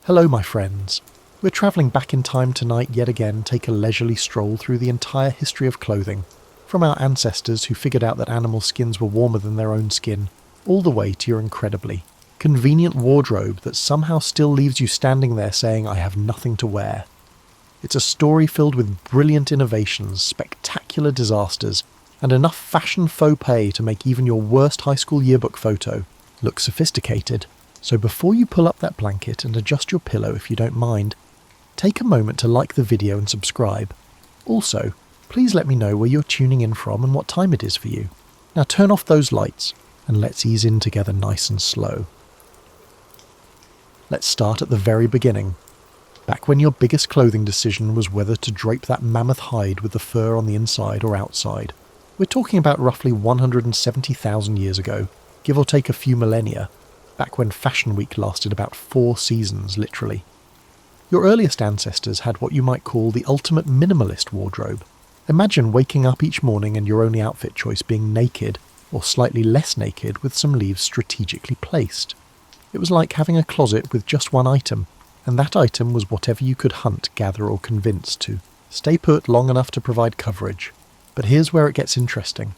Hello my friends. We're travelling back in time tonight yet again, take a leisurely stroll through the entire history of clothing, from our ancestors who figured out that animal skins were warmer than their own skin, all the way to your incredibly convenient wardrobe that somehow still leaves you standing there saying, I have nothing to wear. It's a story filled with brilliant innovations, spectacular disasters, and enough fashion faux pas to make even your worst high school yearbook photo look sophisticated. So before you pull up that blanket and adjust your pillow if you don't mind, take a moment to like the video and subscribe. Also, please let me know where you're tuning in from and what time it is for you. Now turn off those lights and let's ease in together nice and slow. Let's start at the very beginning. Back when your biggest clothing decision was whether to drape that mammoth hide with the fur on the inside or outside. We're talking about roughly 170,000 years ago, give or take a few millennia, back when Fashion Week lasted about 4 seasons, literally. Your earliest ancestors had what you might call the ultimate minimalist wardrobe. Imagine waking up each morning and your only outfit choice being naked, or slightly less naked with some leaves strategically placed. It was like having a closet with just one item, and that item was whatever you could hunt, gather or convince to stay put long enough to provide coverage. But here's where it gets interesting.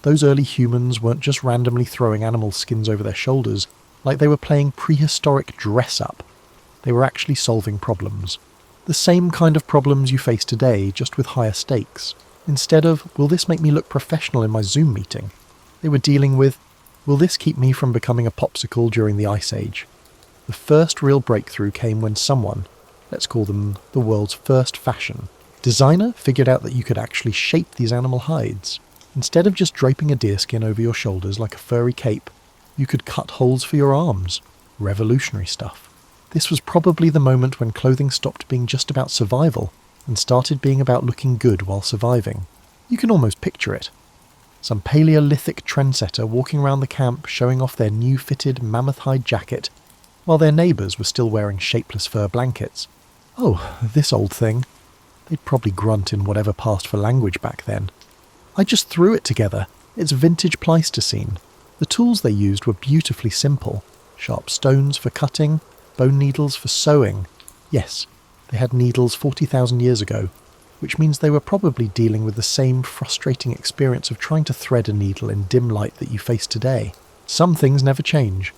Those early humans weren't just randomly throwing animal skins over their shoulders like they were playing prehistoric dress-up. They were actually solving problems. The same kind of problems you face today, just with higher stakes. Instead of, will this make me look professional in my Zoom meeting? They were dealing with, will this keep me from becoming a popsicle during the Ice Age? The first real breakthrough came when someone, let's call them the world's first fashion designer, figured out that you could actually shape these animal hides. Instead of just draping a deerskin over your shoulders like a furry cape, you could cut holes for your arms. Revolutionary stuff. This was probably the moment when clothing stopped being just about survival and started being about looking good while surviving. You can almost picture it. Some Paleolithic trendsetter walking around the camp showing off their new fitted mammoth hide jacket, while their neighbours were still wearing shapeless fur blankets. Oh, this old thing. They'd probably grunt in whatever passed for language back then. I just threw it together. It's vintage Pleistocene. The tools they used were beautifully simple. Sharp stones for cutting, bone needles for sewing. Yes, they had needles 40,000 years ago, which means they were probably dealing with the same frustrating experience of trying to thread a needle in dim light that you face today. Some things never change.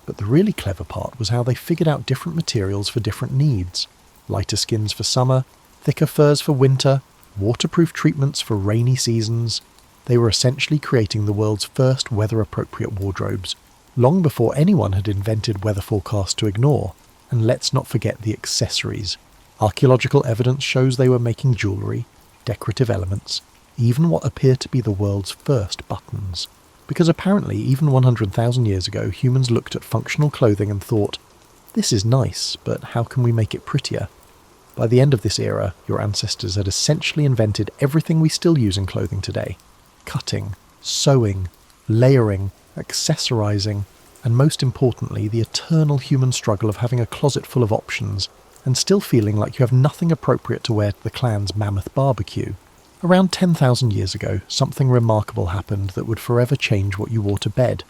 But the really clever part was how they figured out different materials for different needs. Lighter skins for summer, thicker furs for winter, waterproof treatments for rainy seasons. They were essentially creating the world's first weather-appropriate wardrobes, long before anyone had invented weather forecasts to ignore. And let's not forget the accessories. Archaeological evidence shows they were making jewellery, decorative elements, even what appear to be the world's first buttons. Because apparently, even 100,000 years ago, humans looked at functional clothing and thought, this is nice, but how can we make it prettier? By the end of this era, your ancestors had essentially invented everything we still use in clothing today. Cutting, sewing, layering, accessorizing, and most importantly, the eternal human struggle of having a closet full of options and still feeling like you have nothing appropriate to wear to the clan's mammoth barbecue. Around 10,000 years ago, something remarkable happened that would forever change what you wore to bed.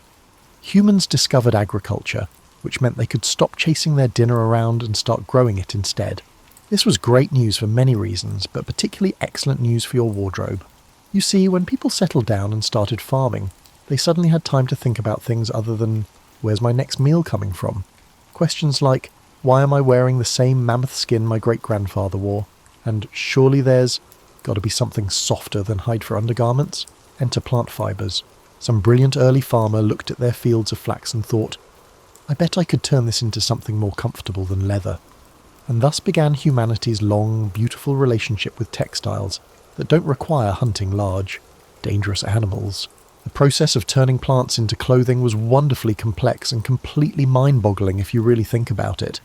Humans discovered agriculture, which meant they could stop chasing their dinner around and start growing it instead. This was great news for many reasons, but particularly excellent news for your wardrobe. You see, when people settled down and started farming, they suddenly had time to think about things other than, where's my next meal coming from? Questions like, why am I wearing the same mammoth skin my great-grandfather wore? And surely there's got to be something softer than hide for undergarments? Enter plant fibres. Some brilliant early farmer looked at their fields of flax and thought, I bet I could turn this into something more comfortable than leather. And thus began humanity's long, beautiful relationship with textiles that don't require hunting large, dangerous animals. The process of turning plants into clothing was wonderfully complex and completely mind-boggling if you really think about it.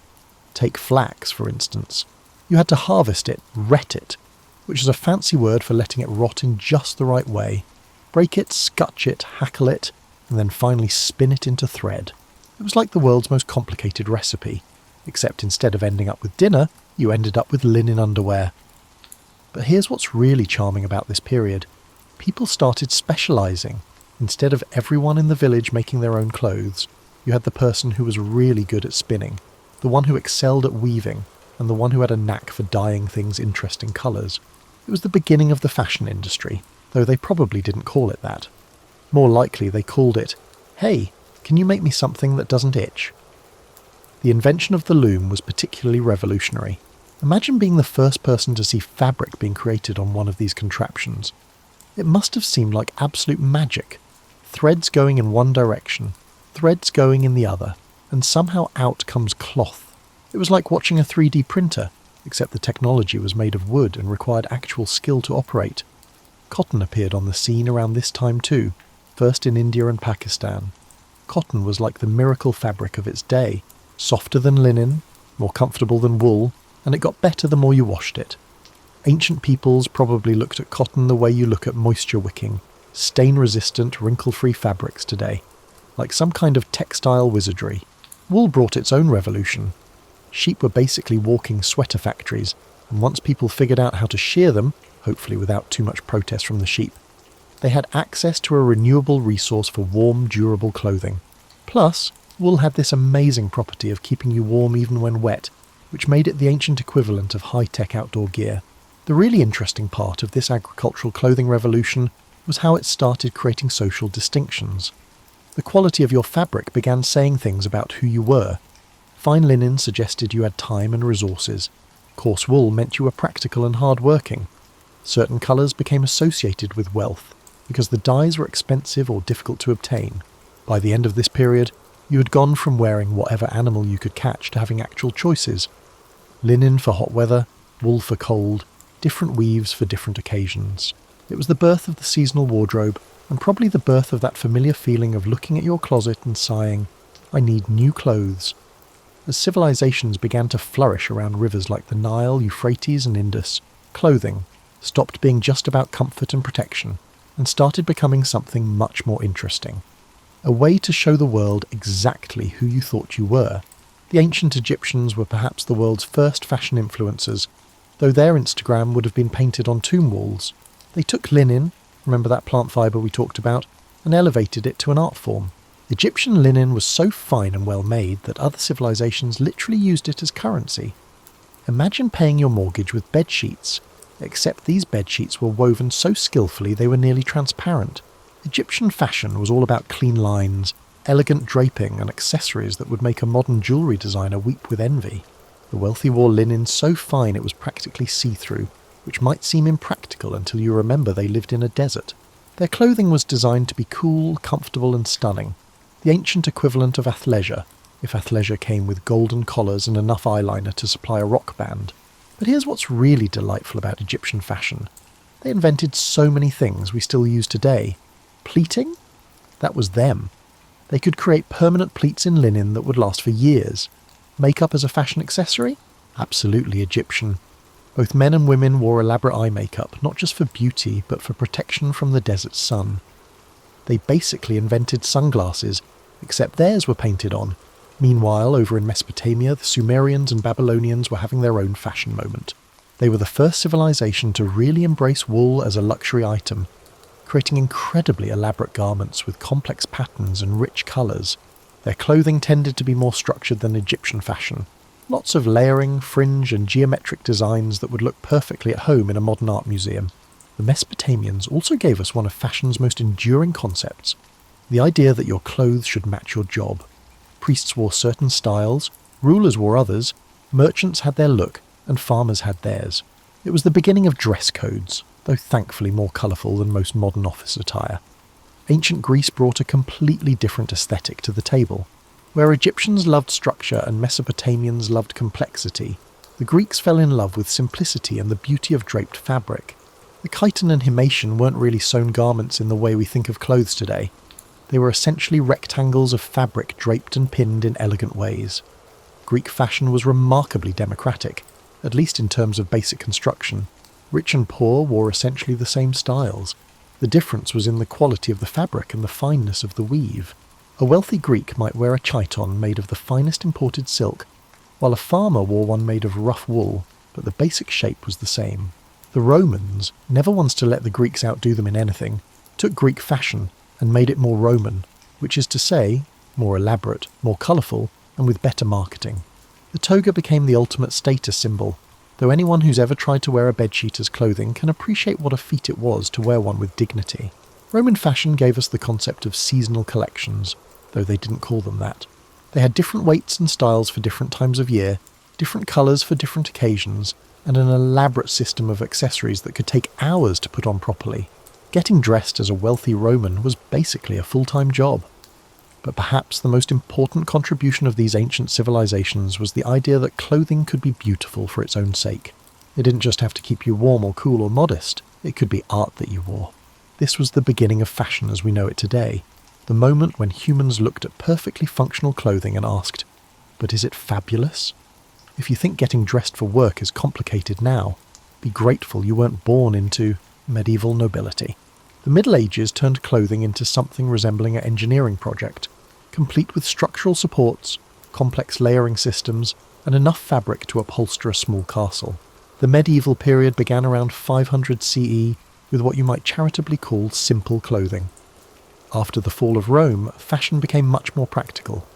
Take flax, for instance. You had to harvest it, ret it, which is a fancy word for letting it rot in just the right way. Break it, scutch it, hackle it, and then finally spin it into thread. It was like the world's most complicated recipe, except instead of ending up with dinner, you ended up with linen underwear. But here's what's really charming about this period. People started specialising. Instead of everyone in the village making their own clothes, you had the person who was really good at spinning. the one who excelled at weaving, and the one who had a knack for dyeing things interesting colours. It was the beginning of the fashion industry, though they probably didn't call it that. More likely they called it, "Hey, can you make me something that doesn't itch?" The invention of the loom was particularly revolutionary. Imagine being the first person to see fabric being created on one of these contraptions. It must have seemed like absolute magic. Threads going in one direction, threads going in the other, and somehow out comes cloth. It was like watching a 3D printer, except the technology was made of wood and required actual skill to operate. Cotton appeared on the scene around this time too, first in India and Pakistan. Cotton was like the miracle fabric of its day, softer than linen, more comfortable than wool, and it got better the more you washed it. Ancient peoples probably looked at cotton the way you look at moisture-wicking, stain-resistant, wrinkle-free fabrics today, like some kind of textile wizardry. Wool brought its own revolution. Sheep were basically walking sweater factories, and once people figured out how to shear them, hopefully without too much protest from the sheep, they had access to a renewable resource for warm, durable clothing. Plus, wool had this amazing property of keeping you warm even when wet, which made it the ancient equivalent of high-tech outdoor gear. The really interesting part of this agricultural clothing revolution was how it started creating social distinctions. The quality of your fabric began saying things about who you were. Fine linen suggested you had time and resources. Coarse wool meant you were practical and hard-working. Certain colours became associated with wealth, because the dyes were expensive or difficult to obtain. By the end of this period, you had gone from wearing whatever animal you could catch to having actual choices. Linen for hot weather, wool for cold, different weaves for different occasions. It was the birth of the seasonal wardrobe, and probably the birth of that familiar feeling of looking at your closet and sighing, "I need new clothes." As civilizations began to flourish around rivers like the Nile, Euphrates and Indus, clothing stopped being just about comfort and protection, and started becoming something much more interesting. A way to show the world exactly who you thought you were. The ancient Egyptians were perhaps the world's first fashion influencers, though their Instagram would have been painted on tomb walls. They took linen, remember that plant fibre we talked about, and elevated it to an art form. Egyptian linen was so fine and well made that other civilizations literally used it as currency. Imagine paying your mortgage with bed sheets, except these bed sheets were woven so skillfully they were nearly transparent. Egyptian fashion was all about clean lines, elegant draping and accessories that would make a modern jewellery designer weep with envy. The wealthy wore linen so fine it was practically see-through, which might seem impractical until you remember they lived in a desert. Their clothing was designed to be cool, comfortable and stunning, the ancient equivalent of athleisure, if athleisure came with golden collars and enough eyeliner to supply a rock band. But here's what's really delightful about Egyptian fashion. They invented so many things we still use today. Pleating? That was them. They could create permanent pleats in linen that would last for years. Makeup as a fashion accessory? Absolutely Egyptian. Both men and women wore elaborate eye makeup, not just for beauty, but for protection from the desert sun. They basically invented sunglasses, except theirs were painted on. Meanwhile, over in Mesopotamia, the Sumerians and Babylonians were having their own fashion moment. They were the first civilization to really embrace wool as a luxury item, creating incredibly elaborate garments with complex patterns and rich colours. Their clothing tended to be more structured than Egyptian fashion. Lots of layering, fringe and geometric designs that would look perfectly at home in a modern art museum. The Mesopotamians also gave us one of fashion's most enduring concepts, the idea that your clothes should match your job. Priests wore certain styles, rulers wore others, merchants had their look, and farmers had theirs. It was the beginning of dress codes, though thankfully more colourful than most modern office attire. Ancient Greece brought a completely different aesthetic to the table. Where Egyptians loved structure and Mesopotamians loved complexity, the Greeks fell in love with simplicity and the beauty of draped fabric. The chiton and himation weren't really sewn garments in the way we think of clothes today. They were essentially rectangles of fabric draped and pinned in elegant ways. Greek fashion was remarkably democratic, at least in terms of basic construction. Rich and poor wore essentially the same styles. The difference was in the quality of the fabric and the fineness of the weave. A wealthy Greek might wear a chiton made of the finest imported silk, while a farmer wore one made of rough wool, but the basic shape was the same. The Romans, never ones to let the Greeks outdo them in anything, took Greek fashion and made it more Roman, which is to say, more elaborate, more colourful, and with better marketing. The toga became the ultimate status symbol, though anyone who's ever tried to wear a bedsheet as clothing can appreciate what a feat it was to wear one with dignity. Roman fashion gave us the concept of seasonal collections, though they didn't call them that. They had different weights and styles for different times of year, different colours for different occasions, and an elaborate system of accessories that could take hours to put on properly. Getting dressed as a wealthy Roman was basically a full-time job. But perhaps the most important contribution of these ancient civilizations was the idea that clothing could be beautiful for its own sake. It didn't just have to keep you warm or cool or modest, it could be art that you wore. This was the beginning of fashion as we know it today, the moment when humans looked at perfectly functional clothing and asked, but is it fabulous? If you think getting dressed for work is complicated now, be grateful you weren't born into medieval nobility. The Middle Ages turned clothing into something resembling an engineering project, complete with structural supports, complex layering systems, and enough fabric to upholster a small castle. The medieval period began around 500 CE with what you might charitably call simple clothing. After the fall of Rome, fashion became much more practical.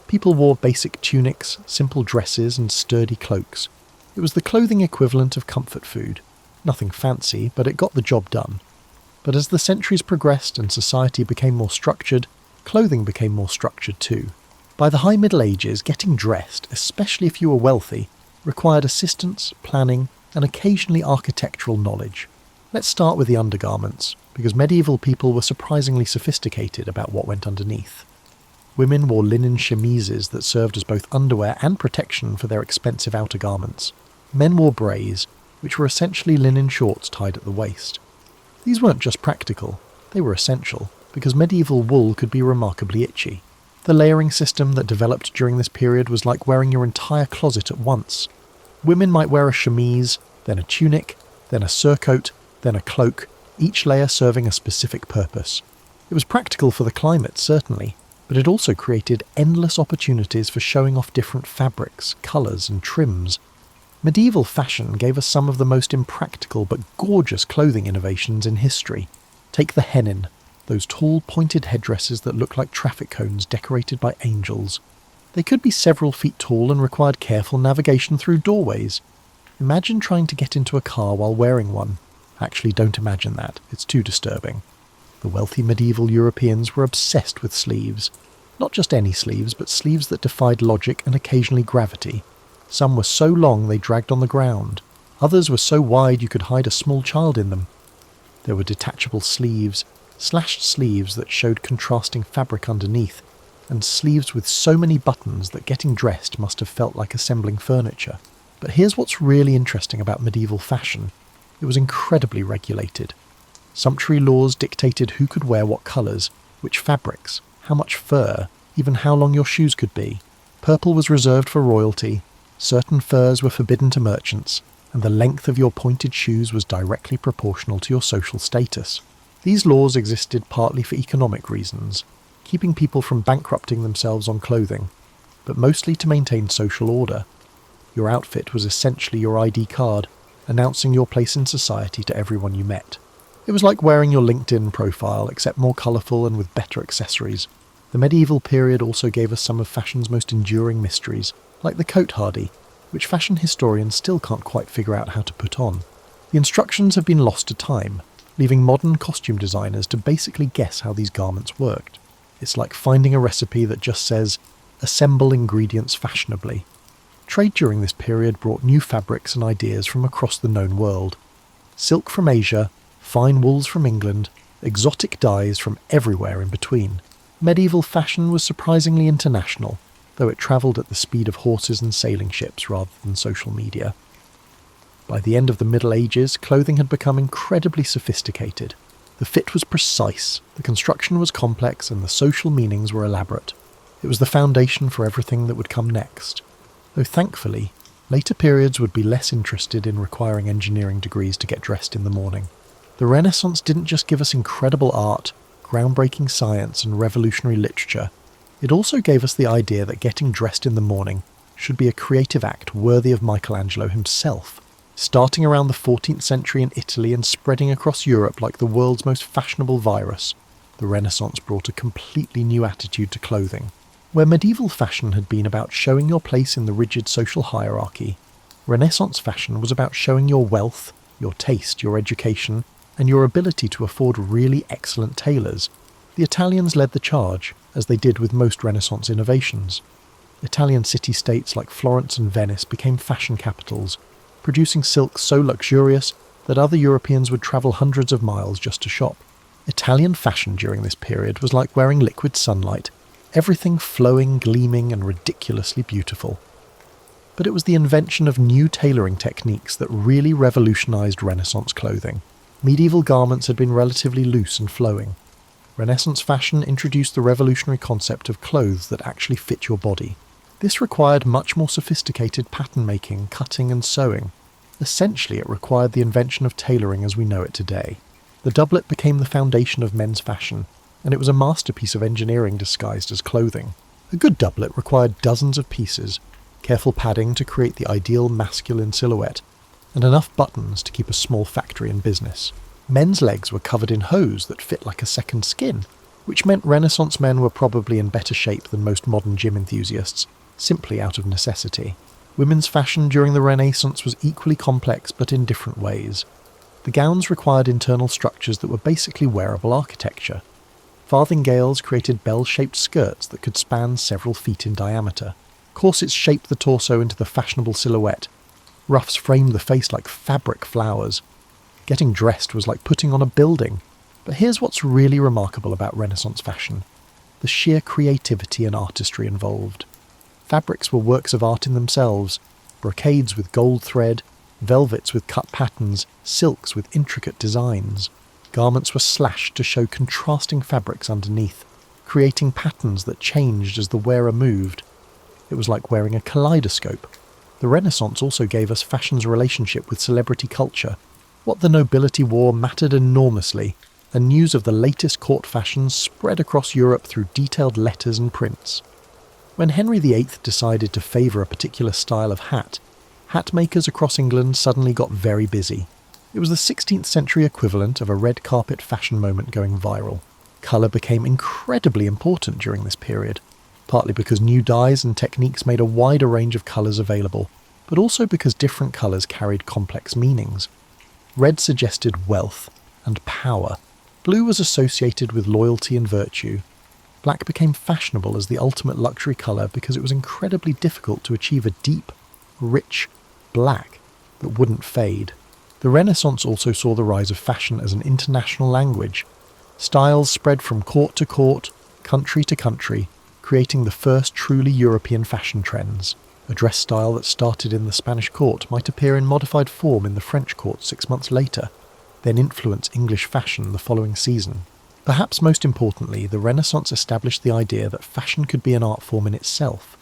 People wore basic tunics, simple dresses, and sturdy cloaks. It was the clothing equivalent of comfort food. Nothing fancy, but it got the job done. But as the centuries progressed and society became more structured, clothing became more structured too. By the High Middle Ages, getting dressed, especially if you were wealthy, required assistance, planning, and occasionally architectural knowledge. Let's start with the undergarments, because medieval people were surprisingly sophisticated about what went underneath. Women wore linen chemises that served as both underwear and protection for their expensive outer garments. Men wore brays, which were essentially linen shorts tied at the waist. These weren't just practical, they were essential, because medieval wool could be remarkably itchy. The layering system that developed during this period was like wearing your entire closet at once. Women might wear a chemise, then a tunic, then a surcoat, then a cloak, each layer serving a specific purpose. It was practical for the climate, certainly, but it also created endless opportunities for showing off different fabrics, colours, and trims. Medieval fashion gave us some of the most impractical but gorgeous clothing innovations in history. Take the hennin, those tall pointed headdresses that look like traffic cones decorated by angels. They could be several feet tall and required careful navigation through doorways. Imagine trying to get into a car while wearing one. Actually, don't imagine that, it's too disturbing. The wealthy medieval Europeans were obsessed with sleeves. Not just any sleeves, but sleeves that defied logic and occasionally gravity. Some were so long they dragged on the ground. Others were so wide you could hide a small child in them. There were detachable sleeves, slashed sleeves that showed contrasting fabric underneath, and sleeves with so many buttons that getting dressed must have felt like assembling furniture. But here's what's really interesting about medieval fashion. It was incredibly regulated. Sumptuary laws dictated who could wear what colours, which fabrics, how much fur, even how long your shoes could be. Purple was reserved for royalty, certain furs were forbidden to merchants, and the length of your pointed shoes was directly proportional to your social status. These laws existed partly for economic reasons, keeping people from bankrupting themselves on clothing, but mostly to maintain social order. Your outfit was essentially your ID card, announcing your place in society to everyone you met. It was like wearing your LinkedIn profile, except more colourful and with better accessories. The medieval period also gave us some of fashion's most enduring mysteries, like the coat hardie, which fashion historians still can't quite figure out how to put on. The instructions have been lost to time, leaving modern costume designers to basically guess how these garments worked. It's like finding a recipe that just says, assemble ingredients fashionably. Trade during this period brought new fabrics and ideas from across the known world. Silk from Asia, fine wools from England, exotic dyes from everywhere in between. Medieval fashion was surprisingly international, though it travelled at the speed of horses and sailing ships rather than social media. By the end of the Middle Ages, clothing had become incredibly sophisticated. The fit was precise, the construction was complex, and the social meanings were elaborate. It was the foundation for everything that would come next. Though thankfully, later periods would be less interested in requiring engineering degrees to get dressed in the morning. The Renaissance didn't just give us incredible art, groundbreaking science, and revolutionary literature. It also gave us the idea that getting dressed in the morning should be a creative act worthy of Michelangelo himself. Starting around the 14th century in Italy and spreading across Europe like the world's most fashionable virus, the Renaissance brought a completely new attitude to clothing. Where medieval fashion had been about showing your place in the rigid social hierarchy, Renaissance fashion was about showing your wealth, your taste, your education, and your ability to afford really excellent tailors. The Italians led the charge, as they did with most Renaissance innovations. Italian city-states like Florence and Venice became fashion capitals, producing silks so luxurious that other Europeans would travel hundreds of miles just to shop. Italian fashion during this period was like wearing liquid sunlight, everything flowing, gleaming, and ridiculously beautiful. But it was the invention of new tailoring techniques that really revolutionized Renaissance clothing. Medieval garments had been relatively loose and flowing. Renaissance fashion introduced the revolutionary concept of clothes that actually fit your body. This required much more sophisticated pattern making, cutting, and sewing. Essentially, it required the invention of tailoring as we know it today. The doublet became the foundation of men's fashion, and it was a masterpiece of engineering disguised as clothing. A good doublet required dozens of pieces, careful padding to create the ideal masculine silhouette, and enough buttons to keep a small factory in business. Men's legs were covered in hose that fit like a second skin, which meant Renaissance men were probably in better shape than most modern gym enthusiasts, simply out of necessity. Women's fashion during the Renaissance was equally complex but in different ways. The gowns required internal structures that were basically wearable architecture. Farthingales created bell-shaped skirts that could span several feet in diameter. Corsets shaped the torso into the fashionable silhouette. Ruffs framed the face like fabric flowers. Getting dressed was like putting on a building. But here's what's really remarkable about Renaissance fashion: the sheer creativity and artistry involved. Fabrics were works of art in themselves: brocades with gold thread, velvets with cut patterns, silks with intricate designs. Garments were slashed to show contrasting fabrics underneath, creating patterns that changed as the wearer moved. It was like wearing a kaleidoscope. The Renaissance also gave us fashion's relationship with celebrity culture. What the nobility wore mattered enormously, and news of the latest court fashions spread across Europe through detailed letters and prints. When Henry VIII decided to favour a particular style of hat makers across England suddenly got very busy. It was the 16th century equivalent of a red carpet fashion moment going viral. Colour became incredibly important during this period, partly because new dyes and techniques made a wider range of colours available, but also because different colours carried complex meanings. Red suggested wealth and power. Blue was associated with loyalty and virtue. Black became fashionable as the ultimate luxury colour because it was incredibly difficult to achieve a deep, rich black that wouldn't fade. The Renaissance also saw the rise of fashion as an international language. Styles spread from court to court, country to country, creating the first truly European fashion trends. A dress style that started in the Spanish court might appear in modified form in the French court 6 months later, then influence English fashion the following season. Perhaps most importantly, the Renaissance established the idea that fashion could be an art form in itself.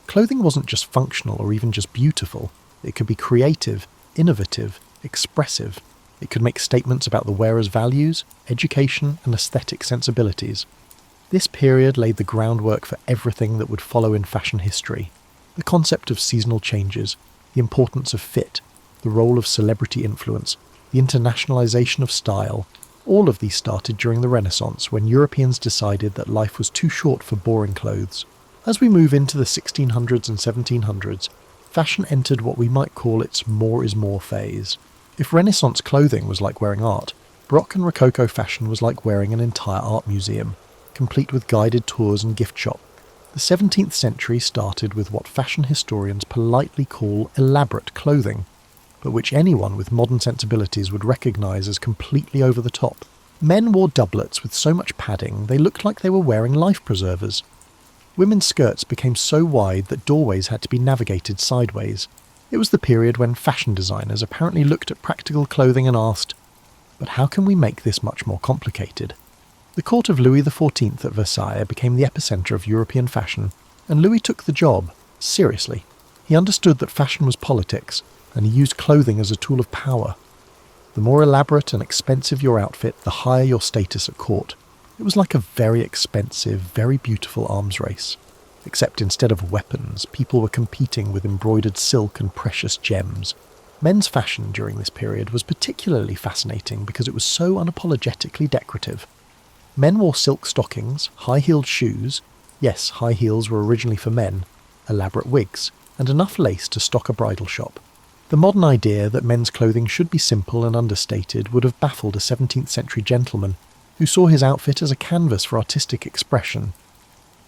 Clothing wasn't just functional or even just beautiful. It could be creative, innovative, expressive. It could make statements about the wearer's values, education, and aesthetic sensibilities. This period laid the groundwork for everything that would follow in fashion history. The concept of seasonal changes, the importance of fit, the role of celebrity influence, the internationalization of style, all of these started during the Renaissance when Europeans decided that life was too short for boring clothes. As we move into the 1600s and 1700s, fashion entered what we might call its more is more phase. If Renaissance clothing was like wearing art, Baroque and Rococo fashion was like wearing an entire art museum, complete with guided tours and gift shop. The 17th century started with what fashion historians politely call elaborate clothing, but which anyone with modern sensibilities would recognise as completely over the top. Men wore doublets with so much padding they looked like they were wearing life preservers. Women's skirts became so wide that doorways had to be navigated sideways. It was the period when fashion designers apparently looked at practical clothing and asked, but how can we make this much more complicated? The court of Louis XIV at Versailles became the epicentre of European fashion, and Louis took the job seriously. He understood that fashion was politics, and he used clothing as a tool of power. The more elaborate and expensive your outfit, the higher your status at court. It was like a very expensive, very beautiful arms race. Except instead of weapons, people were competing with embroidered silk and precious gems. Men's fashion during this period was particularly fascinating because it was so unapologetically decorative. Men wore silk stockings, high-heeled shoes, Yes, high heels were originally for men, elaborate wigs, and enough lace to stock a bridal shop. The modern idea that men's clothing should be simple and understated would have baffled a 17th century gentleman who saw his outfit as a canvas for artistic expression.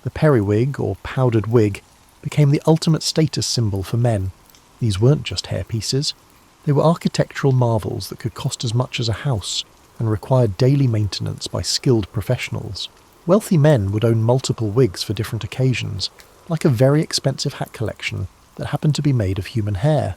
The periwig, or powdered wig, became the ultimate status symbol for men. These weren't just hairpieces. They were architectural marvels that could cost as much as a house and required daily maintenance by skilled professionals. Wealthy men would own multiple wigs for different occasions, like a very expensive hat collection that happened to be made of human hair.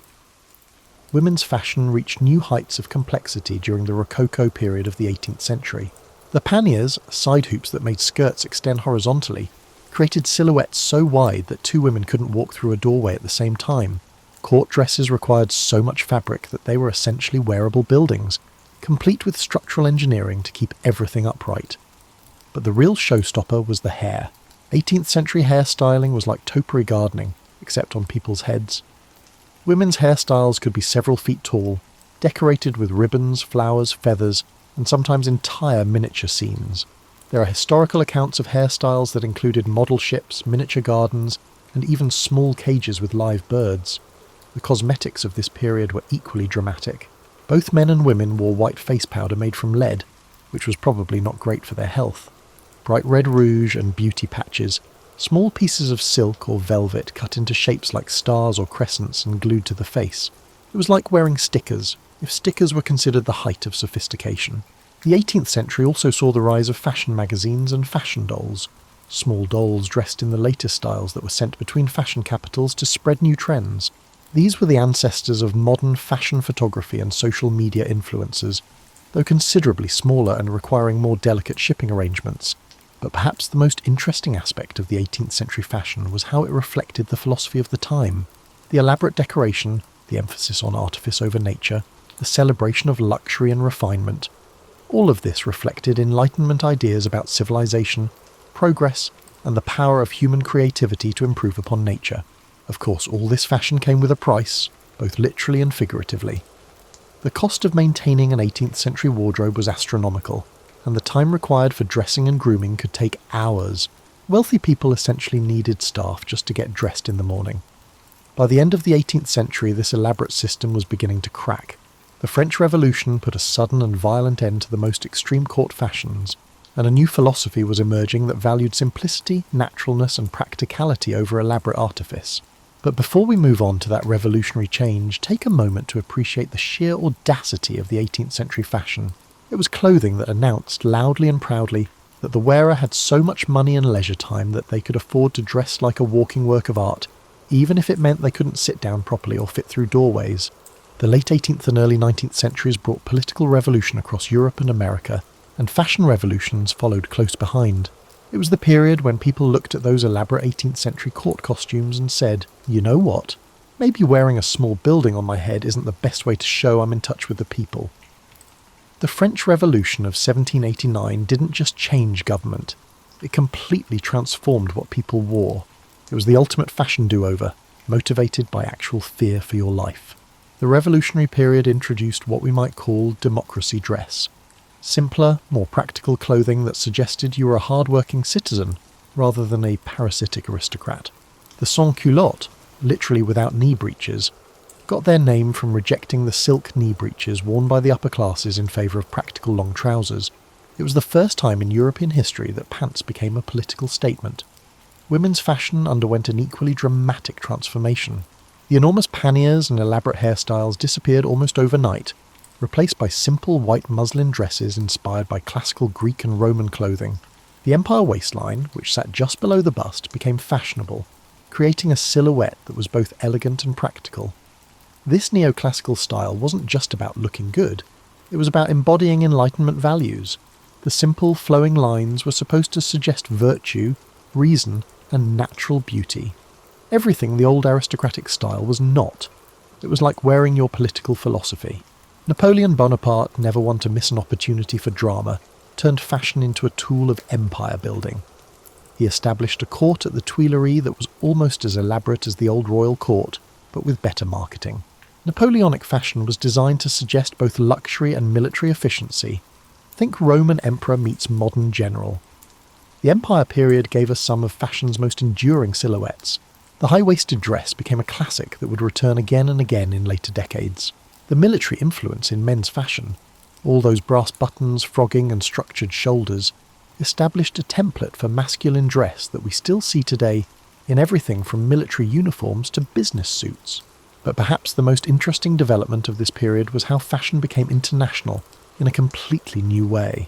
Women's fashion reached new heights of complexity during the Rococo period of the 18th century. The panniers, side hoops that made skirts extend horizontally, created silhouettes so wide that two women couldn't walk through a doorway at the same time. Court dresses required so much fabric that they were essentially wearable buildings, complete with structural engineering to keep everything upright. But the real showstopper was the hair. 18th century hairstyling was like topiary gardening, except on people's heads. Women's hairstyles could be several feet tall, decorated with ribbons, flowers, feathers, and sometimes entire miniature scenes. There are historical accounts of hairstyles that included model ships, miniature gardens, and even small cages with live birds. The cosmetics of this period were equally dramatic. Both men and women wore white face powder made from lead, which was probably not great for their health. Bright red rouge and beauty patches, small pieces of silk or velvet cut into shapes like stars or crescents and glued to the face. It was like wearing stickers, if stickers were considered the height of sophistication. The 18th century also saw the rise of fashion magazines and fashion dolls. Small dolls dressed in the latest styles that were sent between fashion capitals to spread new trends. These were the ancestors of modern fashion photography and social media influencers, though considerably smaller and requiring more delicate shipping arrangements. But perhaps the most interesting aspect of the 18th century fashion was how it reflected the philosophy of the time. The elaborate decoration, the emphasis on artifice over nature, the celebration of luxury and refinement, all of this reflected Enlightenment ideas about civilization, progress, and the power of human creativity to improve upon nature. Of course, all this fashion came with a price, both literally and figuratively. The cost of maintaining an 18th century wardrobe was astronomical, and the time required for dressing and grooming could take hours. Wealthy people essentially needed staff just to get dressed in the morning. By the end of the 18th century, this elaborate system was beginning to crack. The French Revolution put a sudden and violent end to the most extreme court fashions, and a new philosophy was emerging that valued simplicity, naturalness, and practicality over elaborate artifice. But before we move on to that revolutionary change, take a moment to appreciate the sheer audacity of the 18th century fashion. It was clothing that announced loudly and proudly that the wearer had so much money and leisure time that they could afford to dress like a walking work of art, even if it meant they couldn't sit down properly or fit through doorways. The late 18th and early 19th centuries brought political revolution across Europe and America, and fashion revolutions followed close behind. It was the period when people looked at those elaborate 18th century court costumes and said, you know what? Maybe wearing a small building on my head isn't the best way to show I'm in touch with the people. The French Revolution of 1789 didn't just change government, it completely transformed what people wore. It was the ultimate fashion do-over, motivated by actual fear for your life. The revolutionary period introduced what we might call democracy dress. Simpler, more practical clothing that suggested you were a hard-working citizen rather than a parasitic aristocrat. The sans-culotte, literally without knee breeches, got their name from rejecting the silk knee breeches worn by the upper classes in favour of practical long trousers. It was the first time in European history that pants became a political statement. Women's fashion underwent an equally dramatic transformation. The enormous panniers and elaborate hairstyles disappeared almost overnight, replaced by simple white muslin dresses inspired by classical Greek and Roman clothing. The empire waistline, which sat just below the bust, became fashionable, creating a silhouette that was both elegant and practical. This neoclassical style wasn't just about looking good, it was about embodying Enlightenment values. The simple, flowing lines were supposed to suggest virtue, reason, and natural beauty. Everything the old aristocratic style was not. It was like wearing your political philosophy. Napoleon Bonaparte, never one to miss an opportunity for drama, turned fashion into a tool of empire building. He established a court at the Tuileries that was almost as elaborate as the old royal court, but with better marketing. Napoleonic fashion was designed to suggest both luxury and military efficiency. Think Roman emperor meets modern general. The Empire period gave us some of fashion's most enduring silhouettes. The high-waisted dress became a classic that would return again and again in later decades. The military influence in men's fashion, all those brass buttons, frogging and structured shoulders, established a template for masculine dress that we still see today in everything from military uniforms to business suits. But perhaps the most interesting development of this period was how fashion became international in a completely new way.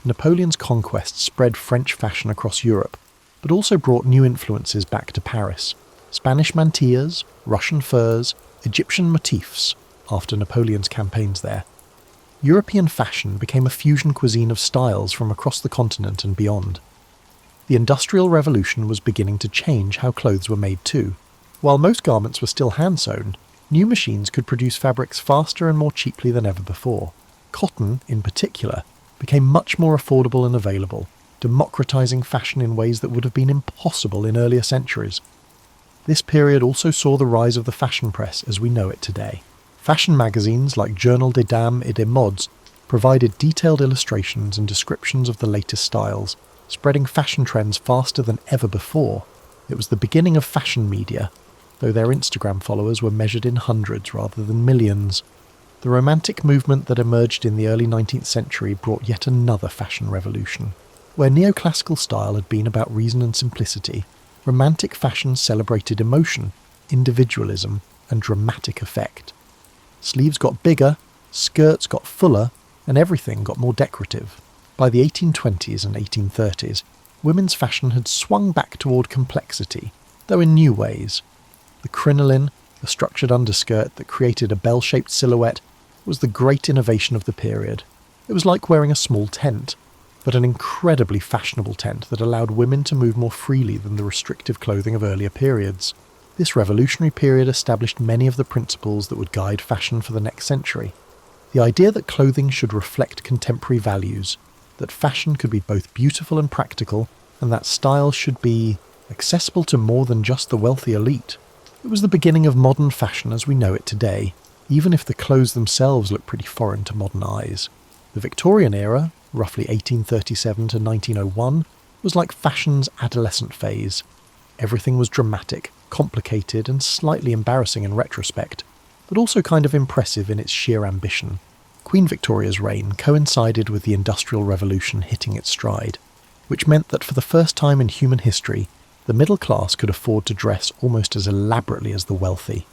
Napoleon's conquests spread French fashion across Europe, but also brought new influences back to Paris. Spanish mantillas, Russian furs, Egyptian motifs, after Napoleon's campaigns there. European fashion became a fusion cuisine of styles from across the continent and beyond. The Industrial Revolution was beginning to change how clothes were made too. While most garments were still hand-sewn, new machines could produce fabrics faster and more cheaply than ever before. Cotton, in particular, became much more affordable and available, democratizing fashion in ways that would have been impossible in earlier centuries. This period also saw the rise of the fashion press as we know it today. Fashion magazines like Journal des Dames et des Modes provided detailed illustrations and descriptions of the latest styles, spreading fashion trends faster than ever before. It was the beginning of fashion media, though their Instagram followers were measured in hundreds rather than millions. The Romantic movement that emerged in the early 19th century brought yet another fashion revolution. Where neoclassical style had been about reason and simplicity, Romantic fashion celebrated emotion, individualism, and dramatic effect. Sleeves got bigger, skirts got fuller, and everything got more decorative. By the 1820s and 1830s, women's fashion had swung back toward complexity, though in new ways. The crinoline, a structured underskirt that created a bell-shaped silhouette, was the great innovation of the period. It was like wearing a small tent, but an incredibly fashionable tent that allowed women to move more freely than the restrictive clothing of earlier periods. This revolutionary period established many of the principles that would guide fashion for the next century. The idea that clothing should reflect contemporary values, that fashion could be both beautiful and practical, and that style should be accessible to more than just the wealthy elite. It was the beginning of modern fashion as we know it today, even if the clothes themselves look pretty foreign to modern eyes. The Victorian era, roughly 1837 to 1901, was like fashion's adolescent phase. Everything was dramatic, complicated, and slightly embarrassing in retrospect, but also kind of impressive in its sheer ambition. Queen Victoria's reign coincided with the Industrial Revolution hitting its stride, which meant that for the first time in human history, the middle class could afford to dress almost as elaborately as the wealthy.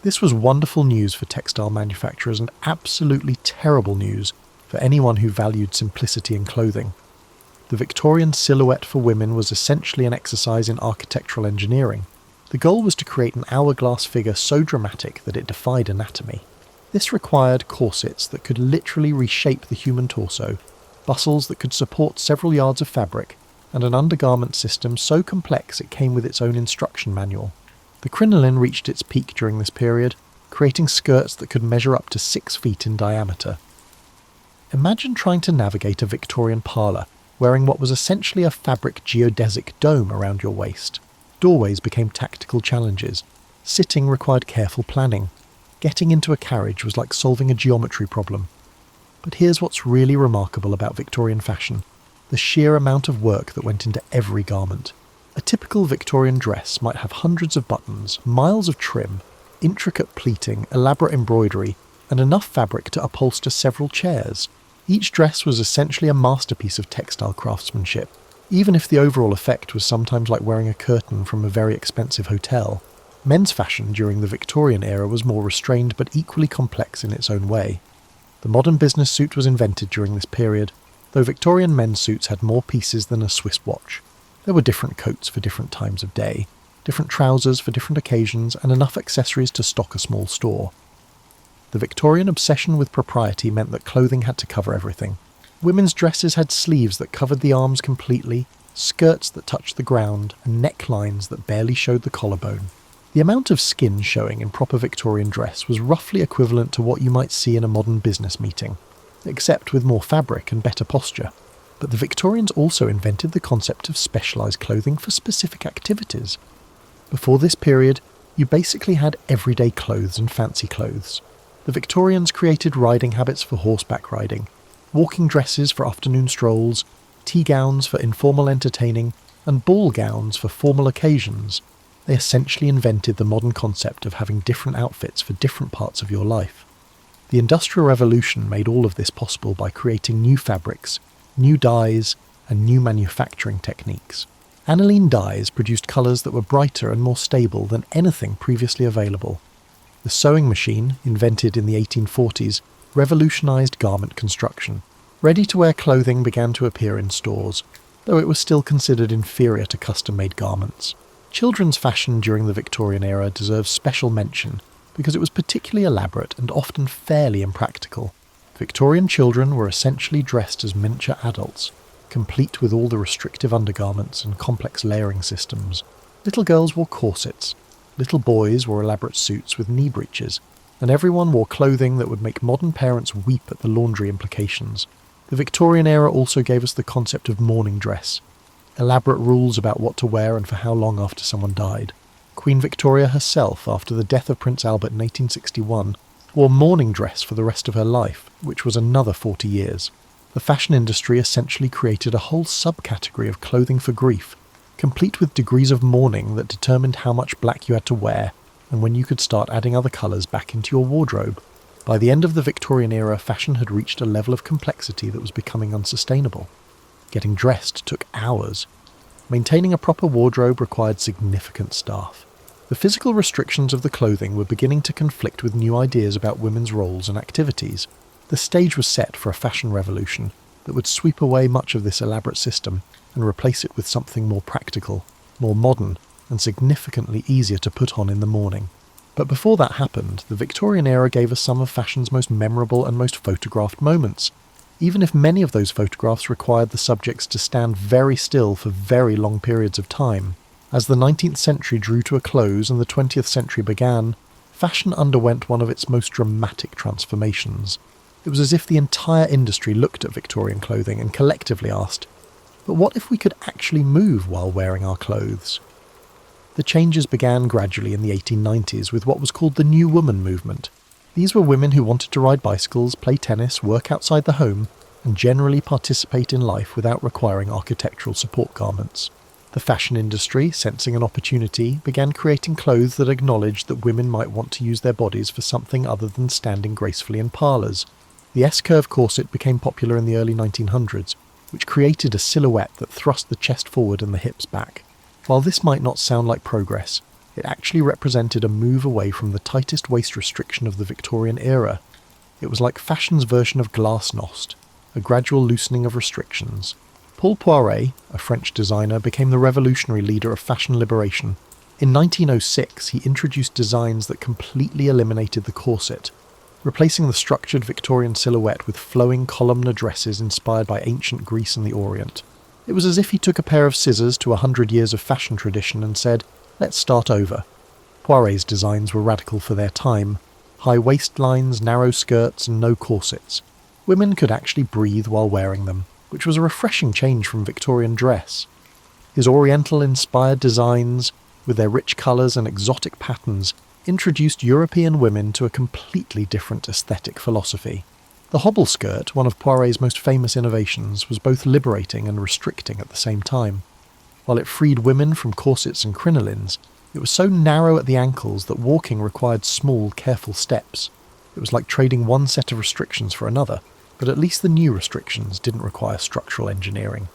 This was wonderful news for textile manufacturers and absolutely terrible news for anyone who valued simplicity in clothing. The Victorian silhouette for women was essentially an exercise in architectural engineering. The goal was to create an hourglass figure so dramatic that it defied anatomy. This required corsets that could literally reshape the human torso, bustles that could support several yards of fabric, and an undergarment system so complex it came with its own instruction manual. The crinoline reached its peak during this period, creating skirts that could measure up to 6 feet in diameter. Imagine trying to navigate a Victorian parlour wearing what was essentially a fabric geodesic dome around your waist. Doorways became tactical challenges. Sitting required careful planning. Getting into a carriage was like solving a geometry problem. But here's what's really remarkable about Victorian fashion: the sheer amount of work that went into every garment. A typical Victorian dress might have hundreds of buttons, miles of trim, intricate pleating, elaborate embroidery, and enough fabric to upholster several chairs. Each dress was essentially a masterpiece of textile craftsmanship, even if the overall effect was sometimes like wearing a curtain from a very expensive hotel. Men's fashion during the Victorian era was more restrained but equally complex in its own way. The modern business suit was invented during this period, though Victorian men's suits had more pieces than a Swiss watch. There were different coats for different times of day, different trousers for different occasions, and enough accessories to stock a small store. The Victorian obsession with propriety meant that clothing had to cover everything. Women's dresses had sleeves that covered the arms completely, skirts that touched the ground, and necklines that barely showed the collarbone. The amount of skin showing in proper Victorian dress was roughly equivalent to what you might see in a modern business meeting, except with more fabric and better posture. But the Victorians also invented the concept of specialised clothing for specific activities. Before this period, you basically had everyday clothes and fancy clothes. The Victorians created riding habits for horseback riding, walking dresses for afternoon strolls, tea gowns for informal entertaining, and ball gowns for formal occasions, they essentially invented the modern concept of having different outfits for different parts of your life. The Industrial Revolution made all of this possible by creating new fabrics, new dyes, and new manufacturing techniques. Aniline dyes produced colours that were brighter and more stable than anything previously available. The sewing machine, invented in the 1840s, revolutionised garment construction. Ready-to-wear clothing began to appear in stores, though it was still considered inferior to custom-made garments. Children's fashion during the Victorian era deserves special mention because it was particularly elaborate and often fairly impractical. Victorian children were essentially dressed as miniature adults, complete with all the restrictive undergarments and complex layering systems. Little girls wore corsets, little boys wore elaborate suits with knee breeches, and everyone wore clothing that would make modern parents weep at the laundry implications. The Victorian era also gave us the concept of mourning dress, elaborate rules about what to wear and for how long after someone died. Queen Victoria herself, after the death of Prince Albert in 1861, wore mourning dress for the rest of her life, which was another 40 years. The fashion industry essentially created a whole subcategory of clothing for grief, complete with degrees of mourning that determined how much black you had to wear and when you could start adding other colours back into your wardrobe. By the end of the Victorian era, fashion had reached a level of complexity that was becoming unsustainable. Getting dressed took hours. Maintaining a proper wardrobe required significant staff. The physical restrictions of the clothing were beginning to conflict with new ideas about women's roles and activities. The stage was set for a fashion revolution that would sweep away much of this elaborate system and replace it with something more practical, more modern, and significantly easier to put on in the morning. But before that happened, the Victorian era gave us some of fashion's most memorable and most photographed moments, even if many of those photographs required the subjects to stand very still for very long periods of time. As the 19th century drew to a close and the 20th century began, fashion underwent one of its most dramatic transformations. It was as if the entire industry looked at Victorian clothing and collectively asked, but what if we could actually move while wearing our clothes? The changes began gradually in the 1890s with what was called the New Woman movement. These were women who wanted to ride bicycles, play tennis, work outside the home, and generally participate in life without requiring architectural support garments. The fashion industry, sensing an opportunity, began creating clothes that acknowledged that women might want to use their bodies for something other than standing gracefully in parlours. The S-curve corset became popular in the early 1900s, which created a silhouette that thrust the chest forward and the hips back. While this might not sound like progress, it actually represented a move away from the tightest waist restriction of the Victorian era. It was like fashion's version of glasnost, a gradual loosening of restrictions. Paul Poiret, a French designer, became the revolutionary leader of fashion liberation. In 1906, he introduced designs that completely eliminated the corset, replacing the structured Victorian silhouette with flowing columnar dresses inspired by ancient Greece and the Orient. It was as if he took a pair of scissors to 100 years of fashion tradition and said, let's start over. Poiret's designs were radical for their time. High waistlines, narrow skirts, and no corsets. Women could actually breathe while wearing them, which was a refreshing change from Victorian dress. His Oriental-inspired designs, with their rich colours and exotic patterns, introduced European women to a completely different aesthetic philosophy. The hobble skirt, one of Poiret's most famous innovations, was both liberating and restricting at the same time. While it freed women from corsets and crinolines, it was so narrow at the ankles that walking required small, careful steps. It was like trading one set of restrictions for another, but at least the new restrictions didn't require structural engineering.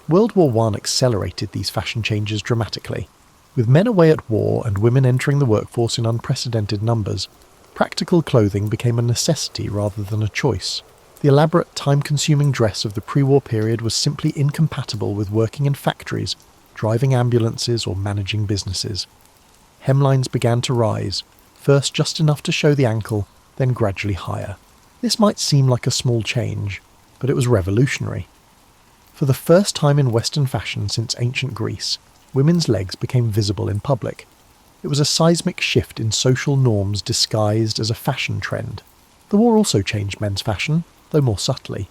World War I accelerated these fashion changes dramatically. With men away at war and women entering the workforce in unprecedented numbers, practical clothing became a necessity rather than a choice. The elaborate, time-consuming dress of the pre-war period was simply incompatible with working in factories, driving ambulances, or managing businesses. Hemlines began to rise, first just enough to show the ankle, then gradually higher. This might seem like a small change, but it was revolutionary. For the first time in Western fashion since ancient Greece, women's legs became visible in public. It was a seismic shift in social norms disguised as a fashion trend. The war also changed men's fashion, though more subtly.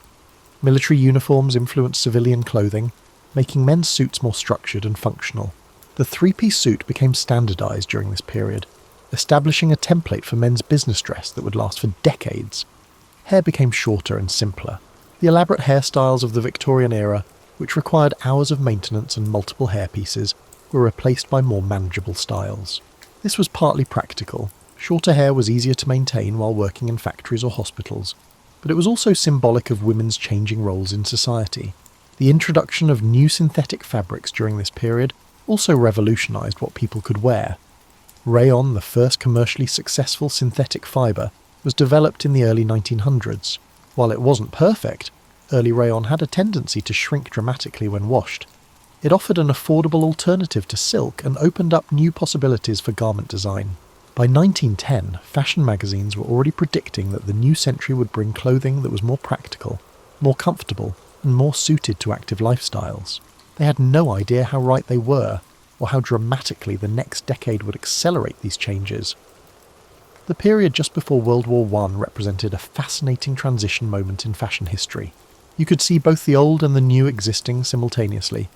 Military uniforms influenced civilian clothing, making men's suits more structured and functional. The three-piece suit became standardized during this period, establishing a template for men's business dress that would last for decades. Hair became shorter and simpler. The elaborate hairstyles of the Victorian era, which required hours of maintenance and multiple hairpieces, were replaced by more manageable styles. This was partly practical. Shorter hair was easier to maintain while working in factories or hospitals, but it was also symbolic of women's changing roles in society. The introduction of new synthetic fabrics during this period also revolutionised what people could wear. Rayon, the first commercially successful synthetic fibre, was developed in the early 1900s. While it wasn't perfect, early rayon had a tendency to shrink dramatically when washed. It offered an affordable alternative to silk and opened up new possibilities for garment design. By 1910, fashion magazines were already predicting that the new century would bring clothing that was more practical, more comfortable, and more suited to active lifestyles. They had no idea how right they were, or how dramatically the next decade would accelerate these changes. The period just before World War I represented a fascinating transition moment in fashion history. You could see both the old and the new existing simultaneously.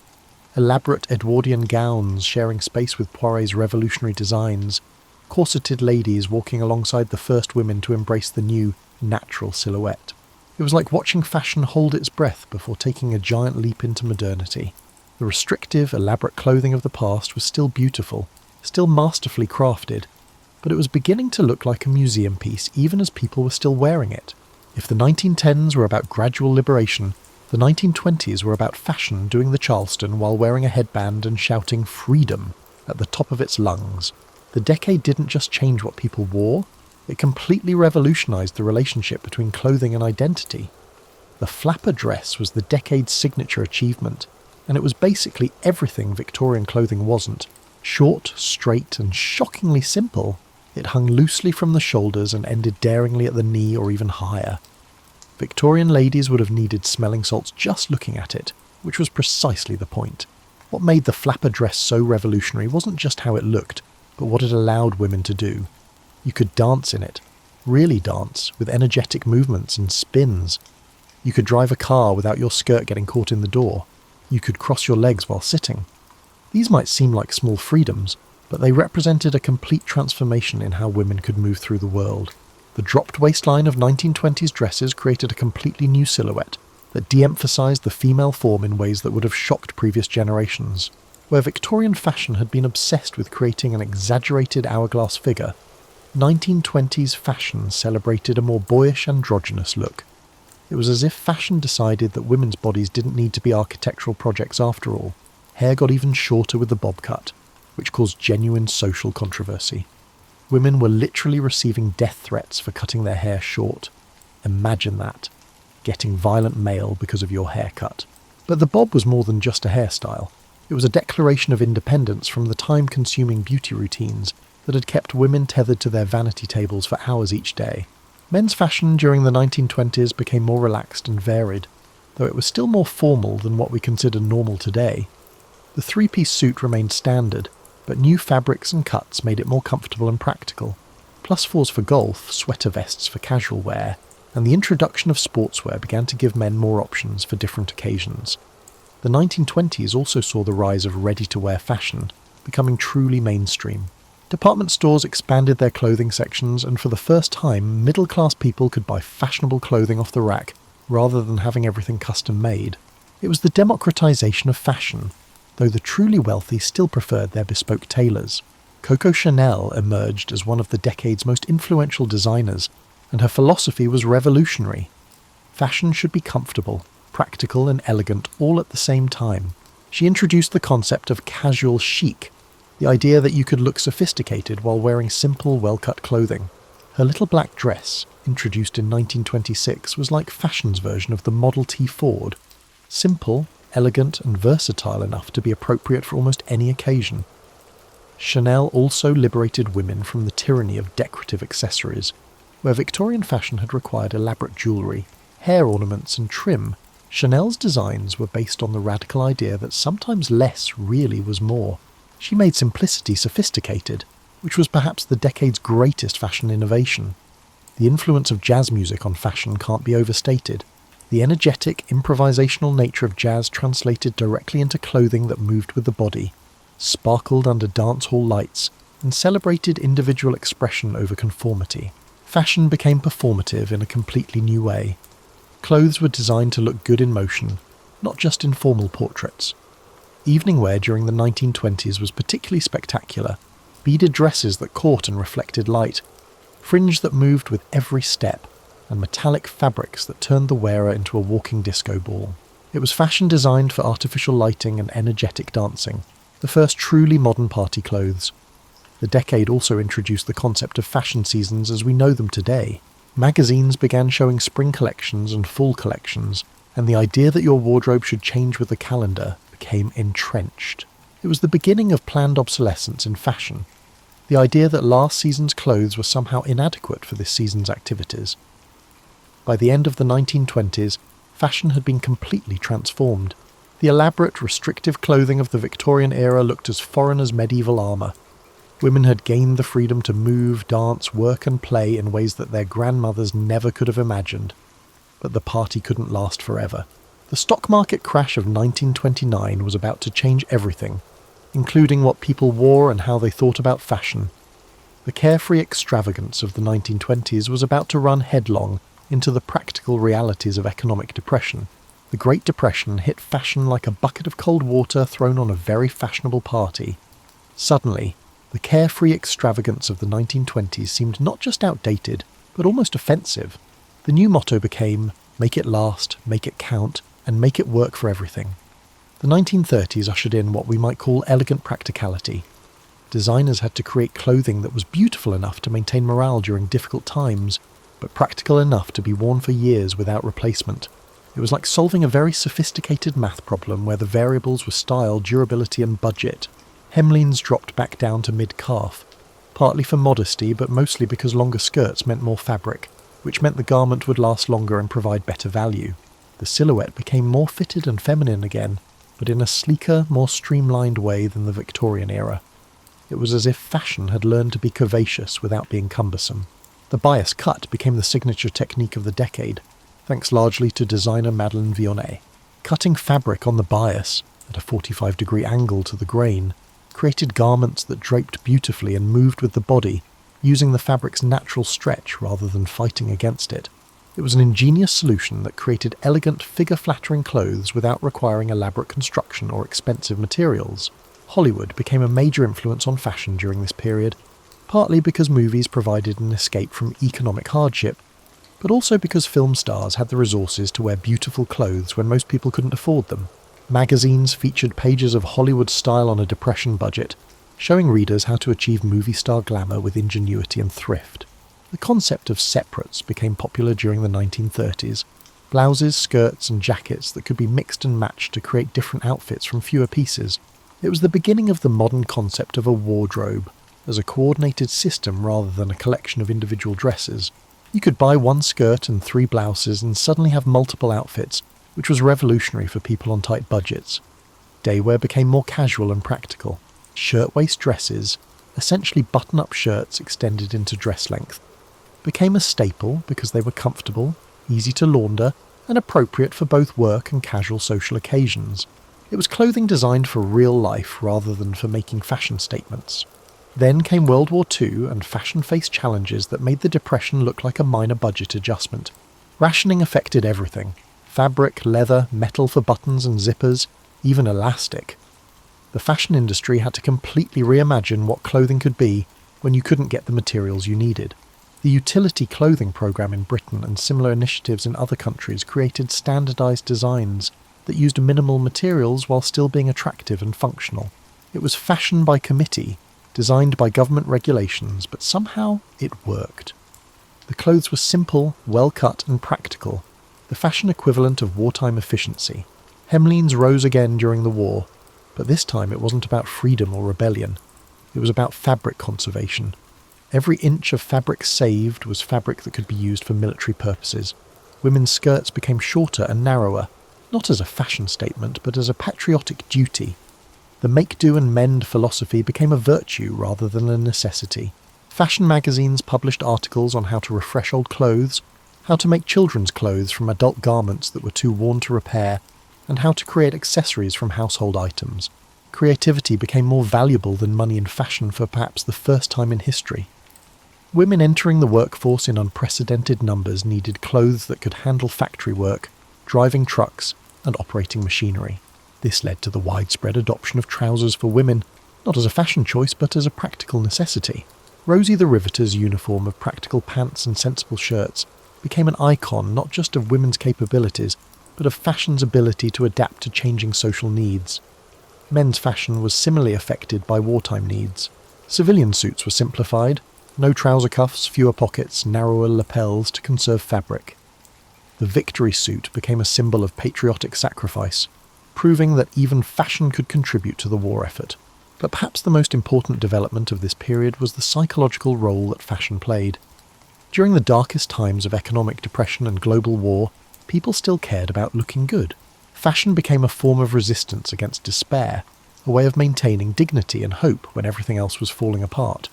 Elaborate Edwardian gowns sharing space with Poiret's revolutionary designs, corseted ladies walking alongside the first women to embrace the new, natural silhouette. It was like watching fashion hold its breath before taking a giant leap into modernity. The restrictive, elaborate clothing of the past was still beautiful, still masterfully crafted, but it was beginning to look like a museum piece even as people were still wearing it. If the 1910s were about gradual liberation, the 1920s were about fashion doing the Charleston while wearing a headband and shouting "freedom" at the top of its lungs. The decade didn't just change what people wore, it completely revolutionised the relationship between clothing and identity. The flapper dress was the decade's signature achievement, and it was basically everything Victorian clothing wasn't. Short, straight, and shockingly simple, it hung loosely from the shoulders and ended daringly at the knee or even higher. Victorian ladies would have needed smelling salts just looking at it, which was precisely the point. What made the flapper dress so revolutionary wasn't just how it looked, but what it allowed women to do. You could dance in it, really dance, with energetic movements and spins. You could drive a car without your skirt getting caught in the door. You could cross your legs while sitting. These might seem like small freedoms, but they represented a complete transformation in how women could move through the world. The dropped waistline of 1920s dresses created a completely new silhouette that de-emphasised the female form in ways that would have shocked previous generations. Where Victorian fashion had been obsessed with creating an exaggerated hourglass figure, 1920s fashion celebrated a more boyish, androgynous look. It was as if fashion decided that women's bodies didn't need to be architectural projects after all. Hair got even shorter with the bob cut, which caused genuine social controversy. Women were literally receiving death threats for cutting their hair short. Imagine that. Getting violent mail because of your haircut. But the bob was more than just a hairstyle. It was a declaration of independence from the time-consuming beauty routines that had kept women tethered to their vanity tables for hours each day. Men's fashion during the 1920s became more relaxed and varied, though it was still more formal than what we consider normal today. The three-piece suit remained standard, but new fabrics and cuts made it more comfortable and practical. +4s for golf, sweater vests for casual wear, and the introduction of sportswear began to give men more options for different occasions. The 1920s also saw the rise of ready-to-wear fashion, becoming truly mainstream. Department stores expanded their clothing sections, and for the first time, middle-class people could buy fashionable clothing off the rack, rather than having everything custom-made. It was the democratization of fashion, though the truly wealthy still preferred their bespoke tailors. Coco Chanel emerged as one of the decade's most influential designers, and her philosophy was revolutionary. Fashion should be comfortable, practical and elegant all at the same time. She introduced the concept of casual chic, the idea that you could look sophisticated while wearing simple, well-cut clothing. Her little black dress, introduced in 1926, was like fashion's version of the Model T Ford. Simple, elegant and versatile enough to be appropriate for almost any occasion. Chanel also liberated women from the tyranny of decorative accessories. Where Victorian fashion had required elaborate jewellery, hair ornaments and trim, Chanel's designs were based on the radical idea that sometimes less really was more. She made simplicity sophisticated, which was perhaps the decade's greatest fashion innovation. The influence of jazz music on fashion can't be overstated. The energetic, improvisational nature of jazz translated directly into clothing that moved with the body, sparkled under dance hall lights, and celebrated individual expression over conformity. Fashion became performative in a completely new way. Clothes were designed to look good in motion, not just in formal portraits. Evening wear during the 1920s was particularly spectacular. Beaded dresses that caught and reflected light, fringe that moved with every step, and metallic fabrics that turned the wearer into a walking disco ball. It was fashion designed for artificial lighting and energetic dancing, the first truly modern party clothes. The decade also introduced the concept of fashion seasons as we know them today. Magazines began showing spring collections and fall collections, and the idea that your wardrobe should change with the calendar became entrenched. It was the beginning of planned obsolescence in fashion, the idea that last season's clothes were somehow inadequate for this season's activities. By the end of the 1920s, fashion had been completely transformed. The elaborate, restrictive clothing of the Victorian era looked as foreign as medieval armour. Women had gained the freedom to move, dance, work and play in ways that their grandmothers never could have imagined. But the party couldn't last forever. The stock market crash of 1929 was about to change everything, including what people wore and how they thought about fashion. The carefree extravagance of the 1920s was about to run headlong into the practical realities of economic depression. The Great Depression hit fashion like a bucket of cold water thrown on a very fashionable party. Suddenly, the carefree extravagance of the 1920s seemed not just outdated, but almost offensive. The new motto became, make it last, make it count, and make it work for everything. The 1930s ushered in what we might call elegant practicality. Designers had to create clothing that was beautiful enough to maintain morale during difficult times, but practical enough to be worn for years without replacement. It was like solving a very sophisticated math problem where the variables were style, durability and budget. Hemlines dropped back down to mid-calf, partly for modesty but mostly because longer skirts meant more fabric, which meant the garment would last longer and provide better value. The silhouette became more fitted and feminine again, but in a sleeker, more streamlined way than the Victorian era. It was as if fashion had learned to be curvaceous without being cumbersome. The bias cut became the signature technique of the decade, thanks largely to designer Madeleine Vionnet. Cutting fabric on the bias, at a 45-degree angle to the grain, created garments that draped beautifully and moved with the body, using the fabric's natural stretch rather than fighting against it. It was an ingenious solution that created elegant, figure-flattering clothes without requiring elaborate construction or expensive materials. Hollywood became a major influence on fashion during this period, partly because movies provided an escape from economic hardship, but also because film stars had the resources to wear beautiful clothes when most people couldn't afford them. Magazines featured pages of Hollywood style on a depression budget, showing readers how to achieve movie star glamour with ingenuity and thrift. The concept of separates became popular during the 1930s. Blouses, skirts and jackets that could be mixed and matched to create different outfits from fewer pieces. It was the beginning of the modern concept of a wardrobe, as a coordinated system rather than a collection of individual dresses. You could buy one skirt and 3 blouses and suddenly have multiple outfits, which was revolutionary for people on tight budgets. Daywear became more casual and practical. Shirtwaist dresses, essentially button-up shirts extended into dress length, became a staple because they were comfortable, easy to launder, and appropriate for both work and casual social occasions. It was clothing designed for real life rather than for making fashion statements. Then came World War II, and fashion faced challenges that made the Depression look like a minor budget adjustment. Rationing affected everything: fabric, leather, metal for buttons and zippers, even elastic. The fashion industry had to completely reimagine what clothing could be when you couldn't get the materials you needed. The utility clothing program in Britain and similar initiatives in other countries created standardized designs that used minimal materials while still being attractive and functional. It was fashion by committee, designed by government regulations, but somehow it worked. The clothes were simple, well-cut and practical, the fashion equivalent of wartime efficiency. Hemlines rose again during the war, but this time it wasn't about freedom or rebellion. It was about fabric conservation. Every inch of fabric saved was fabric that could be used for military purposes. Women's skirts became shorter and narrower, not as a fashion statement, but as a patriotic duty. The make-do and mend philosophy became a virtue rather than a necessity. Fashion magazines published articles on how to refresh old clothes, how to make children's clothes from adult garments that were too worn to repair, and how to create accessories from household items. Creativity became more valuable than money in fashion for perhaps the first time in history. Women entering the workforce in unprecedented numbers needed clothes that could handle factory work, driving trucks, and operating machinery. This led to the widespread adoption of trousers for women, not as a fashion choice but as a practical necessity. Rosie the Riveter's uniform of practical pants and sensible shirts became an icon not just of women's capabilities, but of fashion's ability to adapt to changing social needs. Men's fashion was similarly affected by wartime needs. Civilian suits were simplified, no trouser cuffs, fewer pockets, narrower lapels to conserve fabric. The victory suit became a symbol of patriotic sacrifice, proving that even fashion could contribute to the war effort. But perhaps the most important development of this period was the psychological role that fashion played. During the darkest times of economic depression and global war, people still cared about looking good. Fashion became a form of resistance against despair, a way of maintaining dignity and hope when everything else was falling apart.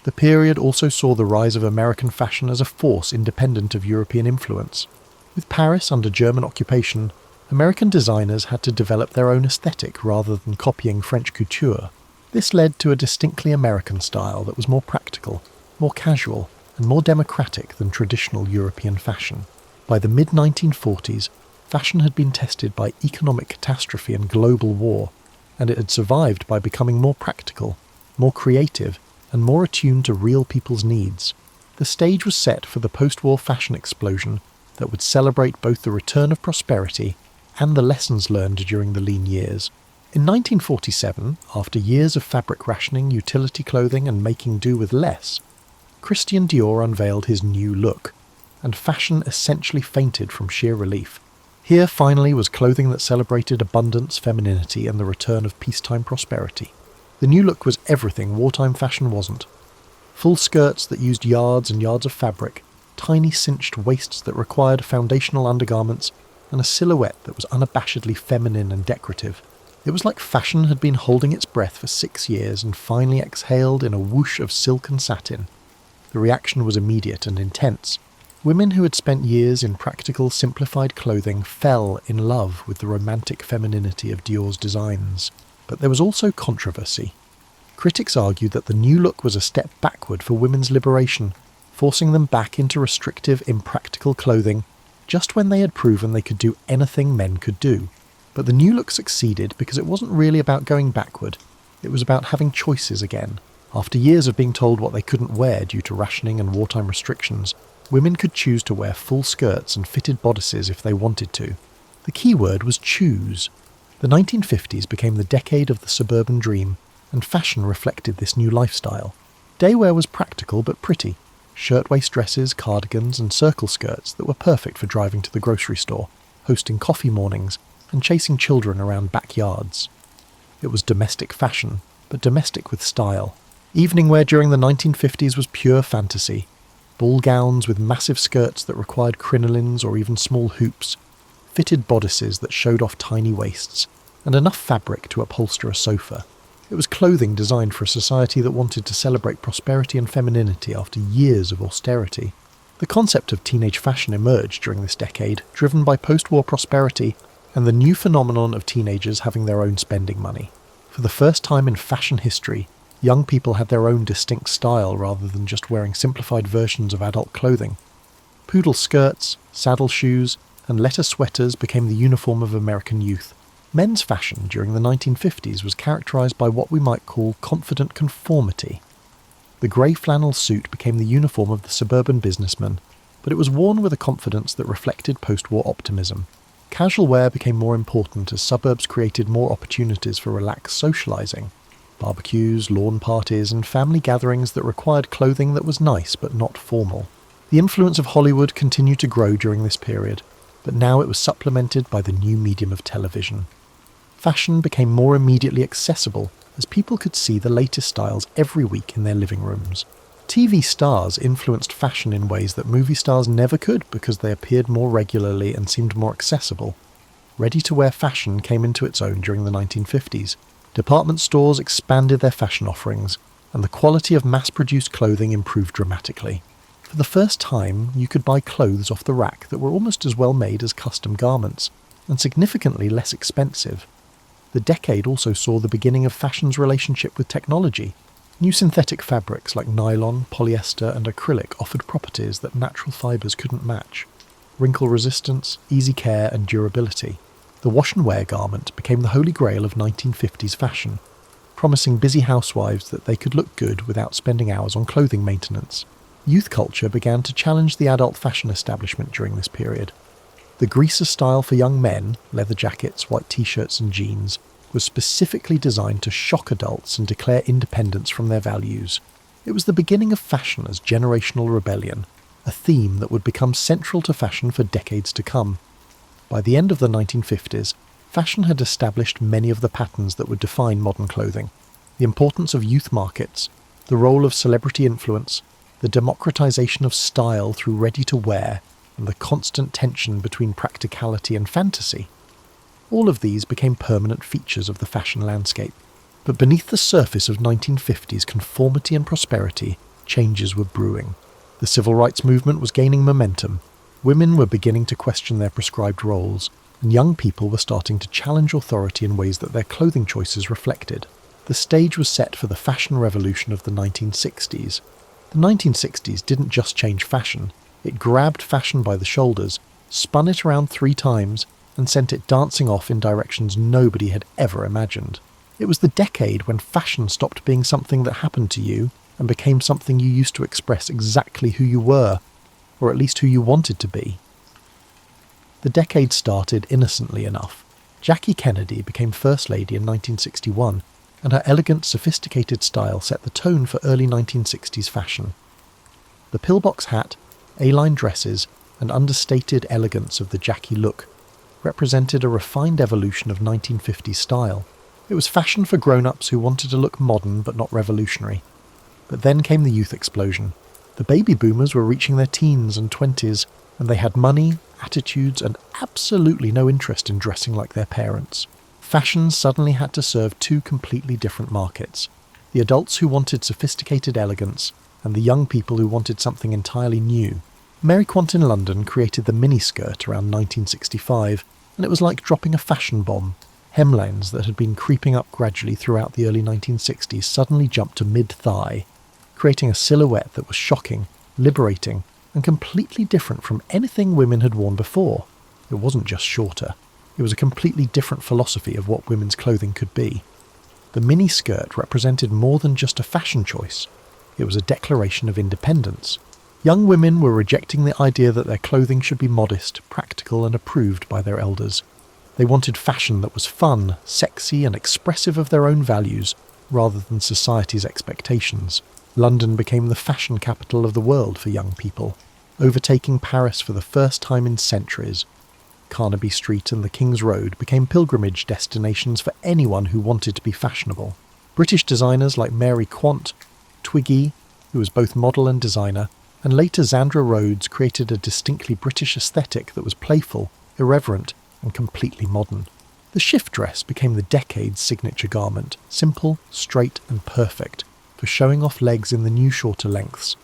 The period also saw the rise of American fashion as a force independent of European influence. With Paris under German occupation, American designers had to develop their own aesthetic rather than copying French couture. This led to a distinctly American style that was more practical, more casual, and more democratic than traditional European fashion. By the mid-1940s, fashion had been tested by economic catastrophe and global war, and it had survived by becoming more practical, more creative, and more attuned to real people's needs. The stage was set for the post-war fashion explosion that would celebrate both the return of prosperity and the lessons learned during the lean years. In 1947, after years of fabric rationing, utility clothing, and making do with less, Christian Dior unveiled his new look, and fashion essentially fainted from sheer relief. Here finally was clothing that celebrated abundance, femininity, and the return of peacetime prosperity. The new look was everything wartime fashion wasn't. Full skirts that used yards and yards of fabric, tiny cinched waists that required foundational undergarments, and a silhouette that was unabashedly feminine and decorative. It was like fashion had been holding its breath for 6 years and finally exhaled in a whoosh of silk and satin. The reaction was immediate and intense. Women who had spent years in practical, simplified clothing fell in love with the romantic femininity of Dior's designs. But there was also controversy. Critics argued that the new look was a step backward for women's liberation, forcing them back into restrictive, impractical clothing just when they had proven they could do anything men could do. But the new look succeeded because it wasn't really about going backward. It was about having choices again. After years of being told what they couldn't wear due to rationing and wartime restrictions, women could choose to wear full skirts and fitted bodices if they wanted to. The key word was choose. The 1950s became the decade of the suburban dream, and fashion reflected this new lifestyle. Daywear was practical but pretty. Shirtwaist dresses, cardigans, and circle skirts that were perfect for driving to the grocery store, hosting coffee mornings, and chasing children around backyards. It was domestic fashion, but domestic with style. Evening wear during the 1950s was pure fantasy. Ball gowns with massive skirts that required crinolines or even small hoops, fitted bodices that showed off tiny waists, and enough fabric to upholster a sofa. It was clothing designed for a society that wanted to celebrate prosperity and femininity after years of austerity. The concept of teenage fashion emerged during this decade, driven by post-war prosperity and the new phenomenon of teenagers having their own spending money. For the first time in fashion history, young people had their own distinct style rather than just wearing simplified versions of adult clothing. Poodle skirts, saddle shoes, and letter sweaters became the uniform of American youth. Men's fashion during the 1950s was characterized by what we might call confident conformity. The grey flannel suit became the uniform of the suburban businessman, but it was worn with a confidence that reflected post-war optimism. Casual wear became more important as suburbs created more opportunities for relaxed socializing. Barbecues, lawn parties, and family gatherings that required clothing that was nice but not formal. The influence of Hollywood continued to grow during this period, but now it was supplemented by the new medium of television. Fashion became more immediately accessible as people could see the latest styles every week in their living rooms. TV stars influenced fashion in ways that movie stars never could because they appeared more regularly and seemed more accessible. Ready-to-wear fashion came into its own during the 1950s. Department stores expanded their fashion offerings, and the quality of mass-produced clothing improved dramatically. For the first time, you could buy clothes off the rack that were almost as well made as custom garments, and significantly less expensive. The decade also saw the beginning of fashion's relationship with technology. New synthetic fabrics like nylon, polyester and acrylic offered properties that natural fibres couldn't match. Wrinkle resistance, easy care and durability. The wash and wear garment became the holy grail of 1950s fashion, promising busy housewives that they could look good without spending hours on clothing maintenance. Youth culture began to challenge the adult fashion establishment during this period. The greaser style for young men, leather jackets, white t-shirts and jeans, was specifically designed to shock adults and declare independence from their values. It was the beginning of fashion as generational rebellion, a theme that would become central to fashion for decades to come. By the end of the 1950s, fashion had established many of the patterns that would define modern clothing. The importance of youth markets, the role of celebrity influence, the democratization of style through ready-to-wear, and the constant tension between practicality and fantasy. All of these became permanent features of the fashion landscape. But beneath the surface of 1950s conformity and prosperity, changes were brewing. The civil rights movement was gaining momentum. Women were beginning to question their prescribed roles, and young people were starting to challenge authority in ways that their clothing choices reflected. The stage was set for the fashion revolution of the 1960s. The 1960s didn't just change fashion, it grabbed fashion by the shoulders, spun it around 3 times, and sent it dancing off in directions nobody had ever imagined. It was the decade when fashion stopped being something that happened to you and became something you used to express exactly who you were, or at least who you wanted to be. The decade started innocently enough. Jackie Kennedy became First Lady in 1961, and her elegant, sophisticated style set the tone for early 1960s fashion. The pillbox hat, A-line dresses, and understated elegance of the Jackie look represented a refined evolution of 1950s style. It was fashion for grown-ups who wanted to look modern but not revolutionary. But then came the youth explosion. The baby boomers were reaching their teens and 20s, and they had money, attitudes, and absolutely no interest in dressing like their parents. Fashion suddenly had to serve 2 completely different markets. The adults who wanted sophisticated elegance, and the young people who wanted something entirely new. Mary Quant in London created the miniskirt around 1965, and it was like dropping a fashion bomb. Hemlines that had been creeping up gradually throughout the early 1960s suddenly jumped to mid-thigh, creating a silhouette that was shocking, liberating, and completely different from anything women had worn before. It wasn't just shorter. It was a completely different philosophy of what women's clothing could be. The miniskirt represented more than just a fashion choice. It was a declaration of independence. Young women were rejecting the idea that their clothing should be modest, practical, and approved by their elders. They wanted fashion that was fun, sexy, and expressive of their own values, rather than society's expectations. London became the fashion capital of the world for young people, overtaking Paris for the first time in centuries. Carnaby Street and the King's Road became pilgrimage destinations for anyone who wanted to be fashionable. British designers like Mary Quant, Twiggy, who was both model and designer, and later Zandra Rhodes created a distinctly British aesthetic that was playful, irreverent, and completely modern. The shift dress became the decade's signature garment, simple, straight, and perfect, for showing off legs in the new shorter lengths.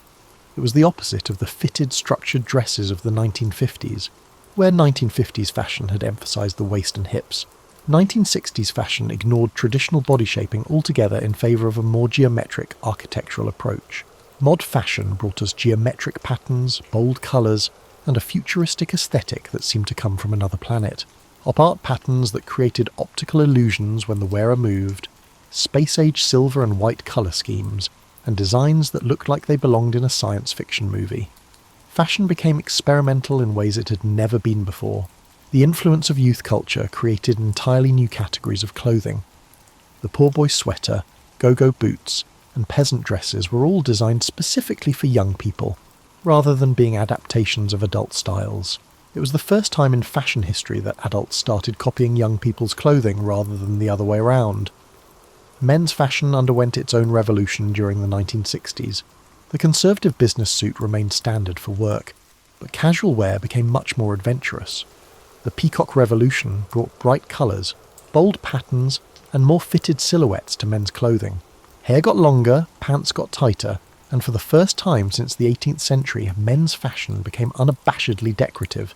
It was the opposite of the fitted, structured dresses of the 1950s, where 1950s fashion had emphasised the waist and hips. 1960s fashion ignored traditional body shaping altogether in favour of a more geometric architectural approach. Mod fashion brought us geometric patterns, bold colours, and a futuristic aesthetic that seemed to come from another planet. Op art patterns that created optical illusions when the wearer moved, space-age silver and white colour schemes, and designs that looked like they belonged in a science fiction movie. Fashion became experimental in ways it had never been before. The influence of youth culture created entirely new categories of clothing. The poor boy sweater, go-go boots, and peasant dresses were all designed specifically for young people, rather than being adaptations of adult styles. It was the first time in fashion history that adults started copying young people's clothing rather than the other way around. Men's fashion underwent its own revolution during the 1960s. The conservative business suit remained standard for work, but casual wear became much more adventurous. The peacock revolution brought bright colours, bold patterns, and more fitted silhouettes to men's clothing. Hair got longer, pants got tighter, and for the first time since the 18th century, men's fashion became unabashedly decorative.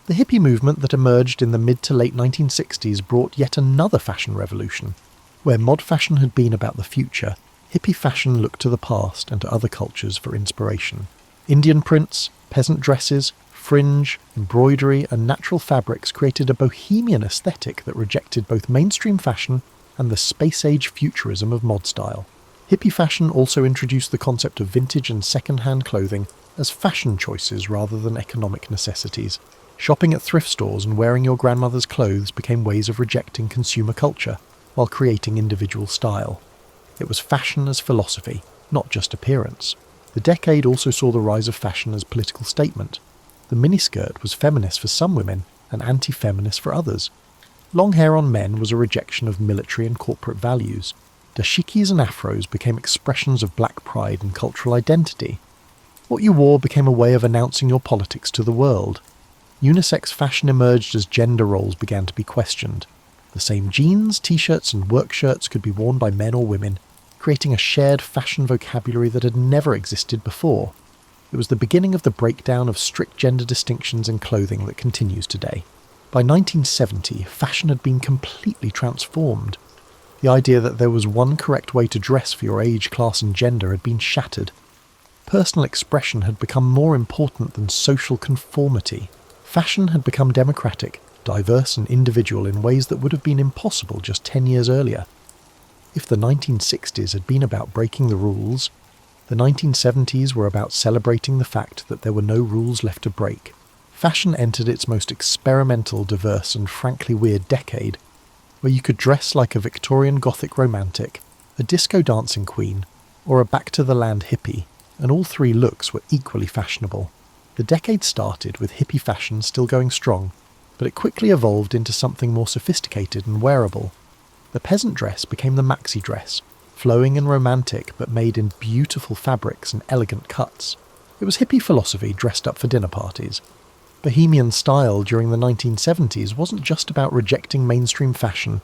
The hippie movement that emerged in the mid to late 1960s brought yet another fashion revolution. Where mod fashion had been about the future, hippie fashion looked to the past and to other cultures for inspiration. Indian prints, peasant dresses, fringe, embroidery, and natural fabrics created a bohemian aesthetic that rejected both mainstream fashion and the space-age futurism of mod style. Hippie fashion also introduced the concept of vintage and second-hand clothing as fashion choices rather than economic necessities. Shopping at thrift stores and wearing your grandmother's clothes became ways of rejecting consumer culture while creating individual style. It was fashion as philosophy, not just appearance. The decade also saw the rise of fashion as political statement. The miniskirt was feminist for some women and anti-feminist for others. Long hair on men was a rejection of military and corporate values. Dashikis and afros became expressions of black pride and cultural identity. What you wore became a way of announcing your politics to the world. Unisex fashion emerged as gender roles began to be questioned. The same jeans, t-shirts and work shirts could be worn by men or women, creating a shared fashion vocabulary that had never existed before. It was the beginning of the breakdown of strict gender distinctions in clothing that continues today. By 1970, fashion had been completely transformed. The idea that there was one correct way to dress for your age, class and gender had been shattered. Personal expression had become more important than social conformity. Fashion had become democratic, diverse and individual in ways that would have been impossible just 10 years earlier. If the 1960s had been about breaking the rules, the 1970s were about celebrating the fact that there were no rules left to break. Fashion entered its most experimental, diverse and frankly weird decade, where you could dress like a Victorian Gothic romantic, a disco dancing queen, or a back-to-the-land hippie, and all three looks were equally fashionable. The decade started with hippie fashion still going strong, but it quickly evolved into something more sophisticated and wearable. The peasant dress became the maxi dress, flowing and romantic but made in beautiful fabrics and elegant cuts. It was hippie philosophy dressed up for dinner parties. Bohemian style during the 1970s wasn't just about rejecting mainstream fashion,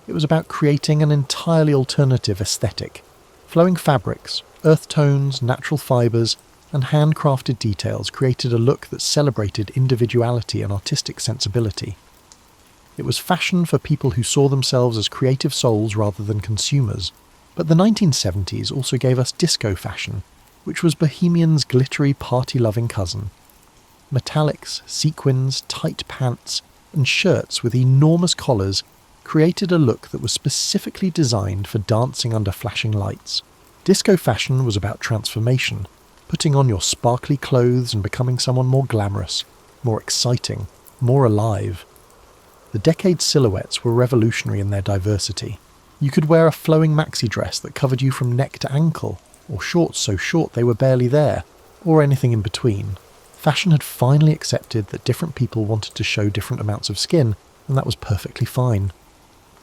it was about creating an entirely alternative aesthetic. Flowing fabrics, earth tones, natural fibres, and handcrafted details created a look that celebrated individuality and artistic sensibility. It was fashion for people who saw themselves as creative souls rather than consumers. But the 1970s also gave us disco fashion, which was bohemian's glittery party-loving cousin. Metallics, sequins, tight pants, and shirts with enormous collars created a look that was specifically designed for dancing under flashing lights. Disco fashion was about transformation, putting on your sparkly clothes and becoming someone more glamorous, more exciting, more alive. The decade's silhouettes were revolutionary in their diversity. You could wear a flowing maxi dress that covered you from neck to ankle, or shorts so short they were barely there, or anything in between. Fashion had finally accepted that different people wanted to show different amounts of skin, and that was perfectly fine.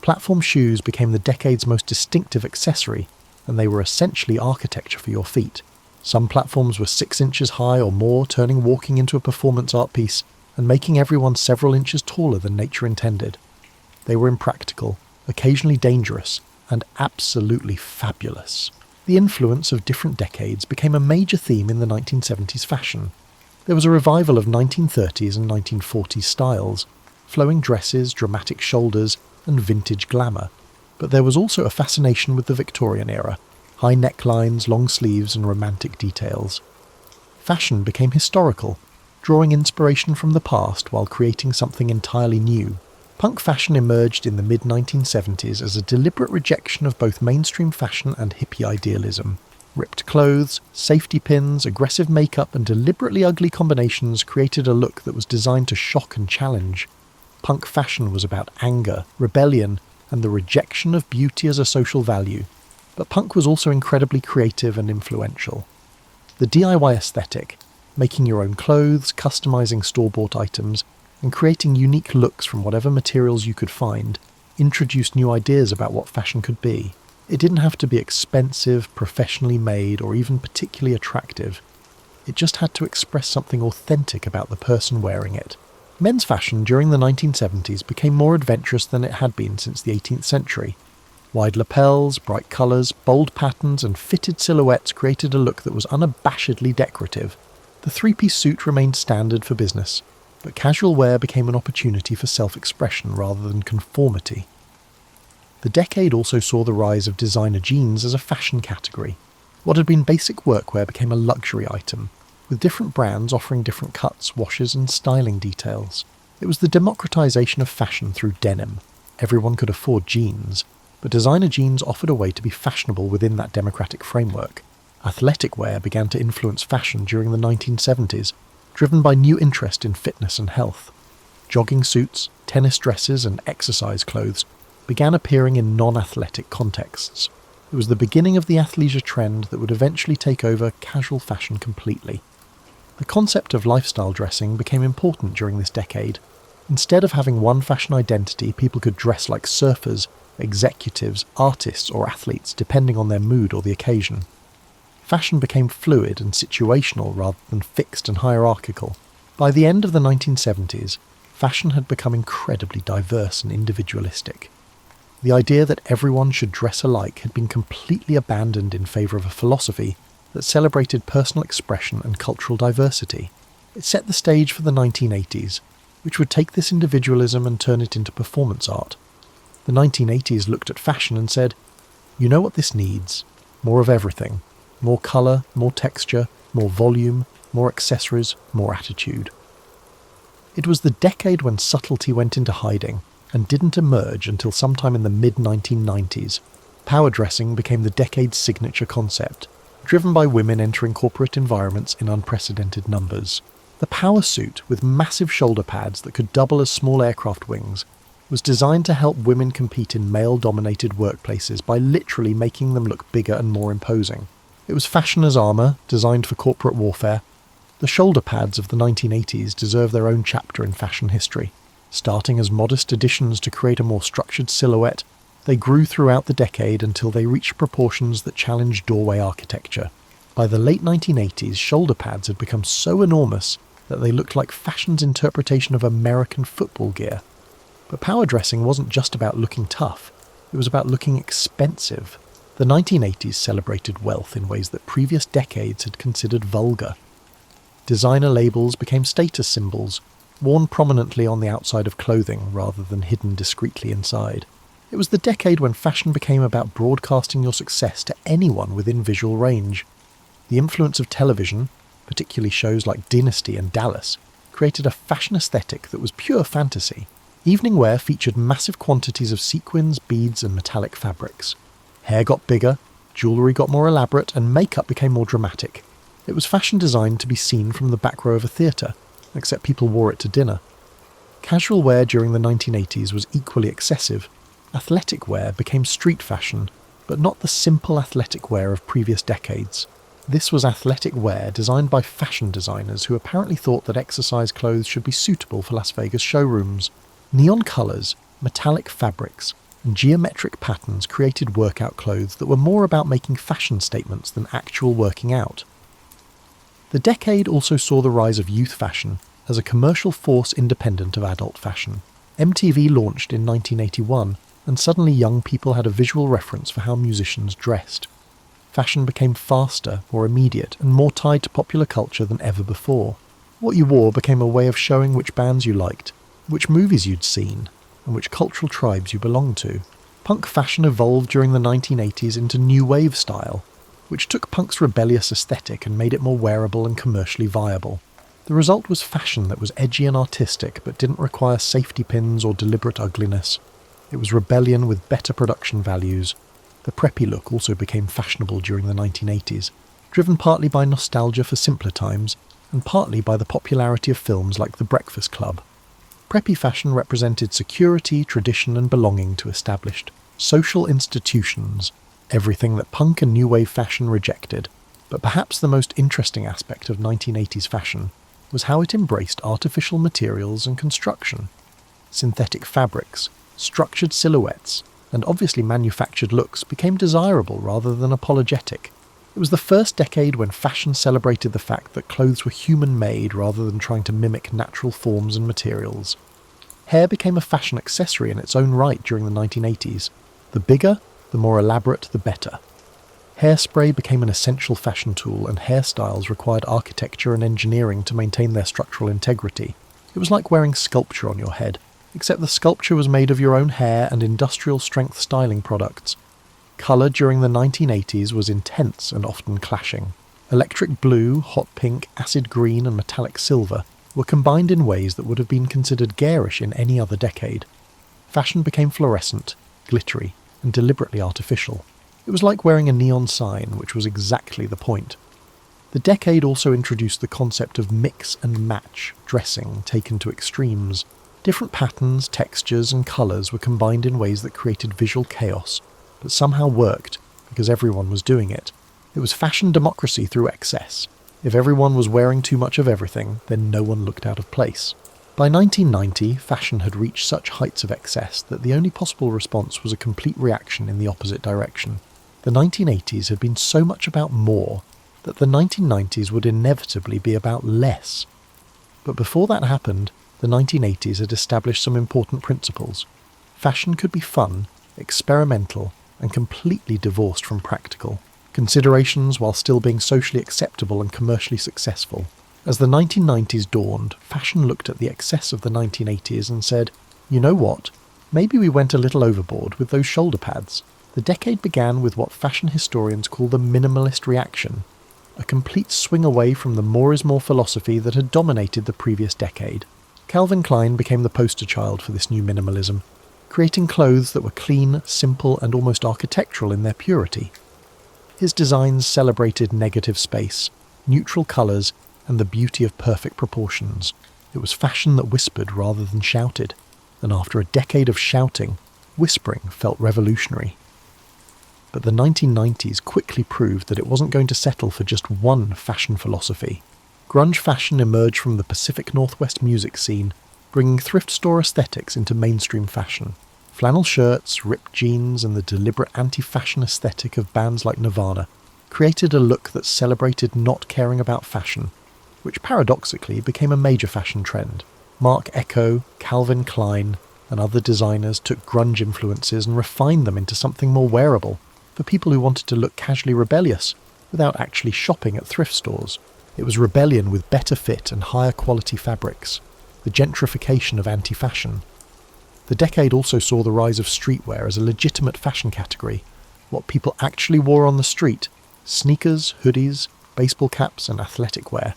Platform shoes became the decade's most distinctive accessory, and they were essentially architecture for your feet. Some platforms were 6 inches high or more, turning walking into a performance art piece and making everyone several inches taller than nature intended. They were impractical, occasionally dangerous, and absolutely fabulous. The influence of different decades became a major theme in the 1970s fashion. There was a revival of 1930s and 1940s styles, flowing dresses, dramatic shoulders, and vintage glamour. But there was also a fascination with the Victorian era, high necklines, long sleeves, and romantic details. Fashion became historical, drawing inspiration from the past while creating something entirely new. Punk fashion emerged in the mid-1970s as a deliberate rejection of both mainstream fashion and hippie idealism. Ripped clothes, safety pins, aggressive makeup, and deliberately ugly combinations created a look that was designed to shock and challenge. Punk fashion was about anger, rebellion, and the rejection of beauty as a social value. But punk was also incredibly creative and influential. The DIY aesthetic, making your own clothes, customizing store-bought items, and creating unique looks from whatever materials you could find, introduced new ideas about what fashion could be. It didn't have to be expensive, professionally made, or even particularly attractive. It just had to express something authentic about the person wearing it. Men's fashion during the 1970s became more adventurous than it had been since the 18th century. Wide lapels, bright colours, bold patterns, and fitted silhouettes created a look that was unabashedly decorative. The three-piece suit remained standard for business, but casual wear became an opportunity for self-expression rather than conformity. The decade also saw the rise of designer jeans as a fashion category. What had been basic workwear became a luxury item, with different brands offering different cuts, washes and styling details. It was the democratization of fashion through denim. Everyone could afford jeans, but designer jeans offered a way to be fashionable within that democratic framework. Athletic wear began to influence fashion during the 1970s, driven by new interest in fitness and health. Jogging suits, tennis dresses and exercise clothes began appearing in non-athletic contexts. It was the beginning of the athleisure trend that would eventually take over casual fashion completely. The concept of lifestyle dressing became important during this decade. Instead of having one fashion identity, people could dress like surfers, executives, artists or athletes depending on their mood or the occasion. Fashion became fluid and situational rather than fixed and hierarchical. By the end of the 1970s, fashion had become incredibly diverse and individualistic. The idea that everyone should dress alike had been completely abandoned in favour of a philosophy that celebrated personal expression and cultural diversity. It set the stage for the 1980s, which would take this individualism and turn it into performance art. The 1980s looked at fashion and said, "You know what this needs? More of everything. More colour, more texture, more volume, more accessories, more attitude." It was the decade when subtlety went into hiding and didn't emerge until sometime in the mid-1990s. Power dressing became the decade's signature concept, driven by women entering corporate environments in unprecedented numbers. The power suit, with massive shoulder pads that could double as small aircraft wings, was designed to help women compete in male-dominated workplaces by literally making them look bigger and more imposing. It was fashion as armour, designed for corporate warfare. The shoulder pads of the 1980s deserve their own chapter in fashion history. Starting as modest additions to create a more structured silhouette, they grew throughout the decade until they reached proportions that challenged doorway architecture. By the late 1980s, shoulder pads had become so enormous that they looked like fashion's interpretation of American football gear. But power dressing wasn't just about looking tough, it was about looking expensive. The 1980s celebrated wealth in ways that previous decades had considered vulgar. Designer labels became status symbols, worn prominently on the outside of clothing rather than hidden discreetly inside. It was the decade when fashion became about broadcasting your success to anyone within visual range. The influence of television, particularly shows like Dynasty and Dallas, created a fashion aesthetic that was pure fantasy. Evening wear featured massive quantities of sequins, beads and metallic fabrics. Hair got bigger, jewellery got more elaborate, and makeup became more dramatic. It was fashion designed to be seen from the back row of a theatre, except people wore it to dinner. Casual wear during the 1980s was equally excessive. Athletic wear became street fashion, but not the simple athletic wear of previous decades. This was athletic wear designed by fashion designers who apparently thought that exercise clothes should be suitable for Las Vegas showrooms. Neon colours, metallic fabrics, and geometric patterns created workout clothes that were more about making fashion statements than actual working out. The decade also saw the rise of youth fashion as a commercial force independent of adult fashion. MTV launched in 1981, and suddenly young people had a visual reference for how musicians dressed. Fashion became faster, more immediate, and more tied to popular culture than ever before. What you wore became a way of showing which bands you liked, which movies you'd seen, and which cultural tribes you belonged to. Punk fashion evolved during the 1980s into new wave style, which took punk's rebellious aesthetic and made it more wearable and commercially viable. The result was fashion that was edgy and artistic but didn't require safety pins or deliberate ugliness. It was rebellion with better production values. The preppy look also became fashionable during the 1980s, driven partly by nostalgia for simpler times and partly by the popularity of films like The Breakfast Club. Preppy fashion represented security, tradition and belonging to established social institutions, everything that punk and new wave fashion rejected. But perhaps the most interesting aspect of 1980s fashion was how it embraced artificial materials and construction. Synthetic fabrics, structured silhouettes, and obviously manufactured looks became desirable rather than apologetic. It was the first decade when fashion celebrated the fact that clothes were human-made rather than trying to mimic natural forms and materials. Hair became a fashion accessory in its own right during the 1980s. The bigger, the more elaborate, the better. Hairspray became an essential fashion tool, and hairstyles required architecture and engineering to maintain their structural integrity. It was like wearing sculpture on your head. except the sculpture was made of your own hair and industrial-strength styling products. Colour during the 1980s was intense and often clashing. Electric blue, hot pink, acid green and metallic silver were combined in ways that would have been considered garish in any other decade. Fashion became fluorescent, glittery, and deliberately artificial. It was like wearing a neon sign, which was exactly the point. The decade also introduced the concept of mix and match dressing taken to extremes. Different patterns, textures, and colours were combined in ways that created visual chaos, but somehow worked because everyone was doing it. It was fashion democracy through excess. If everyone was wearing too much of everything, then no one looked out of place. By 1990, fashion had reached such heights of excess that the only possible response was a complete reaction in the opposite direction. The 1980s had been so much about more that the 1990s would inevitably be about less. But before that happened, the 1980s had established some important principles. Fashion could be fun, experimental, and completely divorced from practical considerations while still being socially acceptable and commercially successful. As the 1990s dawned, fashion looked at the excess of the 1980s and said, you know what, maybe we went a little overboard with those shoulder pads. The decade began with what fashion historians call the minimalist reaction, a complete swing away from the more is more philosophy that had dominated the previous decade. Calvin Klein became the poster child for this new minimalism, creating clothes that were clean, simple, and almost architectural in their purity. His designs celebrated negative space, neutral colours, and the beauty of perfect proportions. It was fashion that whispered rather than shouted, and after a decade of shouting, whispering felt revolutionary. But the 1990s quickly proved that it wasn't going to settle for just one fashion philosophy. Grunge fashion emerged from the Pacific Northwest music scene, bringing thrift store aesthetics into mainstream fashion. Flannel shirts, ripped jeans, and the deliberate anti-fashion aesthetic of bands like Nirvana created a look that celebrated not caring about fashion, which paradoxically became a major fashion trend. Marc Ecko, Calvin Klein, and other designers took grunge influences and refined them into something more wearable for people who wanted to look casually rebellious without actually shopping at thrift stores. It was rebellion with better fit and higher quality fabrics, the gentrification of anti-fashion. The decade also saw the rise of streetwear as a legitimate fashion category, what people actually wore on the street, sneakers, hoodies, baseball caps and athletic wear,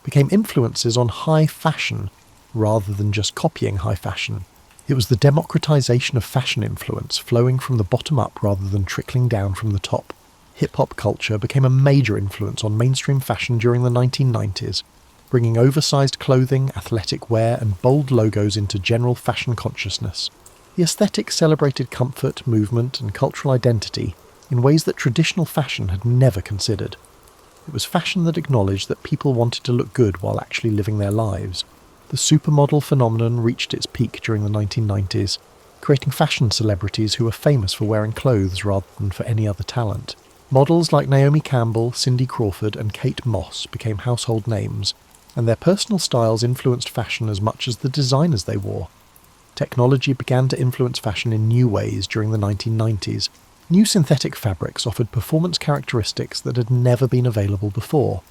became influences on high fashion rather than just copying high fashion. It was the democratization of fashion influence flowing from the bottom up rather than trickling down from the top. Hip-hop culture became a major influence on mainstream fashion during the 1990s, bringing oversized clothing, athletic wear, and bold logos into general fashion consciousness. The aesthetic celebrated comfort, movement, and cultural identity in ways that traditional fashion had never considered. It was fashion that acknowledged that people wanted to look good while actually living their lives. The supermodel phenomenon reached its peak during the 1990s, creating fashion celebrities who were famous for wearing clothes rather than for any other talent. Models like Naomi Campbell, Cindy Crawford, and Kate Moss became household names, and their personal styles influenced fashion as much as the designers they wore. Technology began to influence fashion in new ways during the 1990s. New synthetic fabrics offered performance characteristics that had never been available before.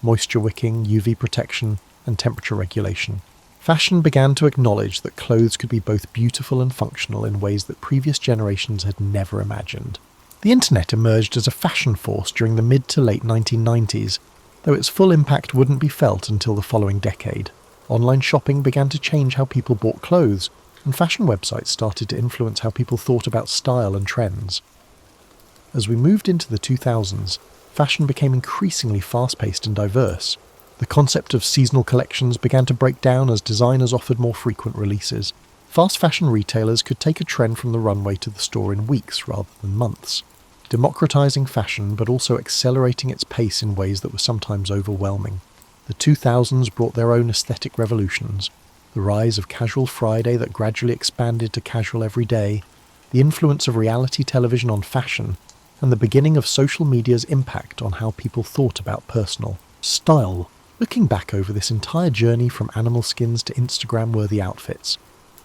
Moisture wicking, UV protection, and temperature regulation. Fashion began to acknowledge that clothes could be both beautiful and functional in ways that previous generations had never imagined. The internet emerged as a fashion force during the mid to late 1990s, though its full impact wouldn't be felt until the following decade. Online shopping began to change how people bought clothes, and fashion websites started to influence how people thought about style and trends. As we moved into the 2000s, fashion became increasingly fast-paced and diverse. The concept of seasonal collections began to break down as designers offered more frequent releases. Fast fashion retailers could take a trend from the runway to the store in weeks rather than months, democratizing fashion but also accelerating its pace in ways that were sometimes overwhelming. The 2000s brought their own aesthetic revolutions. The rise of casual Friday that gradually expanded to casual everyday, the influence of reality television on fashion, and the beginning of social media's impact on how people thought about personal style. Looking back over this entire journey from animal skins to Instagram-worthy outfits,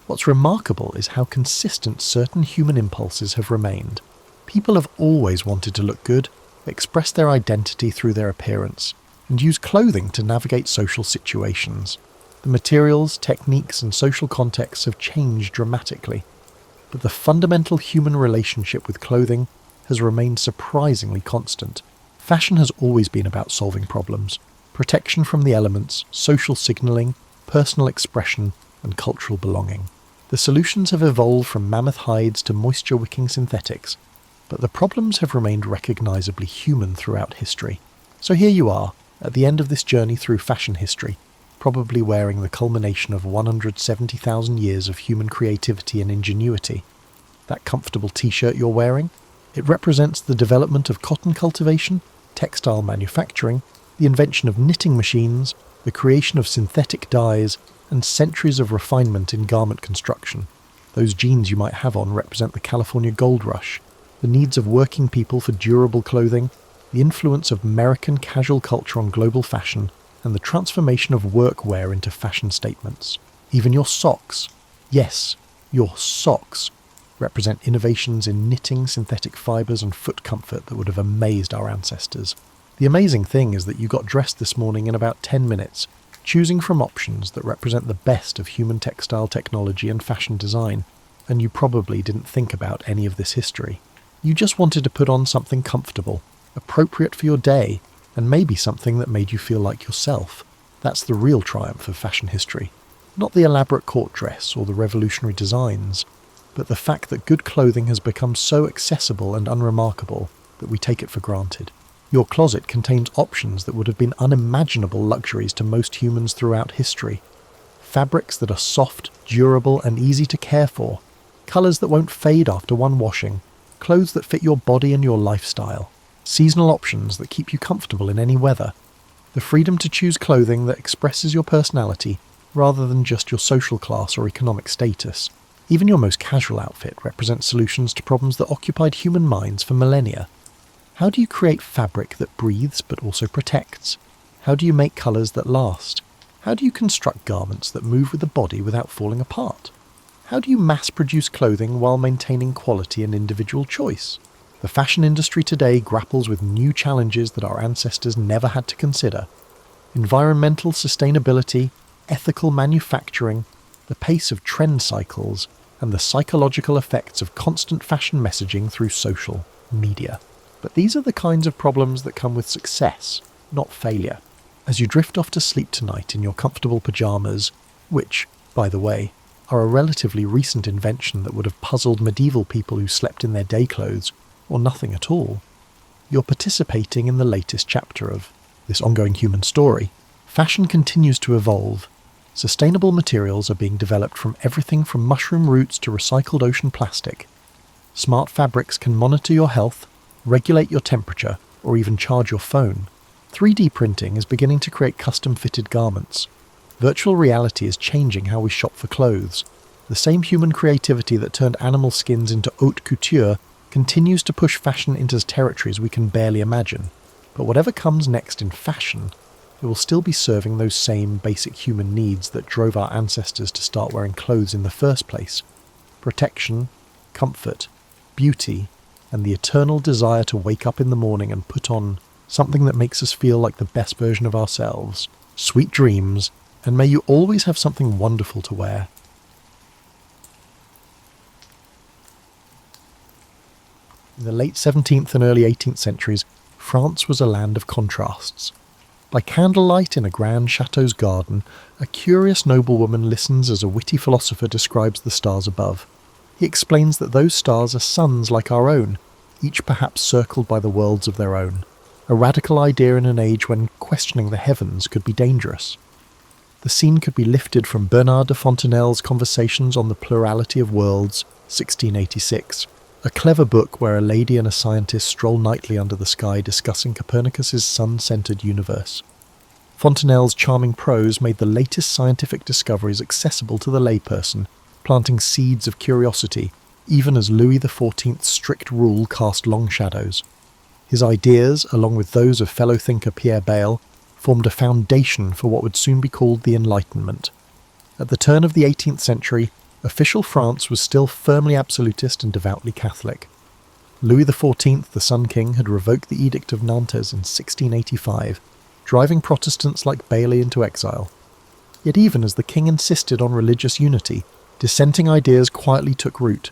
what's remarkable is how consistent certain human impulses have remained. People have always wanted to look good, express their identity through their appearance, and use clothing to navigate social situations. The materials, techniques, and social contexts have changed dramatically, but the fundamental human relationship with clothing has remained surprisingly constant. Fashion has always been about solving problems: protection from the elements, social signalling, personal expression, and cultural belonging. The solutions have evolved from mammoth hides to moisture-wicking synthetics, but the problems have remained recognisably human throughout history. So here you are, at the end of this journey through fashion history, probably wearing the culmination of 170,000 years of human creativity and ingenuity. That comfortable t-shirt you're wearing? It represents the development of cotton cultivation, textile manufacturing, the invention of knitting machines, the creation of synthetic dyes, and centuries of refinement in garment construction. Those jeans you might have on represent the California gold rush, the needs of working people for durable clothing, the influence of American casual culture on global fashion, and the transformation of workwear into fashion statements. Even your socks, yes, your socks, represent innovations in knitting, synthetic fibres, and foot comfort that would have amazed our ancestors. The amazing thing is that you got dressed this morning in about 10 minutes, choosing from options that represent the best of human textile technology and fashion design, and you probably didn't think about any of this history. You just wanted to put on something comfortable, appropriate for your day, and maybe something that made you feel like yourself. That's the real triumph of fashion history. Not the elaborate court dress or the revolutionary designs, but the fact that good clothing has become so accessible and unremarkable that we take it for granted. Your closet contains options that would have been unimaginable luxuries to most humans throughout history. Fabrics that are soft, durable, and easy to care for. Colours that won't fade after one washing. Clothes that fit your body and your lifestyle. Seasonal options that keep you comfortable in any weather. The freedom to choose clothing that expresses your personality rather than just your social class or economic status. Even your most casual outfit represents solutions to problems that occupied human minds for millennia. How do you create fabric that breathes but also protects? How do you make colours that last? How do you construct garments that move with the body without falling apart? How do you mass-produce clothing while maintaining quality and individual choice? The fashion industry today grapples with new challenges that our ancestors never had to consider. Environmental sustainability, ethical manufacturing, the pace of trend cycles, and the psychological effects of constant fashion messaging through social media. But these are the kinds of problems that come with success, not failure. As you drift off to sleep tonight in your comfortable pyjamas, which, by the way, are a relatively recent invention that would have puzzled medieval people who slept in their day clothes, or nothing at all, you're participating in the latest chapter of this ongoing human story. Fashion continues to evolve. Sustainable materials are being developed from everything from mushroom roots to recycled ocean plastic. Smart fabrics can monitor your health, regulate your temperature, or even charge your phone. 3D printing is beginning to create custom-fitted garments. Virtual reality is changing how we shop for clothes. The same human creativity that turned animal skins into haute couture continues to push fashion into territories we can barely imagine. But whatever comes next in fashion, it will still be serving those same basic human needs that drove our ancestors to start wearing clothes in the first place: protection, comfort, beauty, and the eternal desire to wake up in the morning and put on something that makes us feel like the best version of ourselves. Sweet dreams, and may you always have something wonderful to wear. In the late 17th and early 18th centuries, France was a land of contrasts. By candlelight in a grand chateau's garden, a curious noblewoman listens as a witty philosopher describes the stars above. He explains that those stars are suns like our own, each perhaps circled by the worlds of their own. A radical idea in an age when questioning the heavens could be dangerous. The scene could be lifted from Bernard de Fontenelle's Conversations on the Plurality of Worlds, 1686, a clever book where a lady and a scientist stroll nightly under the sky discussing Copernicus's sun-centered universe. Fontenelle's charming prose made the latest scientific discoveries accessible to the layperson, planting seeds of curiosity, even as Louis XIV's strict rule cast long shadows. His ideas, along with those of fellow thinker Pierre Bayle, formed a foundation for what would soon be called the Enlightenment. At the turn of the 18th century, official France was still firmly absolutist and devoutly Catholic. Louis XIV, the Sun King, had revoked the Edict of Nantes in 1685, driving Protestants like Bailey into exile. Yet even as the king insisted on religious unity, dissenting ideas quietly took root.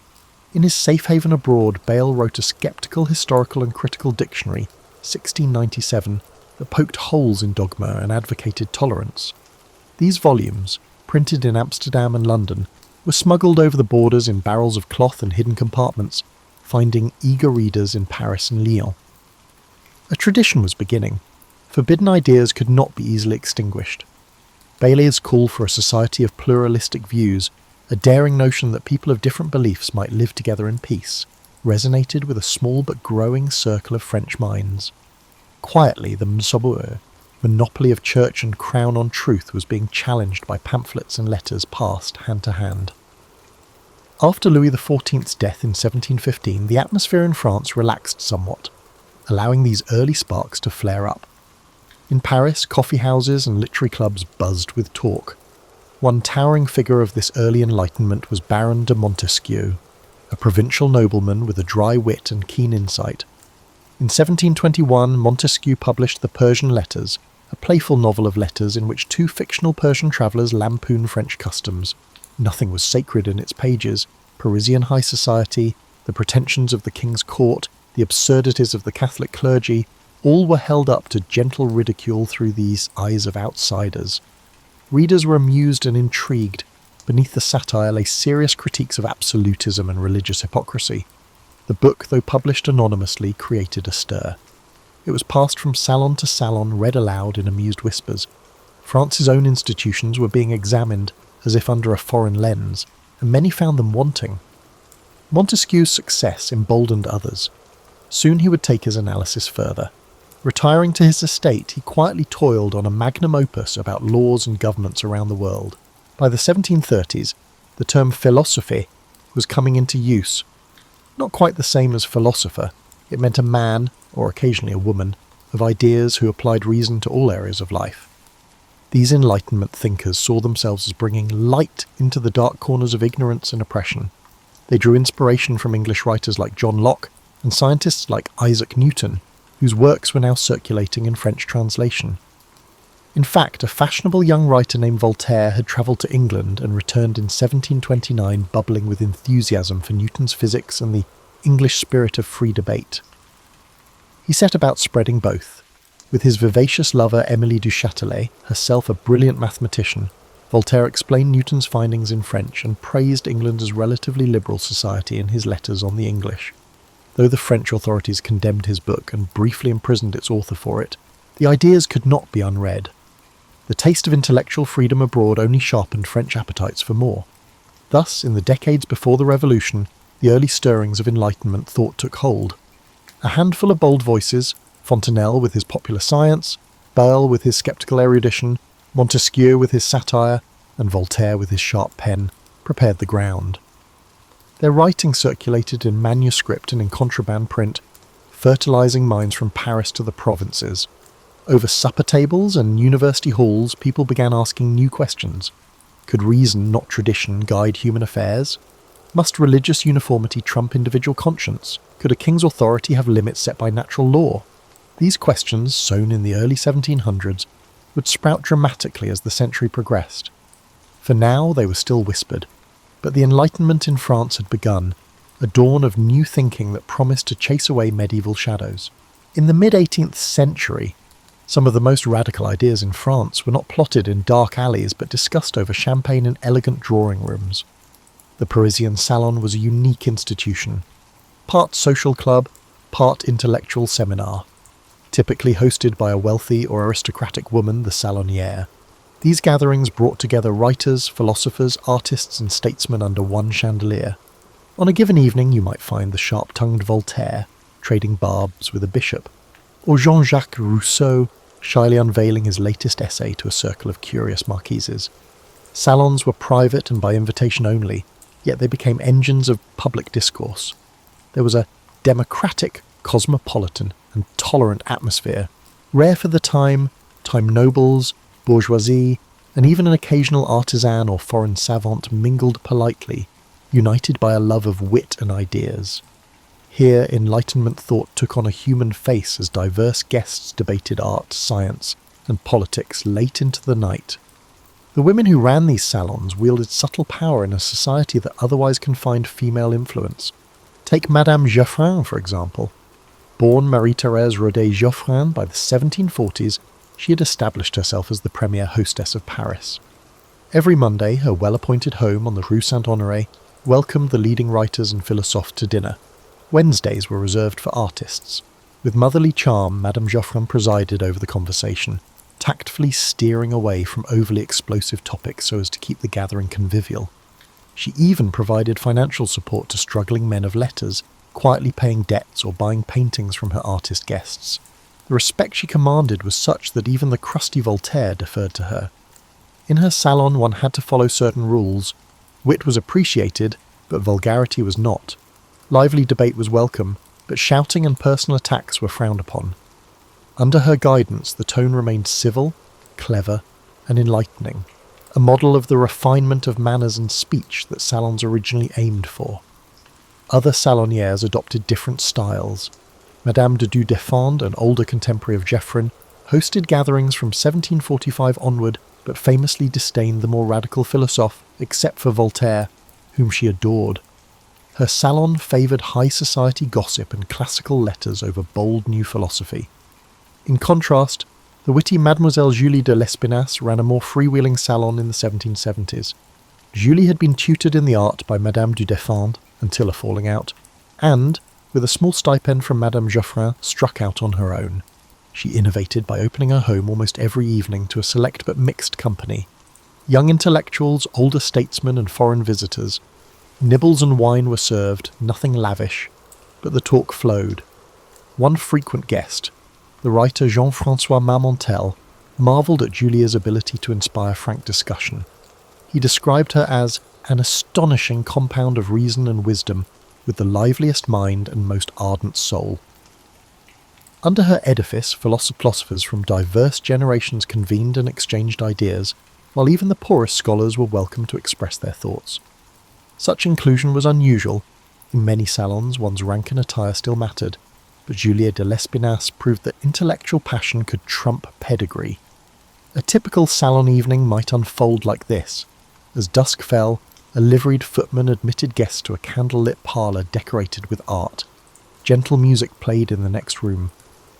In his safe haven abroad, Bale wrote a sceptical, historical and critical dictionary, 1697, that poked holes in dogma and advocated tolerance. These volumes, printed in Amsterdam and London, were smuggled over the borders in barrels of cloth and hidden compartments, finding eager readers in Paris and Lyon. A tradition was beginning. Forbidden ideas could not be easily extinguished. Bayle's call for a society of pluralistic views, a daring notion that people of different beliefs might live together in peace, resonated with a small but growing circle of French minds. Quietly, the monopoly of church and crown on truth was being challenged by pamphlets and letters passed hand to hand. After Louis XIV's death in 1715, the atmosphere in France relaxed somewhat, allowing these early sparks to flare up. In Paris, coffee houses and literary clubs buzzed with talk. One towering figure of this early Enlightenment was Baron de Montesquieu, a provincial nobleman with a dry wit and keen insight. In 1721, Montesquieu published The Persian Letters, a playful novel of letters in which two fictional Persian travellers lampoon French customs. Nothing was sacred in its pages. Parisian high society, the pretensions of the king's court, the absurdities of the Catholic clergy, all were held up to gentle ridicule through these eyes of outsiders. Readers were amused and intrigued. Beneath the satire lay serious critiques of absolutism and religious hypocrisy. The book, though published anonymously, created a stir. It was passed from salon to salon, read aloud in amused whispers. France's own institutions were being examined as if under a foreign lens, and many found them wanting. Montesquieu's success emboldened others. Soon he would take his analysis further. Retiring to his estate, he quietly toiled on a magnum opus about laws and governments around the world. By the 1730s, the term philosophy was coming into use. Not quite the same as philosopher, it meant a man, or occasionally a woman, of ideas who applied reason to all areas of life. These Enlightenment thinkers saw themselves as bringing light into the dark corners of ignorance and oppression. They drew inspiration from English writers like John Locke and scientists like Isaac Newton, whose works were now circulating in French translation. In fact, a fashionable young writer named Voltaire had travelled to England and returned in 1729 bubbling with enthusiasm for Newton's physics and the English spirit of free debate. He set about spreading both. With his vivacious lover Émilie du Châtelet, herself a brilliant mathematician, Voltaire explained Newton's findings in French and praised England's relatively liberal society in his letters on the English. Though the French authorities condemned his book and briefly imprisoned its author for it, the ideas could not be unread. The taste of intellectual freedom abroad only sharpened French appetites for more. Thus, in the decades before the Revolution, the early stirrings of Enlightenment thought took hold. A handful of bold voices, Fontenelle with his popular science, Bayle with his sceptical erudition, Montesquieu with his satire, and Voltaire with his sharp pen, prepared the ground. Their writing circulated in manuscript and in contraband print, fertilizing minds from Paris to the provinces. Over supper tables and university halls, people began asking new questions. Could reason, not tradition, guide human affairs? Must religious uniformity trump individual conscience? Could a king's authority have limits set by natural law? These questions, sown in the early 1700s, would sprout dramatically as the century progressed. For now, they were still whispered. But the Enlightenment in France had begun, a dawn of new thinking that promised to chase away medieval shadows. In the mid-18th century, some of the most radical ideas in France were not plotted in dark alleys but discussed over champagne in elegant drawing rooms. The Parisian salon was a unique institution, part social club, part intellectual seminar, typically hosted by a wealthy or aristocratic woman, the salonière. These gatherings brought together writers, philosophers, artists and statesmen under one chandelier. On a given evening you might find the sharp-tongued Voltaire trading barbs with a bishop, or Jean-Jacques Rousseau shyly unveiling his latest essay to a circle of curious marquises. Salons were private and by invitation only, yet they became engines of public discourse. There was a democratic, cosmopolitan and tolerant atmosphere, rare for the time nobles, bourgeoisie, and even an occasional artisan or foreign savant mingled politely, united by a love of wit and ideas. Here Enlightenment thought took on a human face as diverse guests debated art, science, and politics late into the night. The women who ran these salons wielded subtle power in a society that otherwise confined female influence. Take Madame Geoffrin, for example. Born Marie-Thérèse Rodet-Geoffrin by the 1740s, she had established herself as the premier hostess of Paris. Every Monday, her well-appointed home on the Rue Saint-Honoré welcomed the leading writers and philosophes to dinner. Wednesdays were reserved for artists. With motherly charm, Madame Geoffrin presided over the conversation, tactfully steering away from overly explosive topics so as to keep the gathering convivial. She even provided financial support to struggling men of letters, quietly paying debts or buying paintings from her artist guests. The respect she commanded was such that even the crusty Voltaire deferred to her. In her salon one had to follow certain rules. Wit was appreciated, but vulgarity was not. Lively debate was welcome, but shouting and personal attacks were frowned upon. Under her guidance, the tone remained civil, clever, and enlightening, a model of the refinement of manners and speech that salons originally aimed for. Other salonières adopted different styles. Madame de Dudefend, an older contemporary of Geoffrin, hosted gatherings from 1745 onward, but famously disdained the more radical philosophe, except for Voltaire, whom she adored. Her salon favoured high society gossip and classical letters over bold new philosophy. In contrast, the witty Mademoiselle Julie de Lespinasse ran a more freewheeling salon in the 1770s. Julie had been tutored in the art by Madame du Deffand, until a falling out, and, with a small stipend from Madame Geoffrin, struck out on her own. She innovated by opening her home almost every evening to a select but mixed company. Young intellectuals, older statesmen and foreign visitors. Nibbles and wine were served, nothing lavish, but the talk flowed. One frequent guest, the writer Jean-François Marmontel, marvelled at Julia's ability to inspire frank discussion. He described her as an astonishing compound of reason and wisdom, with the liveliest mind and most ardent soul. Under her edifice, philosophers from diverse generations convened and exchanged ideas, while even the poorest scholars were welcome to express their thoughts. Such inclusion was unusual. In many salons, one's rank and attire still mattered, but Julia de Lespinasse proved that intellectual passion could trump pedigree. A typical salon evening might unfold like this. As dusk fell, a liveried footman admitted guests to a candle-lit parlour decorated with art. Gentle music played in the next room.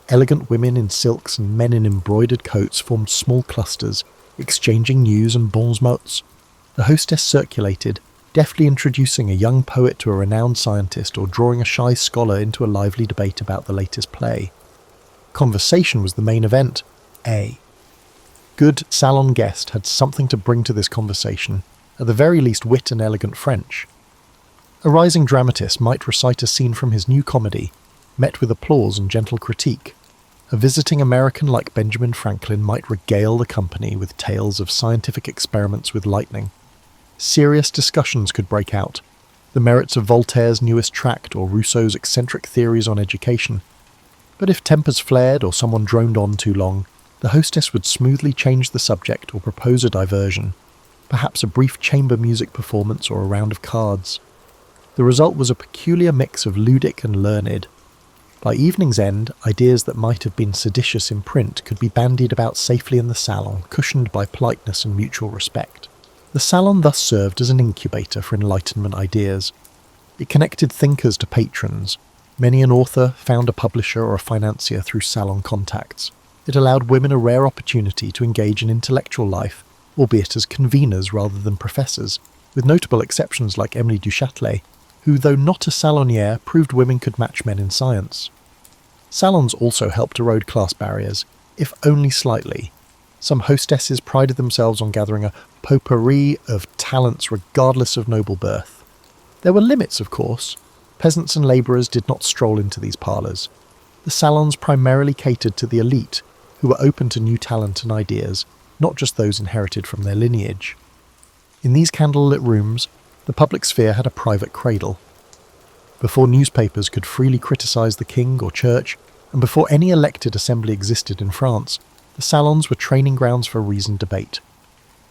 Elegant women in silks and men in embroidered coats formed small clusters, exchanging news and bons mots. The hostess circulated, deftly introducing a young poet to a renowned scientist or drawing a shy scholar into a lively debate about the latest play. Conversation was the main event. A good salon guest had something to bring to this conversation, at the very least wit and elegant French. A rising dramatist might recite a scene from his new comedy, met with applause and gentle critique. A visiting American like Benjamin Franklin might regale the company with tales of scientific experiments with lightning. Serious discussions could break out, the merits of Voltaire's newest tract or Rousseau's eccentric theories on education. But if tempers flared or someone droned on too long, the hostess would smoothly change the subject or propose a diversion, perhaps a brief chamber music performance or a round of cards. The result was a peculiar mix of ludic and learned. By evening's end, ideas that might have been seditious in print could be bandied about safely in the salon, cushioned by politeness and mutual respect. The salon thus served as an incubator for Enlightenment ideas. It connected thinkers to patrons. Many an author found a publisher or a financier through salon contacts. It allowed women a rare opportunity to engage in intellectual life, albeit as conveners rather than professors, with notable exceptions like Emily du Châtelet, who, though not a salonière, proved women could match men in science. Salons also helped erode class barriers, if only slightly. Some hostesses prided themselves on gathering a potpourri of talents regardless of noble birth. There were limits, of course. Peasants and labourers did not stroll into these parlours. The salons primarily catered to the elite, who were open to new talent and ideas, not just those inherited from their lineage. In these candlelit rooms, the public sphere had a private cradle. Before newspapers could freely criticise the king or church, and before any elected assembly existed in France, the salons were training grounds for reasoned debate.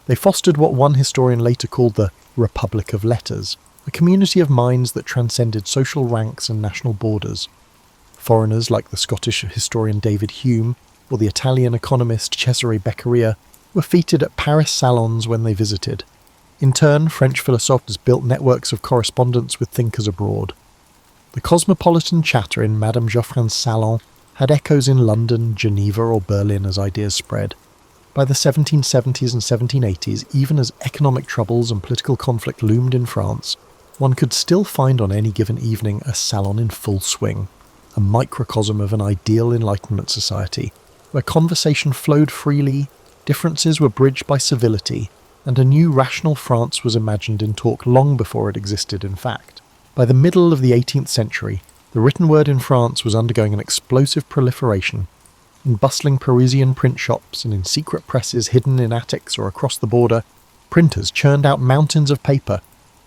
They fostered what one historian later called the Republic of Letters, a community of minds that transcended social ranks and national borders. Foreigners like the Scottish historian David Hume or the Italian economist Cesare Beccaria were feted at Paris salons when they visited. In turn, French philosophers built networks of correspondence with thinkers abroad. The cosmopolitan chatter in Madame Geoffrin's salon had echoes in London, Geneva or Berlin as ideas spread. By the 1770s and 1780s, even as economic troubles and political conflict loomed in France, one could still find on any given evening a salon in full swing, a microcosm of an ideal Enlightenment society, where conversation flowed freely, differences were bridged by civility, and a new rational France was imagined in talk long before it existed in fact. By the middle of the 18th century, the written word in France was undergoing an explosive proliferation. In bustling Parisian print shops and in secret presses hidden in attics or across the border, printers churned out mountains of paper,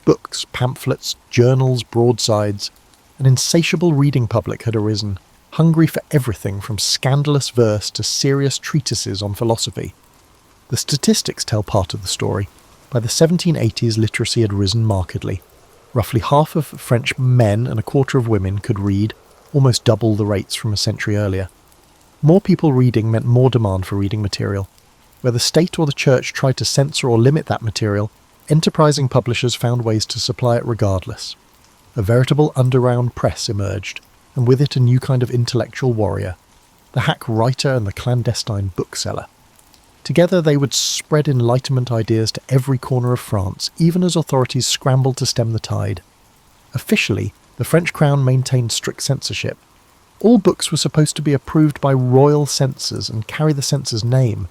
books, pamphlets, journals, broadsides. An insatiable reading public had arisen, hungry for everything from scandalous verse to serious treatises on philosophy. The statistics tell part of the story. By the 1780s, literacy had risen markedly. Roughly half of French men and a quarter of women could read, almost double the rates from a century earlier. More people reading meant more demand for reading material. Where the state or the church tried to censor or limit that material, enterprising publishers found ways to supply it regardless. A veritable underground press emerged, and with it a new kind of intellectual warrior, the hack writer and the clandestine bookseller. Together they would spread Enlightenment ideas to every corner of France, even as authorities scrambled to stem the tide. Officially, the French crown maintained strict censorship. All books were supposed to be approved by royal censors and carry the censor's name.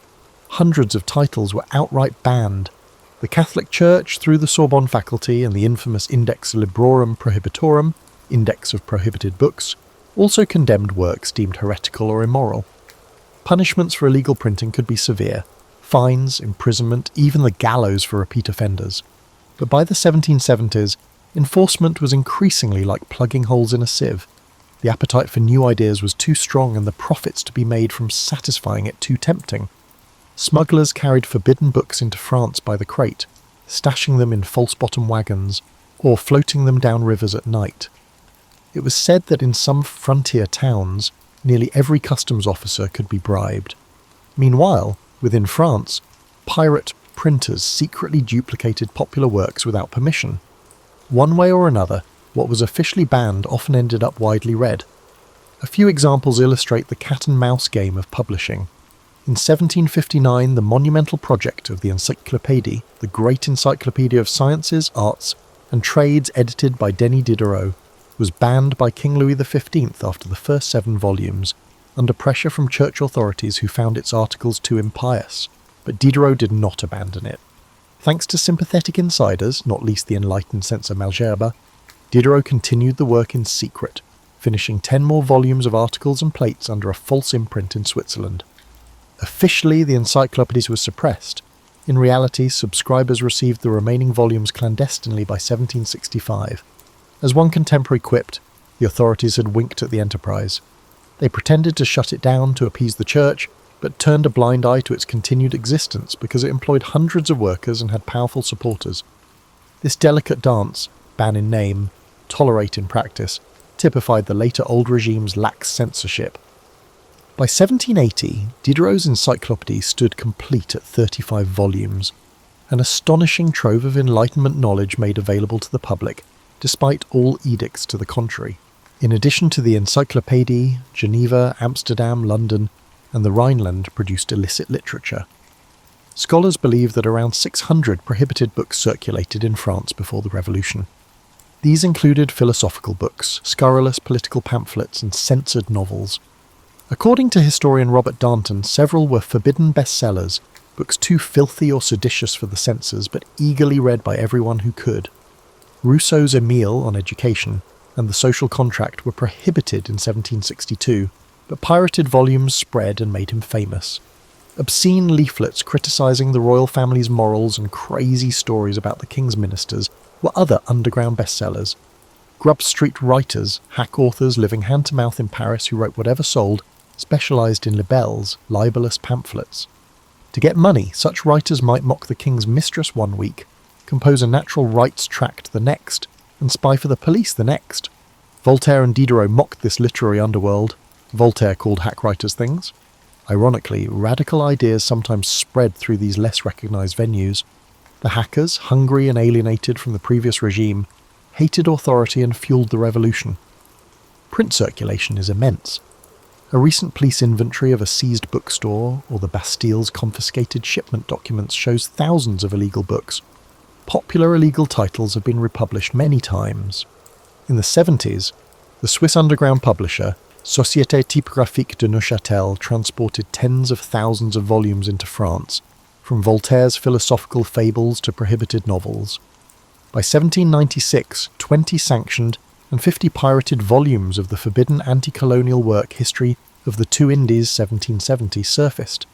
Hundreds of titles were outright banned. The Catholic Church, through the Sorbonne faculty and the infamous Index Librorum Prohibitorum, Index of Prohibited Books, also condemned works deemed heretical or immoral. Punishments for illegal printing could be severe: fines, imprisonment, even the gallows for repeat offenders. But by the 1770s, enforcement was increasingly like plugging holes in a sieve. The appetite for new ideas was too strong and the profits to be made from satisfying it too tempting. Smugglers carried forbidden books into France by the crate, stashing them in false-bottom wagons, or floating them down rivers at night. It was said that in some frontier towns, nearly every customs officer could be bribed. Meanwhile, within France, pirate printers secretly duplicated popular works without permission. One way or another, what was officially banned often ended up widely read. A few examples illustrate the cat-and-mouse game of publishing. In 1759, the monumental project of the Encyclopédie, the great encyclopedia of sciences, arts, and trades edited by Denis Diderot, was banned by King Louis XV after the first 7 volumes, under pressure from church authorities who found its articles too impious. But Diderot did not abandon it. Thanks to sympathetic insiders, not least the enlightened censor Malgerbe, Diderot continued the work in secret, finishing 10 more volumes of articles and plates under a false imprint in Switzerland. Officially, the encyclopedies was suppressed. In reality, subscribers received the remaining volumes clandestinely by 1765. As one contemporary quipped, the authorities had winked at the enterprise. They pretended to shut it down to appease the church, but turned a blind eye to its continued existence because it employed hundreds of workers and had powerful supporters. This delicate dance, ban in name, tolerate in practice, typified the later old regime's lax censorship. By 1780, Diderot's encyclopédie stood complete at 35 volumes, an astonishing trove of Enlightenment knowledge made available to the public, despite all edicts to the contrary. In addition to the Encyclopédie, Geneva, Amsterdam, London, and the Rhineland produced illicit literature. Scholars believe that around 600 prohibited books circulated in France before the Revolution. These included philosophical books, scurrilous political pamphlets, and censored novels. According to historian Robert Darnton, several were forbidden bestsellers, books too filthy or seditious for the censors, but eagerly read by everyone who could. Rousseau's Emile on education and the social contract were prohibited in 1762, but pirated volumes spread and made him famous. Obscene leaflets criticising the royal family's morals and crazy stories about the king's ministers were other underground bestsellers. Grub Street writers, hack authors living hand-to-mouth in Paris who wrote whatever sold, specialised in libelles, libellous pamphlets. To get money, such writers might mock the king's mistress one week, compose a natural rights tract the next, and spy for the police the next. Voltaire and Diderot mocked this literary underworld. Voltaire called hack writers things. Ironically, radical ideas sometimes spread through these less recognised venues. The hackers, hungry and alienated from the previous regime, hated authority and fueled the revolution. Print circulation is immense. A recent police inventory of a seized bookstore or the Bastille's confiscated shipment documents shows thousands of illegal books. Popular illegal titles have been republished many times. In the 70s, the Swiss underground publisher Société Typographique de Neuchâtel transported tens of thousands of volumes into France, from Voltaire's philosophical fables to prohibited novels. By 1796, 20 sanctioned and 50 pirated volumes of the forbidden anti-colonial work History of the Two Indies 1770 surfaced.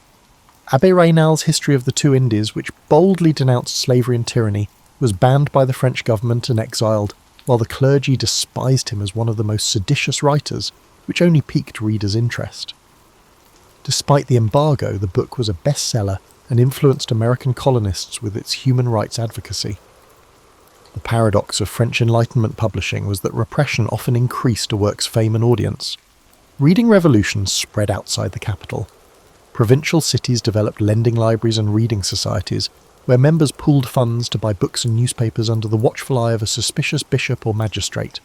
Abbé Raynal's History of the Two Indies, which boldly denounced slavery and tyranny, was banned by the French government and exiled, while the clergy despised him as one of the most seditious writers, which only piqued readers' interest. Despite the embargo, the book was a bestseller and influenced American colonists with its human rights advocacy. The paradox of French Enlightenment publishing was that repression often increased a work's fame and audience. Reading revolutions spread outside the capital. Provincial cities developed lending libraries and reading societies, where members pooled funds to buy books and newspapers under the watchful eye of a suspicious bishop or magistrate.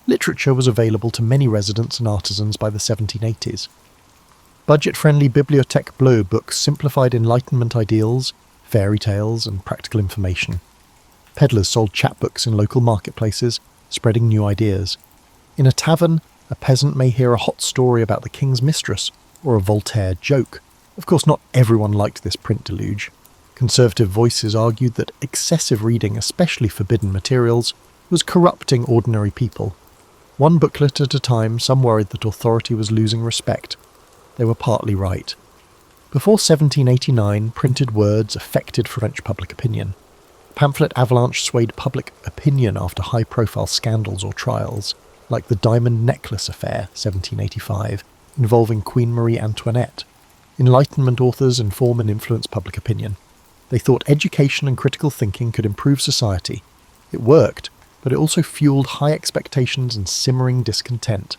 Literature was available to many residents and artisans by the 1780s. Budget-friendly Bibliothèque Bleue books simplified Enlightenment ideals, fairy tales, and practical information. Peddlers sold chapbooks in local marketplaces, spreading new ideas. In a tavern, a peasant may hear a hot story about the king's mistress, or a Voltaire joke. Of course, not everyone liked this print deluge. Conservative voices argued that excessive reading, especially forbidden materials, was corrupting ordinary people. One booklet at a time, some worried that authority was losing respect. They were partly right. Before 1789, printed words affected French public opinion. Pamphlet avalanche swayed public opinion after high-profile scandals or trials, like the Diamond Necklace Affair, 1785, involving Queen Marie Antoinette. Enlightenment authors inform and influence public opinion. They thought education and critical thinking could improve society. It worked, but it also fueled high expectations and simmering discontent.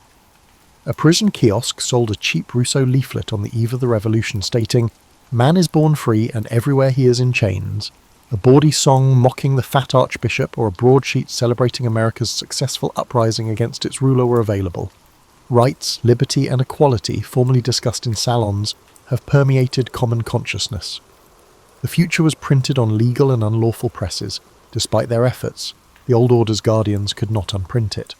A prison kiosk sold a cheap Rousseau leaflet on the eve of the revolution stating, "Man is born free and everywhere he is in chains." A bawdy song mocking the fat archbishop or a broadsheet celebrating America's successful uprising against its ruler were available. Rights, liberty and equality, formerly discussed in salons, have permeated common consciousness. The future was printed on legal and unlawful presses. Despite their efforts, the old order's guardians could not unprint it.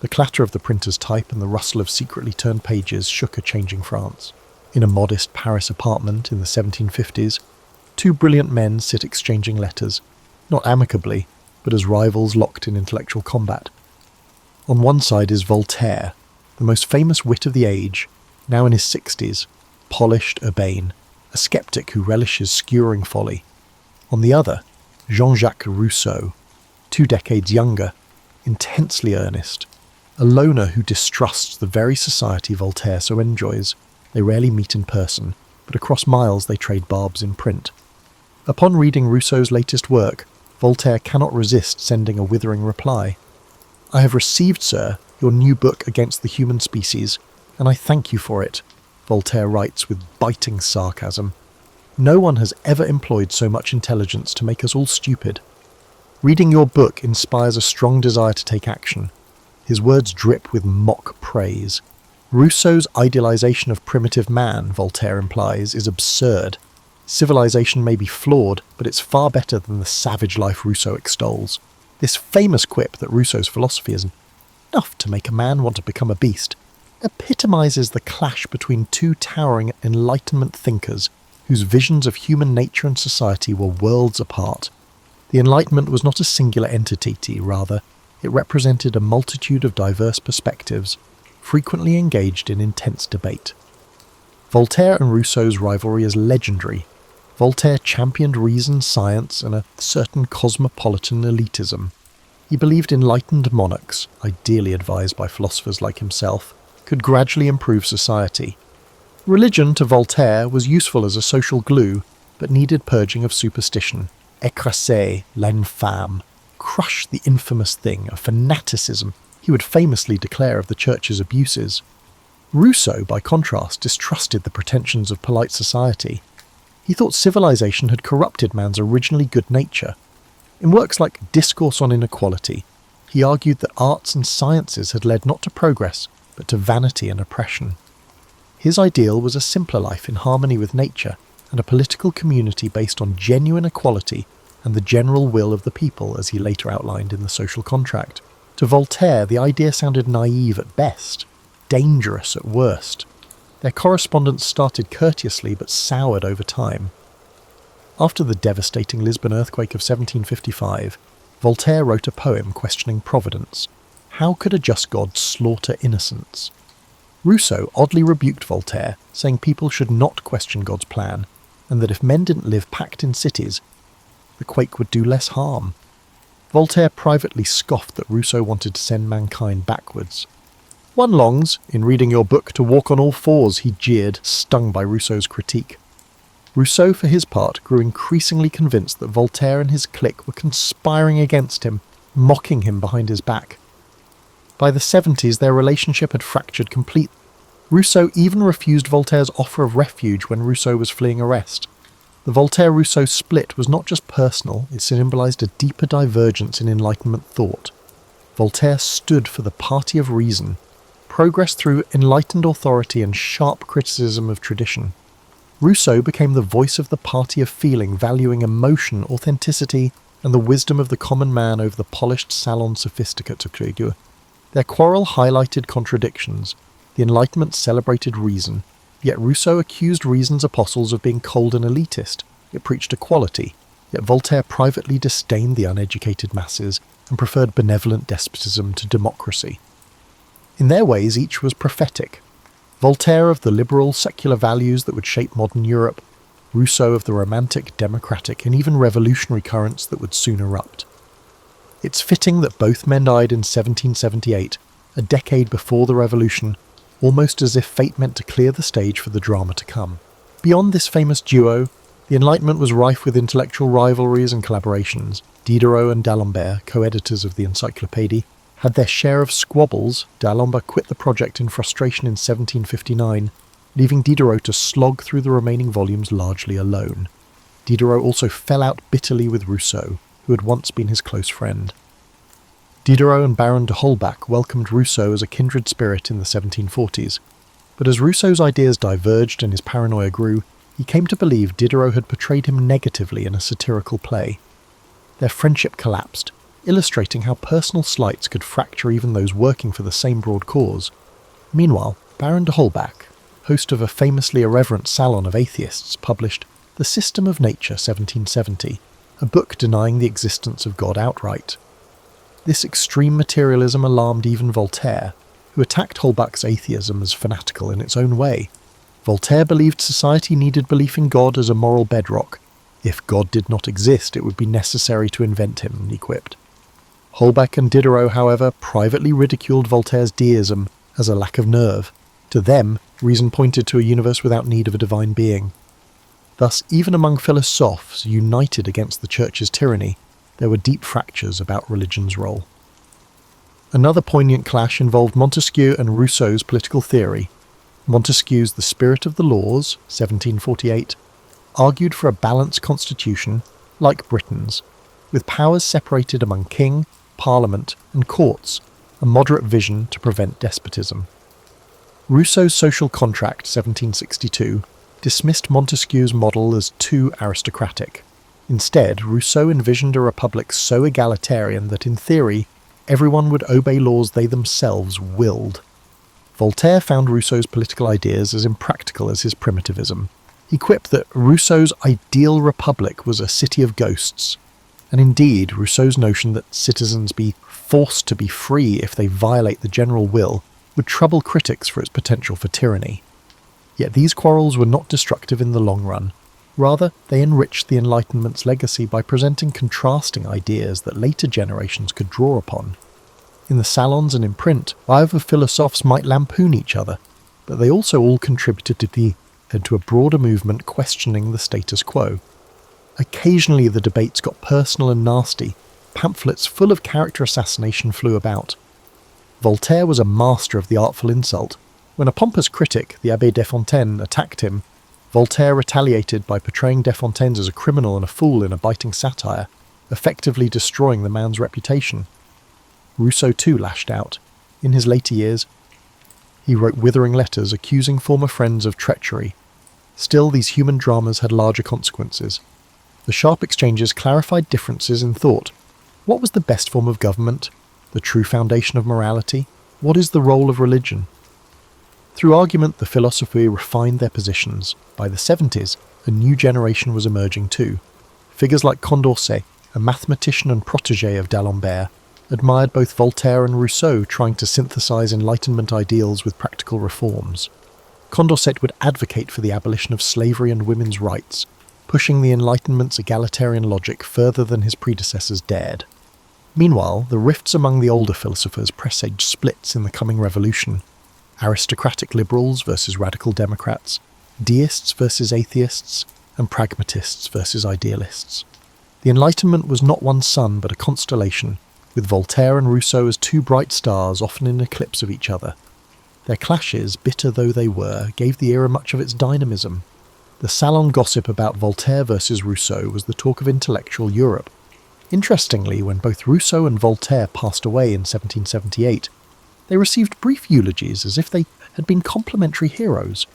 The clatter of the printer's type and the rustle of secretly turned pages shook a changing France. In a modest Paris apartment in the 1750s, two brilliant men sit exchanging letters, not amicably, but as rivals locked in intellectual combat. On one side is Voltaire, the most famous wit of the age, now in his 60s, polished, urbane, a skeptic who relishes skewering folly. On the other, Jean-Jacques Rousseau, 2 decades younger, intensely earnest, a loner who distrusts the very society Voltaire so enjoys. They rarely meet in person, but across miles they trade barbs in print. Upon reading Rousseau's latest work, Voltaire cannot resist sending a withering reply. "I have received, sir, your new book against the human species, and I thank you for it," Voltaire writes with biting sarcasm. "No one has ever employed so much intelligence to make us all stupid. Reading your book inspires a strong desire to take action." His words drip with mock praise. Rousseau's idealization of primitive man, Voltaire implies, is absurd. Civilization may be flawed, but it's far better than the savage life Rousseau extols. This famous quip that Rousseau's philosophy is enough to make a man want to become a beast epitomizes the clash between two towering Enlightenment thinkers whose visions of human nature and society were worlds apart. The Enlightenment was not a singular entity, rather, it represented a multitude of diverse perspectives, frequently engaged in intense debate. Voltaire and Rousseau's rivalry is legendary. Voltaire championed reason, science, and a certain cosmopolitan elitism. He believed enlightened monarchs, ideally advised by philosophers like himself, could gradually improve society. Religion, to Voltaire, was useful as a social glue, but needed purging of superstition. Écraser l'infâme, crush the infamous thing, a fanaticism he would famously declare of the Church's abuses. Rousseau, by contrast, distrusted the pretensions of polite society. He thought civilization had corrupted man's originally good nature. In works like Discourse on Inequality, he argued that arts and sciences had led not to progress, but to vanity and oppression. His ideal was a simpler life in harmony with nature and a political community based on genuine equality and the general will of the people, as he later outlined in The Social Contract. To Voltaire, the idea sounded naive at best, dangerous at worst. Their correspondence started courteously but soured over time. After the devastating Lisbon earthquake of 1755, Voltaire wrote a poem questioning providence. How could a just God slaughter innocents? Rousseau oddly rebuked Voltaire, saying people should not question God's plan, and that if men didn't live packed in cities, the quake would do less harm. Voltaire privately scoffed that Rousseau wanted to send mankind backwards. One longs, in reading your book, to walk on all fours, he jeered, stung by Rousseau's critique. Rousseau, for his part, grew increasingly convinced that Voltaire and his clique were conspiring against him, mocking him behind his back. By the 70s, their relationship had fractured completely. Rousseau even refused Voltaire's offer of refuge when Rousseau was fleeing arrest. The Voltaire-Rousseau split was not just personal, it symbolised a deeper divergence in Enlightenment thought. Voltaire stood for the party of reason, progress through enlightened authority and sharp criticism of tradition. Rousseau became the voice of the party of feeling, valuing emotion, authenticity, and the wisdom of the common man over the polished salon sophisticate of Krieger. Their quarrel highlighted contradictions. The Enlightenment celebrated reason, yet Rousseau accused reason's apostles of being cold and elitist. It preached equality, yet Voltaire privately disdained the uneducated masses and preferred benevolent despotism to democracy. In their ways, each was prophetic. Voltaire of the liberal, secular values that would shape modern Europe, Rousseau of the romantic, democratic, and even revolutionary currents that would soon erupt. It's fitting that both men died in 1778, a decade before the Revolution, almost as if fate meant to clear the stage for the drama to come. Beyond this famous duo, the Enlightenment was rife with intellectual rivalries and collaborations. Diderot and D'Alembert, co-editors of the Encyclopédie, had their share of squabbles. D'Alembert quit the project in frustration in 1759, leaving Diderot to slog through the remaining volumes largely alone. Diderot also fell out bitterly with Rousseau, who had once been his close friend. Diderot and Baron de Holbach welcomed Rousseau as a kindred spirit in the 1740s, but as Rousseau's ideas diverged and his paranoia grew, he came to believe Diderot had portrayed him negatively in a satirical play. Their friendship collapsed, illustrating how personal slights could fracture even those working for the same broad cause. Meanwhile, Baron de Holbach, host of a famously irreverent salon of atheists, published The System of Nature 1770, a book denying the existence of God outright. This extreme materialism alarmed even Voltaire, who attacked Holbach's atheism as fanatical in its own way. Voltaire believed society needed belief in God as a moral bedrock. If God did not exist, it would be necessary to invent him, he quipped. Holbach and Diderot, however, privately ridiculed Voltaire's deism as a lack of nerve. To them, reason pointed to a universe without need of a divine being. Thus, even among philosophes united against the Church's tyranny, there were deep fractures about religion's role. Another poignant clash involved Montesquieu and Rousseau's political theory. Montesquieu's The Spirit of the Laws, 1748, argued for a balanced constitution, like Britain's, with powers separated among king, parliament, and courts, a moderate vision to prevent despotism. Rousseau's Social Contract, 1762, dismissed Montesquieu's model as too aristocratic. Instead, Rousseau envisioned a republic so egalitarian that, in theory, everyone would obey laws they themselves willed. Voltaire found Rousseau's political ideas as impractical as his primitivism. He quipped that Rousseau's ideal republic was a city of ghosts, and indeed Rousseau's notion that citizens be forced to be free if they violate the general will would trouble critics for its potential for tyranny. Yet these quarrels were not destructive in the long run. Rather, they enriched the Enlightenment's legacy by presenting contrasting ideas that later generations could draw upon. In the salons and in print, either philosophers might lampoon each other, but they also all contributed to a broader movement questioning the status quo. Occasionally the debates got personal and nasty. Pamphlets full of character assassination flew about. Voltaire was a master of the artful insult. When a pompous critic, the Abbé Desfontaines, attacked him, Voltaire retaliated by portraying Desfontaines as a criminal and a fool in a biting satire, effectively destroying the man's reputation. Rousseau too lashed out. In his later years, he wrote withering letters accusing former friends of treachery. Still, these human dramas had larger consequences. The sharp exchanges clarified differences in thought. What was the best form of government? The true foundation of morality? What is the role of religion? Through argument, the philosophy refined their positions. By the 70s, a new generation was emerging too. Figures like Condorcet, a mathematician and protégé of d'Alembert, admired both Voltaire and Rousseau trying to synthesize Enlightenment ideals with practical reforms. Condorcet would advocate for the abolition of slavery and women's rights, pushing the Enlightenment's egalitarian logic further than his predecessors dared. Meanwhile, the rifts among the older philosophers presaged splits in the coming revolution. Aristocratic liberals versus radical democrats, deists versus atheists, and pragmatists versus idealists. The Enlightenment was not one sun but a constellation, with Voltaire and Rousseau as two bright stars often in eclipse of each other. Their clashes, bitter though they were, gave the era much of its dynamism. The salon gossip about Voltaire versus Rousseau was the talk of intellectual Europe. Interestingly, when both Rousseau and Voltaire passed away in 1778, they received brief eulogies as if they had been complementary heroes.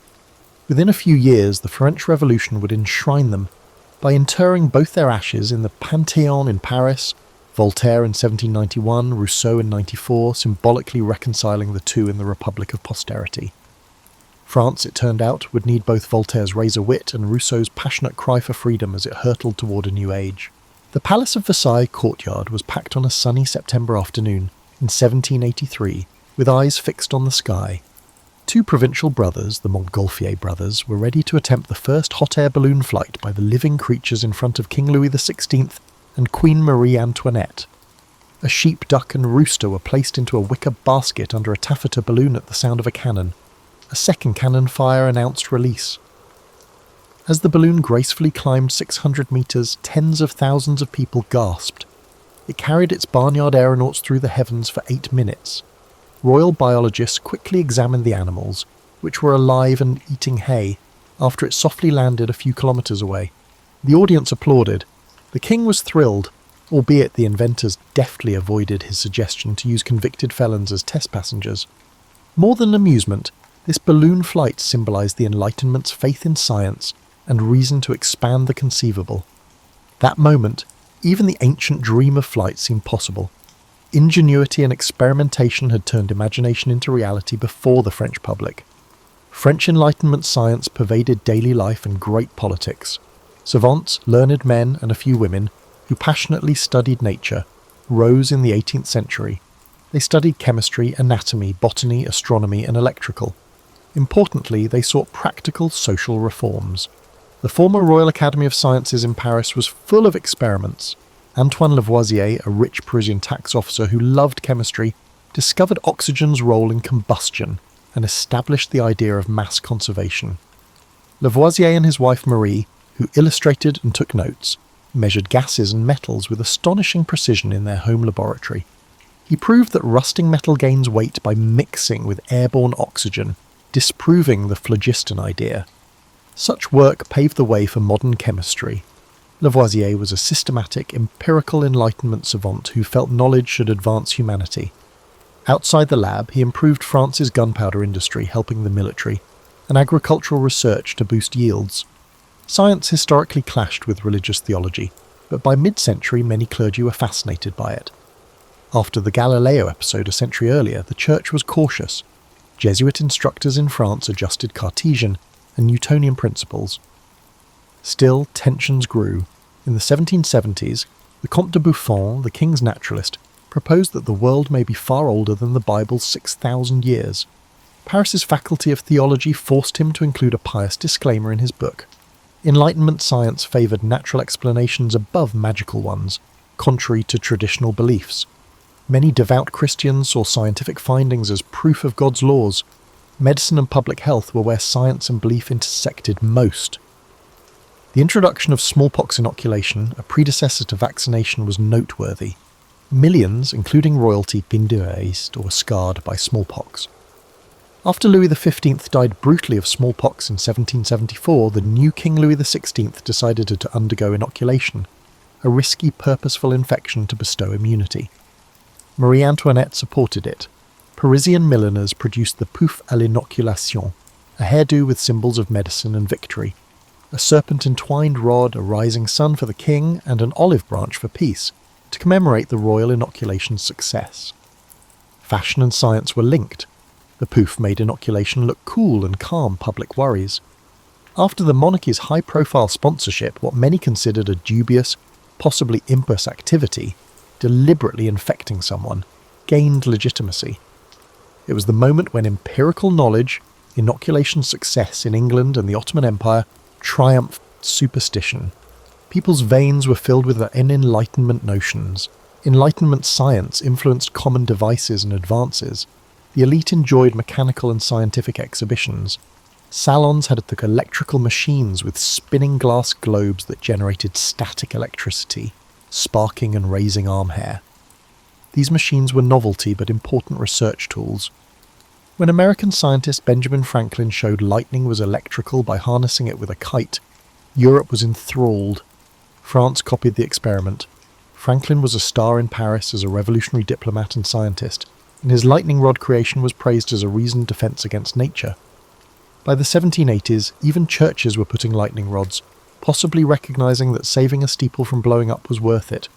Within a few years, the French Revolution would enshrine them by interring both their ashes in the Panthéon in Paris, Voltaire in 1791, Rousseau in 94, symbolically reconciling the two in the Republic of Posterity. France, it turned out, would need both Voltaire's razor wit and Rousseau's passionate cry for freedom as it hurtled toward a new age. The Palace of Versailles courtyard was packed on a sunny September afternoon in 1783, with eyes fixed on the sky. Two provincial brothers, the Montgolfier brothers, were ready to attempt the first hot air balloon flight by the living creatures in front of King Louis XVI and Queen Marie Antoinette. A sheep, duck and rooster were placed into a wicker basket under a taffeta balloon at the sound of a cannon. A second cannon fire announced release. As the balloon gracefully climbed 600 metres, tens of thousands of people gasped. It carried its barnyard aeronauts through the heavens for 8 minutes. Royal biologists quickly examined the animals, which were alive and eating hay, after it softly landed a few kilometres away. The audience applauded. The king was thrilled, albeit the inventors deftly avoided his suggestion to use convicted felons as test passengers. More than amusement, this balloon flight symbolised the Enlightenment's faith in science and reason to expand the conceivable. That moment, even the ancient dream of flight seemed possible. Ingenuity and experimentation had turned imagination into reality before the French public. French Enlightenment science pervaded daily life and great politics. Savants, learned men, and a few women, who passionately studied nature, rose in the 18th century. They studied chemistry, anatomy, botany, astronomy, and electrical. Importantly, they sought practical social reforms. The former Royal Academy of Sciences in Paris was full of experiments. Antoine Lavoisier, a rich Parisian tax officer who loved chemistry, discovered oxygen's role in combustion and established the idea of mass conservation. Lavoisier and his wife Marie, who illustrated and took notes, measured gases and metals with astonishing precision in their home laboratory. He proved that rusting metal gains weight by mixing with airborne oxygen, disproving the phlogiston idea. Such work paved the way for modern chemistry. Lavoisier was a systematic, empirical Enlightenment savant who felt knowledge should advance humanity. Outside the lab, he improved France's gunpowder industry, helping the military, and agricultural research to boost yields. Science historically clashed with religious theology, but by mid-century many clergy were fascinated by it. After the Galileo episode a century earlier, the Church was cautious. Jesuit instructors in France adjusted Cartesian and Newtonian principles. Still, tensions grew. In the 1770s, the Comte de Buffon, the king's naturalist, proposed that the world may be far older than the Bible's 6,000 years. Paris's Faculty of Theology forced him to include a pious disclaimer in his book. Enlightenment science favoured natural explanations above magical ones, contrary to traditional beliefs. Many devout Christians saw scientific findings as proof of God's laws. Medicine and public health were where science and belief intersected most. The introduction of smallpox inoculation, a predecessor to vaccination, was noteworthy. Millions, including royalty, pindurized or scarred by smallpox. After Louis XV died brutally of smallpox in 1774, the new King Louis XVI decided to undergo inoculation, a risky, purposeful infection to bestow immunity. Marie Antoinette supported it. Parisian milliners produced the pouf à l'inoculation, a hairdo with symbols of medicine and victory, a serpent-entwined rod, a rising sun for the king, and an olive branch for peace, to commemorate the royal inoculation's success. Fashion and science were linked. The pouf made inoculation look cool and calm public worries. After the monarchy's high-profile sponsorship, what many considered a dubious, possibly impious activity, deliberately infecting someone, gained legitimacy. It was the moment when empirical knowledge, inoculation success in England and the Ottoman Empire, triumphed superstition. People's veins were filled with Enlightenment notions. Enlightenment science influenced common devices and advances. The elite enjoyed mechanical and scientific exhibitions. Salons had electrical machines with spinning glass globes that generated static electricity, sparking and raising arm hair. These machines were novelty but important research tools. When American scientist Benjamin Franklin showed lightning was electrical by harnessing it with a kite, Europe was enthralled. France copied the experiment. Franklin was a star in Paris as a revolutionary diplomat and scientist, and his lightning rod creation was praised as a reasoned defense against nature. By the 1780s, even churches were putting lightning rods, possibly recognizing that saving a steeple from blowing up was worth it.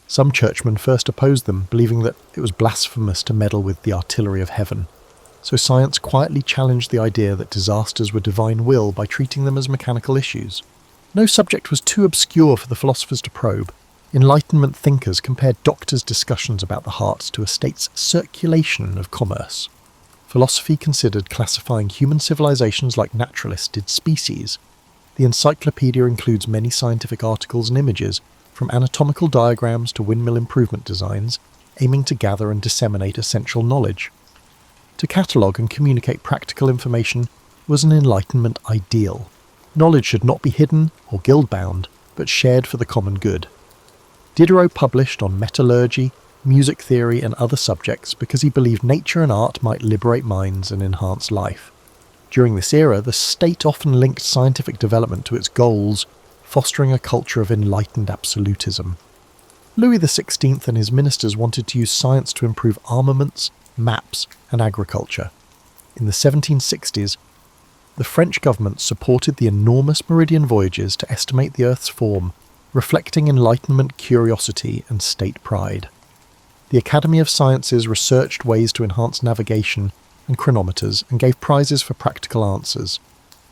Some churchmen first opposed them, believing that it was blasphemous to meddle with the artillery of heaven. So science quietly challenged the idea that disasters were divine will by treating them as mechanical issues. No subject was too obscure for the philosophers to probe. Enlightenment thinkers compared doctors' discussions about the heart to a state's circulation of commerce. Philosophy considered classifying human civilizations like naturalists did species. The encyclopedia includes many scientific articles and images, from anatomical diagrams to windmill improvement designs, aiming to gather and disseminate essential knowledge. To catalogue and communicate practical information was an Enlightenment ideal. Knowledge should not be hidden or guild-bound, but shared for the common good. Diderot published on metallurgy, music theory and other subjects because he believed nature and art might liberate minds and enhance life. During this era, the state often linked scientific development to its goals, fostering a culture of enlightened absolutism. Louis XVI and his ministers wanted to use science to improve armaments, maps and agriculture. In the 1760s, the French government supported the enormous meridian voyages to estimate the Earth's form, reflecting Enlightenment curiosity and state pride. The Academy of Sciences researched ways to enhance navigation and chronometers and gave prizes for practical answers.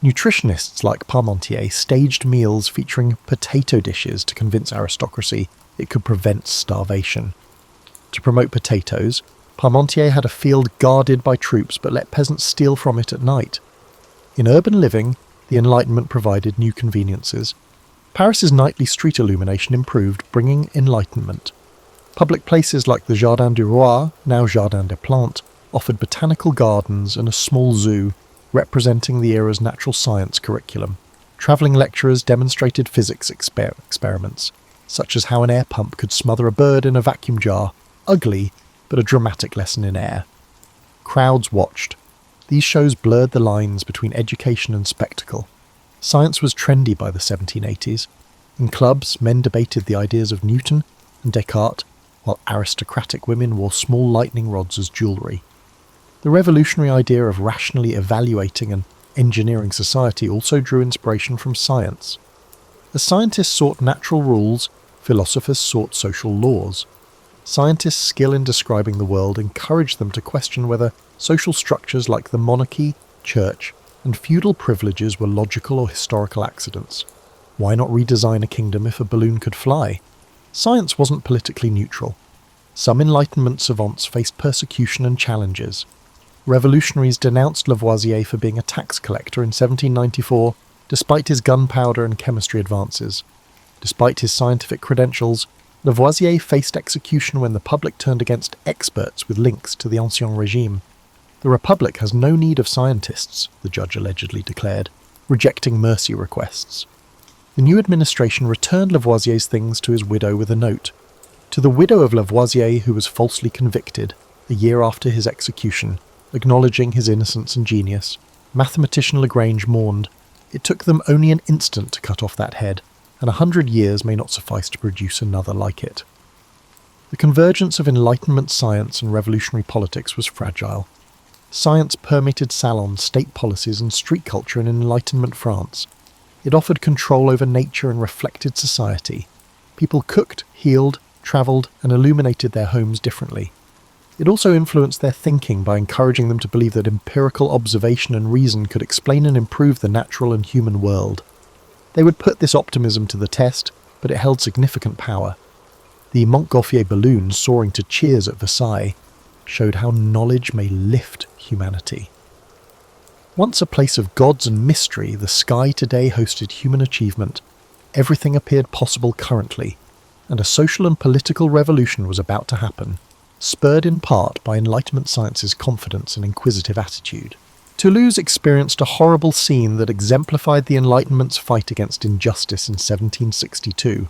Nutritionists like Parmentier staged meals featuring potato dishes to convince aristocracy it could prevent starvation. To promote potatoes, Parmentier had a field guarded by troops but let peasants steal from it at night. In urban living, the Enlightenment provided new conveniences. Paris's nightly street illumination improved, bringing enlightenment. Public places like the Jardin du Roi, now Jardin des Plantes, offered botanical gardens and a small zoo, representing the era's natural science curriculum. Travelling lecturers demonstrated physics experiments, such as how an air pump could smother a bird in a vacuum jar, ugly, but a dramatic lesson in air. Crowds watched. These shows blurred the lines between education and spectacle. Science was trendy by the 1780s. In clubs, men debated the ideas of Newton and Descartes, while aristocratic women wore small lightning rods as jewellery. The revolutionary idea of rationally evaluating and engineering society also drew inspiration from science. As scientists sought natural rules, philosophers sought social laws. Scientists' skill in describing the world encouraged them to question whether social structures like the monarchy, church, and feudal privileges were logical or historical accidents. Why not redesign a kingdom if a balloon could fly? Science wasn't politically neutral. Some Enlightenment savants faced persecution and challenges. Revolutionaries denounced Lavoisier for being a tax collector in 1794, despite his gunpowder and chemistry advances. Despite his scientific credentials, Lavoisier faced execution when the public turned against experts with links to the Ancien Regime. The Republic has no need of scientists, the judge allegedly declared, rejecting mercy requests. The new administration returned Lavoisier's things to his widow with a note. To the widow of Lavoisier, who was falsely convicted, a year after his execution, acknowledging his innocence and genius. Mathematician Lagrange mourned, "It took them only an instant to cut off that head, and 100 years may not suffice to produce another like it." The convergence of Enlightenment science and revolutionary politics was fragile. Science permeated salons, state policies, and street culture in Enlightenment France. It offered control over nature and reflected society. People cooked, healed, travelled, and illuminated their homes differently. It also influenced their thinking by encouraging them to believe that empirical observation and reason could explain and improve the natural and human world. They would put this optimism to the test, but it held significant power. The Montgolfier balloon soaring to cheers at Versailles showed how knowledge may lift humanity. Once a place of gods and mystery, the sky today hosted human achievement. Everything appeared possible currently, and a social and political revolution was about to happen, spurred in part by Enlightenment science's confidence and inquisitive attitude. Toulouse experienced a horrible scene that exemplified the Enlightenment's fight against injustice in 1762.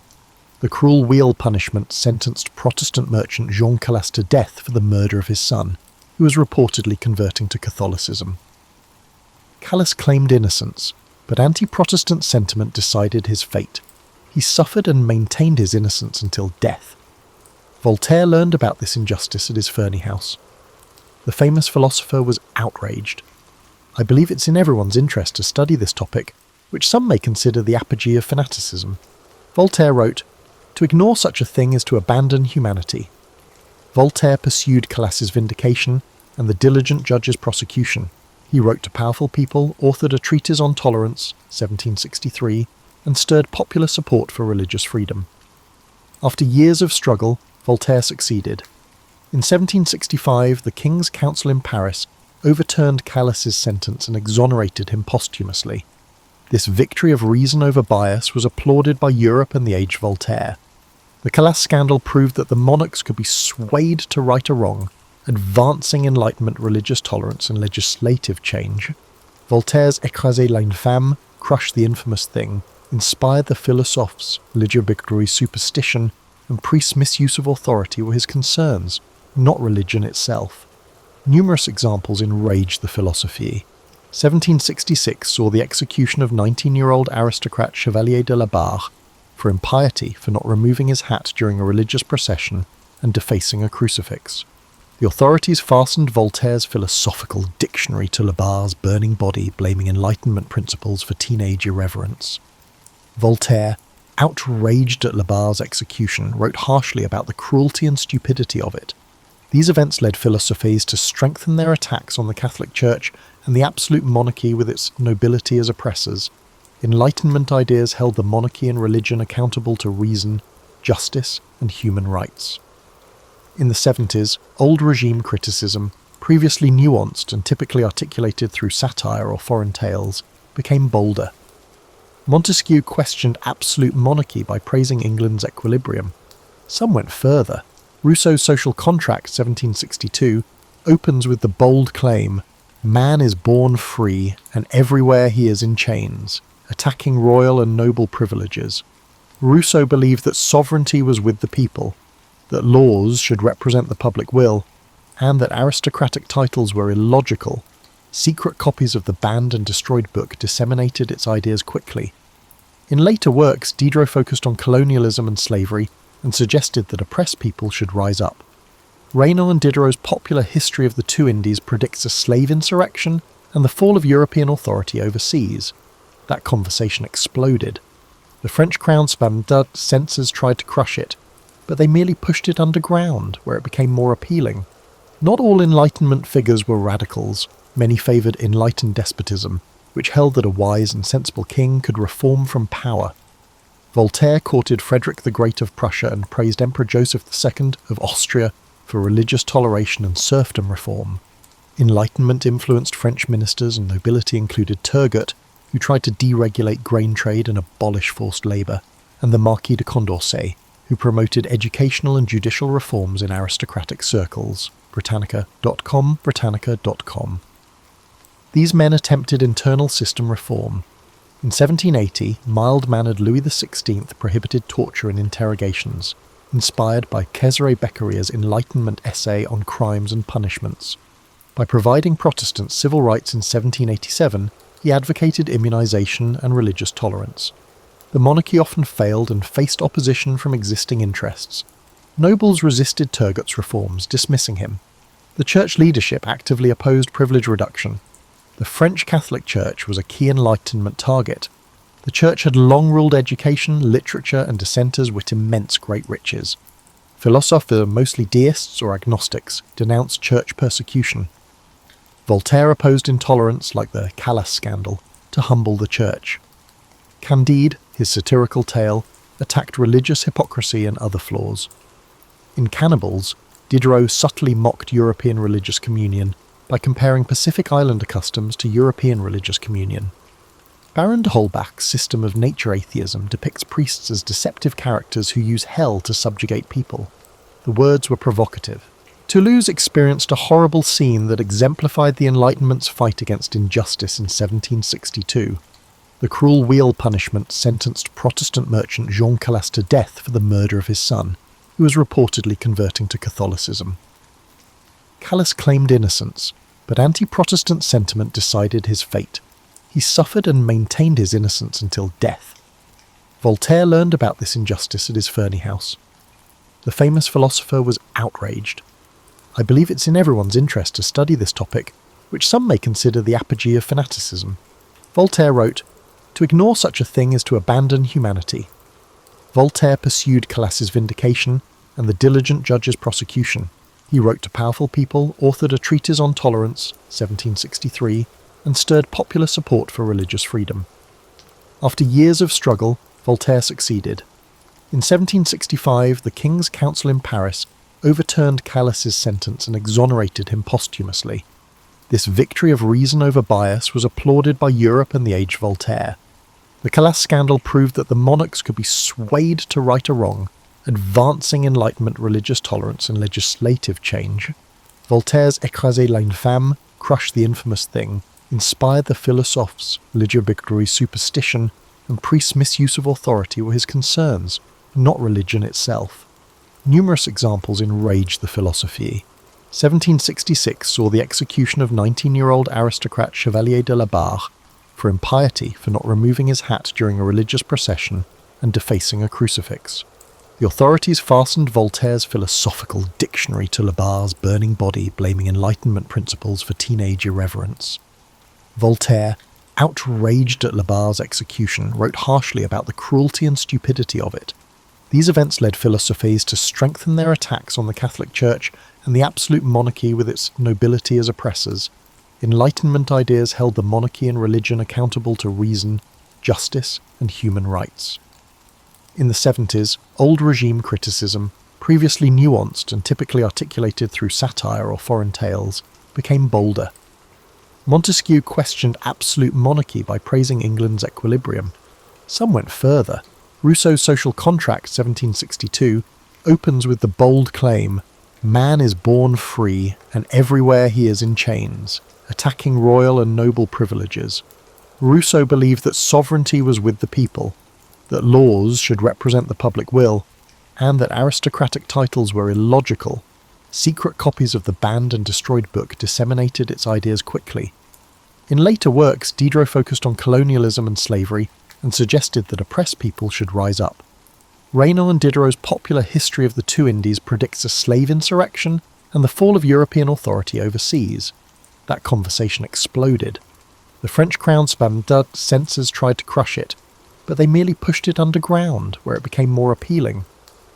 The cruel wheel punishment sentenced Protestant merchant Jean Calas to death for the murder of his son, who was reportedly converting to Catholicism. Calas claimed innocence, but anti-Protestant sentiment decided his fate. He suffered and maintained his innocence until death. Voltaire learned about this injustice at his Ferney house. The famous philosopher was outraged. I believe it's in everyone's interest to study this topic, which some may consider the apogee of fanaticism. Voltaire wrote, "To ignore such a thing is to abandon humanity." Voltaire pursued Calas's vindication and the diligent judge's prosecution. He wrote to powerful people, authored a treatise on tolerance, 1763, and stirred popular support for religious freedom. After years of struggle, Voltaire succeeded. In 1765, the King's Council in Paris overturned Calas's sentence and exonerated him posthumously. This victory of reason over bias was applauded by Europe and the aged Voltaire. The Calas scandal proved that the monarchs could be swayed to right or wrong, advancing Enlightenment religious tolerance and legislative change. Voltaire's "Écraser l'infâme," crush the infamous thing, inspired the philosophes. Religieux superstition and priests' misuse of authority were his concerns, not religion itself. Numerous examples enraged the philosophie. 1766 saw the execution of 19-year-old aristocrat Chevalier de la Barre for impiety for not removing his hat during a religious procession and defacing a crucifix. The authorities fastened Voltaire's philosophical dictionary to La Barre's burning body, blaming Enlightenment principles for teenage irreverence. Voltaire, outraged at La Barre's execution, wrote harshly about the cruelty and stupidity of it. These events led philosophes to strengthen their attacks on the Catholic Church and the absolute monarchy with its nobility as oppressors. Enlightenment ideas held the monarchy and religion accountable to reason, justice, and human rights. In the 70s, old regime criticism, previously nuanced and typically articulated through satire or foreign tales, became bolder. Montesquieu questioned absolute monarchy by praising England's equilibrium. Some went further. Rousseau's Social Contract, 1762, opens with the bold claim, "Man is born free, and everywhere he is in chains," attacking royal and noble privileges. Rousseau believed that sovereignty was with the people, that laws should represent the public will, and that aristocratic titles were illogical. Secret copies of the banned and destroyed book disseminated its ideas quickly. In later works, Diderot focused on colonialism and slavery and suggested that oppressed people should rise up. Raynal and Diderot's popular History of the Two Indies predicts a slave insurrection and the fall of European authority overseas. That conversation exploded. The French crown Spandard censors tried to crush it, but they merely pushed it underground, where it became more appealing. Not all Enlightenment figures were radicals. Many favoured enlightened despotism, which held that a wise and sensible king could reform from power. Voltaire courted Frederick the Great of Prussia and praised Emperor Joseph II of Austria for religious toleration and serfdom reform. Enlightenment influenced French ministers, and nobility included Turgot, who tried to deregulate grain trade and abolish forced labour, and the Marquis de Condorcet, who promoted educational and judicial reforms in aristocratic circles. Britannica.com, Britannica.com. These men attempted internal system reform. In 1780, mild-mannered Louis XVI prohibited torture and interrogations, inspired by Cesare Beccaриa's Enlightenment essay on crimes and punishments. By providing Protestants civil rights in 1787, he advocated immunisation and religious tolerance. The monarchy often failed and faced opposition from existing interests. Nobles resisted Turgot's reforms, dismissing him. The church leadership actively opposed privilege reduction. The French Catholic Church was a key Enlightenment target. The church had long ruled education, literature, and dissenters with immense great riches. Philosophers, mostly deists or agnostics, denounced church persecution. Voltaire opposed intolerance, like the Calas scandal, to humble the church. Candide, his satirical tale, attacked religious hypocrisy and other flaws. In Cannibals, Diderot subtly mocked European religious communion by comparing Pacific Islander customs to European religious communion. Baron de Holbach's system of nature atheism depicts priests as deceptive characters who use hell to subjugate people. The words were provocative. Toulouse experienced a horrible scene that exemplified the Enlightenment's fight against injustice in 1762. The cruel wheel punishment sentenced Protestant merchant Jean Calas to death for the murder of his son, who was reportedly converting to Catholicism. Calas claimed innocence, but anti-Protestant sentiment decided his fate. He suffered and maintained his innocence until death. Voltaire learned about this injustice at his Ferney house. The famous philosopher was outraged. I believe it's in everyone's interest to study this topic, which some may consider the apogee of fanaticism. Voltaire wrote, "To ignore such a thing is to abandon humanity." Voltaire pursued Calas's vindication and the diligent judge's prosecution. He wrote to powerful people, authored a treatise on tolerance, 1763, and stirred popular support for religious freedom. After years of struggle, Voltaire succeeded. In 1765, the King's Council in Paris overturned Calas's sentence and exonerated him posthumously. This victory of reason over bias was applauded by Europe and the age Voltaire. The Calas scandal proved that the monarchs could be swayed to right or wrong, advancing Enlightenment religious tolerance and legislative change. Voltaire's "Écraser l'infâme," crush the infamous thing, inspired the philosophes. Legibigatory superstition and priests' misuse of authority were his concerns, not religion itself. Numerous examples enraged the philosophie. 1766 saw the execution of 19-year-old aristocrat Chevalier de la Barre for impiety for not removing his hat during a religious procession and defacing a crucifix. The authorities fastened Voltaire's philosophical dictionary to La Barre's burning body, blaming Enlightenment principles for teenage irreverence. Voltaire, outraged at La Barre's execution, wrote harshly about the cruelty and stupidity of it. These events led philosophes to strengthen their attacks on the Catholic Church and the absolute monarchy with its nobility as oppressors. Enlightenment ideas held the monarchy and religion accountable to reason, justice, and human rights. In the 70s, old regime criticism, previously nuanced and typically articulated through satire or foreign tales, became bolder. Montesquieu questioned absolute monarchy by praising England's equilibrium. Some went further. Rousseau's Social Contract, 1762, opens with the bold claim, "Man is born free, and everywhere he is in chains," attacking royal and noble privileges. Rousseau believed that sovereignty was with the people, that laws should represent the public will, and that aristocratic titles were illogical. Secret copies of the banned and destroyed book disseminated its ideas quickly. In later works, Diderot focused on colonialism and slavery, and suggested that oppressed people should rise up. Reynaud and Diderot's popular History of the Two Indies predicts a slave insurrection and the fall of European authority overseas. That conversation exploded. The French crown spun, censors tried to crush it, but they merely pushed it underground, where it became more appealing.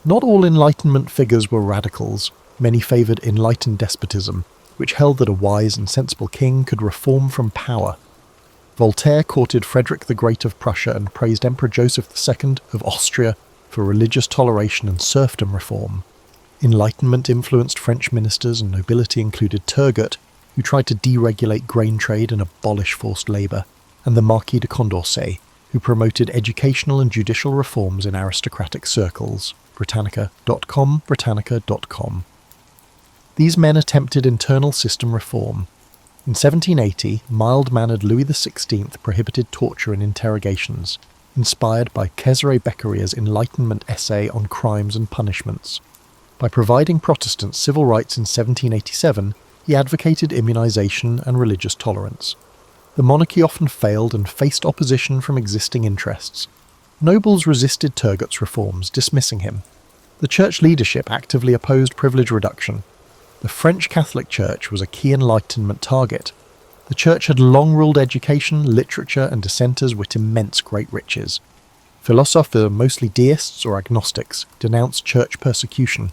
Not all Enlightenment figures were radicals. Many favoured enlightened despotism, which held that a wise and sensible king could reform from power. Voltaire courted Frederick the Great of Prussia and praised Emperor Joseph II of Austria for religious toleration and serfdom reform. Enlightenment influenced French ministers and nobility included Turgot, who tried to deregulate grain trade and abolish forced labour, and the Marquis de Condorcet, who promoted educational and judicial reforms in aristocratic circles. Britannica.com. These men attempted internal system reform. In 1780, mild-mannered Louis XVI prohibited torture and interrogations, inspired by Cesare Beccaria's Enlightenment essay on crimes and punishments. By providing Protestants civil rights in 1787, He advocated immunization and religious tolerance. The monarchy often failed and faced opposition from existing interests. Nobles resisted Turgot's reforms, dismissing him. The church leadership actively opposed privilege reduction. The French Catholic Church was a key Enlightenment target. The church had long ruled education, literature, and dissenters with immense great riches. Philosophers, mostly deists or agnostics, denounced church persecution.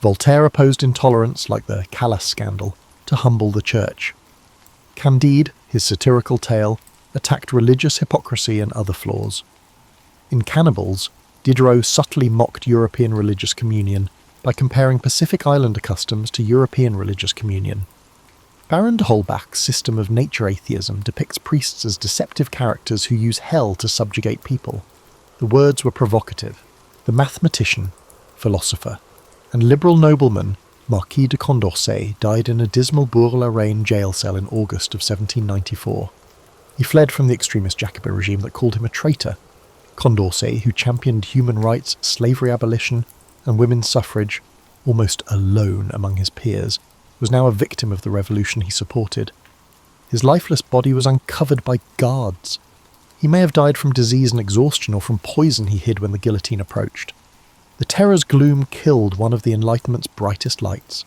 Voltaire opposed intolerance, like the Calas scandal, to humble the church. Candide, his satirical tale, attacked religious hypocrisy and other flaws. In Cannibals, Diderot subtly mocked European religious communion by comparing Pacific Islander customs to European religious communion. Baron de Holbach's system of nature atheism depicts priests as deceptive characters who use hell to subjugate people. The words were provocative. The mathematician, philosopher, and liberal nobleman Marquis de Condorcet died in a dismal Bourg-la-Reine jail cell in August of 1794. He fled from the extremist Jacobin regime that called him a traitor. Condorcet, who championed human rights, slavery abolition, and women's suffrage, almost alone among his peers, was now a victim of the revolution he supported. His lifeless body was uncovered by guards. He may have died from disease and exhaustion or from poison he hid when the guillotine approached. The terror's gloom killed one of the Enlightenment's brightest lights.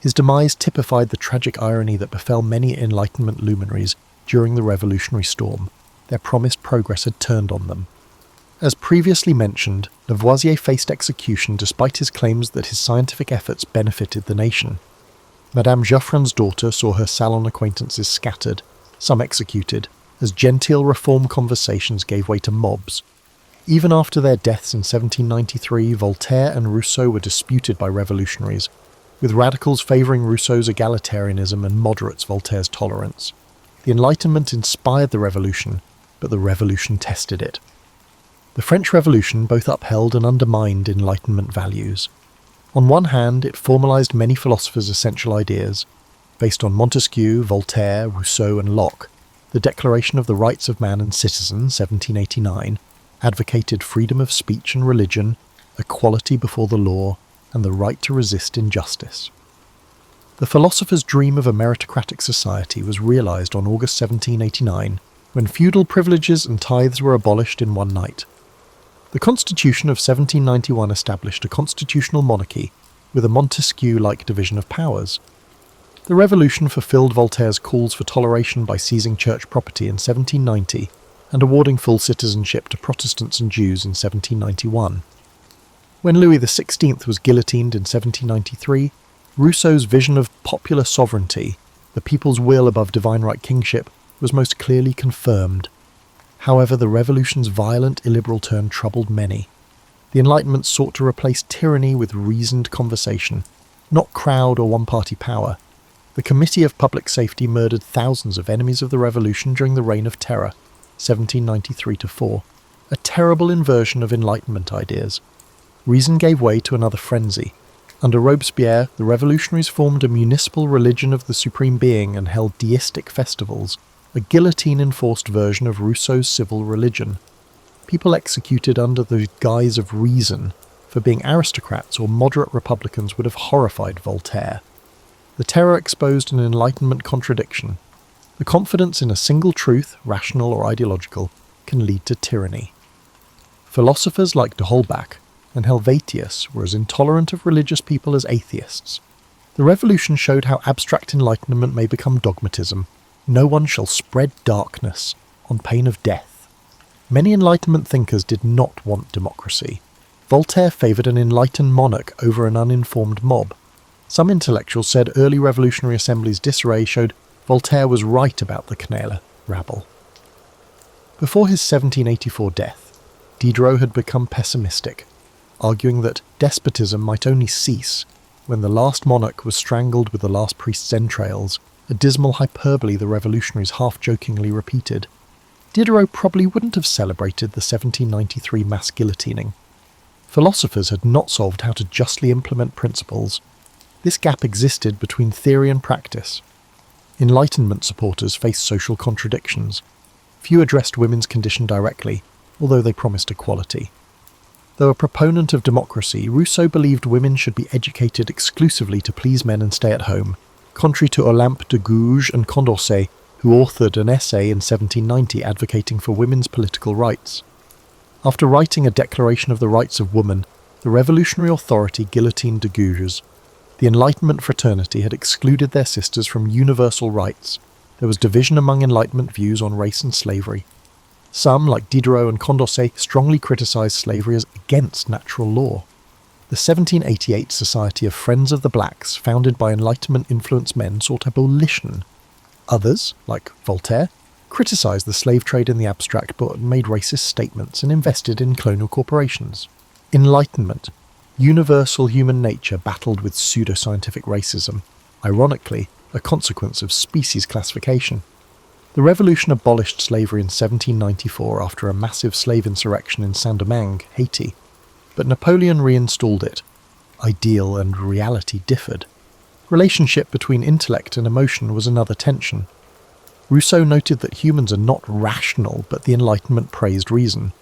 His demise typified the tragic irony that befell many Enlightenment luminaries during the revolutionary storm. Their promised progress had turned on them. As previously mentioned, Lavoisier faced execution despite his claims that his scientific efforts benefited the nation. Madame Geoffrin's daughter saw her salon acquaintances scattered, some executed, as genteel reform conversations gave way to mobs. Even after their deaths in 1793, Voltaire and Rousseau were disputed by revolutionaries, with radicals favouring Rousseau's egalitarianism and moderates Voltaire's tolerance. The Enlightenment inspired the revolution, but the revolution tested it. The French Revolution both upheld and undermined Enlightenment values. On one hand, it formalised many philosophers' essential ideas. Based on Montesquieu, Voltaire, Rousseau and Locke, the Declaration of the Rights of Man and Citizen, 1789, advocated freedom of speech and religion, equality before the law, and the right to resist injustice. The philosopher's dream of a meritocratic society was realised on August 1789, when feudal privileges and tithes were abolished in one night. The Constitution of 1791 established a constitutional monarchy with a Montesquieu-like division of powers. The revolution fulfilled Voltaire's calls for toleration by seizing church property in 1790 and awarding full citizenship to Protestants and Jews in 1791. When Louis XVI was guillotined in 1793, Rousseau's vision of popular sovereignty, the people's will above divine right kingship, was most clearly confirmed. However, the revolution's violent, illiberal turn troubled many. The Enlightenment sought to replace tyranny with reasoned conversation, not crowd or one-party power. The Committee of Public Safety murdered thousands of enemies of the revolution during the Reign of Terror, 1793-4, a terrible inversion of Enlightenment ideas. Reason gave way to another frenzy. Under Robespierre, the revolutionaries formed a municipal religion of the Supreme Being and held deistic festivals, a guillotine-enforced version of Rousseau's civil religion. People executed under the guise of reason for being aristocrats or moderate republicans would have horrified Voltaire. The terror exposed an Enlightenment contradiction. The confidence in a single truth, rational or ideological, can lead to tyranny. Philosophers like de Holbach and Helvetius were as intolerant of religious people as atheists. The revolution showed how abstract enlightenment may become dogmatism. No one shall spread darkness, on pain of death. Many Enlightenment thinkers did not want democracy. Voltaire favoured an enlightened monarch over an uninformed mob. Some intellectuals said early revolutionary assemblies' disarray showed Voltaire was right about the Quenelle rabble. Before his 1784 death, Diderot had become pessimistic, arguing that despotism might only cease when the last monarch was strangled with the last priest's entrails, a dismal hyperbole the revolutionaries half-jokingly repeated. Diderot probably wouldn't have celebrated the 1793 mass guillotining. Philosophers had not solved how to justly implement principles. This gap existed between theory and practice. Enlightenment supporters faced social contradictions. Few addressed women's condition directly, although they promised equality. Though a proponent of democracy, Rousseau believed women should be educated exclusively to please men and stay at home, contrary to Olympe de Gouges and Condorcet, who authored an essay in 1790 advocating for women's political rights. After writing a Declaration of the Rights of Woman, the revolutionary authority guillotined de Gouges. The Enlightenment fraternity had excluded their sisters from universal rights. There was division among Enlightenment views on race and slavery. Some, like Diderot and Condorcet, strongly criticised slavery as against natural law. The 1788 Society of Friends of the Blacks, founded by Enlightenment-influenced men, sought abolition. Others, like Voltaire, criticised the slave trade in the abstract but made racist statements and invested in colonial corporations. Enlightenment, universal human nature battled with pseudoscientific racism, ironically, a consequence of species classification. The revolution abolished slavery in 1794 after a massive slave insurrection in Saint-Domingue, Haiti, but Napoleon reinstalled it. Ideal and reality differed. Relationship between intellect and emotion was another tension. Rousseau noted that humans are not rational, but the Enlightenment praised reason.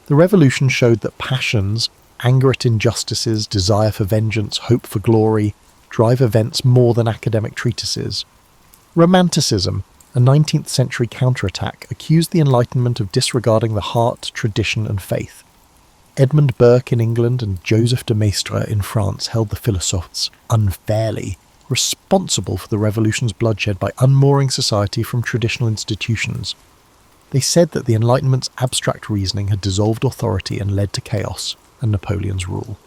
The revolution showed that passions, anger at injustices, desire for vengeance, hope for glory, drive events more than academic treatises. Romanticism, a 19th century counterattack, accused the Enlightenment of disregarding the heart, tradition and faith. Edmund Burke in England and Joseph de Maistre in France held the philosophes unfairly responsible for the revolution's bloodshed by unmooring society from traditional institutions. They said that the Enlightenment's abstract reasoning had dissolved authority and led to chaos and Napoleon's rule.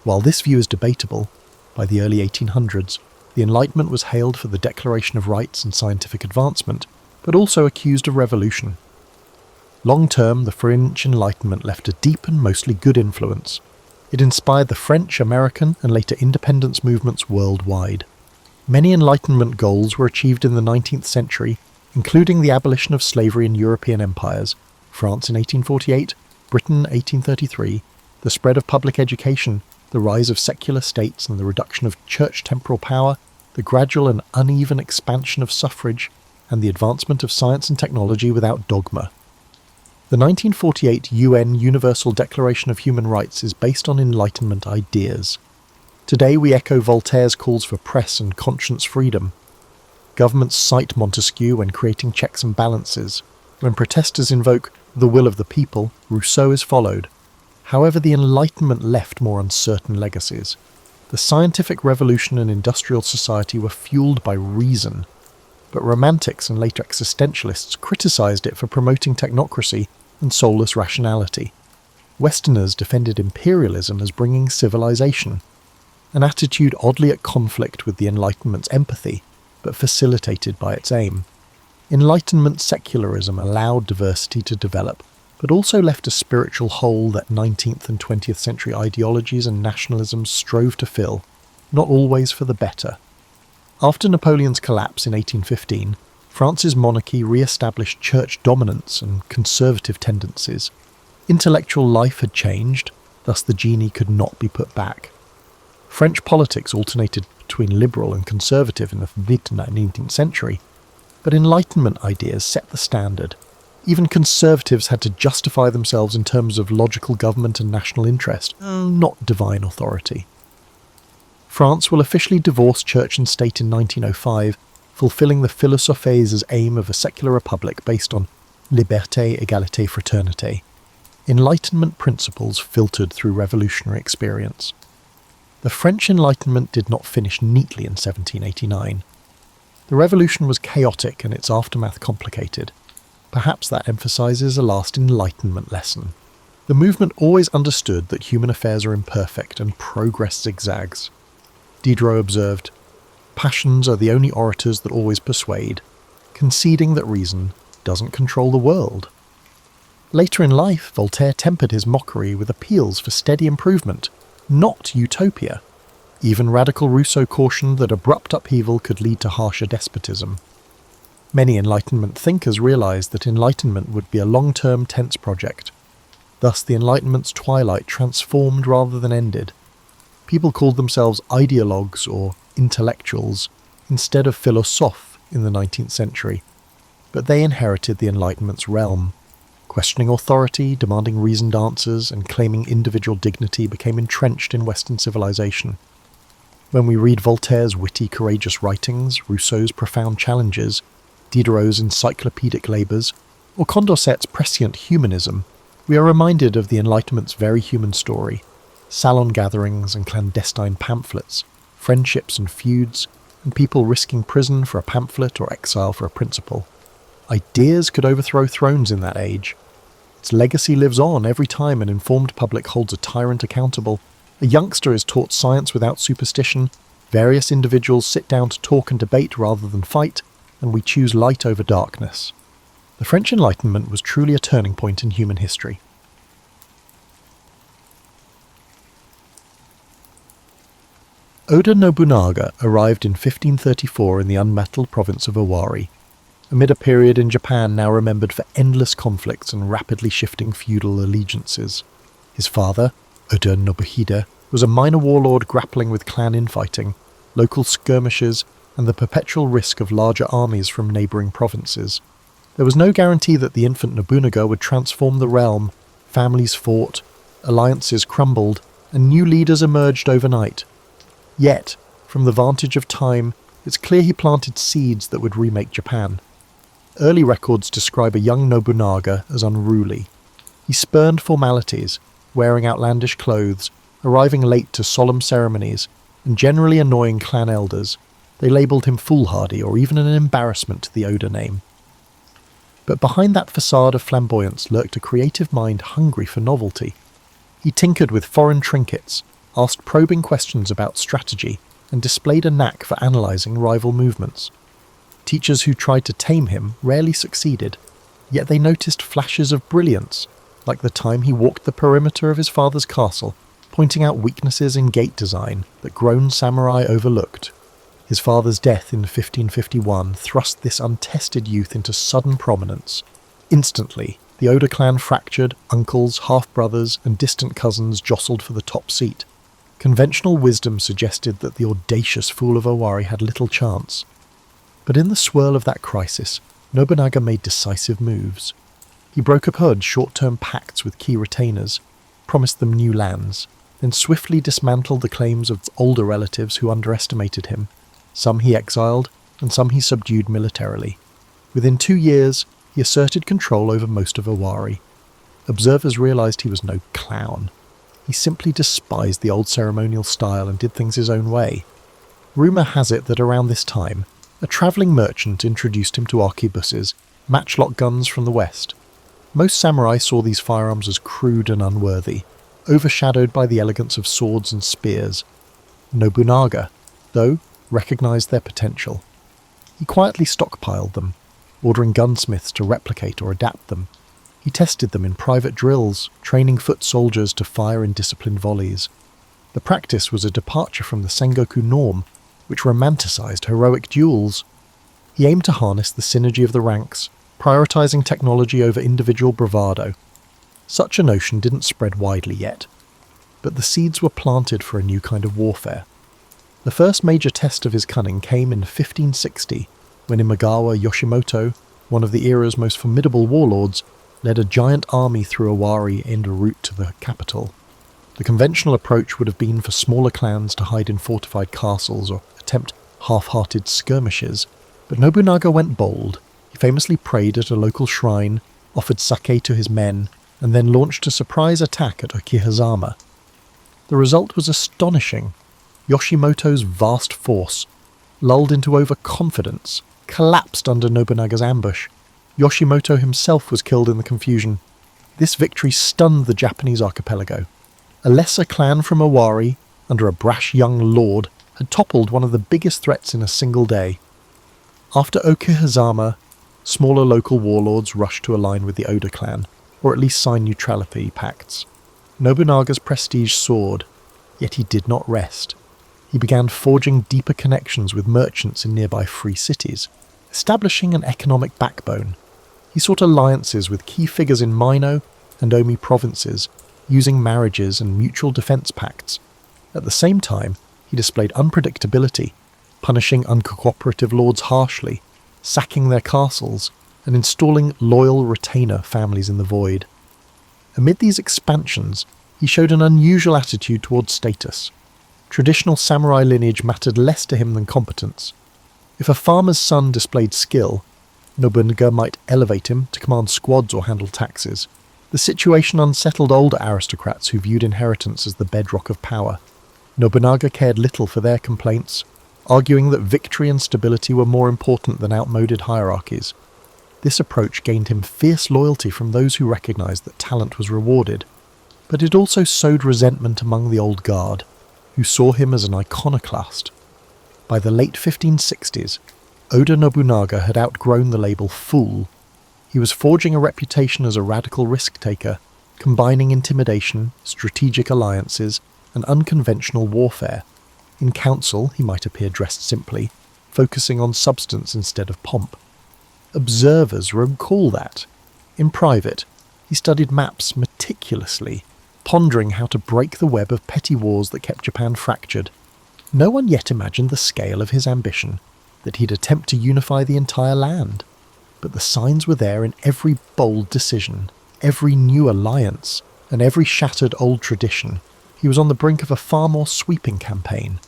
While this view is debatable, by the early 1800s, the Enlightenment was hailed for the Declaration of Rights and scientific advancement, but also accused of revolution. Long-term, the French Enlightenment left a deep and mostly good influence. It inspired the French, American, and later independence movements worldwide. Many Enlightenment goals were achieved in the 19th century, including the abolition of slavery in European empires, France in 1848, Britain 1833, the spread of public education, the rise of secular states and the reduction of church temporal power, the gradual and uneven expansion of suffrage, and the advancement of science and technology without dogma. The 1948 UN Universal Declaration of Human Rights is based on Enlightenment ideas. Today we echo Voltaire's calls for press and conscience freedom. Governments cite Montesquieu when creating checks and balances. When protesters invoke the will of the people, Rousseau is followed. However, the Enlightenment left more uncertain legacies. The scientific revolution and industrial society were fueled by reason, but romantics and later existentialists criticized it for promoting technocracy and soulless rationality. Westerners defended imperialism as bringing civilization, an attitude oddly at conflict with the Enlightenment's empathy, but facilitated by its aim. Enlightenment secularism allowed diversity to develop, but also left a spiritual hole that 19th and 20th century ideologies and nationalisms strove to fill, not always for the better. After Napoleon's collapse in 1815, France's monarchy re-established church dominance and conservative tendencies. Intellectual life had changed, thus the genie could not be put back. French politics alternated between liberal and conservative in the mid-19th century, but Enlightenment ideas set the standard. Even conservatives had to justify themselves in terms of logical government and national interest, not divine authority. France will officially divorce church and state in 1905, fulfilling the philosophes' aim of a secular republic based on liberté, égalité, fraternité. Enlightenment principles filtered through revolutionary experience. The French Enlightenment did not finish neatly in 1789. The revolution was chaotic and its aftermath complicated. Perhaps that emphasises a last Enlightenment lesson. The movement always understood that human affairs are imperfect and progress zigzags. Diderot observed, "Passions are the only orators that always persuade, conceding that reason doesn't control the world." Later in life, Voltaire tempered his mockery with appeals for steady improvement, not utopia. Even radical Rousseau cautioned that abrupt upheaval could lead to harsher despotism. Many Enlightenment thinkers realised that Enlightenment would be a long-term tense project. Thus the Enlightenment's twilight transformed rather than ended. People called themselves ideologues or intellectuals instead of philosophes in the 19th century, but they inherited the Enlightenment's realm. Questioning authority, demanding reasoned answers, and claiming individual dignity became entrenched in Western civilization. When we read Voltaire's witty, courageous writings, Rousseau's profound challenges, Diderot's encyclopedic labours, or Condorcet's prescient humanism, we are reminded of the Enlightenment's very human story: salon gatherings and clandestine pamphlets, friendships and feuds, and people risking prison for a pamphlet or exile for a principle. Ideas could overthrow thrones in that age. Its legacy lives on every time an informed public holds a tyrant accountable. A youngster is taught science without superstition, various individuals sit down to talk and debate rather than fight, and we choose light over darkness. The French Enlightenment was truly a turning point in human history. Oda Nobunaga arrived in 1534 in the unmetalled province of Owari, amid a period in Japan now remembered for endless conflicts and rapidly shifting feudal allegiances. His father, Oda Nobuhide, was a minor warlord grappling with clan infighting, local skirmishes, and the perpetual risk of larger armies from neighbouring provinces. There was no guarantee that the infant Nobunaga would transform the realm. Families fought, alliances crumbled, and new leaders emerged overnight. Yet, from the vantage of time, it's clear he planted seeds that would remake Japan. Early records describe a young Nobunaga as unruly. He spurned formalities, wearing outlandish clothes, arriving late to solemn ceremonies, and generally annoying clan elders. They labelled him foolhardy or even an embarrassment to the Oda name. But behind that facade of flamboyance lurked a creative mind hungry for novelty. He tinkered with foreign trinkets, asked probing questions about strategy, and displayed a knack for analysing rival movements. Teachers who tried to tame him rarely succeeded, yet they noticed flashes of brilliance, like the time he walked the perimeter of his father's castle, pointing out weaknesses in gate design that grown samurai overlooked. His father's death in 1551 thrust this untested youth into sudden prominence. Instantly, the Oda clan fractured, uncles, half-brothers, and distant cousins jostled for the top seat. Conventional wisdom suggested that the audacious fool of Owari had little chance. But in the swirl of that crisis, Nobunaga made decisive moves. He broke up short-term pacts with key retainers, promised them new lands, then swiftly dismantled the claims of older relatives who underestimated him. Some he exiled, and some he subdued militarily. Within 2 years, he asserted control over most of Owari. Observers realised he was no clown. He simply despised the old ceremonial style and did things his own way. Rumour has it that around this time, a travelling merchant introduced him to arquebuses, matchlock guns from the west. Most samurai saw these firearms as crude and unworthy, overshadowed by the elegance of swords and spears. Nobunaga, though, recognised their potential. He quietly stockpiled them, ordering gunsmiths to replicate or adapt them. He tested them in private drills, training foot soldiers to fire in disciplined volleys. The practice was a departure from the Sengoku norm, which romanticised heroic duels. He aimed to harness the synergy of the ranks, prioritising technology over individual bravado. Such a notion didn't spread widely yet, but the seeds were planted for a new kind of warfare. The first major test of his cunning came in 1560, when Imagawa Yoshimoto, one of the era's most formidable warlords, led a giant army through Owari en route to the capital. The conventional approach would have been for smaller clans to hide in fortified castles or attempt half-hearted skirmishes, but Nobunaga went bold. He famously prayed at a local shrine, offered sake to his men, and then launched a surprise attack at Okihazama. The result was astonishing. Yoshimoto's vast force, lulled into overconfidence, collapsed under Nobunaga's ambush. Yoshimoto himself was killed in the confusion. This victory stunned the Japanese archipelago. A lesser clan from Owari, under a brash young lord, had toppled one of the biggest threats in a single day. After Okihazama, smaller local warlords rushed to align with the Oda clan, or at least sign neutrality pacts. Nobunaga's prestige soared, yet he did not rest. He began forging deeper connections with merchants in nearby free cities, establishing an economic backbone. He sought alliances with key figures in Mino and Omi provinces, using marriages and mutual defence pacts. At the same time, he displayed unpredictability, punishing uncooperative lords harshly, sacking their castles, and installing loyal retainer families in the void. Amid these expansions, he showed an unusual attitude towards status. Traditional samurai lineage mattered less to him than competence. If a farmer's son displayed skill, Nobunaga might elevate him to command squads or handle taxes. The situation unsettled older aristocrats who viewed inheritance as the bedrock of power. Nobunaga cared little for their complaints, arguing that victory and stability were more important than outmoded hierarchies. This approach gained him fierce loyalty from those who recognized that talent was rewarded, but it also sowed resentment among the old guard, who saw him as an iconoclast. By the late 1560s, Oda Nobunaga had outgrown the label fool. He was forging a reputation as a radical risk-taker, combining intimidation, strategic alliances, and unconventional warfare. In council, he might appear dressed simply, focusing on substance instead of pomp. Observers recall that. In private, he studied maps meticulously, pondering how to break the web of petty wars that kept Japan fractured. No one yet imagined the scale of his ambition, that he'd attempt to unify the entire land. But the signs were there in every bold decision, every new alliance, and every shattered old tradition. He was on the brink of a far more sweeping campaign.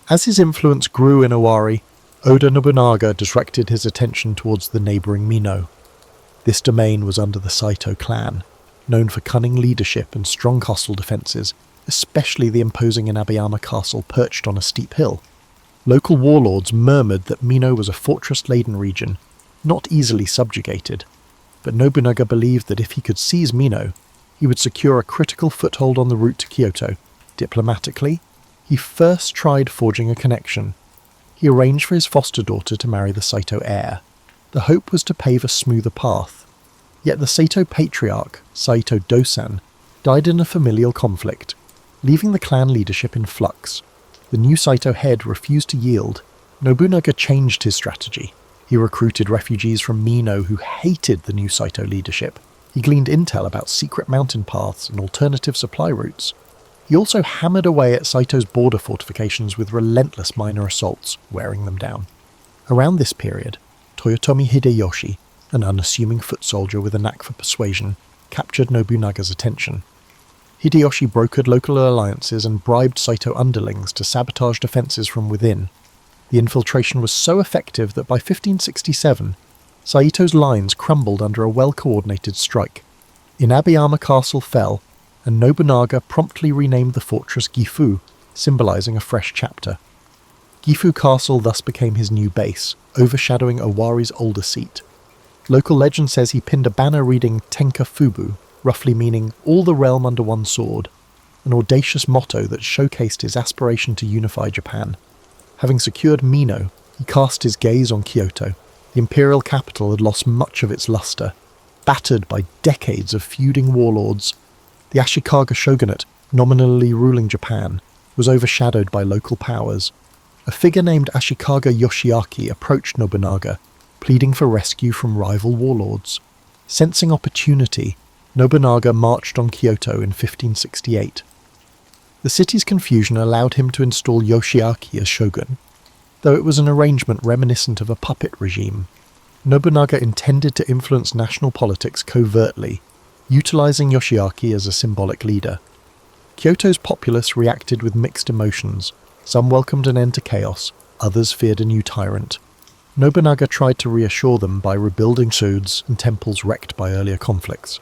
As his influence grew in Owari, Oda Nobunaga directed his attention towards the neighbouring Mino. This domain was under the Saito clan, known for cunning leadership and strong coastal defences, especially the imposing Inabayama castle perched on a steep hill. Local warlords murmured that Mino was a fortress-laden region, not easily subjugated, but Nobunaga believed that if he could seize Mino, he would secure a critical foothold on the route to Kyoto. Diplomatically, he first tried forging a connection. He arranged for his foster daughter to marry the Saito heir. The hope was to pave a smoother path. Yet the Saito patriarch, Saito Dosan, died in a familial conflict, leaving the clan leadership in flux. The new Saito head refused to yield. Nobunaga changed his strategy. He recruited refugees from Mino who hated the new Saito leadership. He gleaned intel about secret mountain paths and alternative supply routes. He also hammered away at Saito's border fortifications with relentless minor assaults, wearing them down. Around this period, Toyotomi Hideyoshi, an unassuming foot soldier with a knack for persuasion, captured Nobunaga's attention. Hideyoshi brokered local alliances and bribed Saito underlings to sabotage defences from within. The infiltration was so effective that by 1567, Saito's lines crumbled under a well-coordinated strike. Inabayama Castle fell, and Nobunaga promptly renamed the fortress Gifu, symbolising a fresh chapter. Gifu Castle thus became his new base, overshadowing Owari's older seat. Local legend says he pinned a banner reading Tenka Fubu, roughly meaning all the realm under one sword, an audacious motto that showcased his aspiration to unify Japan. Having secured Mino, he cast his gaze on Kyoto. The imperial capital had lost much of its luster, battered by decades of feuding warlords. The Ashikaga shogunate, nominally ruling Japan, was overshadowed by local powers. A figure named Ashikaga Yoshiaki approached Nobunaga, pleading for rescue from rival warlords. Sensing opportunity, Nobunaga marched on Kyoto in 1568. The city's confusion allowed him to install Yoshiaki as shogun, though it was an arrangement reminiscent of a puppet regime. Nobunaga intended to influence national politics covertly, utilising Yoshiaki as a symbolic leader. Kyoto's populace reacted with mixed emotions. Some welcomed an end to chaos, others feared a new tyrant. Nobunaga tried to reassure them by rebuilding swords and temples wrecked by earlier conflicts.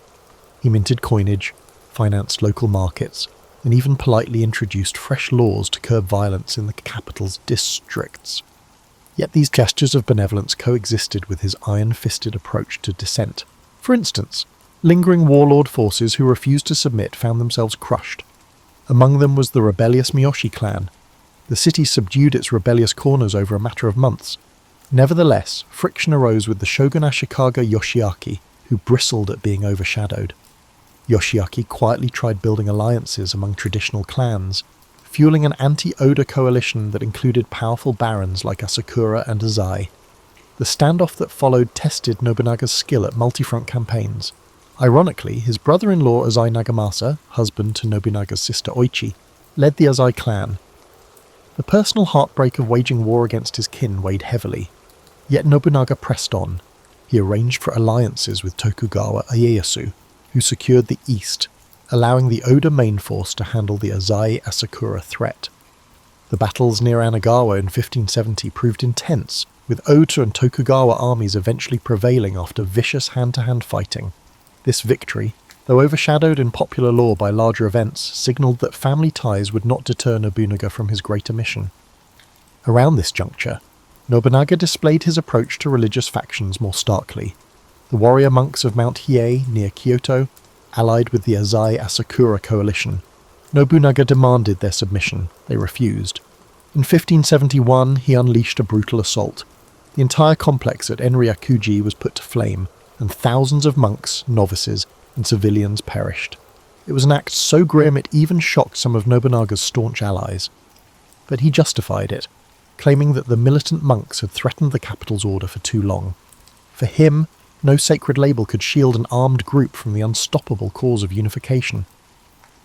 He minted coinage, financed local markets, and even politely introduced fresh laws to curb violence in the capital's districts. Yet these gestures of benevolence coexisted with his iron-fisted approach to dissent. For instance, lingering warlord forces who refused to submit found themselves crushed. Among them was the rebellious Miyoshi clan. The city subdued its rebellious corners over a matter of months. Nevertheless, friction arose with the shogun Ashikaga Yoshiaki, who bristled at being overshadowed. Yoshiaki quietly tried building alliances among traditional clans, fueling an anti-Oda coalition that included powerful barons like Asakura and Azai. The standoff that followed tested Nobunaga's skill at multi-front campaigns. Ironically, his brother-in-law Azai Nagamasa, husband to Nobunaga's sister Oichi, led the Azai clan. The personal heartbreak of waging war against his kin weighed heavily. Yet Nobunaga pressed on. He arranged for alliances with Tokugawa Ieyasu, who secured the east, allowing the Oda main force to handle the Azai Asakura threat. The battles near Anagawa in 1570 proved intense, with Oda and Tokugawa armies eventually prevailing after vicious hand-to-hand fighting. This victory, though overshadowed in popular lore by larger events, signalled that family ties would not deter Nobunaga from his greater mission. Around this juncture, Nobunaga displayed his approach to religious factions more starkly. The warrior monks of Mount Hiei near Kyoto, allied with the Azai Asakura coalition. Nobunaga demanded their submission. They refused. In 1571, he unleashed a brutal assault. The entire complex at Enryakuji was put to flame, and thousands of monks, novices, and civilians perished. It was an act so grim it even shocked some of Nobunaga's staunch allies. But he justified it, claiming that the militant monks had threatened the capital's order for too long. For him, no sacred label could shield an armed group from the unstoppable cause of unification.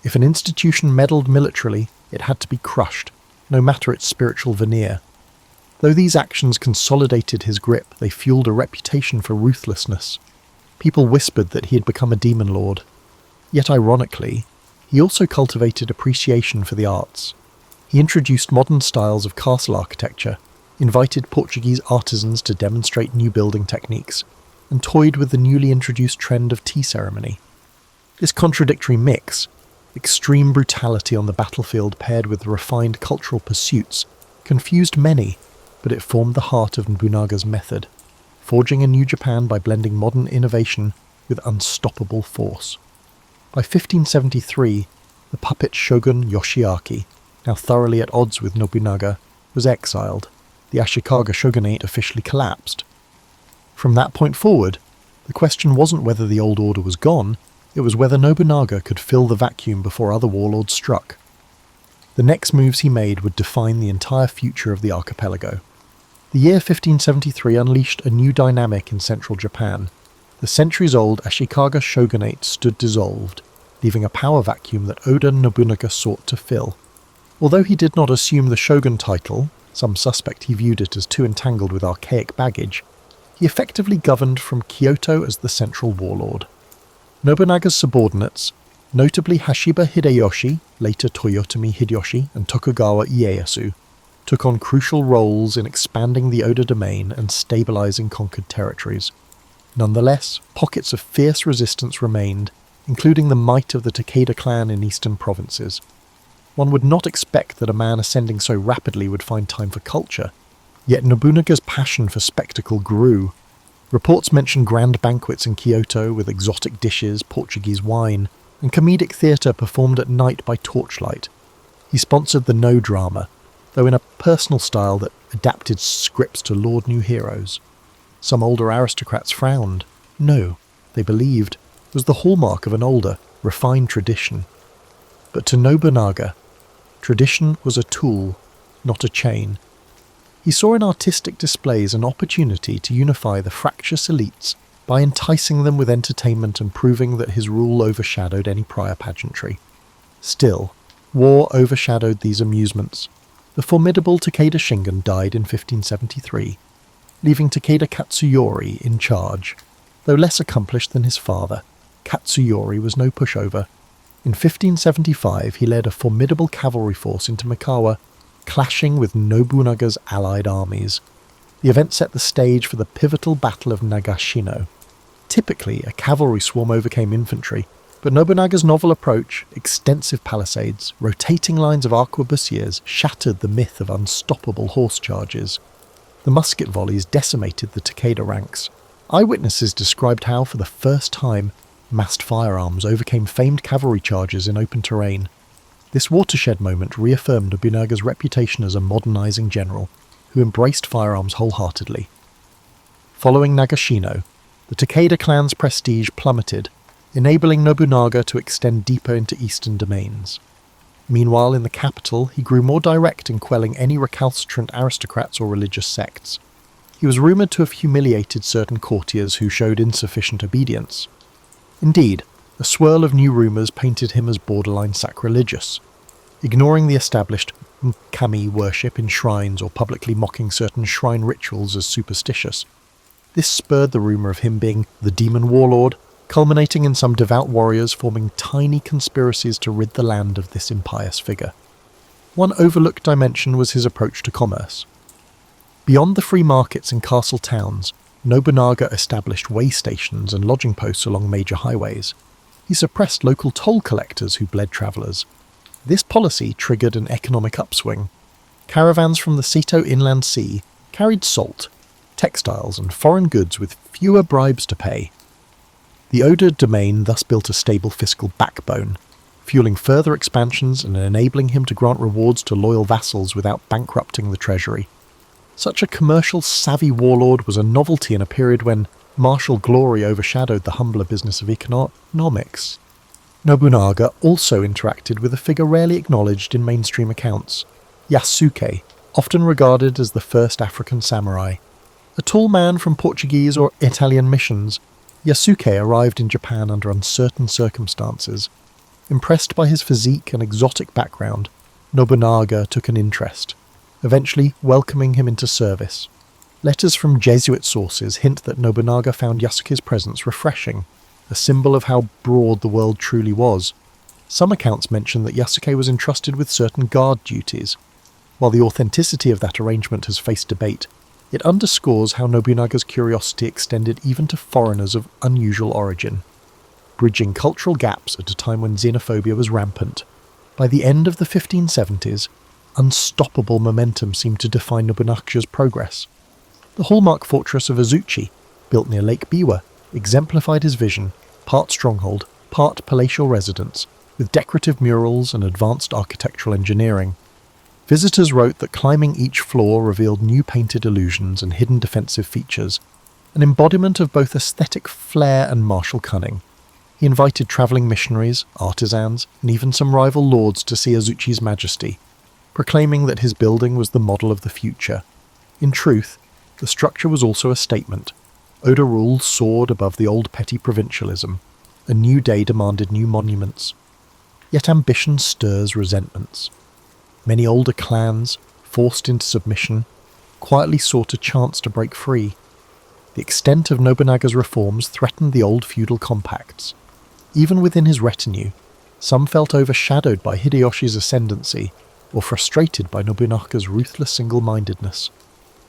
If an institution meddled militarily, it had to be crushed, no matter its spiritual veneer. Though these actions consolidated his grip, they fueled a reputation for ruthlessness. People whispered that he had become a demon lord. Yet ironically, he also cultivated appreciation for the arts. He introduced modern styles of castle architecture, invited Portuguese artisans to demonstrate new building techniques, and toyed with the newly introduced trend of tea ceremony. This contradictory mix, extreme brutality on the battlefield paired with refined cultural pursuits, confused many, but it formed the heart of Nobunaga's method, forging a new Japan by blending modern innovation with unstoppable force. By 1573, the puppet shogun Yoshiaki, now thoroughly at odds with Nobunaga, was exiled. The Ashikaga shogunate officially collapsed. From that point forward, the question wasn't whether the old order was gone, it was whether Nobunaga could fill the vacuum before other warlords struck. The next moves he made would define the entire future of the archipelago. The year 1573 unleashed a new dynamic in central Japan. The centuries-old Ashikaga shogunate stood dissolved, leaving a power vacuum that Oda Nobunaga sought to fill. Although he did not assume the shogun title, some suspect he viewed it as too entangled with archaic baggage, he effectively governed from Kyoto as the central warlord. Nobunaga's subordinates, notably Hashiba Hideyoshi, later Toyotomi Hideyoshi, and Tokugawa Ieyasu, took on crucial roles in expanding the Oda domain and stabilizing conquered territories. Nonetheless, pockets of fierce resistance remained, including the might of the Takeda clan in eastern provinces. One would not expect that a man ascending so rapidly would find time for culture, yet Nobunaga's passion for spectacle grew. Reports mention grand banquets in Kyoto with exotic dishes, Portuguese wine, and comedic theatre performed at night by torchlight. He sponsored the No drama, though in a personal style that adapted scripts to laud new heroes. Some older aristocrats frowned. No, they believed, was the hallmark of an older, refined tradition. But to Nobunaga, tradition was a tool, not a chain. He saw in artistic displays an opportunity to unify the fractious elites by enticing them with entertainment and proving that his rule overshadowed any prior pageantry. Still, war overshadowed these amusements. The formidable Takeda Shingen died in 1573, leaving Takeda Katsuyori in charge. Though less accomplished than his father, Katsuyori was no pushover. In 1575 he led a formidable cavalry force into Mikawa, clashing with Nobunaga's allied armies. The event set the stage for the pivotal Battle of Nagashino. Typically, a cavalry swarm overcame infantry, but Nobunaga's novel approach, extensive palisades, rotating lines of arquebusiers, shattered the myth of unstoppable horse charges. The musket volleys decimated the Takeda ranks. Eyewitnesses described how, for the first time, massed firearms overcame famed cavalry charges in open terrain. This watershed moment reaffirmed Nobunaga's reputation as a modernizing general, who embraced firearms wholeheartedly. Following Nagashino, the Takeda clan's prestige plummeted, enabling Nobunaga to extend deeper into eastern domains. Meanwhile, in the capital, he grew more direct in quelling any recalcitrant aristocrats or religious sects. He was rumoured to have humiliated certain courtiers who showed insufficient obedience. Indeed, a swirl of new rumours painted him as borderline sacrilegious, ignoring the established kami worship in shrines or publicly mocking certain shrine rituals as superstitious. This spurred the rumour of him being the demon warlord, culminating in some devout warriors forming tiny conspiracies to rid the land of this impious figure. One overlooked dimension was his approach to commerce. Beyond the free markets in castle towns, Nobunaga established way stations and lodging posts along major highways. He suppressed local toll collectors who bled travellers. This policy triggered an economic upswing. Caravans from the Seto Inland Sea carried salt, textiles and foreign goods with fewer bribes to pay. The Oda domain thus built a stable fiscal backbone, fueling further expansions and enabling him to grant rewards to loyal vassals without bankrupting the treasury. Such a commercial savvy warlord was a novelty in a period when martial glory overshadowed the humbler business of economics. Nobunaga also interacted with a figure rarely acknowledged in mainstream accounts, Yasuke, often regarded as the first African samurai. A tall man from Portuguese or Italian missions, Yasuke arrived in Japan under uncertain circumstances. Impressed by his physique and exotic background, Nobunaga took an interest, eventually welcoming him into service. Letters from Jesuit sources hint that Nobunaga found Yasuke's presence refreshing, a symbol of how broad the world truly was. Some accounts mention that Yasuke was entrusted with certain guard duties. While the authenticity of that arrangement has faced debate, it underscores how Nobunaga's curiosity extended even to foreigners of unusual origin, bridging cultural gaps at a time when xenophobia was rampant. By the end of the 1570s, unstoppable momentum seemed to define Nobunaga's progress. The hallmark fortress of Azuchi, built near Lake Biwa, exemplified his vision, part stronghold, part palatial residence, with decorative murals and advanced architectural engineering. Visitors wrote that climbing each floor revealed new painted illusions and hidden defensive features, an embodiment of both aesthetic flair and martial cunning. He invited travelling missionaries, artisans, and even some rival lords to see Azuchi's majesty, proclaiming that his building was the model of the future. In truth, the structure was also a statement. Oda rule soared above the old petty provincialism. A new day demanded new monuments. Yet ambition stirs resentments. Many older clans, forced into submission, quietly sought a chance to break free. The extent of Nobunaga's reforms threatened the old feudal compacts. Even within his retinue, some felt overshadowed by Hideyoshi's ascendancy or frustrated by Nobunaga's ruthless single-mindedness.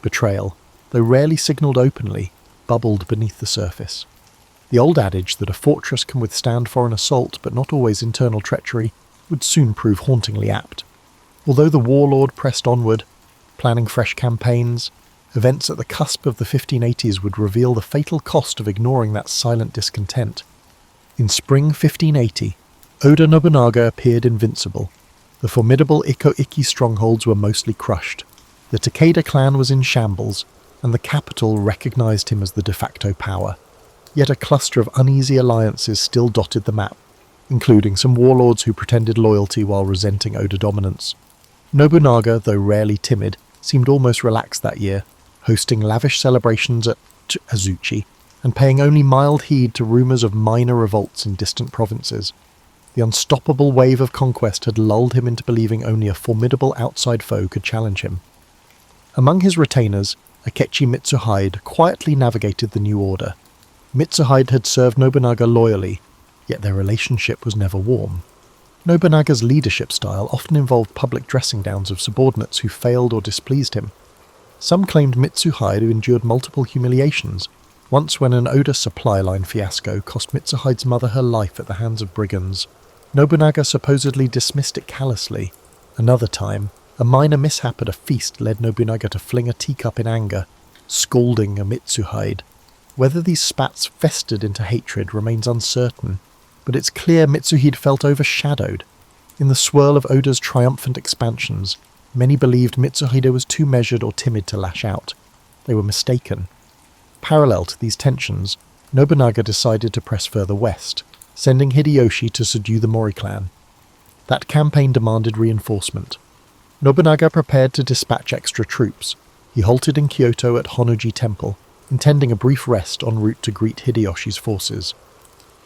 Betrayal, though rarely signalled openly, bubbled beneath the surface. The old adage that a fortress can withstand foreign assault but not always internal treachery would soon prove hauntingly apt. Although the warlord pressed onward, planning fresh campaigns, events at the cusp of the 1580s would reveal the fatal cost of ignoring that silent discontent. In spring 1580, Oda Nobunaga appeared invincible. The formidable Iko-Iki strongholds were mostly crushed. The Takeda clan was in shambles, and the capital recognized him as the de facto power. Yet a cluster of uneasy alliances still dotted the map, including some warlords who pretended loyalty while resenting Oda dominance. Nobunaga, though rarely timid, seemed almost relaxed that year, hosting lavish celebrations at Azuchi, and paying only mild heed to rumours of minor revolts in distant provinces. The unstoppable wave of conquest had lulled him into believing only a formidable outside foe could challenge him. Among his retainers, Akechi Mitsuhide quietly navigated the new order. Mitsuhide had served Nobunaga loyally, yet their relationship was never warm. Nobunaga's leadership style often involved public dressing downs of subordinates who failed or displeased him. Some claimed Mitsuhide endured multiple humiliations, once when an Oda supply line fiasco cost Mitsuhide's mother her life at the hands of brigands. Nobunaga supposedly dismissed it callously. Another time, a minor mishap at a feast led Nobunaga to fling a teacup in anger, scalding a Mitsuhide. Whether these spats festered into hatred remains uncertain, but it's clear Mitsuhide felt overshadowed. In the swirl of Oda's triumphant expansions, many believed Mitsuhide was too measured or timid to lash out. They were mistaken. Parallel to these tensions, Nobunaga decided to press further west, sending Hideyoshi to subdue the Mori clan. That campaign demanded reinforcement. Nobunaga prepared to dispatch extra troops. He halted in Kyoto at Honnoji Temple, intending a brief rest en route to greet Hideyoshi's forces.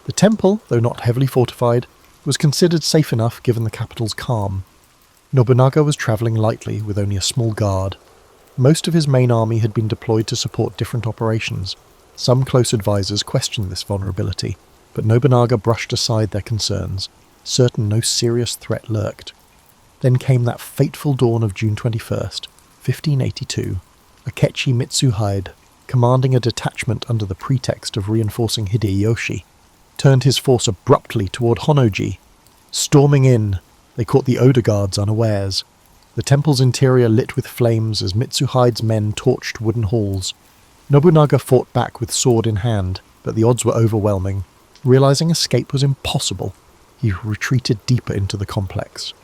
The temple, though not heavily fortified, was considered safe enough given the capital's calm. Nobunaga was travelling lightly with only a small guard. Most of his main army had been deployed to support different operations. Some close advisors questioned this vulnerability, but Nobunaga brushed aside their concerns, certain no serious threat lurked. Then came that fateful dawn of June 21st, 1582, Akechi Mitsuhide, commanding a detachment under the pretext of reinforcing Hideyoshi, turned his force abruptly toward Honnoji. Storming in, they caught the Oda guards unawares. The temple's interior lit with flames as Mitsuhide's men torched wooden halls. Nobunaga fought back with sword in hand, but the odds were overwhelming. Realizing escape was impossible, he retreated deeper into the complex.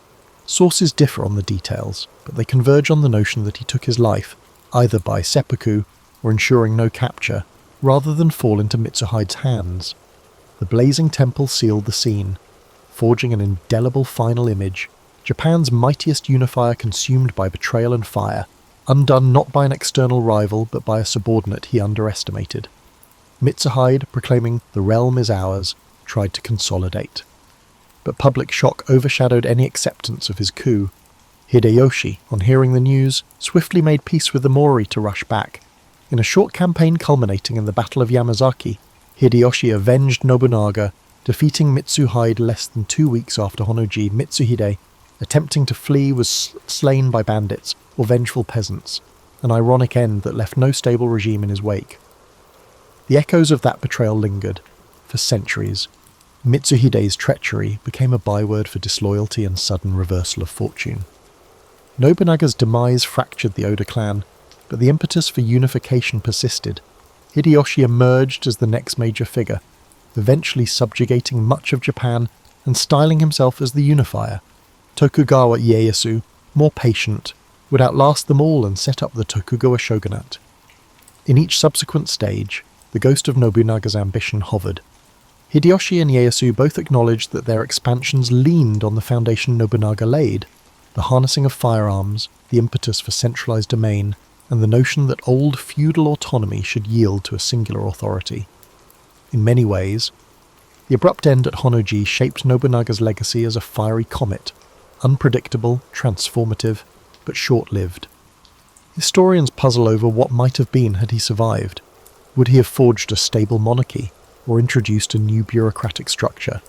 Sources differ on the details, but they converge on the notion that he took his life, either by seppuku or ensuring no capture, rather than fall into Mitsuhide's hands. The blazing temple sealed the scene, forging an indelible final image, Japan's mightiest unifier consumed by betrayal and fire, undone not by an external rival but by a subordinate he underestimated. Mitsuhide, proclaiming "the realm is ours," tried to consolidate. But public shock overshadowed any acceptance of his coup. Hideyoshi, on hearing the news, swiftly made peace with the Mori to rush back. In a short campaign culminating in the Battle of Yamazaki, Hideyoshi avenged Nobunaga, defeating Mitsuhide less than 2 weeks after Honnoji Mitsuhide, attempting to flee, was slain by bandits or vengeful peasants, an ironic end that left no stable regime in his wake. The echoes of that betrayal lingered, for centuries. Mitsuhide's treachery became a byword for disloyalty and sudden reversal of fortune. Nobunaga's demise fractured the Oda clan, but the impetus for unification persisted. Hideyoshi emerged as the next major figure, eventually subjugating much of Japan and styling himself as the unifier. Tokugawa Ieyasu, more patient, would outlast them all and set up the Tokugawa shogunate. In each subsequent stage, the ghost of Nobunaga's ambition hovered. Hideyoshi and Ieyasu both acknowledged that their expansions leaned on the foundation Nobunaga laid, the harnessing of firearms, the impetus for centralized domain, and the notion that old feudal autonomy should yield to a singular authority. In many ways, the abrupt end at Honnoji shaped Nobunaga's legacy as a fiery comet, unpredictable, transformative, but short-lived. Historians puzzle over what might have been had he survived. Would he have forged a stable monarchy, or introduced a new bureaucratic structure?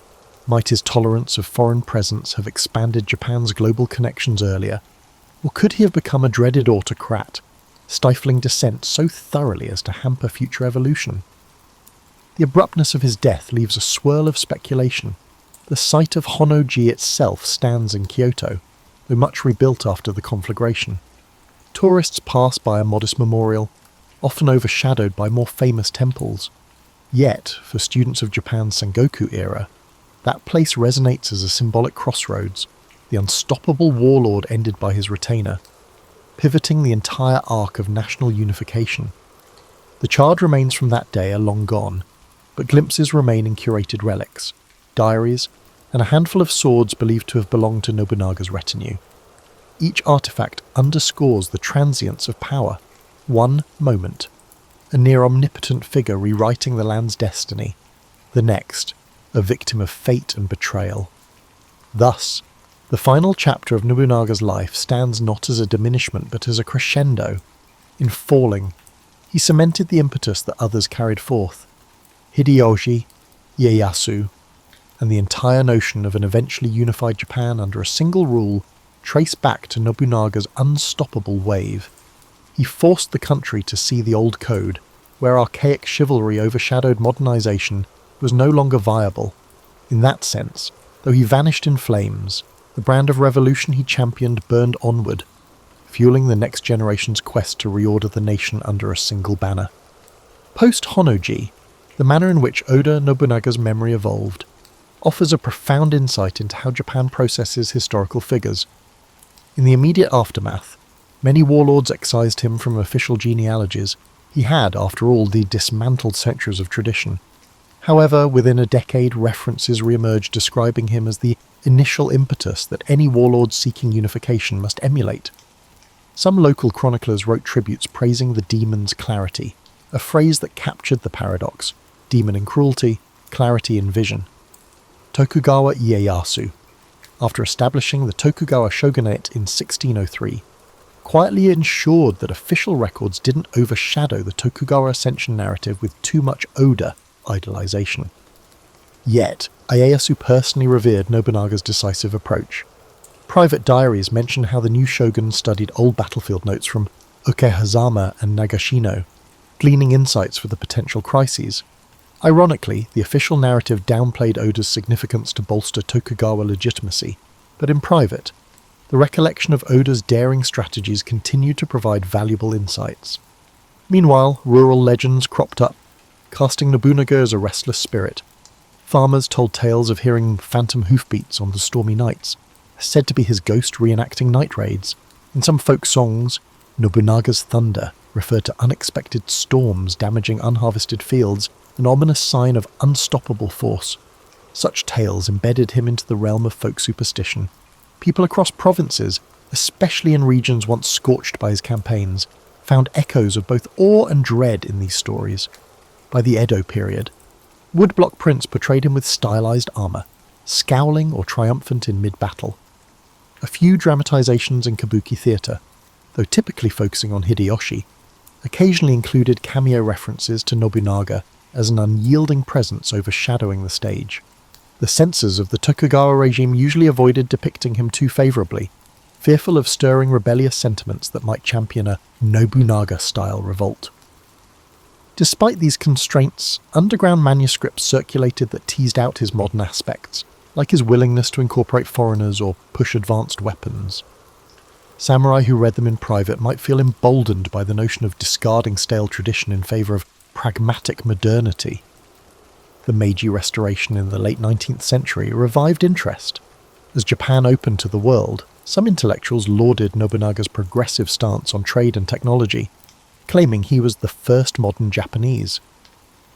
Might his tolerance of foreign presence have expanded Japan's global connections earlier? Or could he have become a dreaded autocrat, stifling dissent so thoroughly as to hamper future evolution? The abruptness of his death leaves a swirl of speculation. The site of Honnoji itself stands in Kyoto, though much rebuilt after the conflagration. Tourists pass by a modest memorial, often overshadowed by more famous temples. Yet, for students of Japan's Sengoku era, that place resonates as a symbolic crossroads, the unstoppable warlord ended by his retainer, pivoting the entire arc of national unification. The charred remains from that day are long gone, but glimpses remain in curated relics, diaries, and a handful of swords believed to have belonged to Nobunaga's retinue. Each artifact underscores the transience of power. One moment, a near-omnipotent figure rewriting the land's destiny. The next, a victim of fate and betrayal. Thus, the final chapter of Nobunaga's life stands not as a diminishment but as a crescendo. In falling, he cemented the impetus that others carried forth. Hideyoshi, Ieyasu, and the entire notion of an eventually unified Japan under a single rule trace back to Nobunaga's unstoppable wave. He forced the country to see the old code, where archaic chivalry overshadowed modernization, was no longer viable. In that sense, though he vanished in flames, the brand of revolution he championed burned onward, fueling the next generation's quest to reorder the nation under a single banner. Post-Honnoji, the manner in which Oda Nobunaga's memory evolved offers a profound insight into how Japan processes historical figures. In the immediate aftermath, many warlords excised him from official genealogies. He had, after all, the dismantled centuries of tradition. However, within a decade, references re-emerged describing him as the initial impetus that any warlord seeking unification must emulate. Some local chroniclers wrote tributes praising the demon's clarity, a phrase that captured the paradox: demon in cruelty, clarity in vision. Tokugawa Ieyasu, after establishing the Tokugawa shogunate in 1603, quietly ensured that official records didn't overshadow the Tokugawa ascension narrative with too much Oda idolization. Yet, Ieyasu personally revered Nobunaga's decisive approach. Private diaries mention how the new shogun studied old battlefield notes from Okehazama and Nagashino, gleaning insights for the potential crises. Ironically, the official narrative downplayed Oda's significance to bolster Tokugawa legitimacy, but in private, the recollection of Oda's daring strategies continued to provide valuable insights. Meanwhile, rural legends cropped up, casting Nobunaga as a restless spirit. Farmers told tales of hearing phantom hoofbeats on the stormy nights, said to be his ghost reenacting night raids. In some folk songs, Nobunaga's thunder referred to unexpected storms damaging unharvested fields, an ominous sign of unstoppable force. Such tales embedded him into the realm of folk superstition. People across provinces, especially in regions once scorched by his campaigns, found echoes of both awe and dread in these stories. By the Edo period, woodblock prints portrayed him with stylized armour, scowling or triumphant in mid-battle. A few dramatizations in kabuki theatre, though typically focusing on Hideyoshi, occasionally included cameo references to Nobunaga as an unyielding presence overshadowing the stage. The censors of the Tokugawa regime usually avoided depicting him too favourably, fearful of stirring rebellious sentiments that might champion a Nobunaga-style revolt. Despite these constraints, underground manuscripts circulated that teased out his modern aspects, like his willingness to incorporate foreigners or push advanced weapons. Samurai who read them in private might feel emboldened by the notion of discarding stale tradition in favour of pragmatic modernity. The Meiji Restoration in the late 19th century revived interest. As Japan opened to the world, some intellectuals lauded Nobunaga's progressive stance on trade and technology, claiming he was the first modern Japanese.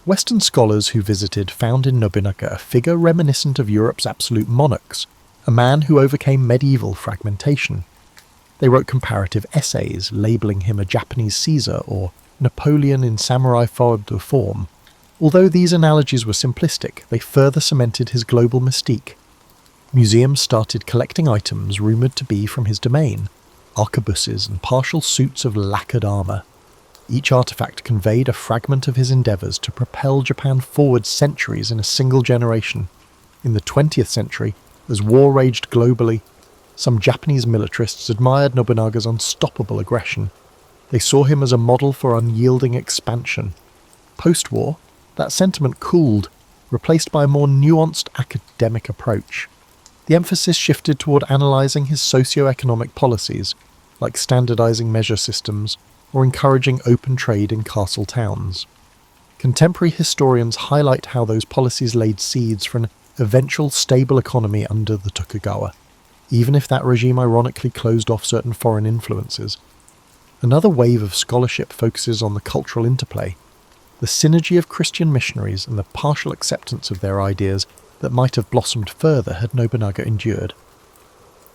Western scholars who visited found in Nobunaga a figure reminiscent of Europe's absolute monarchs, a man who overcame medieval fragmentation. They wrote comparative essays, labelling him a Japanese Caesar or Napoleon in samurai forward form. Although these analogies were simplistic, they further cemented his global mystique. Museums started collecting items rumoured to be from his domain, arquebuses and partial suits of lacquered armour. Each artefact conveyed a fragment of his endeavours to propel Japan forward centuries in a single generation. In the 20th century, as war raged globally, some Japanese militarists admired Nobunaga's unstoppable aggression. They saw him as a model for unyielding expansion. Post-war, that sentiment cooled, replaced by a more nuanced academic approach. The emphasis shifted toward analysing his socio-economic policies, like standardising measure systems or encouraging open trade in castle towns. Contemporary historians highlight how those policies laid seeds for an eventual stable economy under the Tokugawa, even if that regime ironically closed off certain foreign influences. Another wave of scholarship focuses on the cultural interplay, the synergy of Christian missionaries and the partial acceptance of their ideas that might have blossomed further had Nobunaga endured.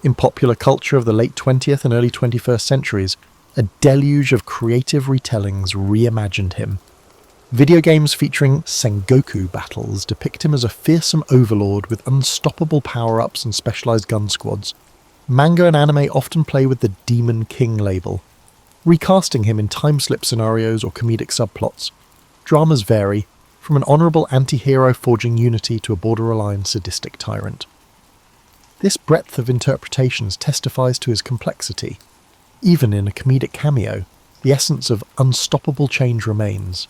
In popular culture of the late 20th and early 21st centuries, a deluge of creative retellings reimagined him. Video games featuring Sengoku battles depict him as a fearsome overlord with unstoppable power-ups and specialised gun squads. Manga and anime often play with the Demon King label, recasting him in time-slip scenarios or comedic subplots. Dramas vary, from an honourable anti-hero forging unity to a borderline sadistic tyrant. This breadth of interpretations testifies to his complexity. Even in a comedic cameo, the essence of unstoppable change remains.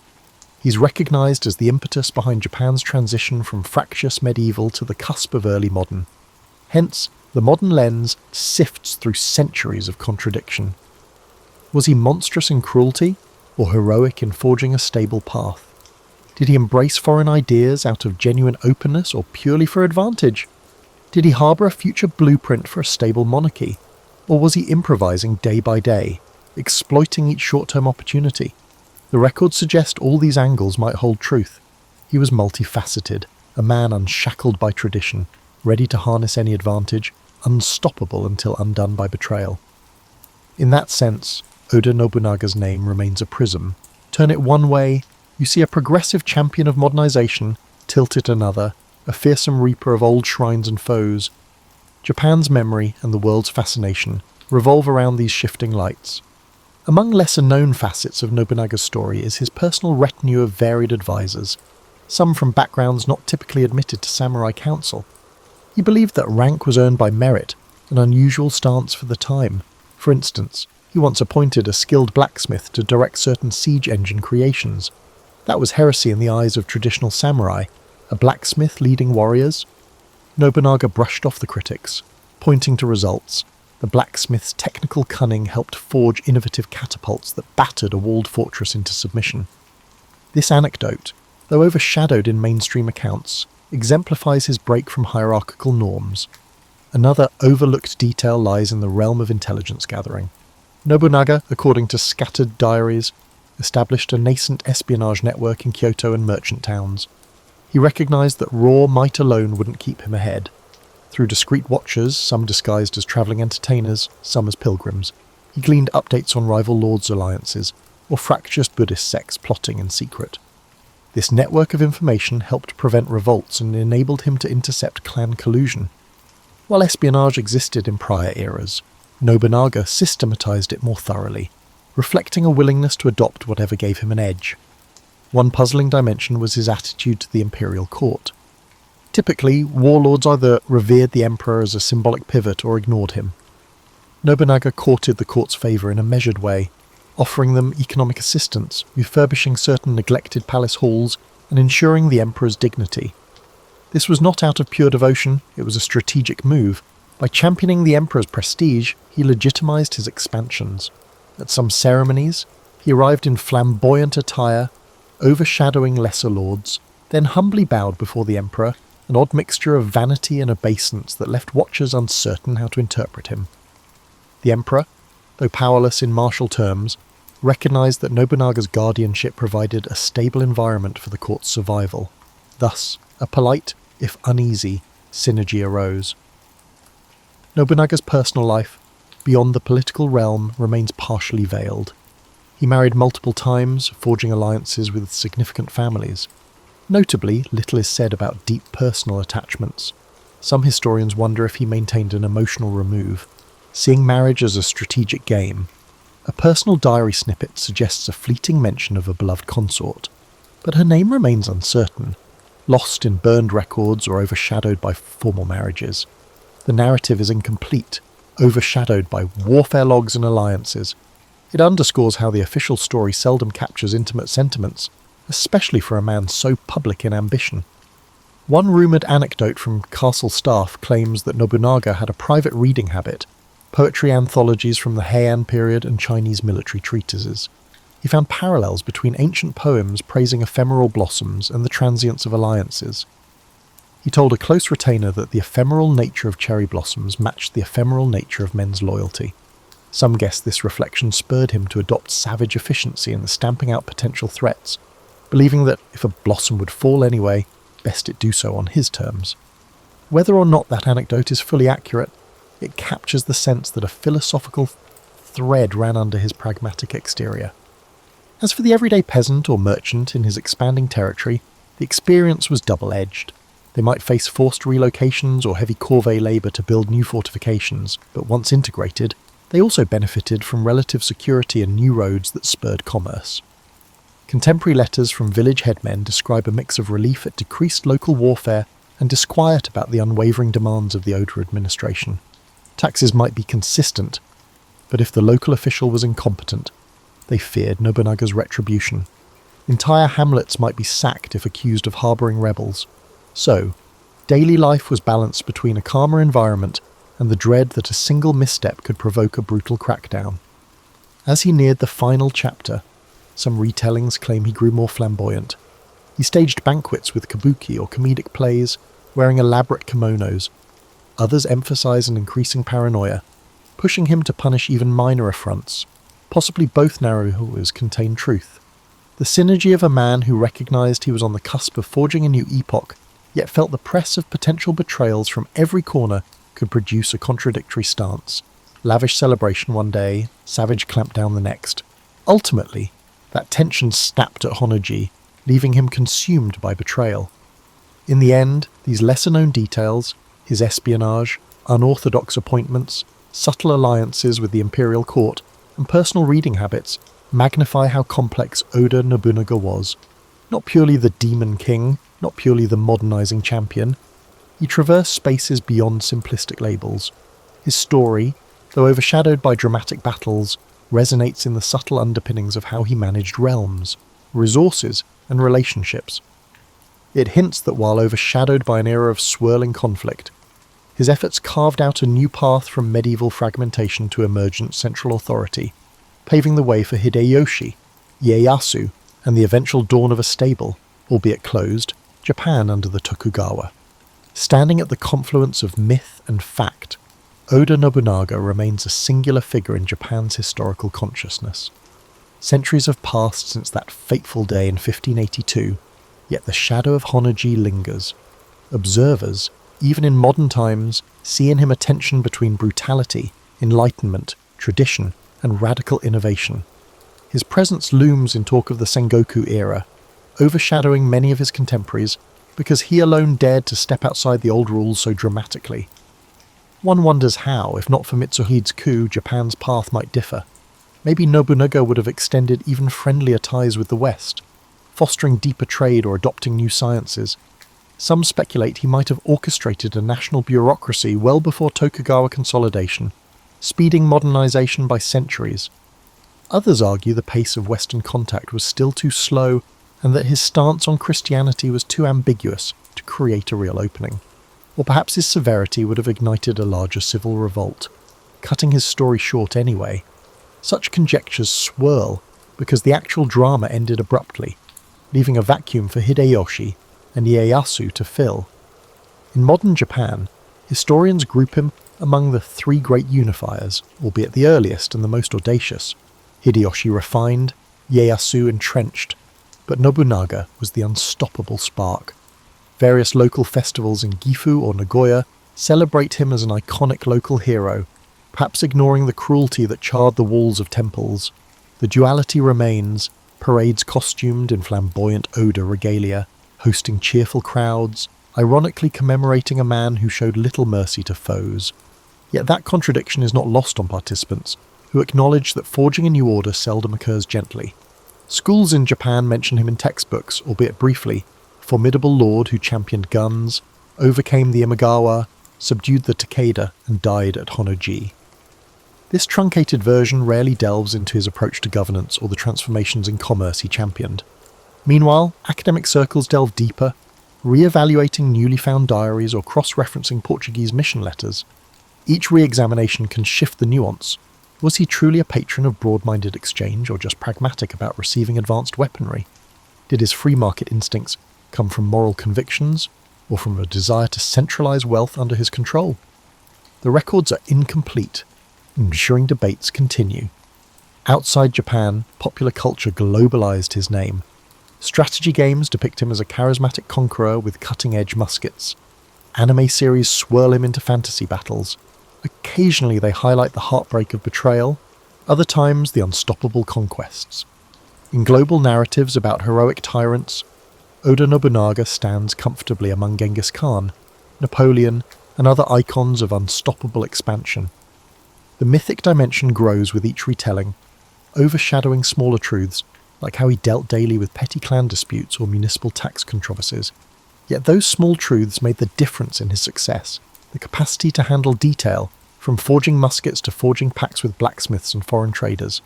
He's recognised as the impetus behind Japan's transition from fractious medieval to the cusp of early modern. Hence, the modern lens sifts through centuries of contradiction. Was he monstrous in cruelty, or heroic in forging a stable path? Did he embrace foreign ideas out of genuine openness or purely for advantage? Did he harbour a future blueprint for a stable monarchy? Or was he improvising day by day, exploiting each short-term opportunity? The records suggest all these angles might hold truth. He was multifaceted, a man unshackled by tradition, ready to harness any advantage, unstoppable until undone by betrayal. In that sense, Oda Nobunaga's name remains a prism. Turn it one way, you see a progressive champion of modernization, tilt it another, a fearsome reaper of old shrines and foes. Japan's memory and the world's fascination revolve around these shifting lights. Among lesser-known facets of Nobunaga's story is his personal retinue of varied advisors, some from backgrounds not typically admitted to samurai council. He believed that rank was earned by merit, an unusual stance for the time. For instance, he once appointed a skilled blacksmith to direct certain siege engine creations. That was heresy in the eyes of traditional samurai. A blacksmith leading warriors? Nobunaga brushed off the critics, pointing to results. The blacksmith's technical cunning helped forge innovative catapults that battered a walled fortress into submission. This anecdote, though overshadowed in mainstream accounts, exemplifies his break from hierarchical norms. Another overlooked detail lies in the realm of intelligence gathering. Nobunaga, according to scattered diaries, established a nascent espionage network in Kyoto and merchant towns. He recognized that raw might alone wouldn't keep him ahead. Through discreet watchers, some disguised as travelling entertainers, some as pilgrims, he gleaned updates on rival lords' alliances, or fractious Buddhist sects plotting in secret. This network of information helped prevent revolts and enabled him to intercept clan collusion. While espionage existed in prior eras, Nobunaga systematized it more thoroughly, reflecting a willingness to adopt whatever gave him an edge. One puzzling dimension was his attitude to the imperial court. Typically, warlords either revered the emperor as a symbolic pivot or ignored him. Nobunaga courted the court's favour in a measured way, offering them economic assistance, refurbishing certain neglected palace halls, and ensuring the emperor's dignity. This was not out of pure devotion, it was a strategic move. By championing the emperor's prestige, he legitimized his expansions. At some ceremonies, he arrived in flamboyant attire, overshadowing lesser lords, then humbly bowed before the emperor, an odd mixture of vanity and obeisance that left watchers uncertain how to interpret him. The emperor, though powerless in martial terms, recognized that Nobunaga's guardianship provided a stable environment for the court's survival. Thus, a polite, if uneasy, synergy arose. Nobunaga's personal life, beyond the political realm, remains partially veiled. He married multiple times, forging alliances with significant families. Notably, little is said about deep personal attachments. Some historians wonder if he maintained an emotional remove, seeing marriage as a strategic game. A personal diary snippet suggests a fleeting mention of a beloved consort, but her name remains uncertain, lost in burned records or overshadowed by formal marriages. The narrative is incomplete, overshadowed by warfare logs and alliances. It underscores how the official story seldom captures intimate sentiments, especially for a man so public in ambition. One rumoured anecdote from castle staff claims that Nobunaga had a private reading habit, poetry anthologies from the Heian period and Chinese military treatises. He found parallels between ancient poems praising ephemeral blossoms and the transience of alliances. He told a close retainer that the ephemeral nature of cherry blossoms matched the ephemeral nature of men's loyalty. Some guess this reflection spurred him to adopt savage efficiency in the stamping out potential threats, believing that if a blossom would fall anyway, best it do so on his terms. Whether or not that anecdote is fully accurate, it captures the sense that a philosophical thread ran under his pragmatic exterior. As for the everyday peasant or merchant in his expanding territory, the experience was double-edged. They might face forced relocations or heavy corvée labour to build new fortifications, but once integrated, they also benefited from relative security and new roads that spurred commerce. Contemporary letters from village headmen describe a mix of relief at decreased local warfare and disquiet about the unwavering demands of the Oda administration. Taxes might be consistent, but if the local official was incompetent, they feared Nobunaga's retribution. Entire hamlets might be sacked if accused of harbouring rebels. So, daily life was balanced between a calmer environment and the dread that a single misstep could provoke a brutal crackdown. As he neared the final chapter, some retellings claim he grew more flamboyant. He staged banquets with kabuki or comedic plays, wearing elaborate kimonos. Others emphasize an increasing paranoia, pushing him to punish even minor affronts. Possibly both narrators contain truth. The synergy of a man who recognized he was on the cusp of forging a new epoch, yet felt the press of potential betrayals from every corner, could produce a contradictory stance. Lavish celebration one day, savage clampdown the next. Ultimately, that tension snapped at Honoji, leaving him consumed by betrayal. In the end, these lesser-known details, his espionage, unorthodox appointments, subtle alliances with the imperial court, and personal reading habits, magnify how complex Oda Nobunaga was. Not purely the demon king, not purely the modernizing champion. He traversed spaces beyond simplistic labels. His story, though overshadowed by dramatic battles, resonates in the subtle underpinnings of how he managed realms, resources, and relationships. It hints that while overshadowed by an era of swirling conflict, his efforts carved out a new path from medieval fragmentation to emergent central authority, paving the way for Hideyoshi, Ieyasu, and the eventual dawn of a stable, albeit closed, Japan under the Tokugawa. Standing at the confluence of myth and fact, Oda Nobunaga remains a singular figure in Japan's historical consciousness. Centuries have passed since that fateful day in 1582, yet the shadow of Honnoji lingers. Observers, even in modern times, see in him a tension between brutality, enlightenment, tradition, and radical innovation. His presence looms in talk of the Sengoku era, overshadowing many of his contemporaries because he alone dared to step outside the old rules so dramatically. One wonders how, if not for Mitsuhide's coup, Japan's path might differ. Maybe Nobunaga would have extended even friendlier ties with the West, fostering deeper trade or adopting new sciences. Some speculate he might have orchestrated a national bureaucracy well before Tokugawa consolidation, speeding modernization by centuries. Others argue the pace of Western contact was still too slow and that his stance on Christianity was too ambiguous to create a real opening. Or perhaps his severity would have ignited a larger civil revolt, cutting his story short anyway. Such conjectures swirl because the actual drama ended abruptly, leaving a vacuum for Hideyoshi and Ieyasu to fill. In modern Japan, historians group him among the three great unifiers, albeit the earliest and the most audacious. Hideyoshi refined, Ieyasu entrenched, but Nobunaga was the unstoppable spark. Various local festivals in Gifu or Nagoya celebrate him as an iconic local hero, perhaps ignoring the cruelty that charred the walls of temples. The duality remains, parades costumed in flamboyant Oda regalia, hosting cheerful crowds, ironically commemorating a man who showed little mercy to foes. Yet that contradiction is not lost on participants, who acknowledge that forging a new order seldom occurs gently. Schools in Japan mention him in textbooks, albeit briefly, a formidable lord who championed guns, overcame the Imagawa, subdued the Takeda, and died at Honnoji. This truncated version rarely delves into his approach to governance or the transformations in commerce he championed. Meanwhile, academic circles delve deeper, re-evaluating newly found diaries or cross-referencing Portuguese mission letters. Each re-examination can shift the nuance. Was he truly a patron of broad-minded exchange or just pragmatic about receiving advanced weaponry? Did his free market instincts come from moral convictions or from a desire to centralize wealth under his control? The records are incomplete, ensuring debates continue. Outside Japan, popular culture globalized his name. Strategy games depict him as a charismatic conqueror with cutting-edge muskets. Anime series swirl him into fantasy battles. Occasionally they highlight the heartbreak of betrayal, other times the unstoppable conquests. In global narratives about heroic tyrants, Oda Nobunaga stands comfortably among Genghis Khan, Napoleon, and other icons of unstoppable expansion. The mythic dimension grows with each retelling, overshadowing smaller truths, like how he dealt daily with petty clan disputes or municipal tax controversies. Yet those small truths made the difference in his success. The capacity to handle detail, from forging muskets to forging pacts with blacksmiths and foreign traders.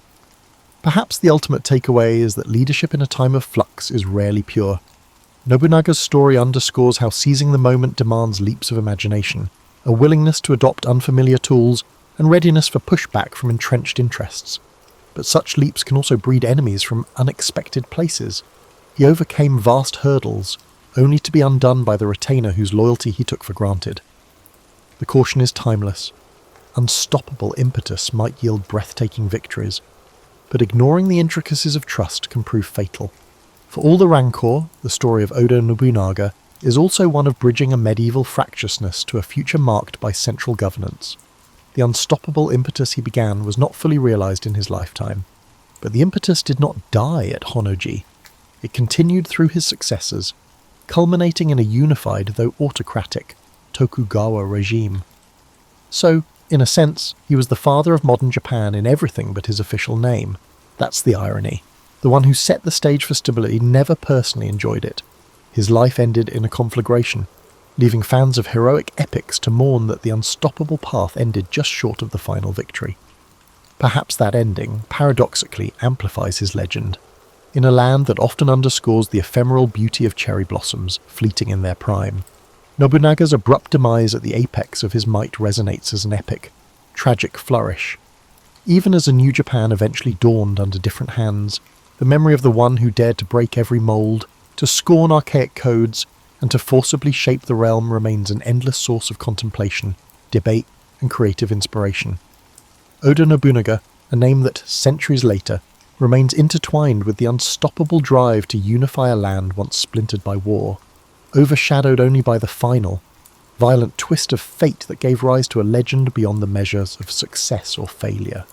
Perhaps the ultimate takeaway is that leadership in a time of flux is rarely pure. Nobunaga's story underscores how seizing the moment demands leaps of imagination, a willingness to adopt unfamiliar tools, and readiness for pushback from entrenched interests. But such leaps can also breed enemies from unexpected places. He overcame vast hurdles, only to be undone by the retainer whose loyalty he took for granted. The caution is timeless. Unstoppable impetus might yield breathtaking victories, but ignoring the intricacies of trust can prove fatal. For all the rancor, the story of Oda Nobunaga is also one of bridging a medieval fractiousness to a future marked by central governance. The unstoppable impetus he began was not fully realized in his lifetime, but the impetus did not die at Honnoji. It continued through his successors, culminating in a unified, though autocratic, Tokugawa regime. So, in a sense, he was the father of modern Japan in everything but his official name. That's the irony. The one who set the stage for stability never personally enjoyed it. His life ended in a conflagration. leaving fans of heroic epics to mourn that the unstoppable path ended just short of the final victory. Perhaps that ending, paradoxically, amplifies his legend. In a land that often underscores the ephemeral beauty of cherry blossoms, fleeting in their prime, Nobunaga's abrupt demise at the apex of his might resonates as an epic, tragic flourish. Even as a new Japan eventually dawned under different hands, the memory of the one who dared to break every mould, to scorn archaic codes, and to forcibly shape the realm remains an endless source of contemplation, debate, and creative inspiration. Oda Nobunaga, a name that, centuries later, remains intertwined with the unstoppable drive to unify a land once splintered by war, overshadowed only by the final, violent twist of fate that gave rise to a legend beyond the measures of success or failure.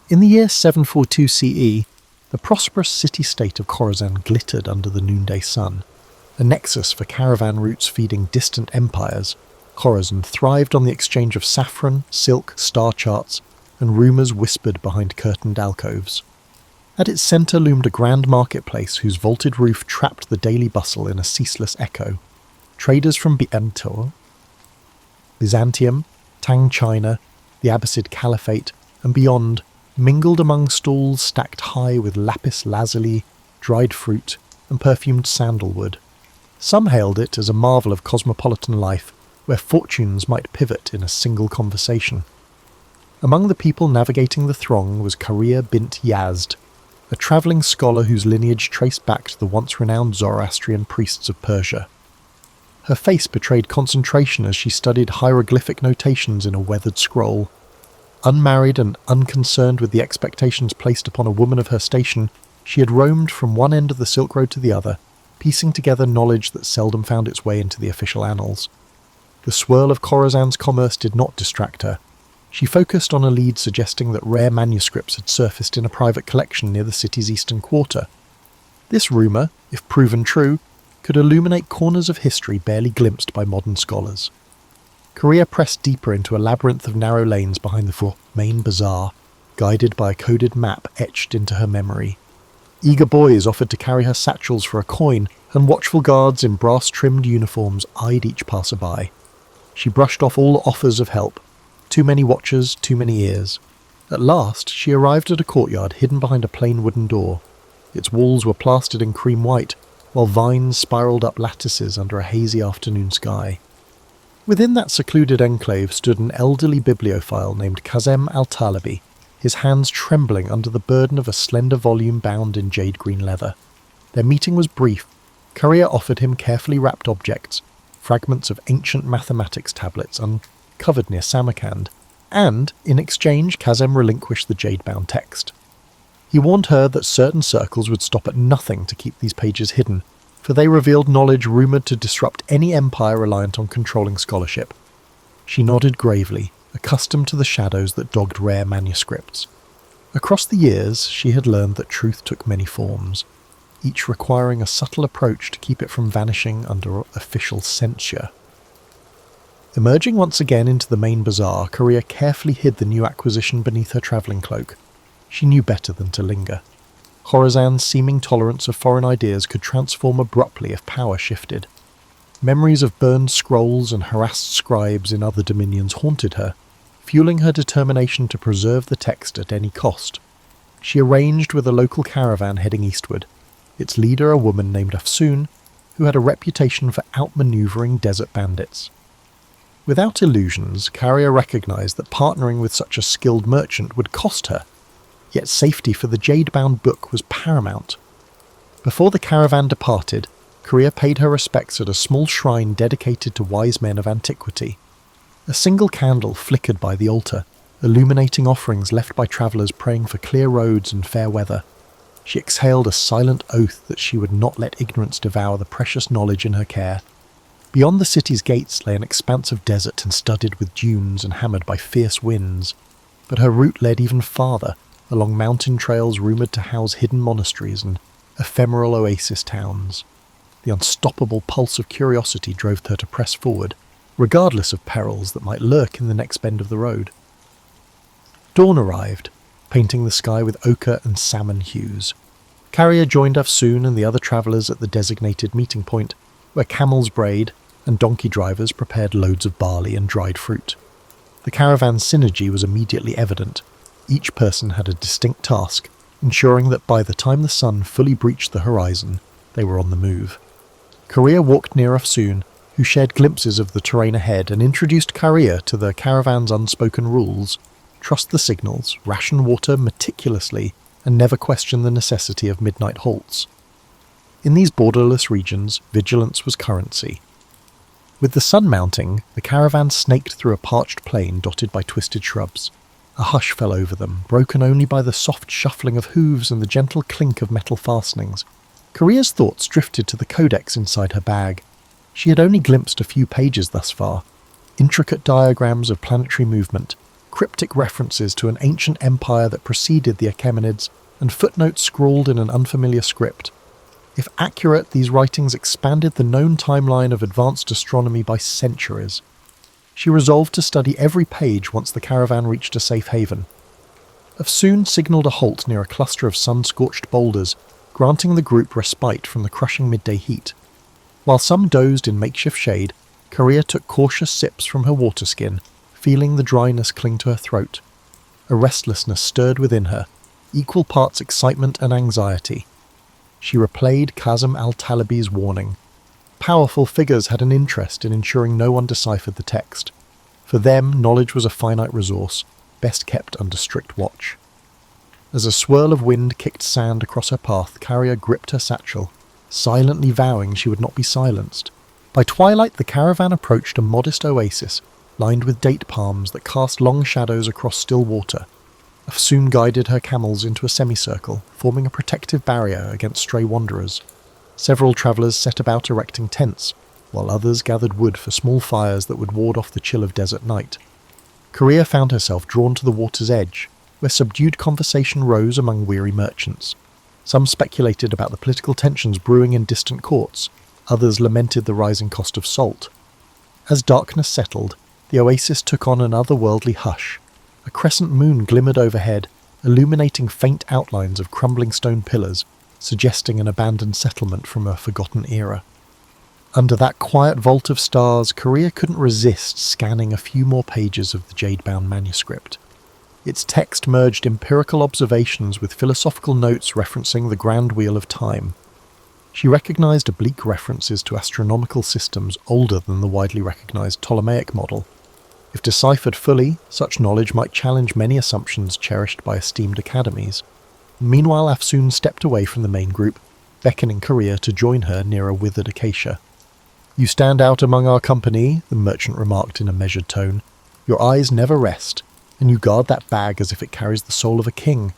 In the year 742 CE, the prosperous city-state of Khorasan glittered under the noonday sun. A nexus for caravan routes feeding distant empires, Khorasan thrived on the exchange of saffron, silk, star charts, and rumours whispered behind curtained alcoves. At its centre loomed a grand marketplace whose vaulted roof trapped the daily bustle in a ceaseless echo. Traders from Byzantium, Tang China, the Abbasid Caliphate, and beyond mingled among stalls stacked high with lapis lazuli, dried fruit, and perfumed sandalwood. Some hailed it as a marvel of cosmopolitan life, where fortunes might pivot in a single conversation. Among the people navigating the throng was Kariya bint Yazd, a travelling scholar whose lineage traced back to the once-renowned Zoroastrian priests of Persia. Her face betrayed concentration as she studied hieroglyphic notations in a weathered scroll. Unmarried and unconcerned with the expectations placed upon a woman of her station, she had roamed from one end of the Silk Road to the other, piecing together knowledge that seldom found its way into the official annals. The swirl of Khorasan's commerce did not distract her. She focused on a lead suggesting that rare manuscripts had surfaced in a private collection near the city's eastern quarter. This rumour, if proven true, could illuminate corners of history barely glimpsed by modern scholars. Kariya pressed deeper into a labyrinth of narrow lanes behind the main bazaar, guided by a coded map etched into her memory. Eager boys offered to carry her satchels for a coin, and watchful guards in brass-trimmed uniforms eyed each passer-by. She brushed off all offers of help. Too many watchers, too many ears. At last, she arrived at a courtyard hidden behind a plain wooden door. Its walls were plastered in cream white, while vines spiralled up lattices under a hazy afternoon sky. Within that secluded enclave stood an elderly bibliophile named Kazem al-Talibi, his hands trembling under the burden of a slender volume bound in jade-green leather. Their meeting was brief. Kariya offered him carefully wrapped objects, fragments of ancient mathematics tablets uncovered near Samarkand, and, in exchange, Kazem relinquished the jade-bound text. He warned her that certain circles would stop at nothing to keep these pages hidden, for they revealed knowledge rumoured to disrupt any empire reliant on controlling scholarship. She nodded gravely, accustomed to the shadows that dogged rare manuscripts. Across the years, she had learned that truth took many forms, each requiring a subtle approach to keep it from vanishing under official censure. Emerging once again into the main bazaar, Kariya carefully hid the new acquisition beneath her travelling cloak. She knew better than to linger. Khorasan's seeming tolerance of foreign ideas could transform abruptly if power shifted. Memories of burned scrolls and harassed scribes in other dominions haunted her, fueling her determination to preserve the text at any cost. She arranged with a local caravan heading eastward, its leader a woman named Afsoon, who had a reputation for outmanoeuvring desert bandits. Without illusions, Kariya recognized that partnering with such a skilled merchant would cost her, yet safety for the jade-bound book was paramount. Before the caravan departed, Kariya paid her respects at a small shrine dedicated to wise men of antiquity. A single candle flickered by the altar, illuminating offerings left by travellers praying for clear roads and fair weather. She exhaled a silent oath that she would not let ignorance devour the precious knowledge in her care. Beyond the city's gates lay an expanse of desert and studded with dunes and hammered by fierce winds, but her route led even farther, along mountain trails rumoured to house hidden monasteries and ephemeral oasis towns. The unstoppable pulse of curiosity drove her to press forward, regardless of perils that might lurk in the next bend of the road. Dawn arrived, painting the sky with ochre and salmon hues. Carrier joined Afsoon and the other travellers at the designated meeting point, where camels brayed and donkey drivers prepared loads of barley and dried fruit. The caravan's synergy was immediately evident. Each person had a distinct task, ensuring that by the time the sun fully breached the horizon, they were on the move. Carrier walked near Afsoon, who shared glimpses of the terrain ahead and introduced Carrier to the caravan's unspoken rules: trust the signals, ration water meticulously, and never question the necessity of midnight halts. In these borderless regions, vigilance was currency. With the sun mounting, the caravan snaked through a parched plain dotted by twisted shrubs. A hush fell over them, broken only by the soft shuffling of hooves and the gentle clink of metal fastenings. Carrier's thoughts drifted to the codex inside her bag. She had only glimpsed a few pages thus far. Intricate diagrams of planetary movement, cryptic references to an ancient empire that preceded the Achaemenids, and footnotes scrawled in an unfamiliar script. If accurate, these writings expanded the known timeline of advanced astronomy by centuries. She resolved to study every page once the caravan reached a safe haven. Afsoon signalled a halt near a cluster of sun-scorched boulders, granting the group respite from the crushing midday heat. While some dozed in makeshift shade, Carrier took cautious sips from her water skin, feeling the dryness cling to her throat. A restlessness stirred within her, equal parts excitement and anxiety. She replayed Kazem al-Talibi's warning. Powerful figures had an interest in ensuring no one deciphered the text. For them, knowledge was a finite resource, best kept under strict watch. As a swirl of wind kicked sand across her path, Carrier gripped her satchel, silently vowing she would not be silenced. By twilight, the caravan approached a modest oasis, lined with date palms that cast long shadows across still water. Afsoon guided her camels into a semicircle, forming a protective barrier against stray wanderers. Several travellers set about erecting tents, while others gathered wood for small fires that would ward off the chill of desert night. Carrier found herself drawn to the water's edge, where subdued conversation rose among weary merchants. Some speculated about the political tensions brewing in distant courts, others lamented the rising cost of salt. As darkness settled, the oasis took on an otherworldly hush. A crescent moon glimmered overhead, illuminating faint outlines of crumbling stone pillars, suggesting an abandoned settlement from a forgotten era. Under that quiet vault of stars, Carrier couldn't resist scanning a few more pages of the jade-bound manuscript. Its text merged empirical observations with philosophical notes referencing the grand wheel of time. She recognized oblique references to astronomical systems older than the widely recognized Ptolemaic model. If deciphered fully, such knowledge might challenge many assumptions cherished by esteemed academies. Meanwhile, Afsoon stepped away from the main group, beckoning Carrier to join her near a withered acacia. "You stand out among our company," the merchant remarked in a measured tone. "Your eyes never rest, and you guard that bag as if it carries the soul of a king."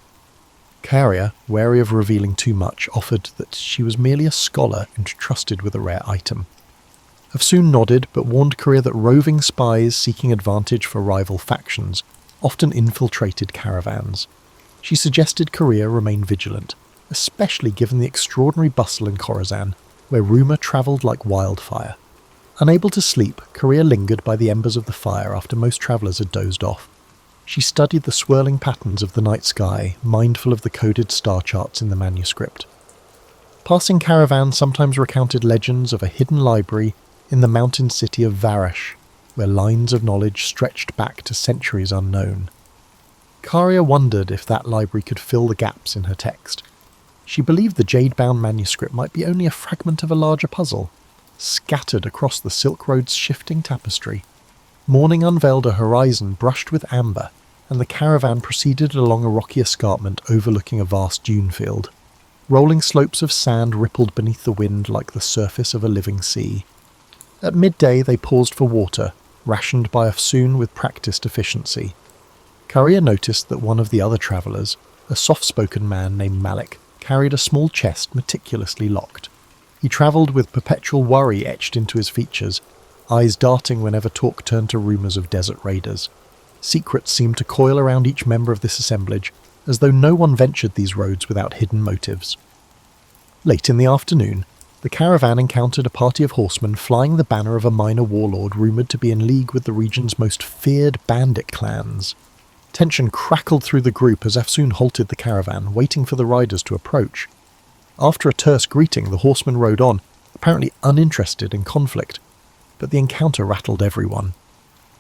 Carrier, wary of revealing too much, offered that she was merely a scholar entrusted with a rare item. Afsoon nodded, but warned Carrier that roving spies seeking advantage for rival factions often infiltrated caravans. She suggested Carrier remain vigilant, especially given the extraordinary bustle in Khorasan, where rumour travelled like wildfire. Unable to sleep, Carrier lingered by the embers of the fire after most travellers had dozed off. She studied the swirling patterns of the night sky, mindful of the coded star charts in the manuscript. Passing caravans sometimes recounted legends of a hidden library in the mountain city of Varash, where lines of knowledge stretched back to centuries unknown. Carrier wondered if that library could fill the gaps in her text. She believed the jade-bound manuscript might be only a fragment of a larger puzzle, scattered across the Silk Road's shifting tapestry. Morning unveiled a horizon brushed with amber, and the caravan proceeded along a rocky escarpment overlooking a vast dune field. Rolling slopes of sand rippled beneath the wind like the surface of a living sea. At midday they paused for water, rationed by Afsoon with practised efficiency. Carrier noticed that one of the other travellers, a soft-spoken man named Malik, carried a small chest meticulously locked. He travelled with perpetual worry etched into his features, eyes darting whenever talk turned to rumours of desert raiders. Secrets seemed to coil around each member of this assemblage, as though no one ventured these roads without hidden motives. Late in the afternoon, the caravan encountered a party of horsemen flying the banner of a minor warlord rumoured to be in league with the region's most feared bandit clans. Tension crackled through the group as Afsoon halted the caravan, waiting for the riders to approach. After a terse greeting, the horseman rode on, apparently uninterested in conflict, but the encounter rattled everyone.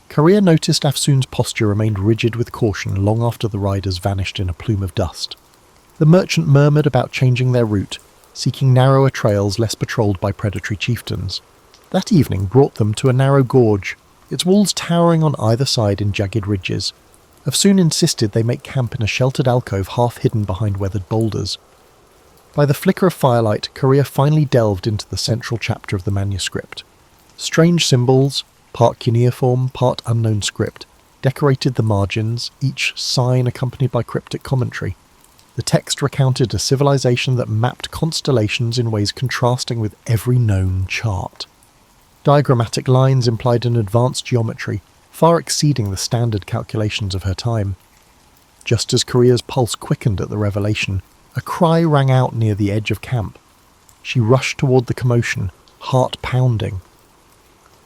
Korea noticed Afsoon's posture remained rigid with caution long after the riders vanished in a plume of dust. The merchant murmured about changing their route, seeking narrower trails less patrolled by predatory chieftains. That evening brought them to a narrow gorge, its walls towering on either side in jagged ridges. Afsoon insisted they make camp in a sheltered alcove half hidden behind weathered boulders. By the flicker of firelight, Korea finally delved into the central chapter of the manuscript. Strange symbols, part cuneiform, part unknown script, decorated the margins, each sign accompanied by cryptic commentary. The text recounted a civilization that mapped constellations in ways contrasting with every known chart. Diagrammatic lines implied an advanced geometry, far exceeding the standard calculations of her time. Just as Korea's pulse quickened at the revelation, a cry rang out near the edge of camp. She rushed toward the commotion, heart pounding.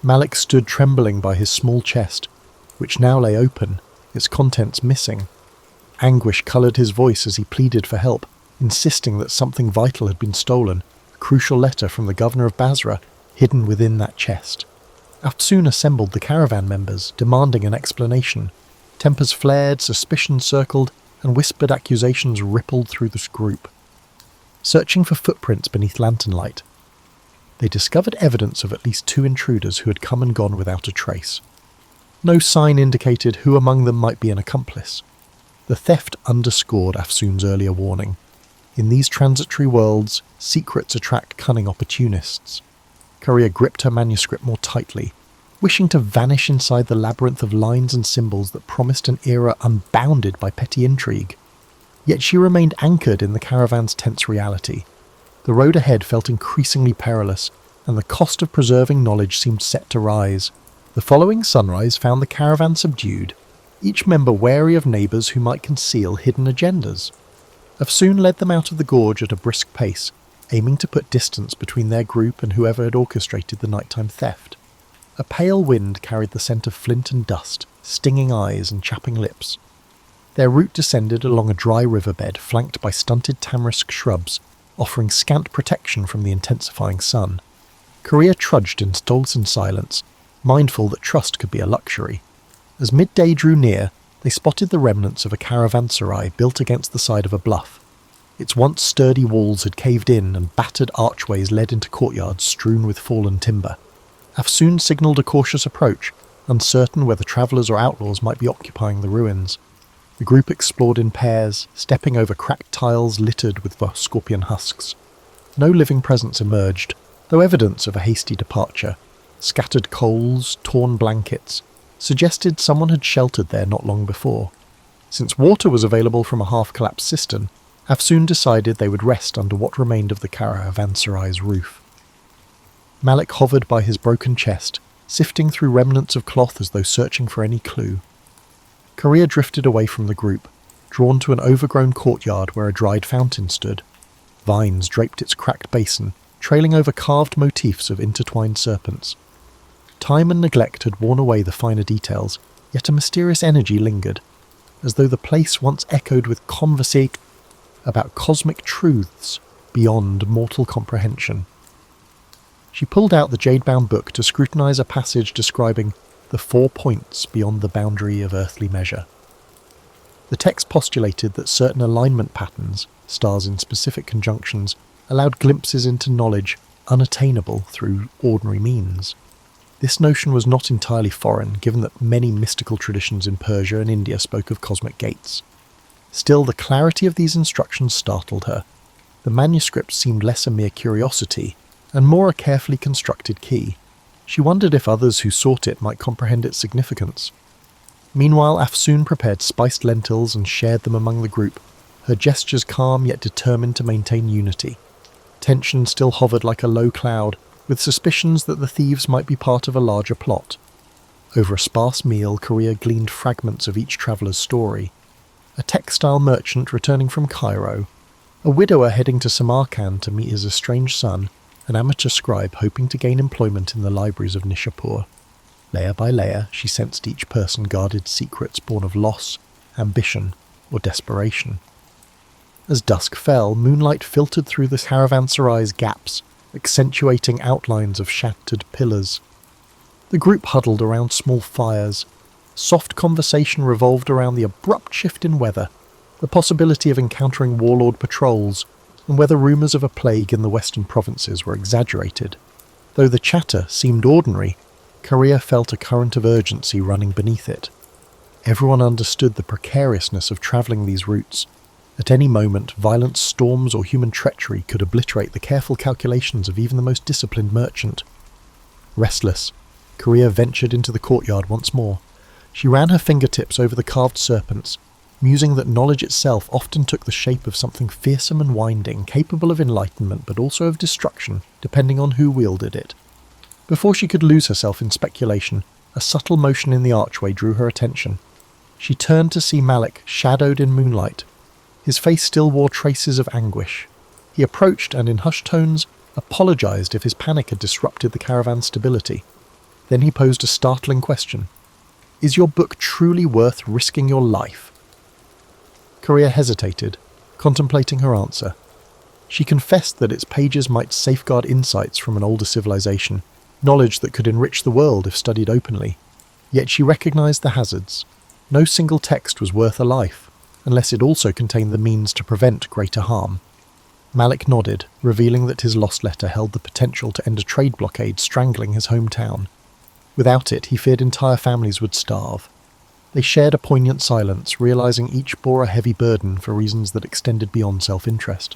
Malik stood trembling by his small chest, which now lay open, its contents missing. Anguish coloured his voice as he pleaded for help, insisting that something vital had been stolen, a crucial letter from the governor of Basra, hidden within that chest. Afsoon assembled the caravan members, demanding an explanation. Tempers flared, suspicion circled, and whispered accusations rippled through this group. Searching for footprints beneath lantern light, they discovered evidence of at least 2 intruders who had come and gone without a trace. No sign indicated who among them might be an accomplice. The theft underscored Afsoon's earlier warning. In these transitory worlds, secrets attract cunning opportunists. Korea gripped her manuscript more tightly, wishing to vanish inside the labyrinth of lines and symbols that promised an era unbounded by petty intrigue. Yet she remained anchored in the caravan's tense reality. The road ahead felt increasingly perilous, and the cost of preserving knowledge seemed set to rise. The following sunrise found the caravan subdued, each member wary of neighbours who might conceal hidden agendas. Afsoon led them out of the gorge at a brisk pace, aiming to put distance between their group and whoever had orchestrated the nighttime theft. A pale wind carried the scent of flint and dust, stinging eyes and chapping lips. Their route descended along a dry riverbed flanked by stunted tamarisk shrubs, offering scant protection from the intensifying sun. Korea trudged in stolen silence, mindful that trust could be a luxury. As midday drew near, they spotted the remnants of a caravanserai built against the side of a bluff. Its once sturdy walls had caved in and battered archways led into courtyards strewn with fallen timber. Afsoon signalled a cautious approach, uncertain whether travellers or outlaws might be occupying the ruins. The group explored in pairs, stepping over cracked tiles littered with scorpion husks. No living presence emerged, though evidence of a hasty departure. Scattered coals, torn blankets, suggested someone had sheltered there not long before. Since water was available from a half-collapsed cistern, Afsoon decided they would rest under what remained of the caravanserai's roof. Malik hovered by his broken chest, sifting through remnants of cloth as though searching for any clue. Korea drifted away from the group, drawn to an overgrown courtyard where a dried fountain stood. Vines draped its cracked basin, trailing over carved motifs of intertwined serpents. Time and neglect had worn away the finer details, yet a mysterious energy lingered, as though the place once echoed with conversation about cosmic truths beyond mortal comprehension. She pulled out the jade-bound book to scrutinize a passage describing the 4 points beyond the boundary of earthly measure. The text postulated that certain alignment patterns, stars in specific conjunctions, allowed glimpses into knowledge unattainable through ordinary means. This notion was not entirely foreign, given that many mystical traditions in Persia and India spoke of cosmic gates. Still, the clarity of these instructions startled her. The manuscript seemed less a mere curiosity, and more a carefully constructed key. She wondered if others who sought it might comprehend its significance. Meanwhile, Afsoon prepared spiced lentils and shared them among the group, her gestures calm yet determined to maintain unity. Tension still hovered like a low cloud, with suspicions that the thieves might be part of a larger plot. Over a sparse meal, Korea gleaned fragments of each traveller's story. A textile merchant returning from Cairo, a widower heading to Samarkand to meet his estranged son, an amateur scribe hoping to gain employment in the libraries of Nishapur. Layer by layer, she sensed each person guarded secrets born of loss, ambition, or desperation. As dusk fell, moonlight filtered through the caravanserai's gaps, accentuating outlines of shattered pillars. The group huddled around small fires. Soft conversation revolved around the abrupt shift in weather, the possibility of encountering warlord patrols, and whether rumours of a plague in the western provinces were exaggerated. Though the chatter seemed ordinary, Korea felt a current of urgency running beneath it. Everyone understood the precariousness of travelling these routes. At any moment, violent storms or human treachery could obliterate the careful calculations of even the most disciplined merchant. Restless, Korea ventured into the courtyard once more. She ran her fingertips over the carved serpents, musing that knowledge itself often took the shape of something fearsome and winding, capable of enlightenment but also of destruction, depending on who wielded it. Before she could lose herself in speculation, a subtle motion in the archway drew her attention. She turned to see Malik shadowed in moonlight. His face still wore traces of anguish. He approached and, in hushed tones, apologized if his panic had disrupted the caravan's stability. Then he posed a startling question. "Is your book truly worth risking your life?" Korea hesitated, contemplating her answer. She confessed that its pages might safeguard insights from an older civilization, knowledge that could enrich the world if studied openly. Yet she recognized the hazards. No single text was worth a life, unless it also contained the means to prevent greater harm. Malik nodded, revealing that his lost letter held the potential to end a trade blockade strangling his hometown. Without it, he feared entire families would starve. They shared a poignant silence, realizing each bore a heavy burden for reasons that extended beyond self-interest.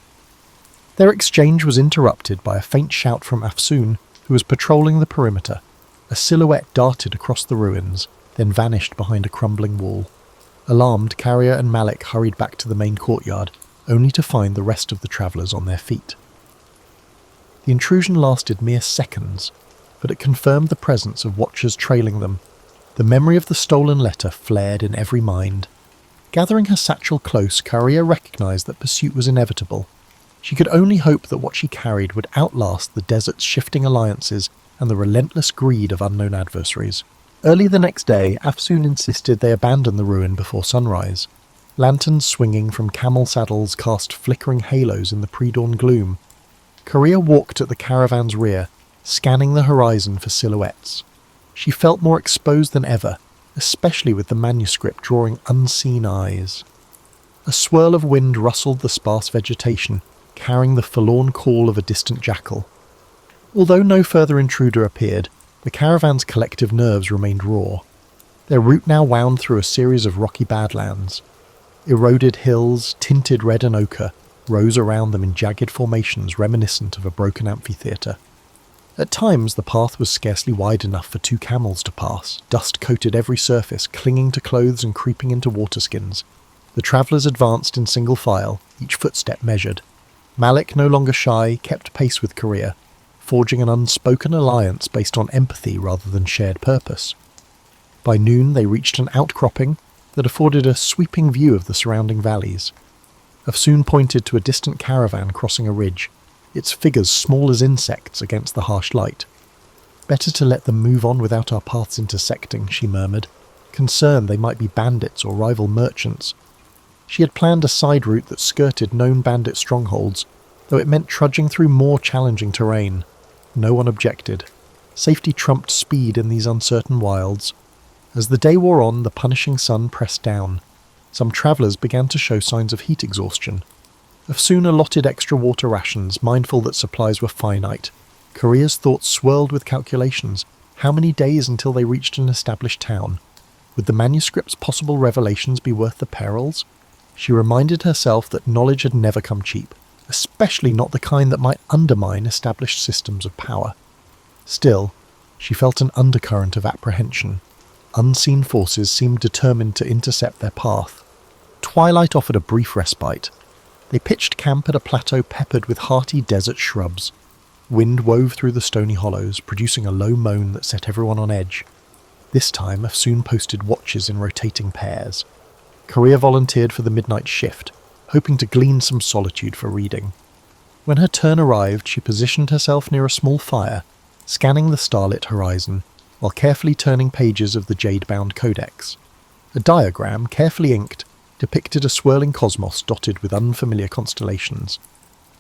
Their exchange was interrupted by a faint shout from Afsoon, who was patrolling the perimeter. A silhouette darted across the ruins, then vanished behind a crumbling wall. Alarmed, Carrier and Malik hurried back to the main courtyard, only to find the rest of the travellers on their feet. The intrusion lasted mere seconds, but it confirmed the presence of watchers trailing them. The memory of the stolen letter flared in every mind. Gathering her satchel close, Carrier recognised that pursuit was inevitable. She could only hope that what she carried would outlast the desert's shifting alliances and the relentless greed of unknown adversaries. Early the next day, Afsoon insisted they abandon the ruin before sunrise. Lanterns swinging from camel saddles cast flickering halos in the pre-dawn gloom. Korea walked at the caravan's rear, scanning the horizon for silhouettes. She felt more exposed than ever, especially with the manuscript drawing unseen eyes. A swirl of wind rustled the sparse vegetation, carrying the forlorn call of a distant jackal. Although no further intruder appeared, the caravan's collective nerves remained raw. Their route now wound through a series of rocky badlands. Eroded hills, tinted red and ochre, rose around them in jagged formations reminiscent of a broken amphitheatre. At times the path was scarcely wide enough for 2 camels to pass. Dust coated every surface, clinging to clothes and creeping into waterskins. The travellers advanced in single file, each footstep measured. Malik, no longer shy, kept pace with Korea, forging an unspoken alliance based on empathy rather than shared purpose. By noon they reached an outcropping that afforded a sweeping view of the surrounding valleys. Afsoon pointed to a distant caravan crossing a ridge, its figures small as insects against the harsh light. "Better to let them move on without our paths intersecting," she murmured, concerned they might be bandits or rival merchants. She had planned a side route that skirted known bandit strongholds, though it meant trudging through more challenging terrain. No one objected. Safety trumped speed in these uncertain wilds. As the day wore on, the punishing sun pressed down. Some travellers began to show signs of heat exhaustion. Afsoon allotted extra water rations, mindful that supplies were finite. Korea's thoughts swirled with calculations. How many days until they reached an established town? Would the manuscript's possible revelations be worth the perils? She reminded herself that knowledge had never come cheap, especially not the kind that might undermine established systems of power. Still, she felt an undercurrent of apprehension. Unseen forces seemed determined to intercept their path. Twilight offered a brief respite. They pitched camp at a plateau peppered with hearty desert shrubs. Wind wove through the stony hollows, producing a low moan that set everyone on edge. This time, Afsoon posted watches in rotating pairs. Korea volunteered for the midnight shift, hoping to glean some solitude for reading. When her turn arrived, she positioned herself near a small fire, scanning the starlit horizon, while carefully turning pages of the jade-bound codex. A diagram, carefully inked, depicted a swirling cosmos dotted with unfamiliar constellations.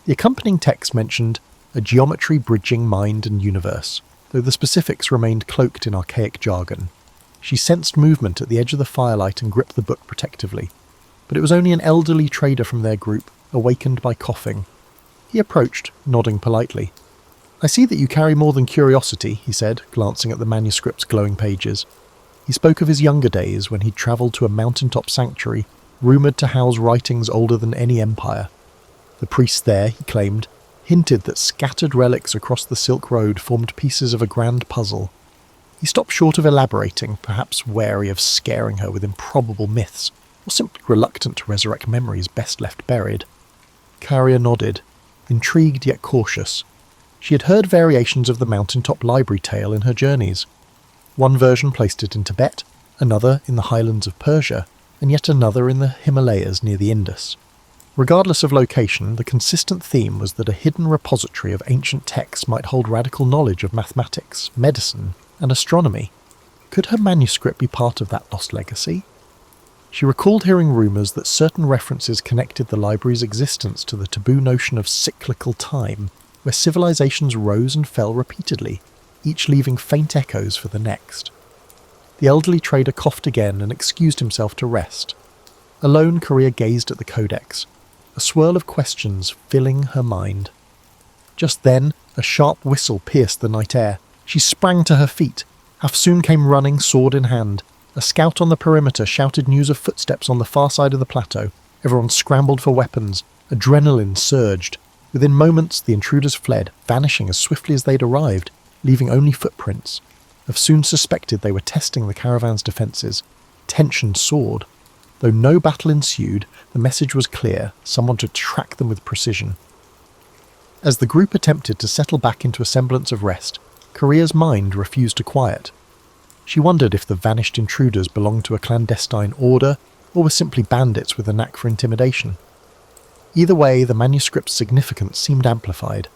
The accompanying text mentioned a geometry bridging mind and universe, though the specifics remained cloaked in archaic jargon. She sensed movement at the edge of the firelight and gripped the book protectively, but it was only an elderly trader from their group, awakened by coughing. He approached, nodding politely. "I see that you carry more than curiosity," he said, glancing at the manuscript's glowing pages. He spoke of his younger days when he'd travelled to a mountaintop sanctuary, rumoured to house writings older than any empire. The priests there, he claimed, hinted that scattered relics across the Silk Road formed pieces of a grand puzzle. He stopped short of elaborating, perhaps wary of scaring her with improbable myths, or simply reluctant to resurrect memories best left buried. Caria nodded, intrigued yet cautious. She had heard variations of the mountaintop library tale in her journeys. One version placed it in Tibet, another in the highlands of Persia, and yet another in the Himalayas near the Indus. Regardless of location, the consistent theme was that a hidden repository of ancient texts might hold radical knowledge of mathematics, medicine, and astronomy. Could her manuscript be part of that lost legacy? She recalled hearing rumours that certain references connected the library's existence to the taboo notion of cyclical time, where civilizations rose and fell repeatedly, each leaving faint echoes for the next. The elderly trader coughed again and excused himself to rest. Alone, Caria gazed at the codex, a swirl of questions filling her mind. Just then, a sharp whistle pierced the night air. She sprang to her feet. Afsoon came running, sword in hand. A scout on the perimeter shouted news of footsteps on the far side of the plateau. Everyone scrambled for weapons. Adrenaline surged. Within moments, the intruders fled, vanishing as swiftly as they'd arrived, leaving only footprints. Afsoon suspected they were testing the caravan's defences. Tension soared. Though no battle ensued, the message was clear, someone to track them with precision. As the group attempted to settle back into a semblance of rest, Caria's mind refused to quiet. She wondered if the vanished intruders belonged to a clandestine order, or were simply bandits with a knack for intimidation. Either way, the manuscript's significance seemed amplified.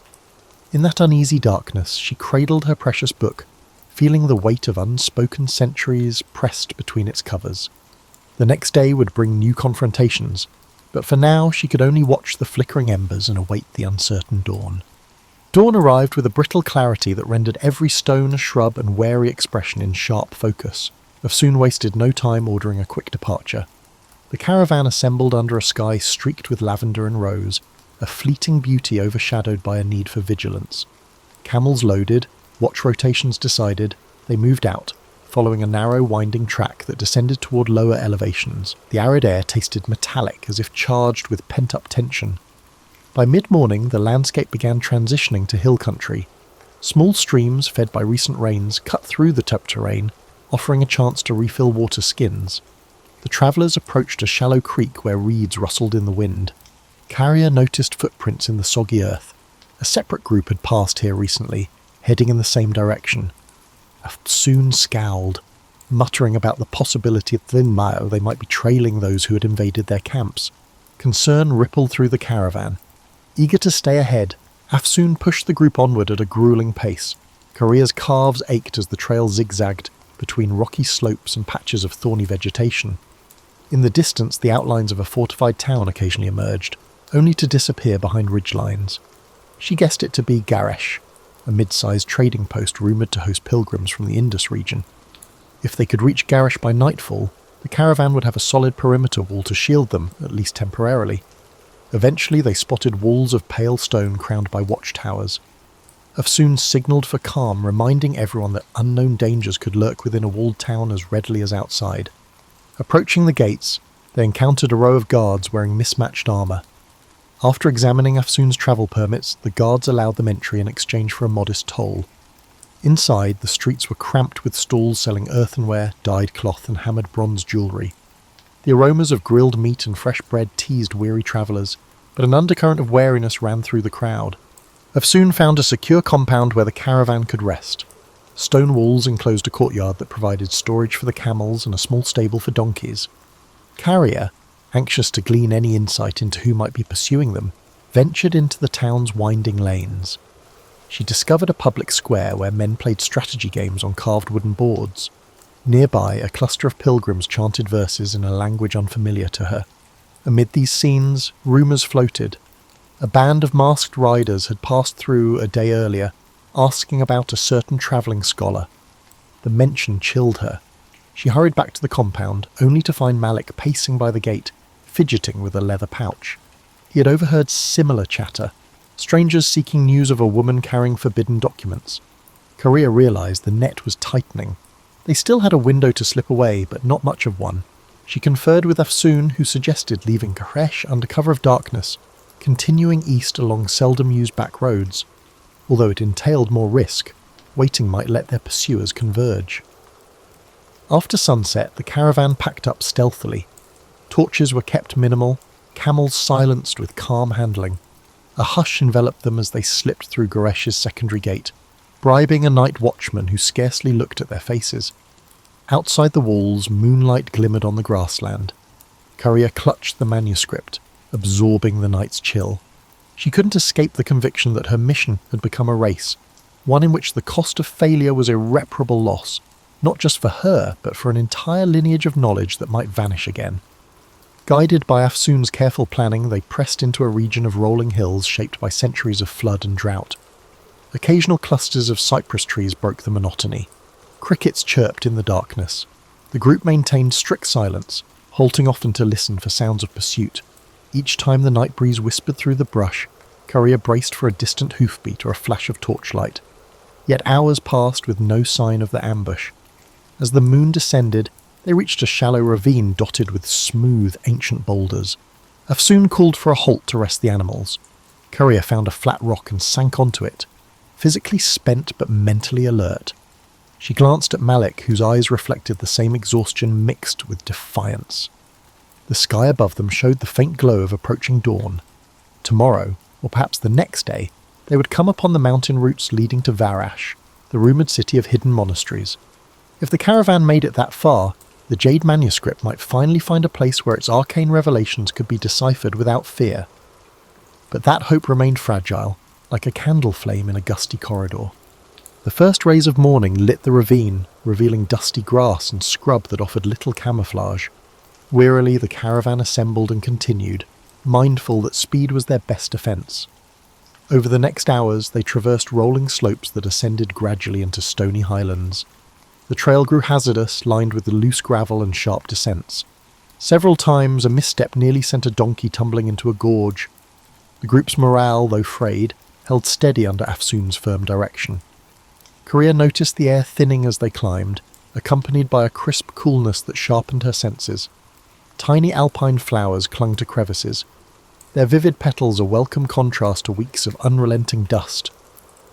In that uneasy darkness, she cradled her precious book, feeling the weight of unspoken centuries pressed between its covers. The next day would bring new confrontations, but for now she could only watch the flickering embers and await the uncertain dawn. Dawn arrived with a brittle clarity that rendered every stone, shrub and wary expression in sharp focus. Afsoon wasted no time ordering a quick departure. The caravan assembled under a sky streaked with lavender and rose, a fleeting beauty overshadowed by a need for vigilance. Camels loaded, watch rotations decided, they moved out, following a narrow winding track that descended toward lower elevations. The arid air tasted metallic, as if charged with pent-up tension. By mid-morning, the landscape began transitioning to hill country. Small streams, fed by recent rains, cut through the tough terrain, offering a chance to refill water skins. The travellers approached a shallow creek where reeds rustled in the wind. Caria noticed footprints in the soggy earth. A separate group had passed here recently, heading in the same direction. Afsoon scowled, muttering about the possibility that in Mao they might be trailing those who had invaded their camps. Concern rippled through the caravan. Eager to stay ahead, Afsoon pushed the group onward at a grueling pace. Caria's calves ached as the trail zigzagged between rocky slopes and patches of thorny vegetation. In the distance, the outlines of a fortified town occasionally emerged, only to disappear behind ridgelines. She guessed it to be Garesh, a mid-sized trading post rumoured to host pilgrims from the Indus region. If they could reach Garesh by nightfall, the caravan would have a solid perimeter wall to shield them, at least temporarily. Eventually they spotted walls of pale stone crowned by watchtowers. Afsoon signalled for calm, reminding everyone that unknown dangers could lurk within a walled town as readily as outside. Approaching the gates, they encountered a row of guards wearing mismatched armour. After examining Afsoon's travel permits, the guards allowed them entry in exchange for a modest toll. Inside, the streets were cramped with stalls selling earthenware, dyed cloth and hammered bronze jewellery. The aromas of grilled meat and fresh bread teased weary travellers, but an undercurrent of wariness ran through the crowd. Afsoon found a secure compound where the caravan could rest. Stone walls enclosed a courtyard that provided storage for the camels and a small stable for donkeys. Caria, anxious to glean any insight into who might be pursuing them, ventured into the town's winding lanes. She discovered a public square where men played strategy games on carved wooden boards. Nearby, a cluster of pilgrims chanted verses in a language unfamiliar to her. Amid these scenes, rumours floated. A band of masked riders had passed through a day earlier, asking about a certain travelling scholar. The mention chilled her. She hurried back to the compound, only to find Malik pacing by the gate, fidgeting with a leather pouch. He had overheard similar chatter, strangers seeking news of a woman carrying forbidden documents. Korea realised the net was tightening. They still had a window to slip away, but not much of one. She conferred with Afsoon, who suggested leaving Koresh under cover of darkness, continuing east along seldom-used back roads. Although it entailed more risk, waiting might let their pursuers converge. After sunset, the caravan packed up stealthily. Torches were kept minimal, camels silenced with calm handling. A hush enveloped them as they slipped through Goresh's secondary gate, bribing a night watchman who scarcely looked at their faces. Outside the walls, moonlight glimmered on the grassland. Korea clutched the manuscript, absorbing the night's chill. She couldn't escape the conviction that her mission had become a race, one in which the cost of failure was irreparable loss, not just for her, but for an entire lineage of knowledge that might vanish again. Guided by Afsoon's careful planning, they pressed into a region of rolling hills shaped by centuries of flood and drought. Occasional clusters of cypress trees broke the monotony. Crickets chirped in the darkness. The group maintained strict silence, halting often to listen for sounds of pursuit. Each time the night breeze whispered through the brush, Korea braced for a distant hoofbeat or a flash of torchlight. Yet hours passed with no sign of the ambush. As the moon descended, they reached a shallow ravine dotted with smooth, ancient boulders. Afsoon called for a halt to rest the animals. Korea found a flat rock and sank onto it, physically spent but mentally alert. She glanced at Malik, whose eyes reflected the same exhaustion mixed with defiance. The sky above them showed the faint glow of approaching dawn. Tomorrow, or perhaps the next day, they would come upon the mountain routes leading to Varash, the rumoured city of hidden monasteries. If the caravan made it that far, the Jade manuscript might finally find a place where its arcane revelations could be deciphered without fear. But that hope remained fragile, like a candle flame in a gusty corridor. The first rays of morning lit the ravine, revealing dusty grass and scrub that offered little camouflage. Wearily the caravan assembled and continued, mindful that speed was their best defence. Over the next hours they traversed rolling slopes that ascended gradually into stony highlands. The trail grew hazardous, lined with loose gravel and sharp descents. Several times a misstep nearly sent a donkey tumbling into a gorge. The group's morale, though frayed, held steady under Afsoon's firm direction. Korea noticed the air thinning as they climbed, accompanied by a crisp coolness that sharpened her senses. Tiny alpine flowers clung to crevices, their vivid petals a welcome contrast to weeks of unrelenting dust.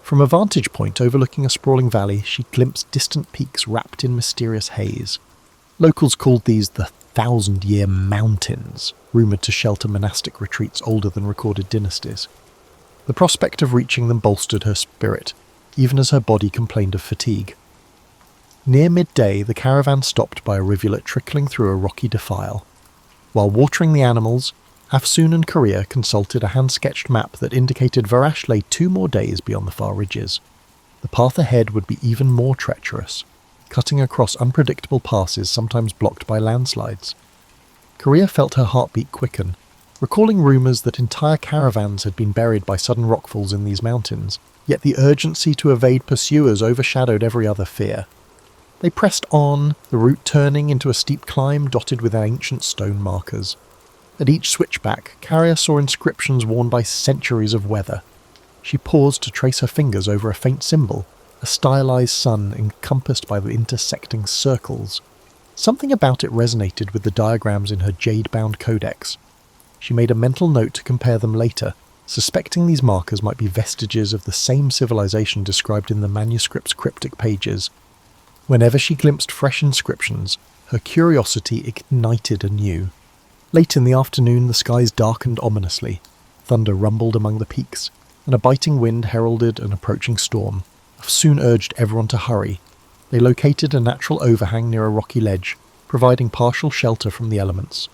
From a vantage point overlooking a sprawling valley, she glimpsed distant peaks wrapped in mysterious haze. Locals called these the 1,000-Year Mountains, rumoured to shelter monastic retreats older than recorded dynasties. The prospect of reaching them bolstered her spirit, even as her body complained of fatigue. Near midday, the caravan stopped by a rivulet trickling through a rocky defile. While watering the animals, Afsoon and Korea consulted a hand-sketched map that indicated Varash lay 2 more days beyond the far ridges. The path ahead would be even more treacherous, cutting across unpredictable passes sometimes blocked by landslides. Korea felt her heartbeat quicken, recalling rumours that entire caravans had been buried by sudden rockfalls in these mountains, yet the urgency to evade pursuers overshadowed every other fear. They pressed on, the route turning into a steep climb dotted with ancient stone markers. At each switchback, Korea saw inscriptions worn by centuries of weather. She paused to trace her fingers over a faint symbol, a stylized sun encompassed by the intersecting circles. Something about it resonated with the diagrams in her jade-bound codex. She made a mental note to compare them later, suspecting these markers might be vestiges of the same civilization described in the manuscript's cryptic pages. Whenever she glimpsed fresh inscriptions, her curiosity ignited anew. Late in the afternoon, the skies darkened ominously. Thunder rumbled among the peaks, and a biting wind heralded an approaching storm. Soon urged everyone to hurry. They located a natural overhang near a rocky ledge, providing partial shelter from the elements.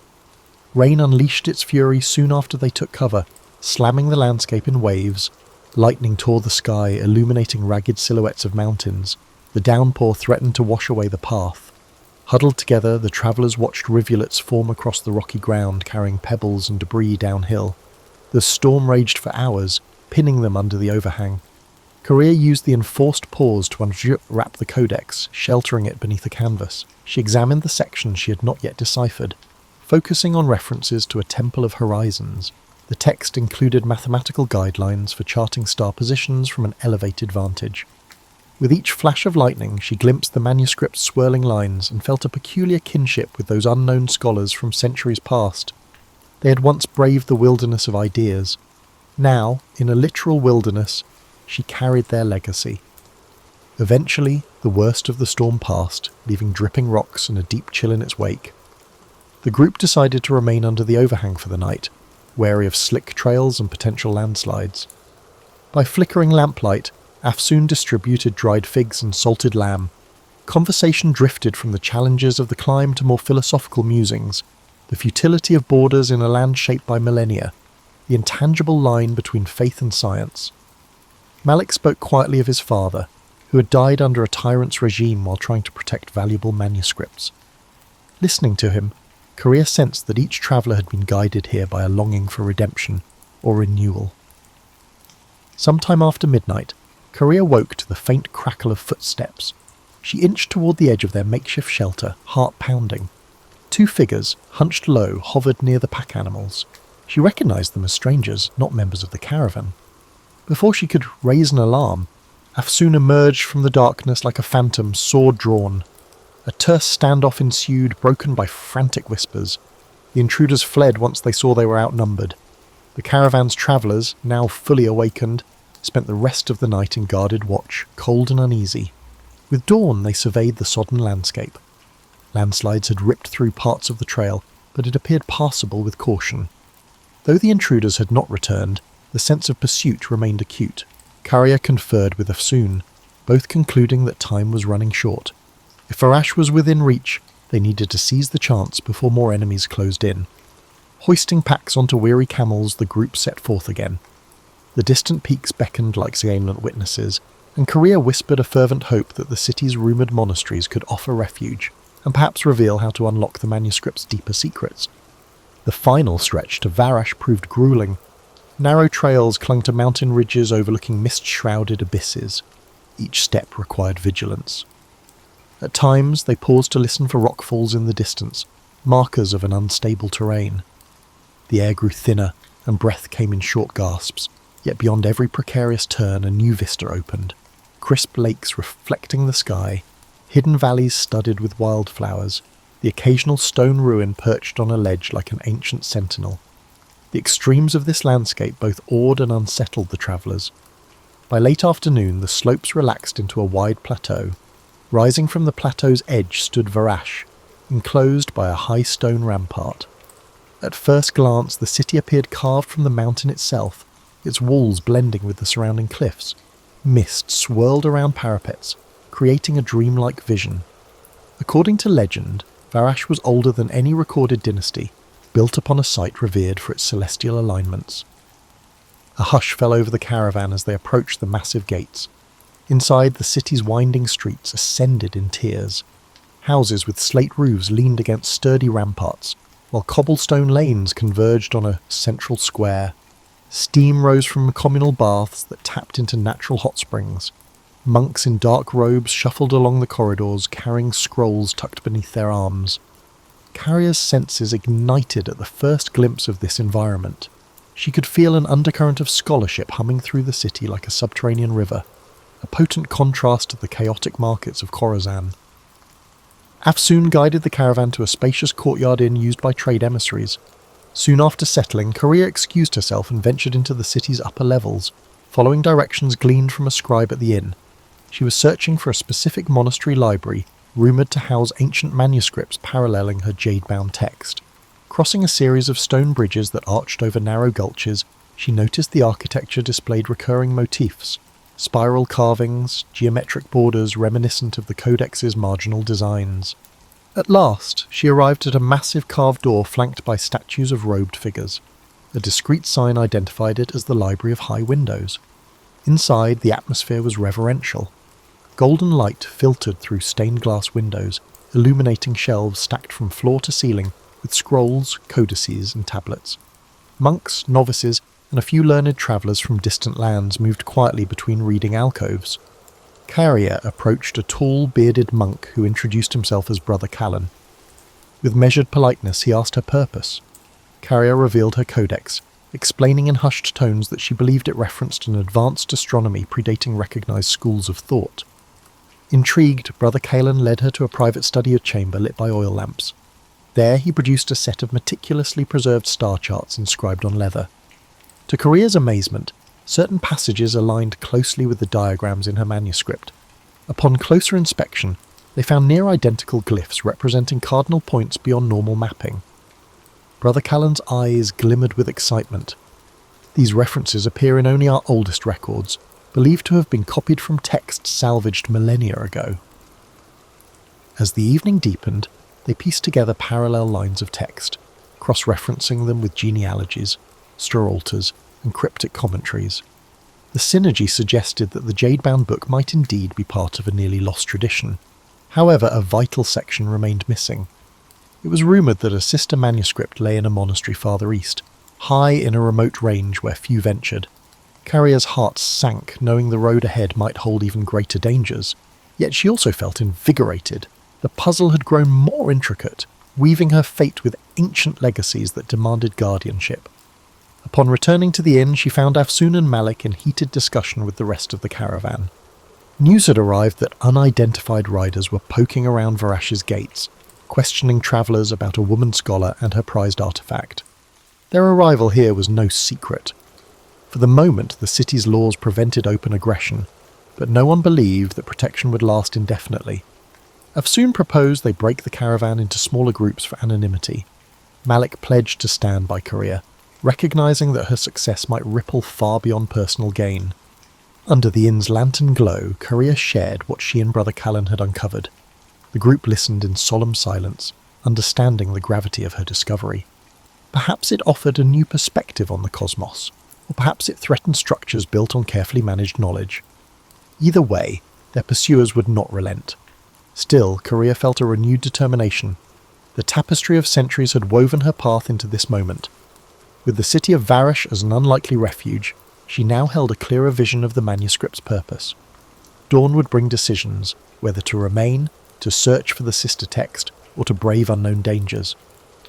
Rain unleashed its fury soon after they took cover, slamming the landscape in waves. Lightning tore the sky, illuminating ragged silhouettes of mountains. The downpour threatened to wash away the path. Huddled together, the travellers watched rivulets form across the rocky ground, carrying pebbles and debris downhill. The storm raged for hours, pinning them under the overhang. Korea used the enforced pause to unwrap the codex, sheltering it beneath a canvas. She examined the sections she had not yet deciphered, focusing on references to a temple of horizons. The text included mathematical guidelines for charting star positions from an elevated vantage. With each flash of lightning, she glimpsed the manuscript's swirling lines and felt a peculiar kinship with those unknown scholars from centuries past. They had once braved the wilderness of ideas. Now, in a literal wilderness, she carried their legacy. Eventually, the worst of the storm passed, leaving dripping rocks and a deep chill in its wake. The group decided to remain under the overhang for the night, wary of slick trails and potential landslides. By flickering lamplight, Afsoon distributed dried figs and salted lamb. Conversation drifted from the challenges of the climb to more philosophical musings, the futility of borders in a land shaped by millennia, the intangible line between faith and science. Malik spoke quietly of his father, who had died under a tyrant's regime while trying to protect valuable manuscripts. Listening to him, Korea sensed that each traveller had been guided here by a longing for redemption or renewal. Sometime after midnight, Korea woke to the faint crackle of footsteps. She inched toward the edge of their makeshift shelter, heart pounding. Two figures, hunched low, hovered near the pack animals. She recognized them as strangers, not members of the caravan. Before she could raise an alarm, Afsoon emerged from the darkness like a phantom, sword drawn. A terse standoff ensued, broken by frantic whispers. The intruders fled once they saw they were outnumbered. The caravan's travellers, now fully awakened, spent the rest of the night in guarded watch, cold and uneasy. With dawn, they surveyed the sodden landscape. Landslides had ripped through parts of the trail, but it appeared passable with caution. Though the intruders had not returned, the sense of pursuit remained acute. Korea conferred with Afsoon, both concluding that time was running short. If Varash was within reach, they needed to seize the chance before more enemies closed in. Hoisting packs onto weary camels, the group set forth again. The distant peaks beckoned like silent witnesses, and Korea whispered a fervent hope that the city's rumoured monasteries could offer refuge, and perhaps reveal how to unlock the manuscript's deeper secrets. The final stretch to Varash proved gruelling. Narrow trails clung to mountain ridges overlooking mist-shrouded abysses. Each step required vigilance. At times, they paused to listen for rockfalls in the distance, markers of an unstable terrain. The air grew thinner, and breath came in short gasps, yet beyond every precarious turn a new vista opened. Crisp lakes reflecting the sky, hidden valleys studded with wildflowers, the occasional stone ruin perched on a ledge like an ancient sentinel. The extremes of this landscape both awed and unsettled the travellers. By late afternoon, the slopes relaxed into a wide plateau. Rising from the plateau's edge stood Varash, enclosed by a high stone rampart. At first glance, the city appeared carved from the mountain itself, its walls blending with the surrounding cliffs. Mist swirled around parapets, creating a dreamlike vision. According to legend, Varash was older than any recorded dynasty, built upon a site revered for its celestial alignments. A hush fell over the caravan as they approached the massive gates. Inside, the city's winding streets ascended in tiers. Houses with slate roofs leaned against sturdy ramparts, while cobblestone lanes converged on a central square. Steam rose from communal baths that tapped into natural hot springs. Monks in dark robes shuffled along the corridors, carrying scrolls tucked beneath their arms. Carrier's senses ignited at the first glimpse of this environment. She could feel an undercurrent of scholarship humming through the city like a subterranean river, a potent contrast to the chaotic markets of Khorasan. Afsoon guided the caravan to a spacious courtyard inn used by trade emissaries. Soon after settling, Korea excused herself and ventured into the city's upper levels, following directions gleaned from a scribe at the inn. She was searching for a specific monastery library, rumoured to house ancient manuscripts paralleling her jade-bound text. Crossing a series of stone bridges that arched over narrow gulches, she noticed the architecture displayed recurring motifs, spiral carvings, geometric borders reminiscent of the codex's marginal designs. At last, she arrived at a massive carved door flanked by statues of robed figures. A discreet sign identified it as the Library of High Windows. Inside, the atmosphere was reverential. Golden light filtered through stained glass windows, illuminating shelves stacked from floor to ceiling with scrolls, codices and tablets. Monks, novices, and a few learned travellers from distant lands moved quietly between reading alcoves. Carrier approached a tall, bearded monk who introduced himself as Brother Callan. With measured politeness, he asked her purpose. Carrier revealed her codex, explaining in hushed tones that she believed it referenced an advanced astronomy predating recognised schools of thought. Intrigued, Brother Callan led her to a private study chamber lit by oil lamps. There he produced a set of meticulously preserved star charts inscribed on leather. To Carrier's amazement, certain passages aligned closely with the diagrams in her manuscript. Upon closer inspection, they found near-identical glyphs representing cardinal points beyond normal mapping. Brother Callan's eyes glimmered with excitement. These references appear in only our oldest records, believed to have been copied from texts salvaged millennia ago. As the evening deepened, they pieced together parallel lines of text, cross-referencing them with genealogies, sterolters, and cryptic commentaries. The synergy suggested that the jade-bound book might indeed be part of a nearly lost tradition. However, a vital section remained missing. It was rumoured that a sister manuscript lay in a monastery farther east, high in a remote range where few ventured. Carrier's heart sank, knowing the road ahead might hold even greater dangers. Yet she also felt invigorated. The puzzle had grown more intricate, weaving her fate with ancient legacies that demanded guardianship. Upon returning to the inn, she found Afsoon and Malik in heated discussion with the rest of the caravan. News had arrived that unidentified riders were poking around Varash's gates, questioning travellers about a woman scholar and her prized artefact. Their arrival here was no secret. For the moment, the city's laws prevented open aggression, but no one believed that protection would last indefinitely. Afsoon proposed they break the caravan into smaller groups for anonymity. Malik pledged to stand by Carrier, recognising that her success might ripple far beyond personal gain. Under the inn's lantern glow, Carrier shared what she and Brother Callan had uncovered. The group listened in solemn silence, understanding the gravity of her discovery. Perhaps it offered a new perspective on the cosmos, or perhaps it threatened structures built on carefully managed knowledge. Either way, their pursuers would not relent. Still, Carrier felt a renewed determination. The tapestry of centuries had woven her path into this moment. With the city of Varash as an unlikely refuge, she now held a clearer vision of the manuscript's purpose. Dawn would bring decisions, whether to remain, to search for the sister text, or to brave unknown dangers.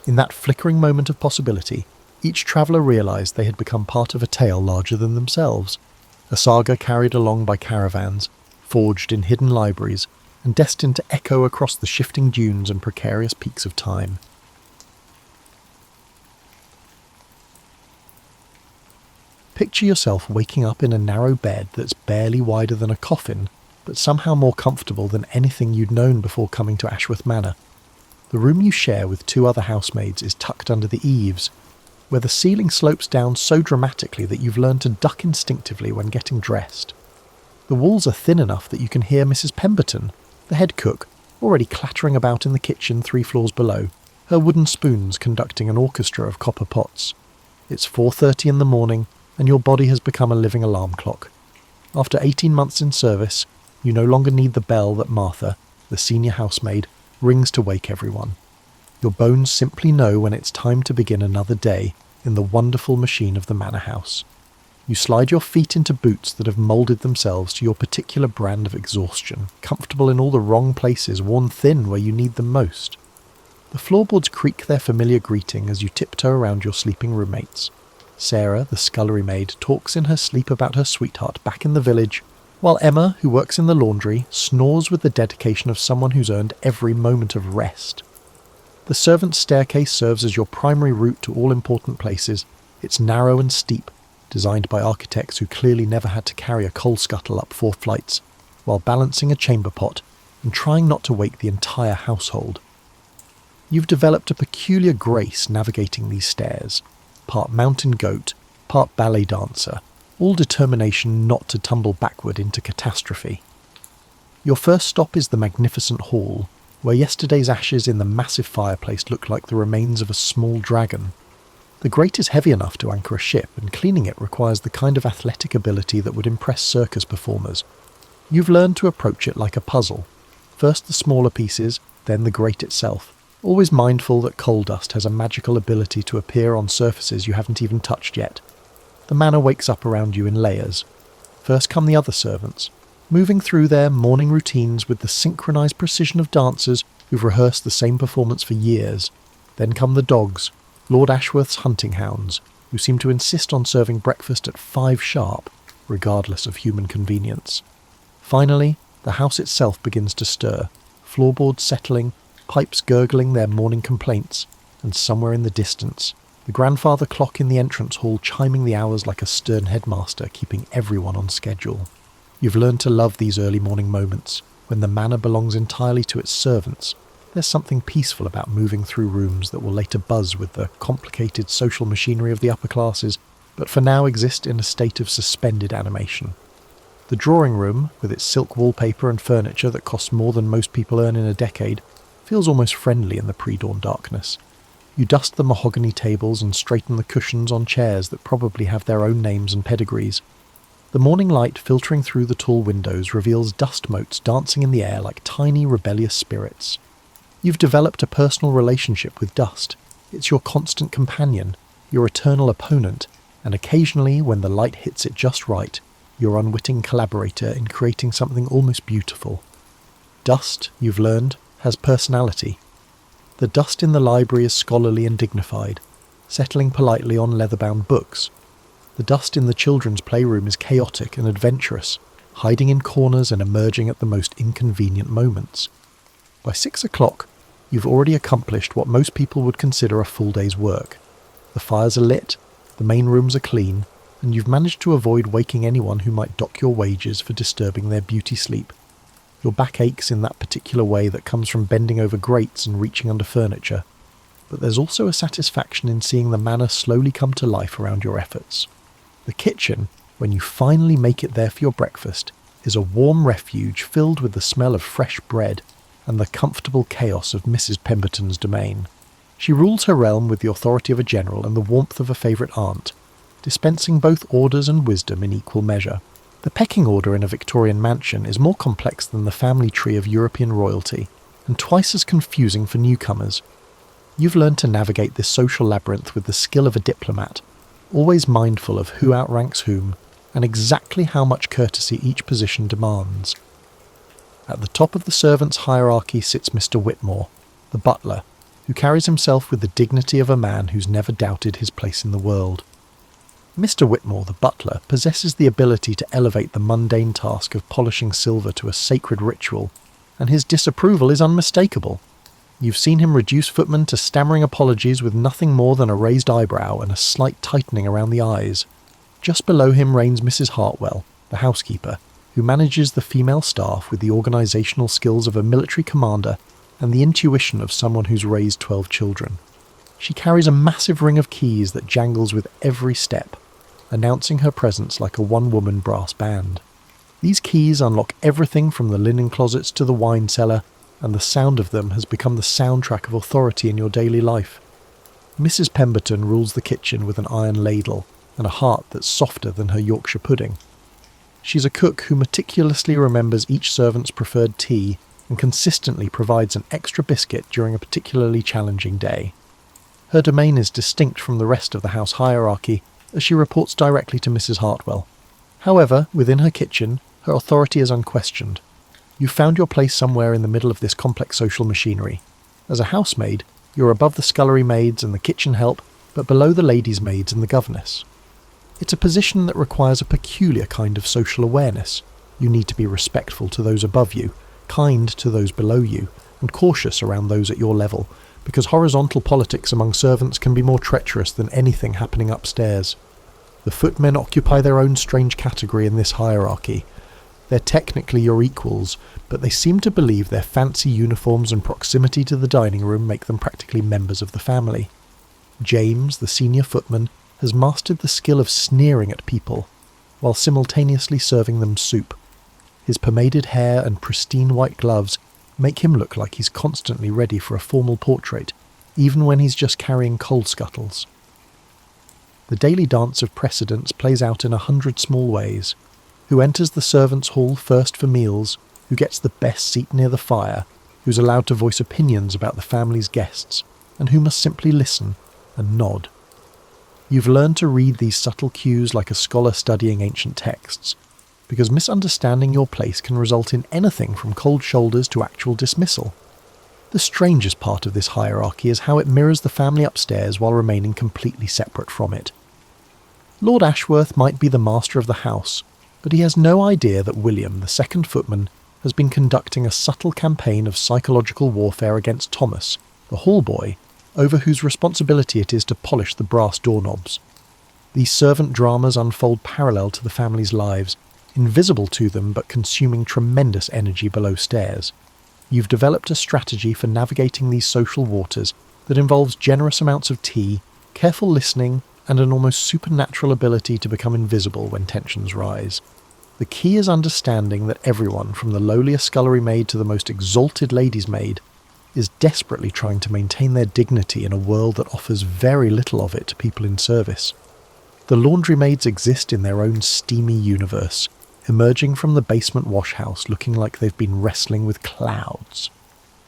In that flickering moment of possibility, each traveller realised they had become part of a tale larger than themselves, a saga carried along by caravans, forged in hidden libraries, and destined to echo across the shifting dunes and precarious peaks of time. Picture yourself waking up in a narrow bed that's barely wider than a coffin, but somehow more comfortable than anything you'd known before coming to Ashworth Manor. The room you share with two other housemaids is tucked under the eaves, where the ceiling slopes down so dramatically that you've learned to duck instinctively when getting dressed. The walls are thin enough that you can hear Mrs. Pemberton, the head cook, already clattering about in the kitchen 3 floors below, her wooden spoons conducting an orchestra of copper pots. It's 4:30 in the morning, and your body has become a living alarm clock. After 18 months in service, you no longer need the bell that Martha, the senior housemaid, rings to wake everyone. Your bones simply know when it's time to begin another day in the wonderful machine of the manor house. You slide your feet into boots that have moulded themselves to your particular brand of exhaustion, comfortable in all the wrong places, worn thin where you need them most. The floorboards creak their familiar greeting as you tiptoe around your sleeping roommates. Sarah, the scullery maid, talks in her sleep about her sweetheart back in the village, while Emma, who works in the laundry, snores with the dedication of someone who's earned every moment of rest. The servants' staircase serves as your primary route to all important places. It's narrow and steep, designed by architects who clearly never had to carry a coal scuttle up 4 flights, while balancing a chamber pot and trying not to wake the entire household. You've developed a peculiar grace navigating these stairs, part mountain goat, part ballet dancer, all determination not to tumble backward into catastrophe. Your first stop is the magnificent hall, where yesterday's ashes in the massive fireplace look like the remains of a small dragon. The grate is heavy enough to anchor a ship, and cleaning it requires the kind of athletic ability that would impress circus performers. You've learned to approach it like a puzzle. First the smaller pieces, then the grate itself, always mindful that coal dust has a magical ability to appear on surfaces you haven't even touched yet. The manor wakes up around you in layers. First come the other servants, moving through their morning routines with the synchronised precision of dancers who've rehearsed the same performance for years. Then come the dogs, Lord Ashworth's hunting hounds, who seem to insist on serving breakfast at 5 sharp, regardless of human convenience. Finally, the house itself begins to stir, floorboards settling, pipes gurgling their morning complaints, and somewhere in the distance, the grandfather clock in the entrance hall chiming the hours like a stern headmaster, keeping everyone on schedule. You've learned to love these early morning moments, when the manor belongs entirely to its servants. There's something peaceful about moving through rooms that will later buzz with the complicated social machinery of the upper classes, but for now exist in a state of suspended animation. The drawing room, with its silk wallpaper and furniture that costs more than most people earn in a decade, feels almost friendly in the pre-dawn darkness. You dust the mahogany tables and straighten the cushions on chairs that probably have their own names and pedigrees. The morning light filtering through the tall windows reveals dust motes dancing in the air like tiny rebellious spirits. You've developed a personal relationship with dust. It's your constant companion, your eternal opponent, and occasionally, when the light hits it just right, your unwitting collaborator in creating something almost beautiful. Dust, you've learned, has personality. The dust in the library is scholarly and dignified, settling politely on leather-bound books. The dust in the children's playroom is chaotic and adventurous, hiding in corners and emerging at the most inconvenient moments. By 6 o'clock, you've already accomplished what most people would consider a full day's work. The fires are lit, the main rooms are clean, and you've managed to avoid waking anyone who might dock your wages for disturbing their beauty sleep. Your back aches in that particular way that comes from bending over grates and reaching under furniture, but there's also a satisfaction in seeing the manor slowly come to life around your efforts. The kitchen, when you finally make it there for your breakfast, is a warm refuge filled with the smell of fresh bread and the comfortable chaos of Mrs. Pemberton's domain. She rules her realm with the authority of a general and the warmth of a favourite aunt, dispensing both orders and wisdom in equal measure. The pecking order in a Victorian mansion is more complex than the family tree of European royalty, and twice as confusing for newcomers. You've learned to navigate this social labyrinth with the skill of a diplomat, always mindful of who outranks whom, and exactly how much courtesy each position demands. At the top of the servants' hierarchy sits Mr. Whitmore, the butler, who carries himself with the dignity of a man who's never doubted his place in the world. Mr. Whitmore, the butler, possesses the ability to elevate the mundane task of polishing silver to a sacred ritual, and his disapproval is unmistakable. You've seen him reduce footmen to stammering apologies with nothing more than a raised eyebrow and a slight tightening around the eyes. Just below him reigns Mrs. Hartwell, the housekeeper, who manages the female staff with the organisational skills of a military commander and the intuition of someone who's raised 12 children. She carries a massive ring of keys that jangles with every step, announcing her presence like a one-woman brass band. These keys unlock everything from the linen closets to the wine cellar, and the sound of them has become the soundtrack of authority in your daily life. Mrs. Pemberton rules the kitchen with an iron ladle and a heart that's softer than her Yorkshire pudding. She's a cook who meticulously remembers each servant's preferred tea and consistently provides an extra biscuit during a particularly challenging day. Her domain is distinct from the rest of the house hierarchy, as she reports directly to Mrs. Hartwell. However, within her kitchen, her authority is unquestioned. You've found your place somewhere in the middle of this complex social machinery. As a housemaid, you're above the scullery maids and the kitchen help, but below the ladies' maids and the governess. It's a position that requires a peculiar kind of social awareness. You need to be respectful to those above you, kind to those below you, and cautious around those at your level, because horizontal politics among servants can be more treacherous than anything happening upstairs. The footmen occupy their own strange category in this hierarchy. They're technically your equals, but they seem to believe their fancy uniforms and proximity to the dining room make them practically members of the family. James, the senior footman, has mastered the skill of sneering at people, while simultaneously serving them soup. His pomaded hair and pristine white gloves make him look like he's constantly ready for a formal portrait, even when he's just carrying coal scuttles. The daily dance of precedence plays out in 100 small ways. Who enters the servants' hall first for meals, who gets the best seat near the fire, who's allowed to voice opinions about the family's guests, and who must simply listen and nod. You've learned to read these subtle cues like a scholar studying ancient texts, because misunderstanding your place can result in anything from cold shoulders to actual dismissal. The strangest part of this hierarchy is how it mirrors the family upstairs while remaining completely separate from it. Lord Ashworth might be the master of the house, but he has no idea that William, the second footman, has been conducting a subtle campaign of psychological warfare against Thomas, the hall boy, over whose responsibility it is to polish the brass doorknobs. These servant dramas unfold parallel to the family's lives, invisible to them but consuming tremendous energy below stairs. You've developed a strategy for navigating these social waters that involves generous amounts of tea, careful listening, and an almost supernatural ability to become invisible when tensions rise. The key is understanding that everyone, from the lowliest scullery maid to the most exalted lady's maid, is desperately trying to maintain their dignity in a world that offers very little of it to people in service. The laundry maids exist in their own steamy universe, emerging from the basement washhouse looking like they've been wrestling with clouds.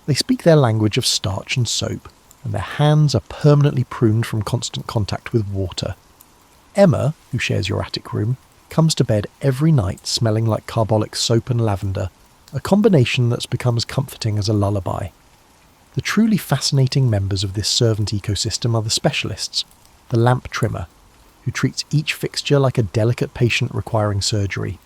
They speak their language of starch and soap, and their hands are permanently pruned from constant contact with water. Emma, who shares your attic room, comes to bed every night smelling like carbolic soap and lavender, a combination that's become as comforting as a lullaby. The truly fascinating members of this servant ecosystem are the specialists, the lamp trimmer, who treats each fixture like a delicate patient requiring surgery,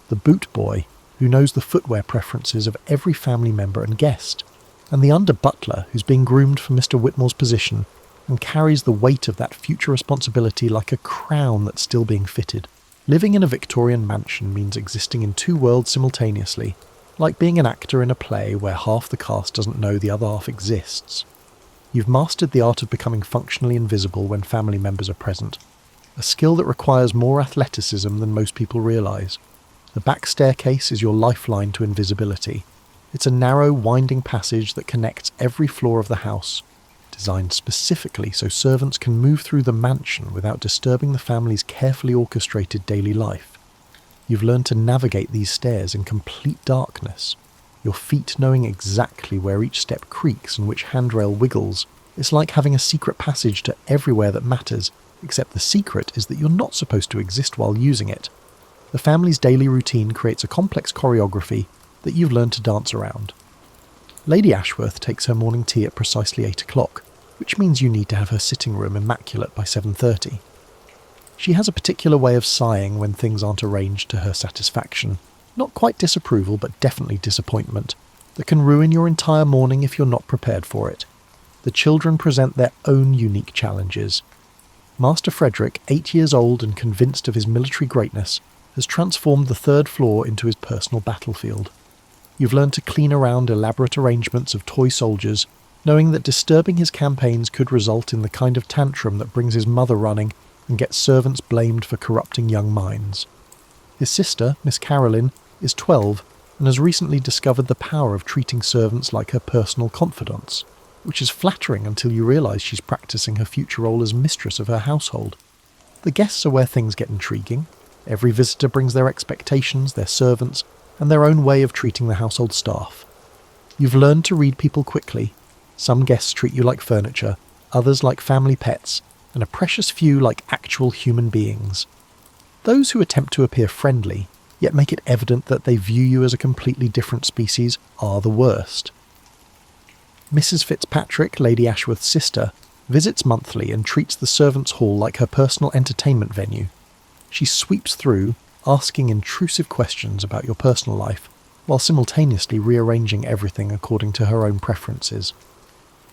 the boot boy, who knows the footwear preferences of every family member and guest, and the under-butler who's being groomed for Mr. Whitmore's position and carries the weight of that future responsibility like a crown that's still being fitted. Living in a Victorian mansion means existing in two worlds simultaneously, like being an actor in a play where half the cast doesn't know the other half exists. You've mastered the art of becoming functionally invisible when family members are present, a skill that requires more athleticism than most people realise. The back staircase is your lifeline to invisibility. It's a narrow, winding passage that connects every floor of the house, designed specifically so servants can move through the mansion without disturbing the family's carefully orchestrated daily life. You've learned to navigate these stairs in complete darkness, your feet knowing exactly where each step creaks and which handrail wiggles. It's like having a secret passage to everywhere that matters, except the secret is that you're not supposed to exist while using it. The family's daily routine creates a complex choreography that you've learned to dance around. Lady Ashworth takes her morning tea at precisely 8 o'clock, which means you need to have her sitting room immaculate by 7:30. She has a particular way of sighing when things aren't arranged to her satisfaction, not quite disapproval but definitely disappointment, that can ruin your entire morning if you're not prepared for it. The children present their own unique challenges. Master Frederick, 8 years old and convinced of his military greatness, has transformed the third floor into his personal battlefield. You've learned to clean around elaborate arrangements of toy soldiers, knowing that disturbing his campaigns could result in the kind of tantrum that brings his mother running and gets servants blamed for corrupting young minds. His sister, Miss Caroline, is 12 and has recently discovered the power of treating servants like her personal confidants, which is flattering until you realise she's practising her future role as mistress of her household. The guests are where things get intriguing. Every visitor brings their expectations, their servants, and their own way of treating the household staff. You've learned to read people quickly. Some guests treat you like furniture, others like family pets, and a precious few like actual human beings. Those who attempt to appear friendly, yet make it evident that they view you as a completely different species, are the worst. Mrs. Fitzpatrick, Lady Ashworth's sister, visits monthly and treats the servants' hall like her personal entertainment venue. She sweeps through, asking intrusive questions about your personal life, while simultaneously rearranging everything according to her own preferences.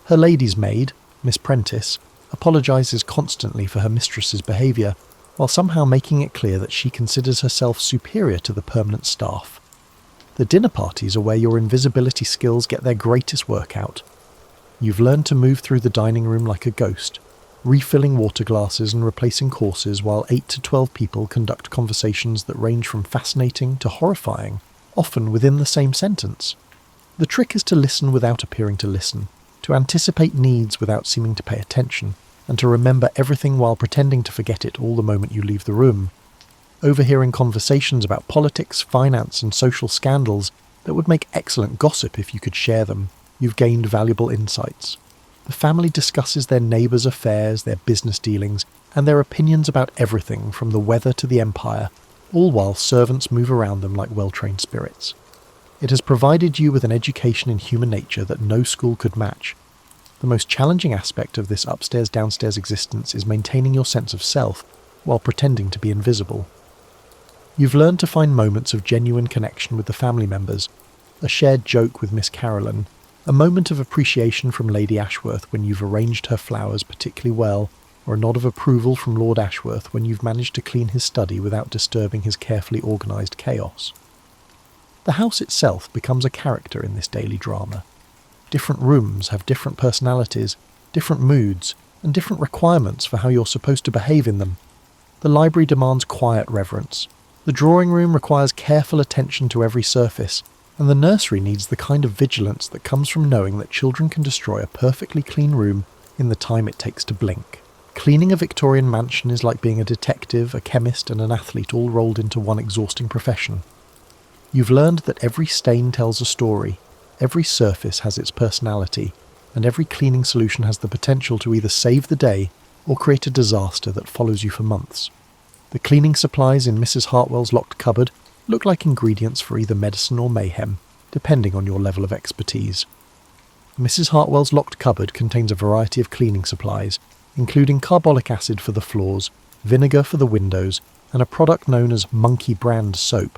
Her lady's maid, Miss Prentice, apologises constantly for her mistress's behaviour, while somehow making it clear that she considers herself superior to the permanent staff. The dinner parties are where your invisibility skills get their greatest work out. You've learned to move through the dining room like a ghost, refilling water glasses and replacing courses while 8 to 12 people conduct conversations that range from fascinating to horrifying, often within the same sentence. The trick is to listen without appearing to listen, to anticipate needs without seeming to pay attention, and to remember everything while pretending to forget it all the moment you leave the room. Overhearing conversations about politics, finance, and social scandals that would make excellent gossip if you could share them, You've gained valuable insights. The family discusses their neighbours' affairs, their business dealings, and their opinions about everything from the weather to the empire, all while servants move around them like well-trained spirits. It has provided you with an education in human nature that no school could match. The most challenging aspect of this upstairs-downstairs existence is maintaining your sense of self while pretending to be invisible. You've learned to find moments of genuine connection with the family members, a shared joke with Miss Carolyn, a moment of appreciation from Lady Ashworth when you've arranged her flowers particularly well, or a nod of approval from Lord Ashworth when you've managed to clean his study without disturbing his carefully organised chaos. The house itself becomes a character in this daily drama. Different rooms have different personalities, different moods, and different requirements for how you're supposed to behave in them. The library demands quiet reverence. The drawing room requires careful attention to every surface, and the nursery needs the kind of vigilance that comes from knowing that children can destroy a perfectly clean room in the time it takes to blink. Cleaning a Victorian mansion is like being a detective, a chemist, and an athlete all rolled into one exhausting profession. You've learned that every stain tells a story, every surface has its personality, and every cleaning solution has the potential to either save the day or create a disaster that follows you for months. The cleaning supplies in Mrs. Hartwell's locked cupboard look like ingredients for either medicine or mayhem, depending on your level of expertise. Mrs. Hartwell's locked cupboard contains a variety of cleaning supplies, including carbolic acid for the floors, vinegar for the windows, and a product known as Monkey Brand soap,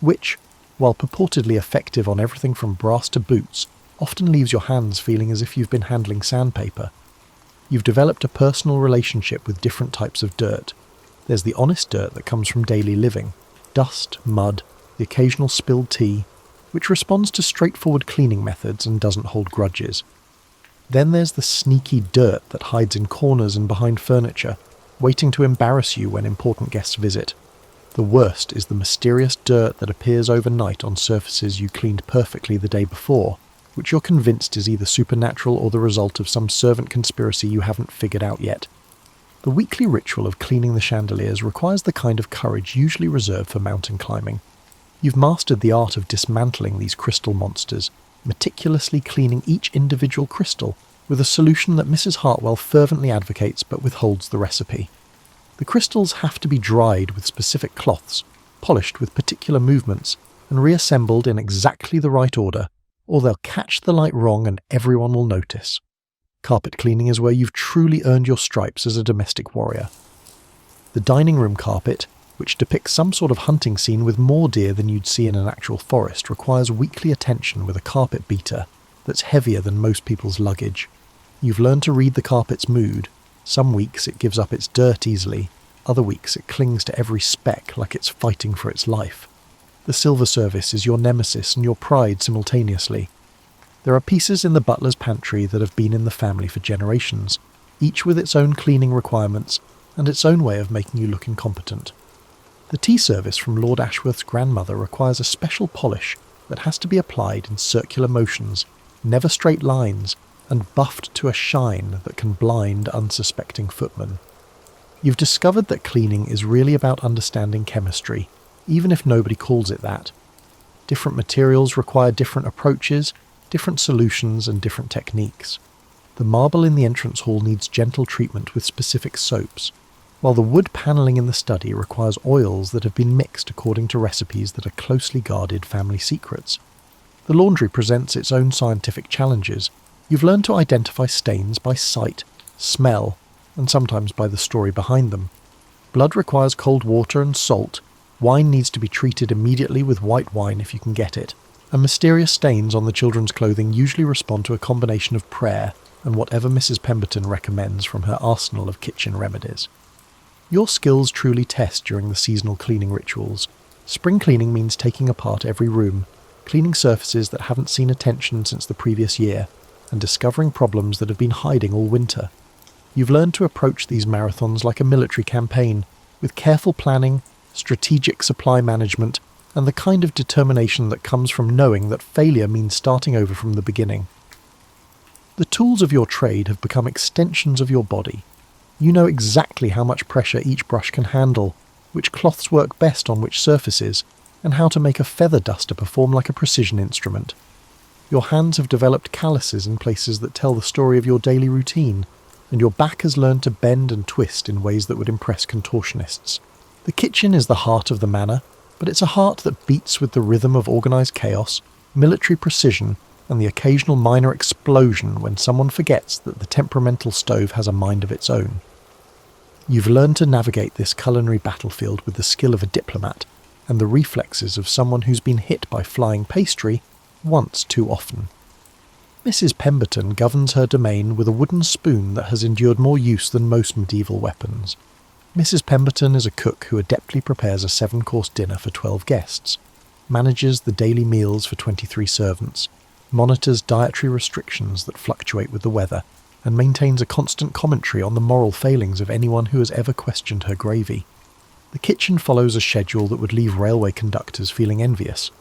which, while purportedly effective on everything from brass to boots, often leaves your hands feeling as if you've been handling sandpaper. You've developed a personal relationship with different types of dirt. There's the honest dirt that comes from daily living, dust, mud, the occasional spilled tea, which responds to straightforward cleaning methods and doesn't hold grudges. Then there's the sneaky dirt that hides in corners and behind furniture, waiting to embarrass you when important guests visit. The worst is the mysterious dirt that appears overnight on surfaces you cleaned perfectly the day before, which you're convinced is either supernatural or the result of some servant conspiracy you haven't figured out yet. The weekly ritual of cleaning the chandeliers requires the kind of courage usually reserved for mountain climbing. You've mastered the art of dismantling these crystal monsters, meticulously cleaning each individual crystal with a solution that Mrs. Hartwell fervently advocates but withholds the recipe. The crystals have to be dried with specific cloths, polished with particular movements, and reassembled in exactly the right order, or they'll catch the light wrong and everyone will notice. Carpet cleaning is where you've truly earned your stripes as a domestic warrior. The dining room carpet, which depicts some sort of hunting scene with more deer than you'd see in an actual forest, requires weekly attention with a carpet beater that's heavier than most people's luggage. You've learned to read the carpet's mood. Some weeks it gives up its dirt easily, other weeks it clings to every speck like it's fighting for its life. The silver service is your nemesis and your pride simultaneously. There are pieces in the butler's pantry that have been in the family for generations, each with its own cleaning requirements and its own way of making you look incompetent. The tea service from Lord Ashworth's grandmother requires a special polish that has to be applied in circular motions, never straight lines, and buffed to a shine that can blind unsuspecting footmen. You've discovered that cleaning is really about understanding chemistry, even if nobody calls it that. Different materials require different approaches, different solutions, and different techniques. The marble in the entrance hall needs gentle treatment with specific soaps, while the wood panelling in the study requires oils that have been mixed according to recipes that are closely guarded family secrets. The laundry presents its own scientific challenges. You've learned to identify stains by sight, smell, and sometimes by the story behind them. Blood requires cold water and salt. Wine needs to be treated immediately with white wine if you can get it. And mysterious stains on the children's clothing usually respond to a combination of prayer and whatever Mrs. Pemberton recommends from her arsenal of kitchen remedies. Your skills truly test during the seasonal cleaning rituals. Spring cleaning means taking apart every room, cleaning surfaces that haven't seen attention since the previous year, and discovering problems that have been hiding all winter. You've learned to approach these marathons like a military campaign, with careful planning, strategic supply management, and the kind of determination that comes from knowing that failure means starting over from the beginning. The tools of your trade have become extensions of your body. You know exactly how much pressure each brush can handle, which cloths work best on which surfaces, and how to make a feather duster perform like a precision instrument. Your hands have developed calluses in places that tell the story of your daily routine, and your back has learned to bend and twist in ways that would impress contortionists. The kitchen is the heart of the manor, but it's a heart that beats with the rhythm of organised chaos, military precision, and the occasional minor explosion when someone forgets that the temperamental stove has a mind of its own. You've learned to navigate this culinary battlefield with the skill of a diplomat and the reflexes of someone who's been hit by flying pastry once too often. Mrs. Pemberton governs her domain with a wooden spoon that has endured more use than most medieval weapons. Mrs. Pemberton is a cook who adeptly prepares a 7-course dinner for 12 guests, manages the daily meals for 23 servants, monitors dietary restrictions that fluctuate with the weather, and maintains a constant commentary on the moral failings of anyone who has ever questioned her gravy. The kitchen follows a schedule that would leave railway conductors feeling envious.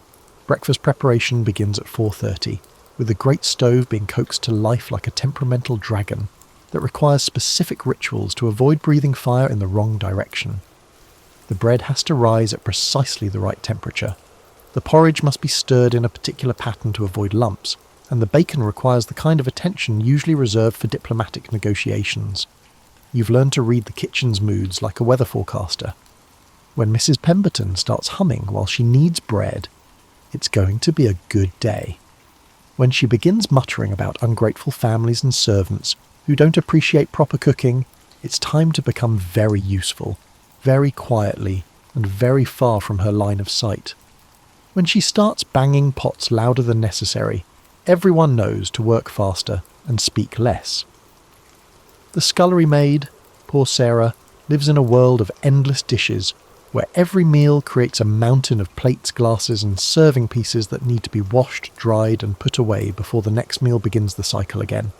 Breakfast preparation begins at 4:30, with the great stove being coaxed to life like a temperamental dragon that requires specific rituals to avoid breathing fire in the wrong direction. The bread has to rise at precisely the right temperature. The porridge must be stirred in a particular pattern to avoid lumps, and the bacon requires the kind of attention usually reserved for diplomatic negotiations. You've learned to read the kitchen's moods like a weather forecaster. When Mrs. Pemberton starts humming while she kneads bread, it's going to be a good day. When she begins muttering about ungrateful families and servants who don't appreciate proper cooking, it's time to become very useful, very quietly, and very far from her line of sight. When she starts banging pots louder than necessary, everyone knows to work faster and speak less. The scullery maid, poor Sarah, lives in a world of endless dishes where every meal creates a mountain of plates, glasses, and serving pieces that need to be washed, dried, and put away before the next meal begins the cycle again.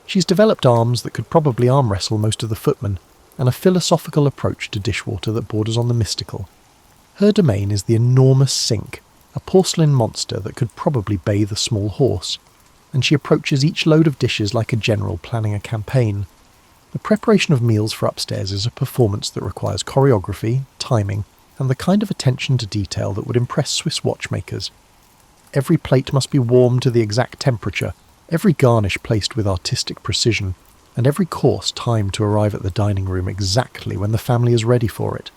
She's developed arms that could probably arm wrestle most of the footmen, and a philosophical approach to dishwater that borders on the mystical. Her domain is the enormous sink, a porcelain monster that could probably bathe a small horse, and she approaches each load of dishes like a general planning a campaign. The preparation of meals for upstairs is a performance that requires choreography, timing, and the kind of attention to detail that would impress Swiss watchmakers. Every plate must be warmed to the exact temperature, every garnish placed with artistic precision, and every course timed to arrive at the dining room exactly when the family is ready for it.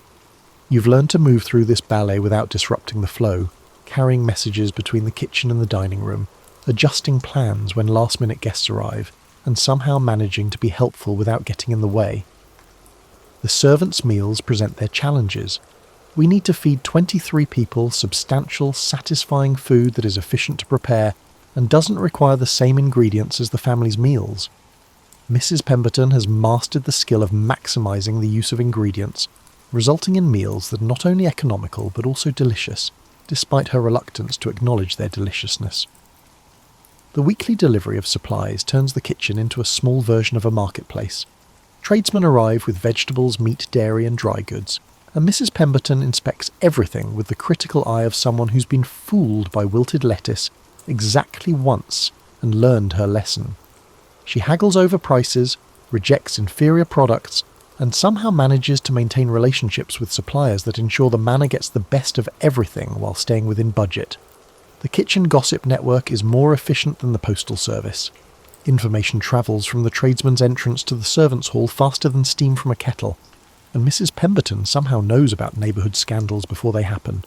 You've learned to move through this ballet without disrupting the flow, carrying messages between the kitchen and the dining room, adjusting plans when last-minute guests arrive, and somehow managing to be helpful without getting in the way. The servants' meals present their challenges. We need to feed 23 people substantial, satisfying food that is efficient to prepare and doesn't require the same ingredients as the family's meals. Mrs. Pemberton has mastered the skill of maximising the use of ingredients, resulting in meals that are not only economical but also delicious, despite her reluctance to acknowledge their deliciousness. The weekly delivery of supplies turns the kitchen into a small version of a marketplace. Tradesmen arrive with vegetables, meat, dairy and dry goods, and Mrs. Pemberton inspects everything with the critical eye of someone who's been fooled by wilted lettuce exactly once and learned her lesson. She haggles over prices, rejects inferior products, and somehow manages to maintain relationships with suppliers that ensure the manor gets the best of everything while staying within budget. The kitchen gossip network is more efficient than the postal service. Information travels from the tradesman's entrance to the servants' hall faster than steam from a kettle, and Mrs. Pemberton somehow knows about neighbourhood scandals before they happen.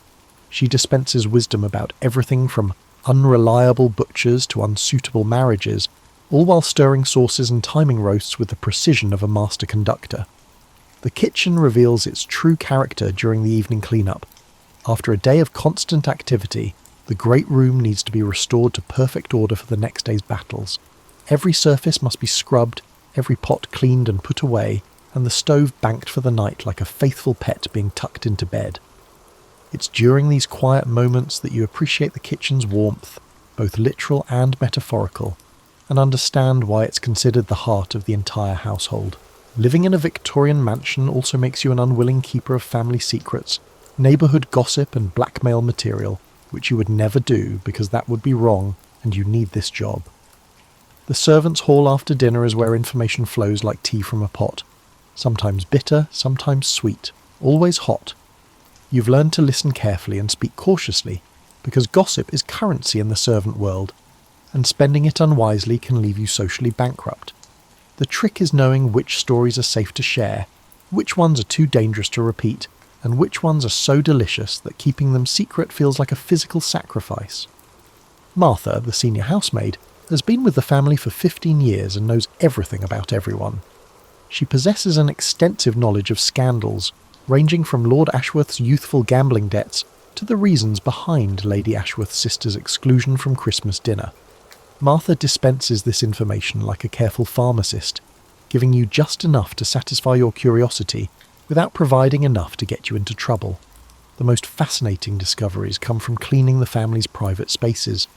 She dispenses wisdom about everything from unreliable butchers to unsuitable marriages, all while stirring sauces and timing roasts with the precision of a master conductor. The kitchen reveals its true character during the evening clean-up. After a day of constant activity, the great room needs to be restored to perfect order for the next day's battles. Every surface must be scrubbed, every pot cleaned and put away, and the stove banked for the night like a faithful pet being tucked into bed. It's during these quiet moments that you appreciate the kitchen's warmth, both literal and metaphorical, and understand why it's considered the heart of the entire household. Living in a Victorian mansion also makes you an unwilling keeper of family secrets, neighbourhood gossip and blackmail material, which you would never do because that would be wrong and you need this job. The servants' hall after dinner is where information flows like tea from a pot. Sometimes bitter, sometimes sweet, always hot. You've learned to listen carefully and speak cautiously, because gossip is currency in the servant world, and spending it unwisely can leave you socially bankrupt. The trick is knowing which stories are safe to share, which ones are too dangerous to repeat, and which ones are so delicious that keeping them secret feels like a physical sacrifice. Martha, the senior housemaid, has been with the family for 15 years and knows everything about everyone. She possesses an extensive knowledge of scandals, ranging from Lord Ashworth's youthful gambling debts to the reasons behind Lady Ashworth's sister's exclusion from Christmas dinner. Martha dispenses this information like a careful pharmacist, giving you just enough to satisfy your curiosity without providing enough to get you into trouble. The most fascinating discoveries come from cleaning the family's private spaces.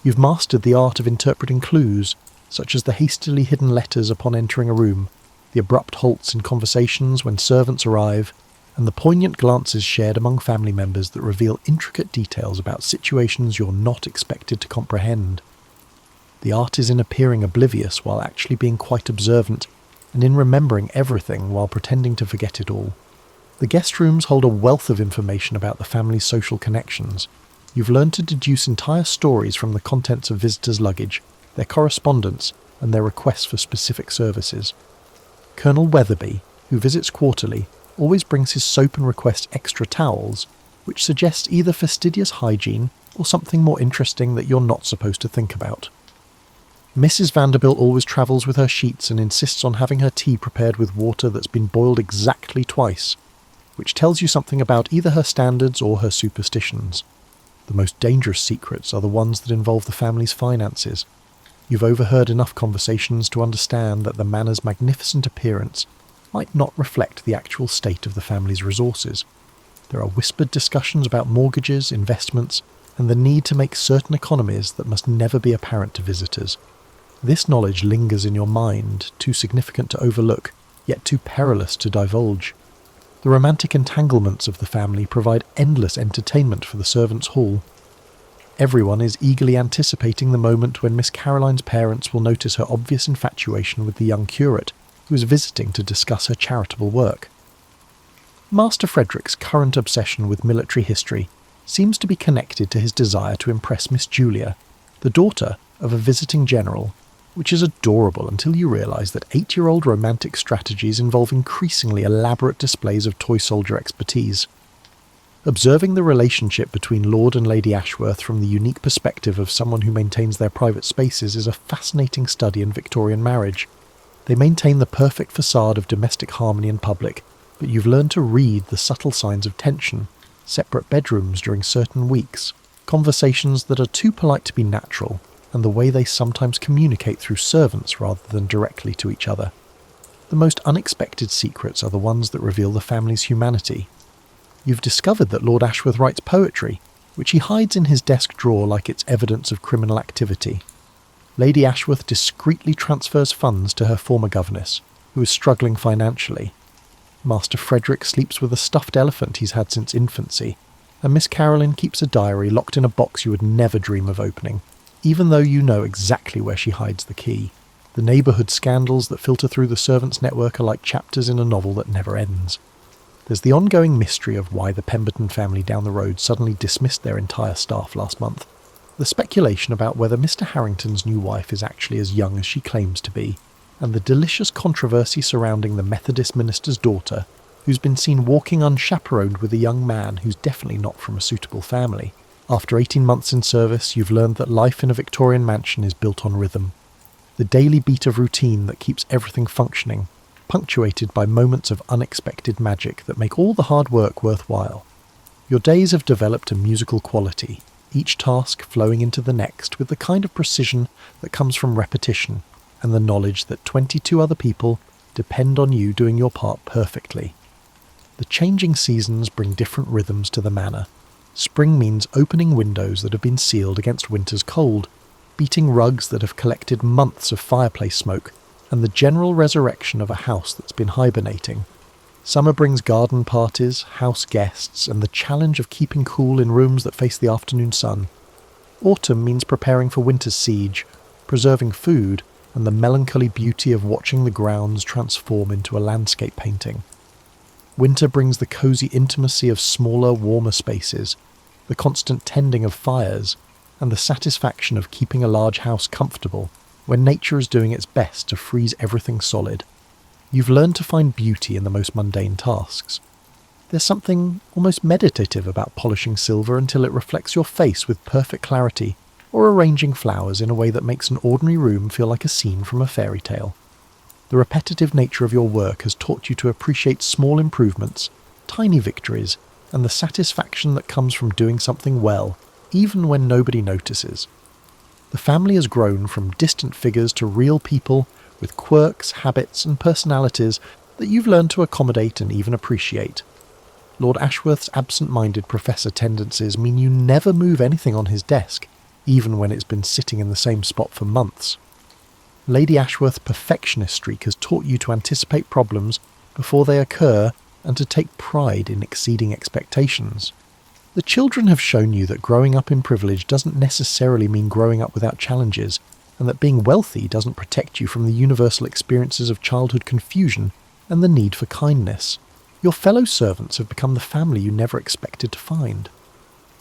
You've mastered the art of interpreting clues, such as the hastily hidden letters upon entering a room, the abrupt halts in conversations when servants arrive, and the poignant glances shared among family members that reveal intricate details about situations you're not expected to comprehend. The art is in appearing oblivious while actually being quite observant, and in remembering everything while pretending to forget it all. The guest rooms hold a wealth of information about the family's social connections. You've learned to deduce entire stories from the contents of visitors' luggage, their correspondence, and their requests for specific services. Colonel Weatherby, who visits quarterly, always brings his soap and requests extra towels, which suggests either fastidious hygiene or something more interesting that you're not supposed to think about. Mrs. Vanderbilt always travels with her sheets and insists on having her tea prepared with water that's been boiled exactly twice, which tells you something about either her standards or her superstitions. The most dangerous secrets are the ones that involve the family's finances. You've overheard enough conversations to understand that the manor's magnificent appearance might not reflect the actual state of the family's resources. There are whispered discussions about mortgages, investments, and the need to make certain economies that must never be apparent to visitors. This knowledge lingers in your mind, too significant to overlook, yet too perilous to divulge. The romantic entanglements of the family provide endless entertainment for the servants' hall. Everyone is eagerly anticipating the moment when Miss Caroline's parents will notice her obvious infatuation with the young curate, who is visiting to discuss her charitable work. Master Frederick's current obsession with military history seems to be connected to his desire to impress Miss Julia, the daughter of a visiting general, which is adorable until you realise that 8-year-old romantic strategies involve increasingly elaborate displays of toy soldier expertise. Observing the relationship between Lord and Lady Ashworth from the unique perspective of someone who maintains their private spaces is a fascinating study in Victorian marriage. They maintain the perfect facade of domestic harmony in public, but you've learned to read the subtle signs of tension, separate bedrooms during certain weeks, conversations that are too polite to be natural, and the way they sometimes communicate through servants rather than directly to each other. The most unexpected secrets are the ones that reveal the family's humanity. You've discovered that Lord Ashworth writes poetry, which he hides in his desk drawer like it's evidence of criminal activity. Lady Ashworth discreetly transfers funds to her former governess, who is struggling financially. Master Frederick sleeps with a stuffed elephant he's had since infancy, and Miss Caroline keeps a diary locked in a box you would never dream of opening, even though you know exactly where she hides the key. The neighbourhood scandals that filter through the servants' network are like chapters in a novel that never ends. There's the ongoing mystery of why the Pemberton family down the road suddenly dismissed their entire staff last month. The speculation about whether Mr. Harrington's new wife is actually as young as she claims to be, and the delicious controversy surrounding the Methodist minister's daughter, who's been seen walking unchaperoned with a young man who's definitely not from a suitable family. After 18 months in service, you've learned that life in a Victorian mansion is built on rhythm. The daily beat of routine that keeps everything functioning, punctuated by moments of unexpected magic that make all the hard work worthwhile. Your days have developed a musical quality, each task flowing into the next with the kind of precision that comes from repetition and the knowledge that 22 other people depend on you doing your part perfectly. The changing seasons bring different rhythms to the manor. Spring means opening windows that have been sealed against winter's cold, beating rugs that have collected months of fireplace smoke, and the general resurrection of a house that's been hibernating. Summer brings garden parties, house guests, and the challenge of keeping cool in rooms that face the afternoon sun. Autumn means preparing for winter's siege, preserving food, and the melancholy beauty of watching the grounds transform into a landscape painting. Winter brings the cosy intimacy of smaller, warmer spaces, the constant tending of fires, and the satisfaction of keeping a large house comfortable when nature is doing its best to freeze everything solid. You've learned to find beauty in the most mundane tasks. There's something almost meditative about polishing silver until it reflects your face with perfect clarity, or arranging flowers in a way that makes an ordinary room feel like a scene from a fairy tale. The repetitive nature of your work has taught you to appreciate small improvements, tiny victories, and the satisfaction that comes from doing something well, even when nobody notices. The family has grown from distant figures to real people with quirks, habits, and personalities that you've learned to accommodate and even appreciate. Lord Ashworth's absent-minded professor tendencies mean you never move anything on his desk, even when it's been sitting in the same spot for months. Lady Ashworth's perfectionist streak has taught you to anticipate problems before they occur and to take pride in exceeding expectations. The children have shown you that growing up in privilege doesn't necessarily mean growing up without challenges, and that being wealthy doesn't protect you from the universal experiences of childhood confusion and the need for kindness. Your fellow servants have become the family you never expected to find.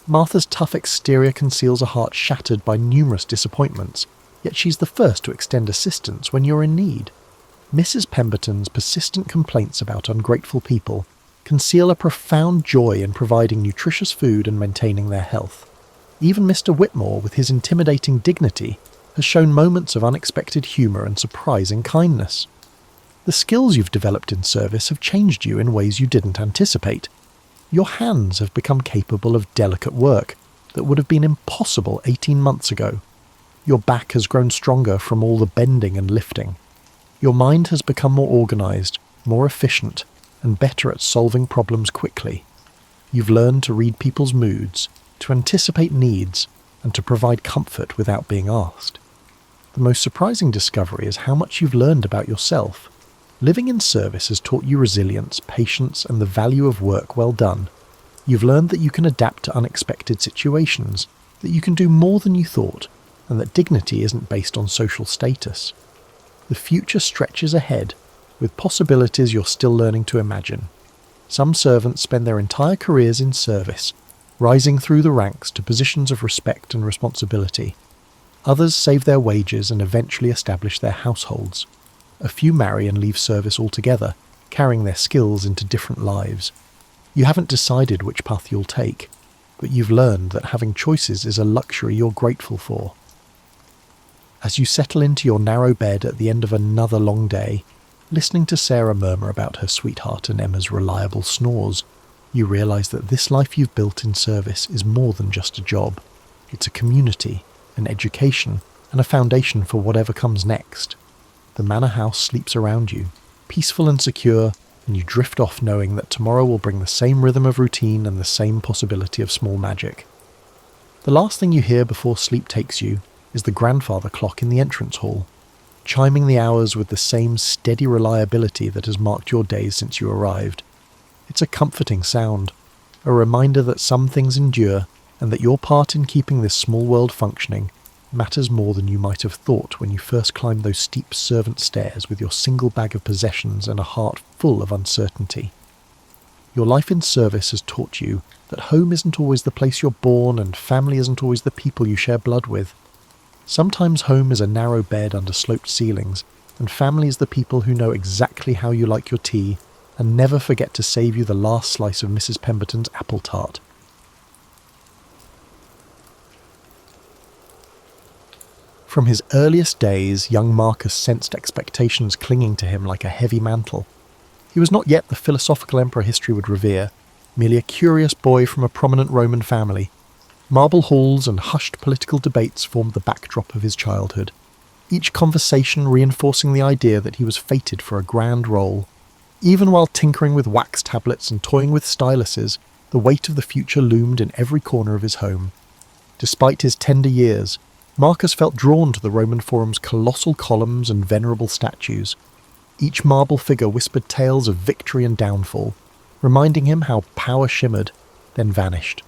Martha's tough exterior conceals a heart shattered by numerous disappointments, yet she's the first to extend assistance when you're in need. Mrs. Pemberton's persistent complaints about ungrateful people conceal a profound joy in providing nutritious food and maintaining their health. Even Mr. Whitmore, with his intimidating dignity, has shown moments of unexpected humour and surprising kindness. The skills you've developed in service have changed you in ways you didn't anticipate. Your hands have become capable of delicate work that would have been impossible 18 months ago. Your back has grown stronger from all the bending and lifting. Your mind has become more organised, more efficient, and better at solving problems quickly. You've learned to read people's moods, to anticipate needs, and to provide comfort without being asked. The most surprising discovery is how much you've learned about yourself. Living in service has taught you resilience, patience, and the value of work well done. You've learned that you can adapt to unexpected situations, that you can do more than you thought, and that dignity isn't based on social status. The future stretches ahead, with possibilities you're still learning to imagine. Some servants spend their entire careers in service, rising through the ranks to positions of respect and responsibility. Others save their wages and eventually establish their households. A few marry and leave service altogether, carrying their skills into different lives. You haven't decided which path you'll take, but you've learned that having choices is a luxury you're grateful for. As you settle into your narrow bed at the end of another long day, listening to Sarah murmur about her sweetheart and Emma's reliable snores, you realise that this life you've built in service is more than just a job. It's a community, an education, and a foundation for whatever comes next. The manor house sleeps around you, peaceful and secure, and you drift off knowing that tomorrow will bring the same rhythm of routine and the same possibility of small magic. The last thing you hear before sleep takes you is the grandfather clock in the entrance hall, chiming the hours with the same steady reliability that has marked your days since you arrived. It's a comforting sound, a reminder that some things endure and that your part in keeping this small world functioning matters more than you might have thought when you first climbed those steep servant stairs with your single bag of possessions and a heart full of uncertainty. Your life in service has taught you that home isn't always the place you're born and family isn't always the people you share blood with. Sometimes home is a narrow bed under sloped ceilings, and family is the people who know exactly how you like your tea and never forget to save you the last slice of Mrs. Pemberton's apple tart. From his earliest days, young Marcus sensed expectations clinging to him like a heavy mantle. He was not yet the philosophical emperor history would revere, merely a curious boy from a prominent Roman family. Marble halls and hushed political debates formed the backdrop of his childhood, each conversation reinforcing the idea that he was fated for a grand role. Even while tinkering with wax tablets and toying with styluses, the weight of the future loomed in every corner of his home. Despite his tender years, Marcus felt drawn to the Roman Forum's colossal columns and venerable statues. Each marble figure whispered tales of victory and downfall, reminding him how power shimmered, then vanished.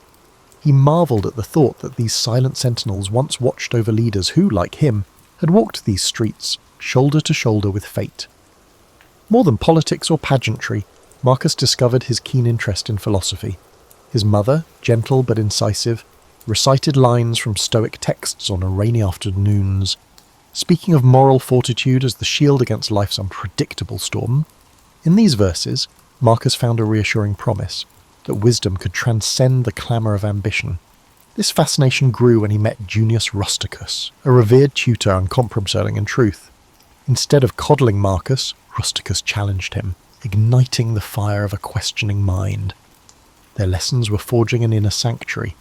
He marvelled at the thought that these silent sentinels once watched over leaders who, like him, had walked these streets, shoulder to shoulder with fate. More than politics or pageantry, Marcus discovered his keen interest in philosophy. His mother, gentle but incisive, recited lines from Stoic texts on rainy afternoons, speaking of moral fortitude as the shield against life's unpredictable storm. In these verses, Marcus found a reassuring promise that wisdom could transcend the clamour of ambition. This fascination grew when he met Junius Rusticus, a revered tutor uncompromising in truth. Instead of coddling Marcus, Rusticus challenged him, igniting the fire of a questioning mind. Their lessons were forging an inner sanctuary,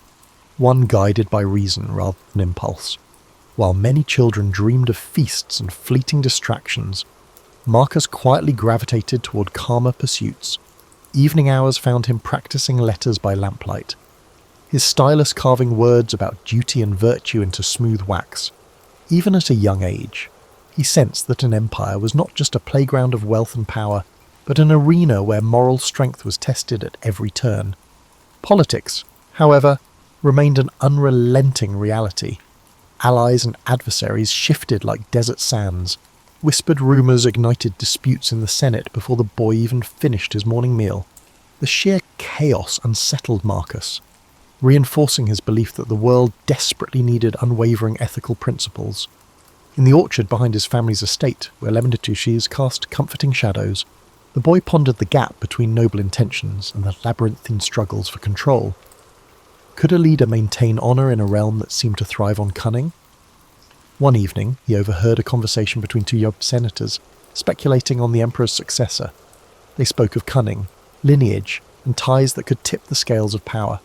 one guided by reason rather than impulse. While many children dreamed of feasts and fleeting distractions, Marcus quietly gravitated toward calmer pursuits. Evening hours found him practicing letters by lamplight, his stylus carving words about duty and virtue into smooth wax. Even at a young age, he sensed that an empire was not just a playground of wealth and power, but an arena where moral strength was tested at every turn. Politics, however, remained an unrelenting reality. Allies and adversaries shifted like desert sands. Whispered rumours ignited disputes in the Senate before the boy even finished his morning meal. The sheer chaos unsettled Marcus, reinforcing his belief that the world desperately needed unwavering ethical principles. In the orchard behind his family's estate, where lemon trees cast comforting shadows, the boy pondered the gap between noble intentions and the labyrinthine struggles for control. Could a leader maintain honour in a realm that seemed to thrive on cunning? One evening, he overheard a conversation between two young senators, speculating on the emperor's successor. They spoke of cunning, lineage, and ties that could tip the scales of power.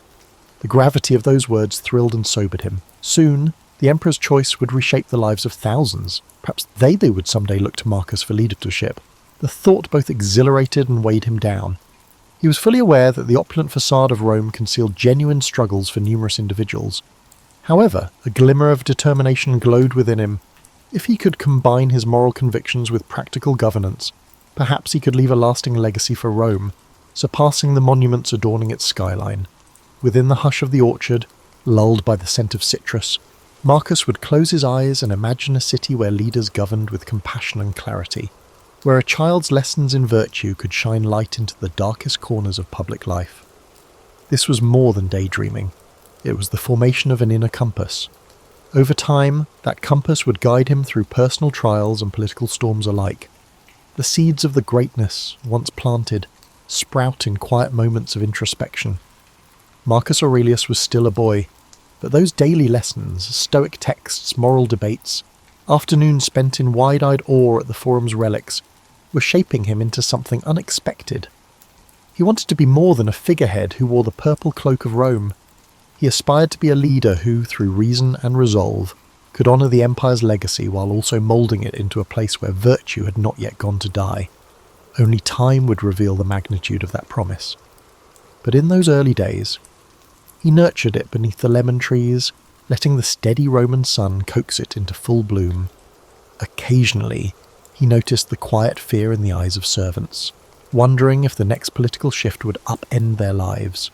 The gravity of those words thrilled and sobered him. Soon, the emperor's choice would reshape the lives of thousands. Perhaps they would someday look to Marcus for leadership. The thought both exhilarated and weighed him down. He was fully aware that the opulent facade of Rome concealed genuine struggles for numerous individuals. However, a glimmer of determination glowed within him. If he could combine his moral convictions with practical governance, perhaps he could leave a lasting legacy for Rome, surpassing the monuments adorning its skyline. Within the hush of the orchard, lulled by the scent of citrus, Marcus would close his eyes and imagine a city where leaders governed with compassion and clarity, where a child's lessons in virtue could shine light into the darkest corners of public life. This was more than daydreaming. It was the formation of an inner compass. Over time, that compass would guide him through personal trials and political storms alike. The seeds of the greatness, once planted, sprout in quiet moments of introspection. Marcus Aurelius was still a boy, but those daily lessons, Stoic texts, moral debates, afternoons spent in wide-eyed awe at the forum's relics, were shaping him into something unexpected. He wanted to be more than a figurehead who wore the purple cloak of Rome. He aspired to be a leader who, through reason and resolve, could honour the empire's legacy while also moulding it into a place where virtue had not yet gone to die. Only time would reveal the magnitude of that promise. But in those early days, he nurtured it beneath the lemon trees, letting the steady Roman sun coax it into full bloom. Occasionally, he noticed the quiet fear in the eyes of servants, wondering if the next political shift would upend their lives.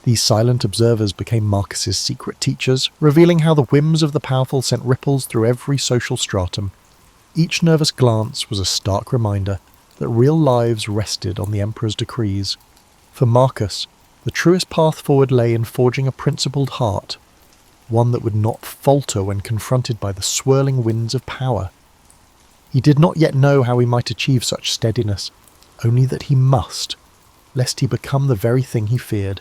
These silent observers became Marcus's secret teachers, revealing how the whims of the powerful sent ripples through every social stratum. Each nervous glance was a stark reminder that real lives rested on the emperor's decrees. For Marcus, the truest path forward lay in forging a principled heart, one that would not falter when confronted by the swirling winds of power. He did not yet know how he might achieve such steadiness, only that he must, lest he become the very thing he feared.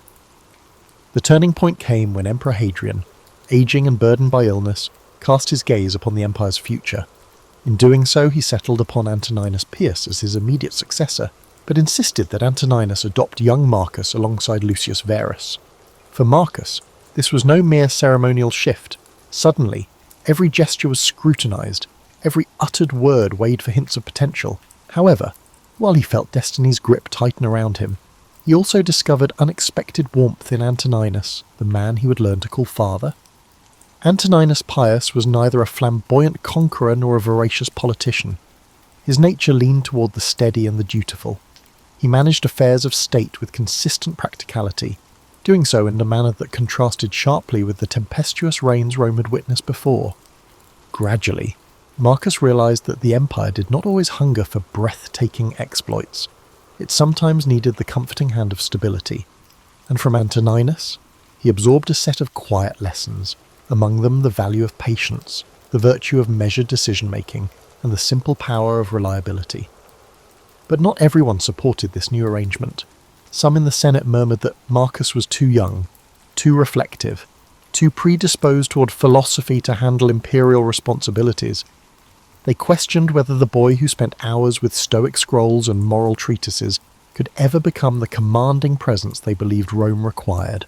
The turning point came when Emperor Hadrian, aging and burdened by illness, cast his gaze upon the empire's future. In doing so, he settled upon Antoninus Pius as his immediate successor, but insisted that Antoninus adopt young Marcus alongside Lucius Verus. For Marcus, this was no mere ceremonial shift. Suddenly, every gesture was scrutinized, every uttered word weighed for hints of potential. However, while he felt destiny's grip tighten around him, he also discovered unexpected warmth in Antoninus, the man he would learn to call father. Antoninus Pius was neither a flamboyant conqueror nor a voracious politician. His nature leaned toward the steady and the dutiful. He managed affairs of state with consistent practicality, doing so in a manner that contrasted sharply with the tempestuous reigns Rome had witnessed before. Gradually, Marcus realized that the empire did not always hunger for breathtaking exploits. It sometimes needed the comforting hand of stability, and from Antoninus, he he absorbed a set of quiet lessons, among them the value of patience, the virtue of measured decision-making, and the simple power of reliability. But not everyone supported this new arrangement. Some in the Senate murmured that Marcus was too young, too reflective, too predisposed toward philosophy to handle imperial responsibilities. They questioned whether the boy who spent hours with Stoic scrolls and moral treatises could ever become the commanding presence they believed Rome required.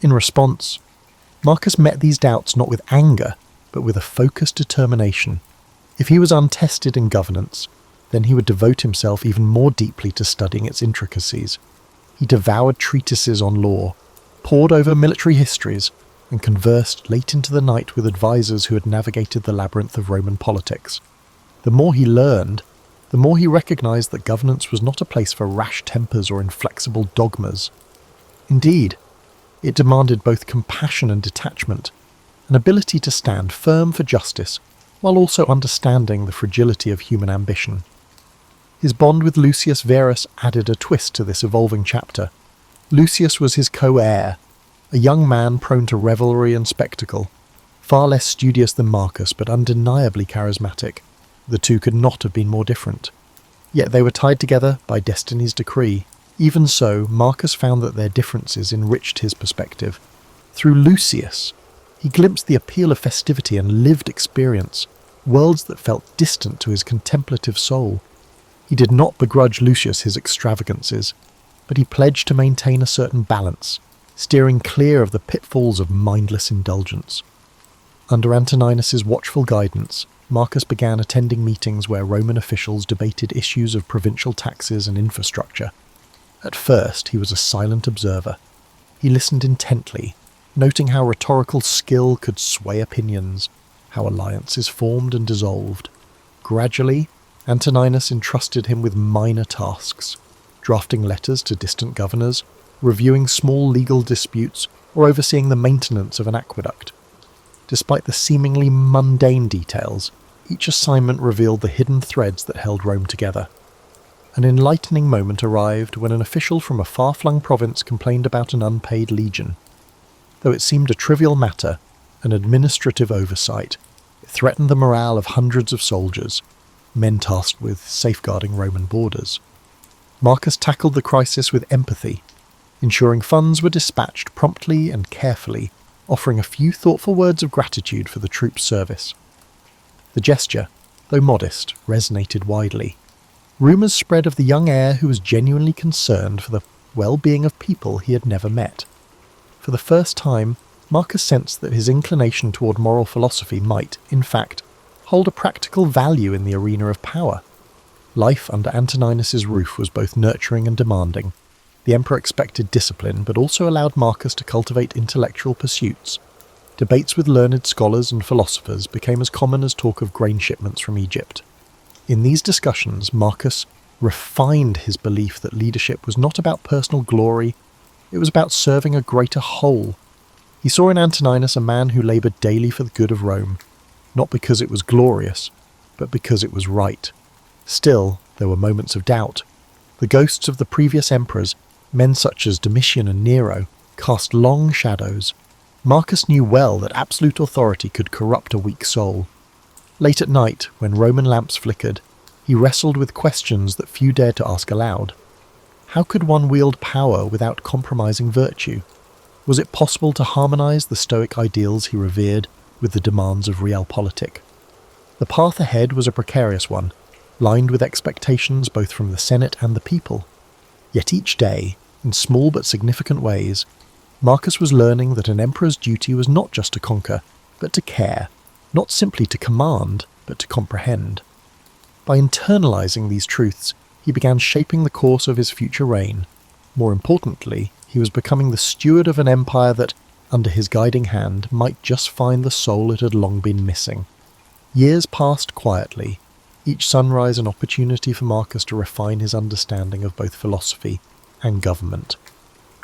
In response, Marcus met these doubts not with anger, but with a focused determination. If he was untested in governance, then he would devote himself even more deeply to studying its intricacies. He devoured treatises on law, pored over military histories, and conversed late into the night with advisors who had navigated the labyrinth of Roman politics. The more he learned, the more he recognized that governance was not a place for rash tempers or inflexible dogmas. Indeed, it demanded both compassion and detachment, an ability to stand firm for justice, while also understanding the fragility of human ambition. His bond with Lucius Verus added a twist to this evolving chapter. Lucius was his co-heir, a young man prone to revelry and spectacle, far less studious than Marcus but undeniably charismatic. The two could not have been more different. Yet they were tied together by destiny's decree. Even so, Marcus found that their differences enriched his perspective. Through Lucius, he glimpsed the appeal of festivity and lived experience, worlds that felt distant to his contemplative soul. He did not begrudge Lucius his extravagances, but he pledged to maintain a certain balance, steering clear of the pitfalls of mindless indulgence. Under Antoninus's watchful guidance, Marcus began attending meetings where Roman officials debated issues of provincial taxes and infrastructure. At first, he was a silent observer. He listened intently, noting how rhetorical skill could sway opinions, how alliances formed and dissolved. Gradually, Antoninus entrusted him with minor tasks, drafting letters to distant governors, reviewing small legal disputes, or overseeing the maintenance of an aqueduct. Despite the seemingly mundane details, each assignment revealed the hidden threads that held Rome together. An enlightening moment arrived when an official from a far-flung province complained about an unpaid legion. Though it seemed a trivial matter, an administrative oversight, it threatened the morale of hundreds of soldiers, men tasked with safeguarding Roman borders. Marcus tackled the crisis with empathy, ensuring funds were dispatched promptly and carefully, offering a few thoughtful words of gratitude for the troops' service. The gesture, though modest, resonated widely. Rumours spread of the young heir who was genuinely concerned for the well-being of people he had never met. For the first time, Marcus sensed that his inclination toward moral philosophy might, in fact, hold a practical value in the arena of power. Life under Antoninus's roof was both nurturing and demanding. The emperor expected discipline, but also allowed Marcus to cultivate intellectual pursuits. Debates with learned scholars and philosophers became as common as talk of grain shipments from Egypt. In these discussions, Marcus refined his belief that leadership was not about personal glory, it was about serving a greater whole. He saw in Antoninus a man who laboured daily for the good of Rome, not because it was glorious, but because it was right. Still, there were moments of doubt. The ghosts of the previous emperors, men such as Domitian and Nero, cast long shadows. Marcus knew well that absolute authority could corrupt a weak soul. Late at night, when Roman lamps flickered, he wrestled with questions that few dared to ask aloud. How could one wield power without compromising virtue? Was it possible to harmonise the Stoic ideals he revered with the demands of realpolitik? The path ahead was a precarious one, lined with expectations both from the Senate and the people. Yet each day, in small but significant ways, Marcus was learning that an emperor's duty was not just to conquer, but to care, not simply to command, but to comprehend. By internalising these truths, he began shaping the course of his future reign. More importantly, he was becoming the steward of an empire that, under his guiding hand, might just find the soul it had long been missing. Years passed quietly, each sunrise an opportunity for Marcus to refine his understanding of both philosophy and government.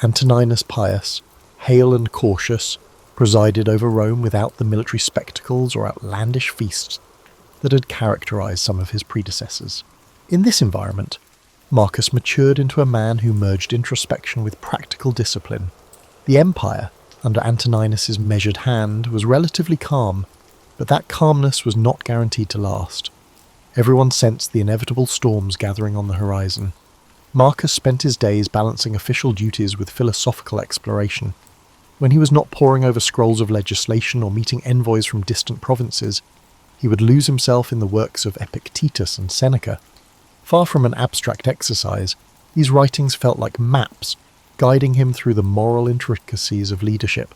Antoninus Pius, hale and cautious, presided over Rome without the military spectacles or outlandish feasts that had characterized some of his predecessors. In this environment, Marcus matured into a man who merged introspection with practical discipline. The empire, under Antoninus's measured hand, was relatively calm, but that calmness was not guaranteed to last. Everyone sensed the inevitable storms gathering on the horizon. Marcus spent his days balancing official duties with philosophical exploration. When he was not poring over scrolls of legislation or meeting envoys from distant provinces, he would lose himself in the works of Epictetus and Seneca. Far from an abstract exercise, these writings felt like maps, guiding him through the moral intricacies of leadership.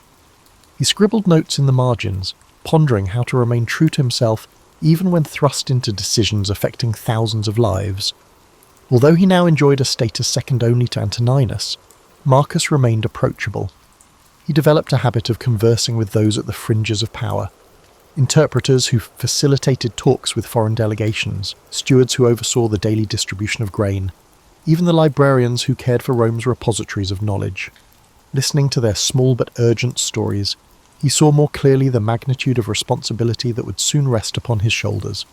He scribbled notes in the margins, pondering how to remain true to himself even when thrust into decisions affecting thousands of lives. Although he now enjoyed a status second only to Antoninus, Marcus remained approachable. He developed a habit of conversing with those at the fringes of power. Interpreters who facilitated talks with foreign delegations, stewards who oversaw the daily distribution of grain, even the librarians who cared for Rome's repositories of knowledge. Listening to their small but urgent stories, he saw more clearly the magnitude of responsibility that would soon rest upon his shoulders.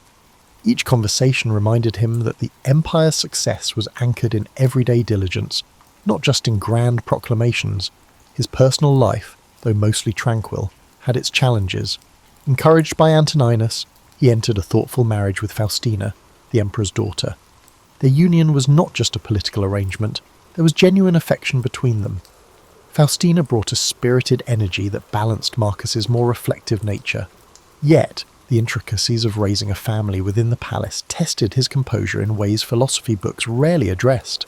Each conversation reminded him that the empire's success was anchored in everyday diligence, not just in grand proclamations. His personal life, though mostly tranquil, had its challenges. Encouraged by Antoninus, he entered a thoughtful marriage with Faustina, the emperor's daughter. Their union was not just a political arrangement, there was genuine affection between them. Faustina brought a spirited energy that balanced Marcus's more reflective nature. Yet, the intricacies of raising a family within the palace tested his composure in ways philosophy books rarely addressed.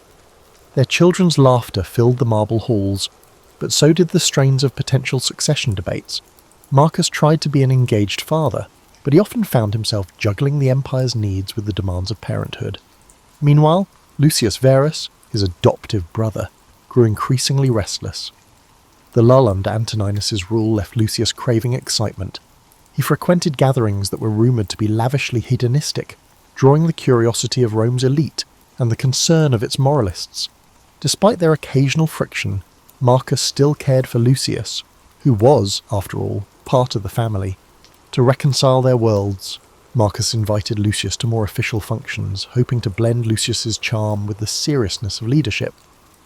Their children's laughter filled the marble halls, but so did the strains of potential succession debates. Marcus tried to be an engaged father, but he often found himself juggling the empire's needs with the demands of parenthood. Meanwhile, Lucius Verus, his adoptive brother, grew increasingly restless. The lull under Antoninus's rule left Lucius craving excitement. He frequented gatherings that were rumoured to be lavishly hedonistic, drawing the curiosity of Rome's elite and the concern of its moralists. Despite their occasional friction, Marcus still cared for Lucius, who was, after all, part of the family. To reconcile their worlds, Marcus invited Lucius to more official functions, hoping to blend Lucius's charm with the seriousness of leadership.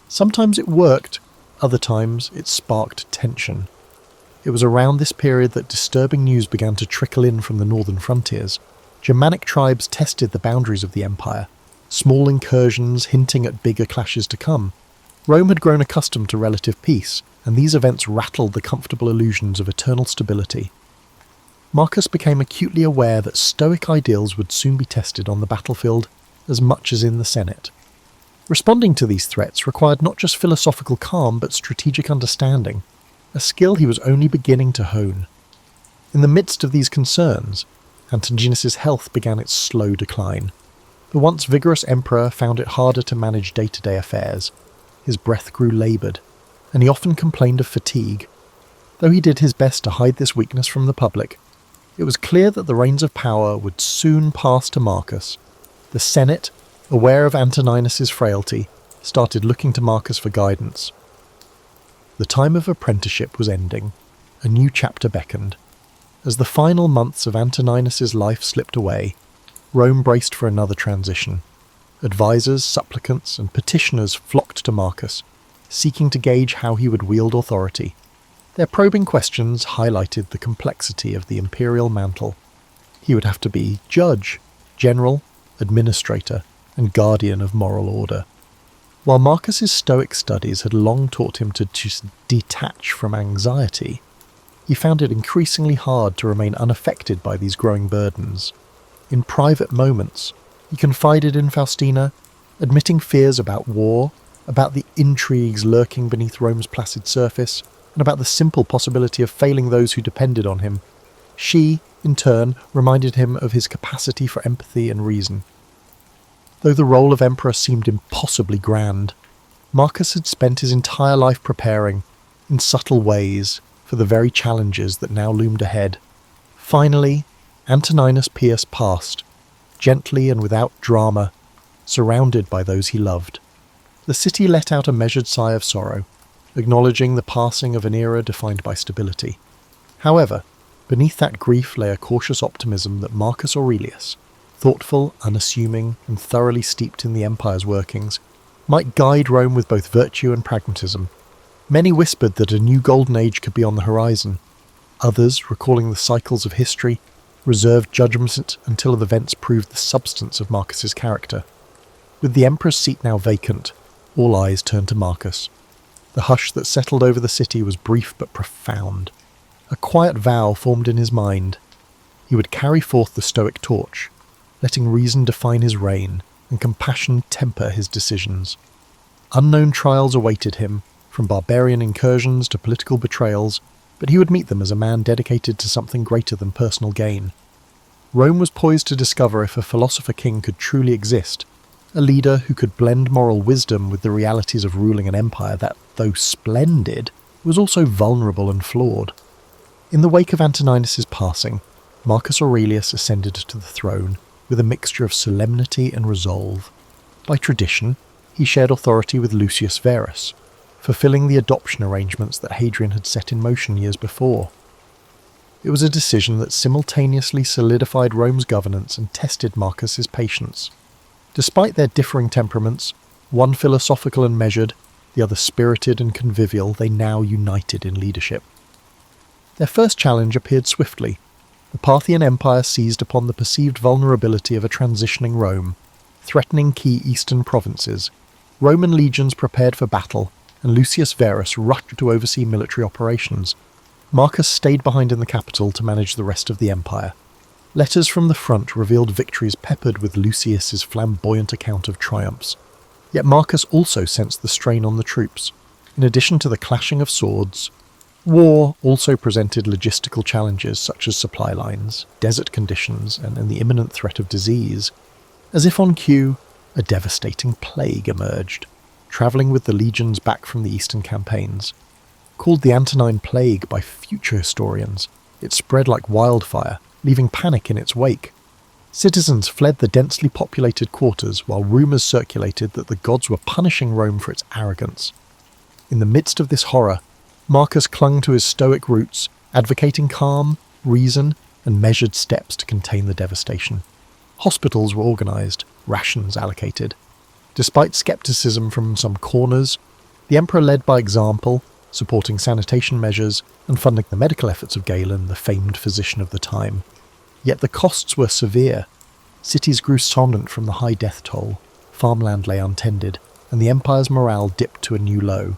Sometimes it worked, other times it sparked tension. It was around this period that disturbing news began to trickle in from the northern frontiers. Germanic tribes tested the boundaries of the empire, small incursions hinting at bigger clashes to come. Rome had grown accustomed to relative peace, and these events rattled the comfortable illusions of eternal stability. Marcus became acutely aware that Stoic ideals would soon be tested on the battlefield as much as in the Senate. Responding to these threats required not just philosophical calm but strategic understanding, a skill he was only beginning to hone. In the midst of these concerns, Antoninus's health began its slow decline. The once vigorous emperor found it harder to manage day-to-day affairs. His breath grew laboured, and he often complained of fatigue. Though he did his best to hide this weakness from the public, it was clear that the reins of power would soon pass to Marcus. The Senate, aware of Antoninus's frailty, started looking to Marcus for guidance. The time of apprenticeship was ending. A new chapter beckoned. As the final months of Antoninus's life slipped away, Rome braced for another transition. Advisors, supplicants, and petitioners flocked to Marcus, seeking to gauge how he would wield authority. Their probing questions highlighted the complexity of the imperial mantle. He would have to be judge, general, administrator, and guardian of moral order. While Marcus's Stoic studies had long taught him to detach from anxiety, he found it increasingly hard to remain unaffected by these growing burdens. In private moments, he confided in Faustina, admitting fears about war, about the intrigues lurking beneath Rome's placid surface, and about the simple possibility of failing those who depended on him. She, in turn, reminded him of his capacity for empathy and reason. Though the role of emperor seemed impossibly grand, Marcus had spent his entire life preparing, in subtle ways, for the very challenges that now loomed ahead. Finally, Antoninus Pius passed, gently and without drama, surrounded by those he loved. The city let out a measured sigh of sorrow, acknowledging the passing of an era defined by stability. However, beneath that grief lay a cautious optimism that Marcus Aurelius, thoughtful, unassuming, and thoroughly steeped in the empire's workings, might guide Rome with both virtue and pragmatism. Many whispered that a new golden age could be on the horizon. Others, recalling the cycles of history, reserved judgment until events proved the substance of Marcus's character. With the emperor's seat now vacant, all eyes turned to Marcus. The hush that settled over the city was brief but profound. A quiet vow formed in his mind. He would carry forth the Stoic torch, letting reason define his reign and compassion temper his decisions. Unknown trials awaited him, from barbarian incursions to political betrayals, but he would meet them as a man dedicated to something greater than personal gain. Rome was poised to discover if a philosopher king could truly exist, a leader who could blend moral wisdom with the realities of ruling an empire that, though splendid, was also vulnerable and flawed. In the wake of Antoninus's passing, Marcus Aurelius ascended to the throne with a mixture of solemnity and resolve. By tradition, he shared authority with Lucius Verus, fulfilling the adoption arrangements that Hadrian had set in motion years before. It was a decision that simultaneously solidified Rome's governance and tested Marcus's patience. Despite their differing temperaments, one philosophical and measured, the other spirited and convivial, they now united in leadership. Their first challenge appeared swiftly. The Parthian Empire seized upon the perceived vulnerability of a transitioning Rome, threatening key eastern provinces. Roman legions prepared for battle, and Lucius Verus rushed to oversee military operations. Marcus stayed behind in the capital to manage the rest of the empire. Letters from the front revealed victories peppered with Lucius's flamboyant account of triumphs. Yet Marcus also sensed the strain on the troops. In addition to the clashing of swords, war also presented logistical challenges such as supply lines, desert conditions, and the imminent threat of disease. As if on cue, a devastating plague emerged, travelling with the legions back from the eastern campaigns. Called the Antonine Plague by future historians, it spread like wildfire, leaving panic in its wake. Citizens fled the densely populated quarters while rumours circulated that the gods were punishing Rome for its arrogance. In the midst of this horror, Marcus clung to his Stoic roots, advocating calm, reason, and measured steps to contain the devastation. Hospitals were organised, rations allocated. Despite scepticism from some corners, the emperor led by example, supporting sanitation measures and funding the medical efforts of Galen, the famed physician of the time. Yet the costs were severe. Cities grew somnant from the high death toll, farmland lay untended, and the empire's morale dipped to a new low.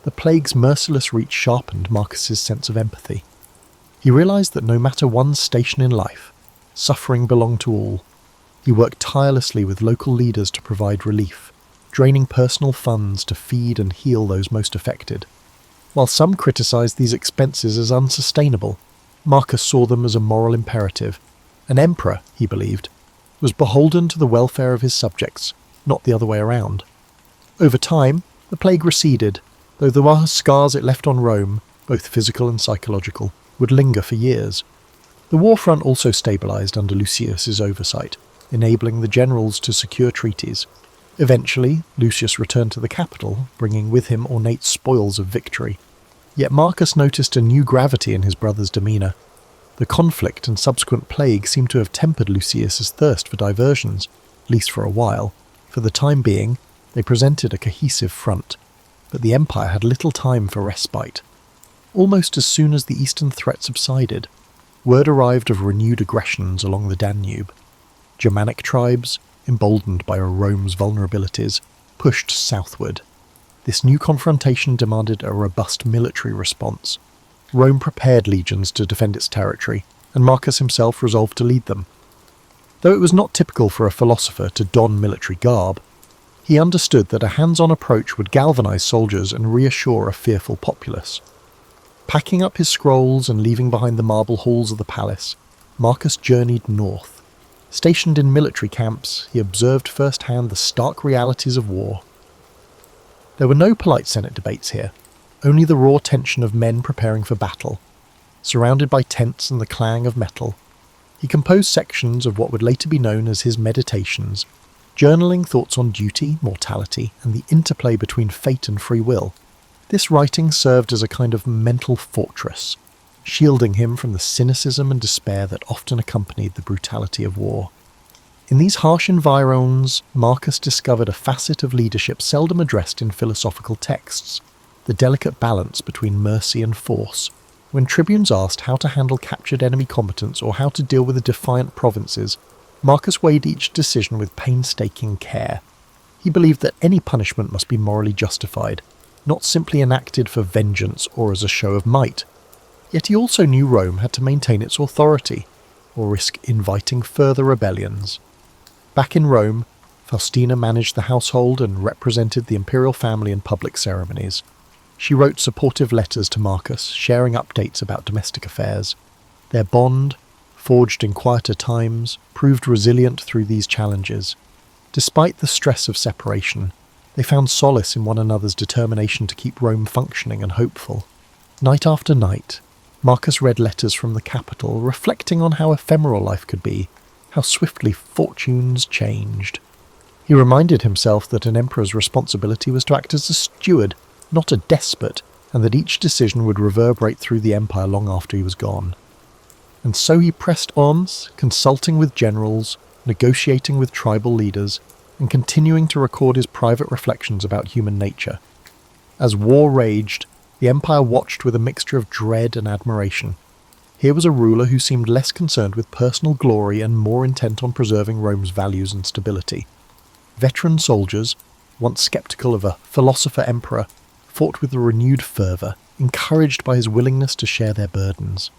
The plague's merciless reach sharpened Marcus's sense of empathy. He realised that no matter one's station in life, suffering belonged to all. He worked tirelessly with local leaders to provide relief, draining personal funds to feed and heal those most affected. While some criticised these expenses as unsustainable, Marcus saw them as a moral imperative. An emperor, he believed, was beholden to the welfare of his subjects, not the other way around. Over time, the plague receded, though the scars it left on Rome, both physical and psychological, would linger for years. The war front also stabilised under Lucius's oversight, enabling the generals to secure treaties. Eventually, Lucius returned to the capital, bringing with him ornate spoils of victory. Yet Marcus noticed a new gravity in his brother's demeanour. The conflict and subsequent plague seemed to have tempered Lucius's thirst for diversions, at least for a while. For the time being, they presented a cohesive front, but the empire had little time for respite. Almost as soon as the eastern threat subsided, word arrived of renewed aggressions along the Danube. Germanic tribes, emboldened by Rome's vulnerabilities, pushed southward. This new confrontation demanded a robust military response. Rome prepared legions to defend its territory, and Marcus himself resolved to lead them. Though it was not typical for a philosopher to don military garb, he understood that a hands-on approach would galvanise soldiers and reassure a fearful populace. Packing up his scrolls and leaving behind the marble halls of the palace, Marcus journeyed north. Stationed in military camps, he observed firsthand the stark realities of war. There were no polite Senate debates here, only the raw tension of men preparing for battle. Surrounded by tents and the clang of metal, he composed sections of what would later be known as his Meditations, journaling thoughts on duty, mortality, and the interplay between fate and free will. This writing served as a kind of mental fortress, shielding him from the cynicism and despair that often accompanied the brutality of war. In these harsh environs, Marcus discovered a facet of leadership seldom addressed in philosophical texts: the delicate balance between mercy and force. When tribunes asked how to handle captured enemy combatants or how to deal with the defiant provinces, Marcus weighed each decision with painstaking care. He believed that any punishment must be morally justified, not simply enacted for vengeance or as a show of might. Yet he also knew Rome had to maintain its authority, or risk inviting further rebellions. Back in Rome, Faustina managed the household and represented the imperial family in public ceremonies. She wrote supportive letters to Marcus, sharing updates about domestic affairs. Their bond, forged in quieter times, proved resilient through these challenges. Despite the stress of separation, they found solace in one another's determination to keep Rome functioning and hopeful. Night after night, Marcus read letters from the capital, reflecting on how ephemeral life could be, how swiftly fortunes changed. He reminded himself that an emperor's responsibility was to act as a steward, not a despot, and that each decision would reverberate through the empire long after he was gone. And so he pressed on, consulting with generals, negotiating with tribal leaders, and continuing to record his private reflections about human nature. As war raged, the empire watched with a mixture of dread and admiration. Here was a ruler who seemed less concerned with personal glory and more intent on preserving Rome's values and stability. Veteran soldiers, once sceptical of a philosopher-emperor, fought with a renewed fervour, encouraged by his willingness to share their burdens.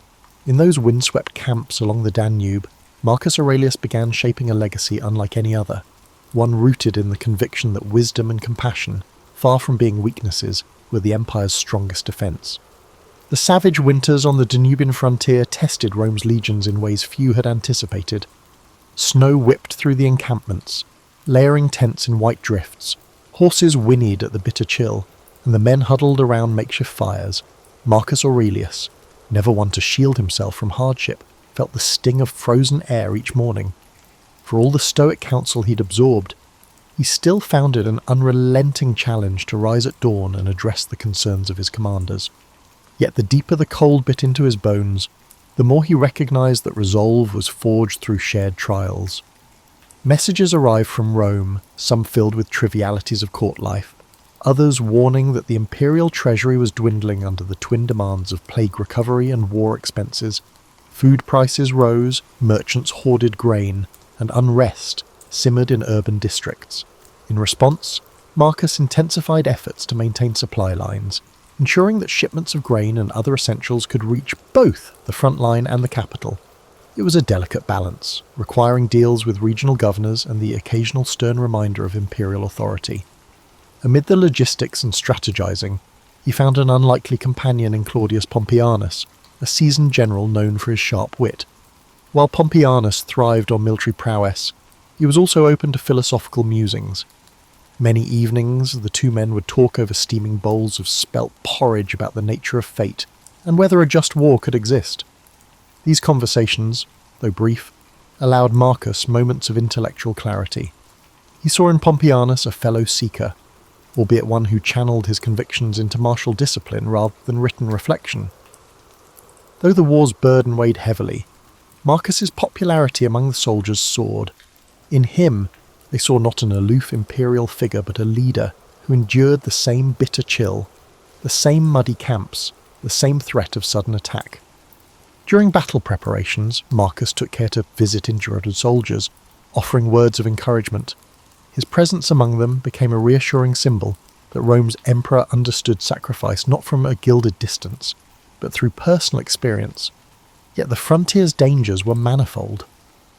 In those windswept camps along the Danube, Marcus Aurelius began shaping a legacy unlike any other, one rooted in the conviction that wisdom and compassion, far from being weaknesses, were the empire's strongest defence. The savage winters on the Danubian frontier tested Rome's legions in ways few had anticipated. Snow whipped through the encampments, layering tents in white drifts. Horses whinnied at the bitter chill, and the men huddled around makeshift fires. Marcus Aurelius, never one to shield himself from hardship, felt the sting of frozen air each morning. For all the stoic counsel he'd absorbed, he still found it an unrelenting challenge to rise at dawn and address the concerns of his commanders. Yet the deeper the cold bit into his bones, the more he recognised that resolve was forged through shared trials. Messages arrived from Rome, some filled with trivialities of court life, others warning that the imperial treasury was dwindling under the twin demands of plague recovery and war expenses. Food prices rose, merchants hoarded grain, and unrest simmered in urban districts. In response, Marcus intensified efforts to maintain supply lines, ensuring that shipments of grain and other essentials could reach both the front line and the capital. It was a delicate balance, requiring deals with regional governors and the occasional stern reminder of imperial authority. Amid the logistics and strategizing, he found an unlikely companion in Claudius Pompeianus, a seasoned general known for his sharp wit. While Pompeianus thrived on military prowess, he was also open to philosophical musings. Many evenings the two men would talk over steaming bowls of spelt porridge about the nature of fate and whether a just war could exist. These conversations, though brief, allowed Marcus moments of intellectual clarity. He saw in Pompeianus a fellow seeker, albeit one who channeled his convictions into martial discipline rather than written reflection. Though the war's burden weighed heavily, Marcus's popularity among the soldiers soared. In him, they saw not an aloof imperial figure but a leader who endured the same bitter chill, the same muddy camps, the same threat of sudden attack. During battle preparations, Marcus took care to visit injured soldiers, offering words of encouragement. His presence among them became a reassuring symbol that Rome's emperor understood sacrifice not from a gilded distance, but through personal experience. Yet the frontier's dangers were manifold.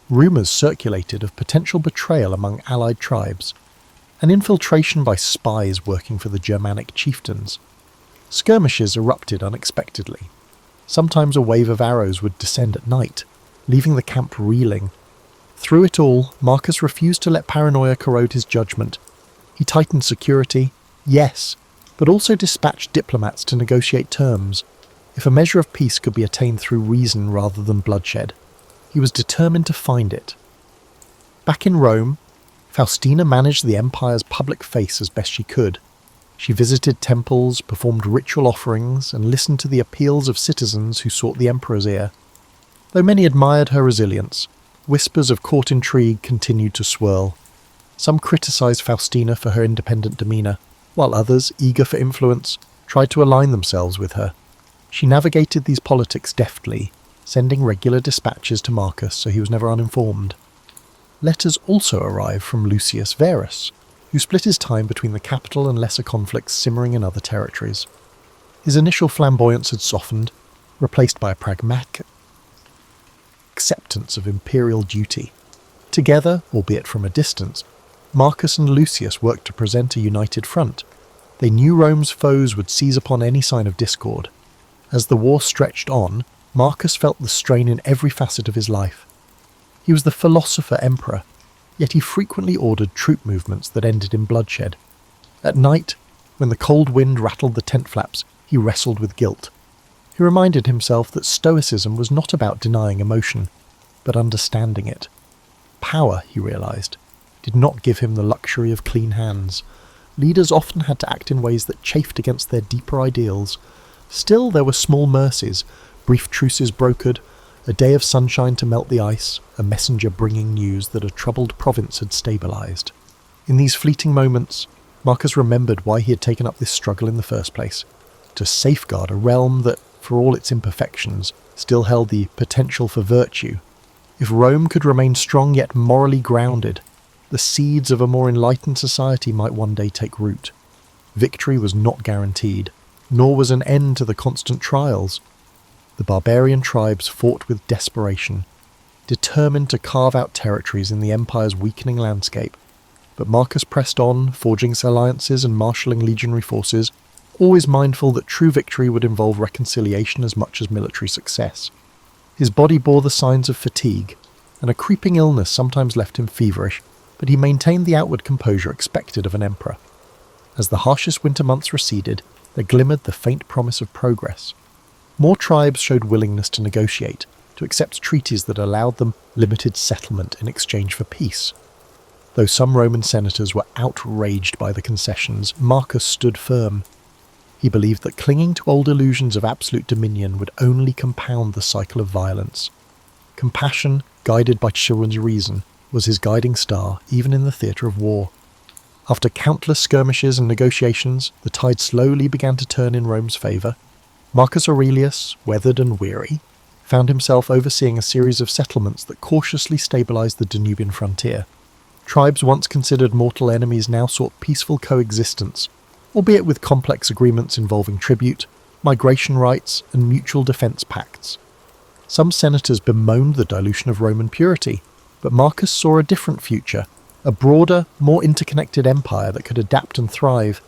Rumours circulated of potential betrayal among allied tribes, an infiltration by spies working for the Germanic chieftains. Skirmishes erupted unexpectedly. Sometimes a wave of arrows would descend at night, leaving the camp reeling. Through it all, Marcus refused to let paranoia corrode his judgment. He tightened security, yes, but also dispatched diplomats to negotiate terms, if a measure of peace could be attained through reason rather than bloodshed. He was determined to find it. Back in Rome, Faustina managed the empire's public face as best she could. She visited temples, performed ritual offerings, and listened to the appeals of citizens who sought the emperor's ear. Though many admired her resilience, whispers of court intrigue continued to swirl. Some criticized Faustina for her independent demeanor, while others, eager for influence, tried to align themselves with her. She navigated these politics deftly, sending regular dispatches to Marcus so he was never uninformed. Letters also arrived from Lucius Verus, who split his time between the capital and lesser conflicts simmering in other territories. His initial flamboyance had softened, replaced by a pragmatic acceptance of imperial duty. Together, albeit from a distance, Marcus and Lucius worked to present a united front. They knew Rome's foes would seize upon any sign of discord. As the war stretched on, Marcus felt the strain in every facet of his life. He was the philosopher emperor, yet he frequently ordered troop movements that ended in bloodshed. At night, when the cold wind rattled the tent flaps, he wrestled with guilt. He reminded himself that Stoicism was not about denying emotion, but understanding it. Power, he realized, did not give him the luxury of clean hands. Leaders often had to act in ways that chafed against their deeper ideals. Still, there were small mercies, brief truces brokered, a day of sunshine to melt the ice, a messenger bringing news that a troubled province had stabilized. In these fleeting moments, Marcus remembered why he had taken up this struggle in the first place, to safeguard a realm that, for all its imperfections, still held the potential for virtue. If Rome could remain strong yet morally grounded, the seeds of a more enlightened society might one day take root. Victory was not guaranteed, nor was an end to the constant trials. The barbarian tribes fought with desperation, determined to carve out territories in the empire's weakening landscape. But Marcus pressed on, forging alliances and marshalling legionary forces, always mindful that true victory would involve reconciliation as much as military success. His body bore the signs of fatigue, and a creeping illness sometimes left him feverish, but he maintained the outward composure expected of an emperor. As the harshest winter months receded, there glimmered the faint promise of progress. More tribes showed willingness to negotiate, to accept treaties that allowed them limited settlement in exchange for peace. Though some Roman senators were outraged by the concessions, Marcus stood firm. He believed that clinging to old illusions of absolute dominion would only compound the cycle of violence. Compassion, guided by chivalrous reason, was his guiding star even in the theatre of war. After countless skirmishes and negotiations, the tide slowly began to turn in Rome's favour. Marcus Aurelius, weathered and weary, found himself overseeing a series of settlements that cautiously stabilised the Danubian frontier. Tribes once considered mortal enemies now sought peaceful coexistence, albeit with complex agreements involving tribute, migration rights, and mutual defence pacts. Some senators bemoaned the dilution of Roman purity, but Marcus saw a different future, a broader, more interconnected empire that could adapt and thrive.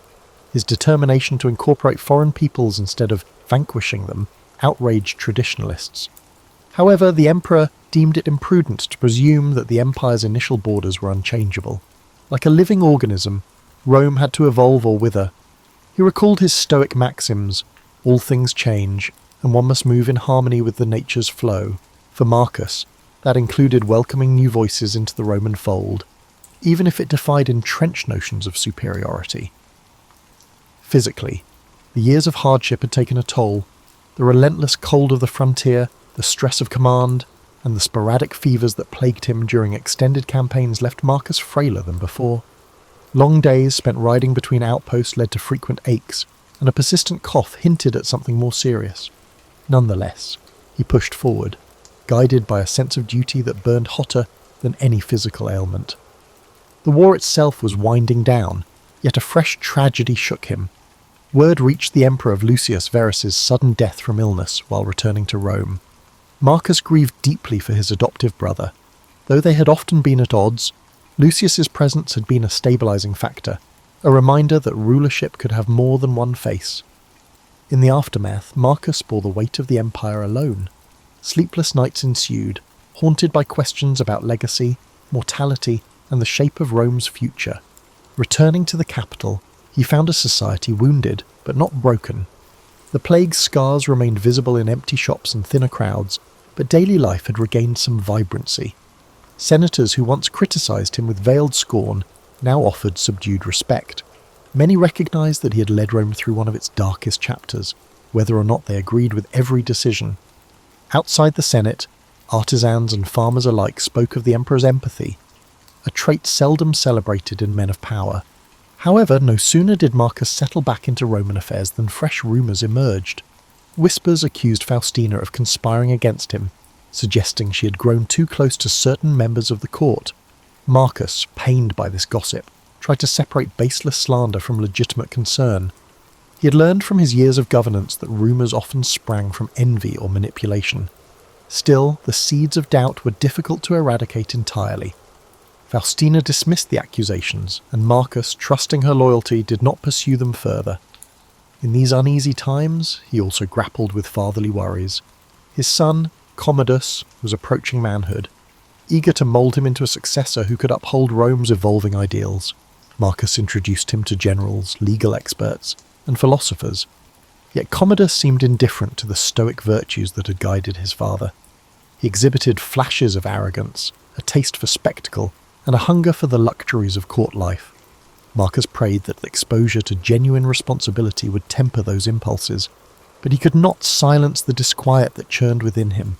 His determination to incorporate foreign peoples instead of vanquishing them outraged traditionalists. However, the emperor deemed it imprudent to presume that the empire's initial borders were unchangeable. Like a living organism, Rome had to evolve or wither. He recalled his Stoic maxims: all things change, and one must move in harmony with the nature's flow. For Marcus, that included welcoming new voices into the Roman fold, even if it defied entrenched notions of superiority. Physically, the years of hardship had taken a toll. The relentless cold of the frontier, the stress of command, and the sporadic fevers that plagued him during extended campaigns left Marcus frailer than before. Long days spent riding between outposts led to frequent aches, and a persistent cough hinted at something more serious. Nonetheless, he pushed forward, guided by a sense of duty that burned hotter than any physical ailment. The war itself was winding down, yet a fresh tragedy shook him. Word reached the emperor of Lucius Verus's sudden death from illness while returning to Rome. Marcus grieved deeply for his adoptive brother. Though they had often been at odds, Lucius's presence had been a stabilizing factor, a reminder that rulership could have more than one face. In the aftermath, Marcus bore the weight of the empire alone. Sleepless nights ensued, haunted by questions about legacy, mortality, and the shape of Rome's future. Returning to the capital, he found a society wounded, but not broken. The plague's scars remained visible in empty shops and thinner crowds, but daily life had regained some vibrancy. Senators who once criticised him with veiled scorn now offered subdued respect. Many recognised that he had led Rome through one of its darkest chapters, whether or not they agreed with every decision. Outside the Senate, artisans and farmers alike spoke of the emperor's empathy, a trait seldom celebrated in men of power. However, no sooner did Marcus settle back into Roman affairs than fresh rumours emerged. Whispers accused Faustina of conspiring against him, suggesting she had grown too close to certain members of the court. Marcus, pained by this gossip, tried to separate baseless slander from legitimate concern. He had learned from his years of governance that rumours often sprang from envy or manipulation. Still, the seeds of doubt were difficult to eradicate entirely. Faustina dismissed the accusations, and Marcus, trusting her loyalty, did not pursue them further. In these uneasy times, he also grappled with fatherly worries. His son, Commodus, was approaching manhood, eager to mould him into a successor who could uphold Rome's evolving ideals. Marcus introduced him to generals, legal experts, and philosophers. Yet Commodus seemed indifferent to the stoic virtues that had guided his father. He exhibited flashes of arrogance, a taste for spectacle, and a hunger for the luxuries of court life. Marcus prayed that exposure to genuine responsibility would temper those impulses, but he could not silence the disquiet that churned within him.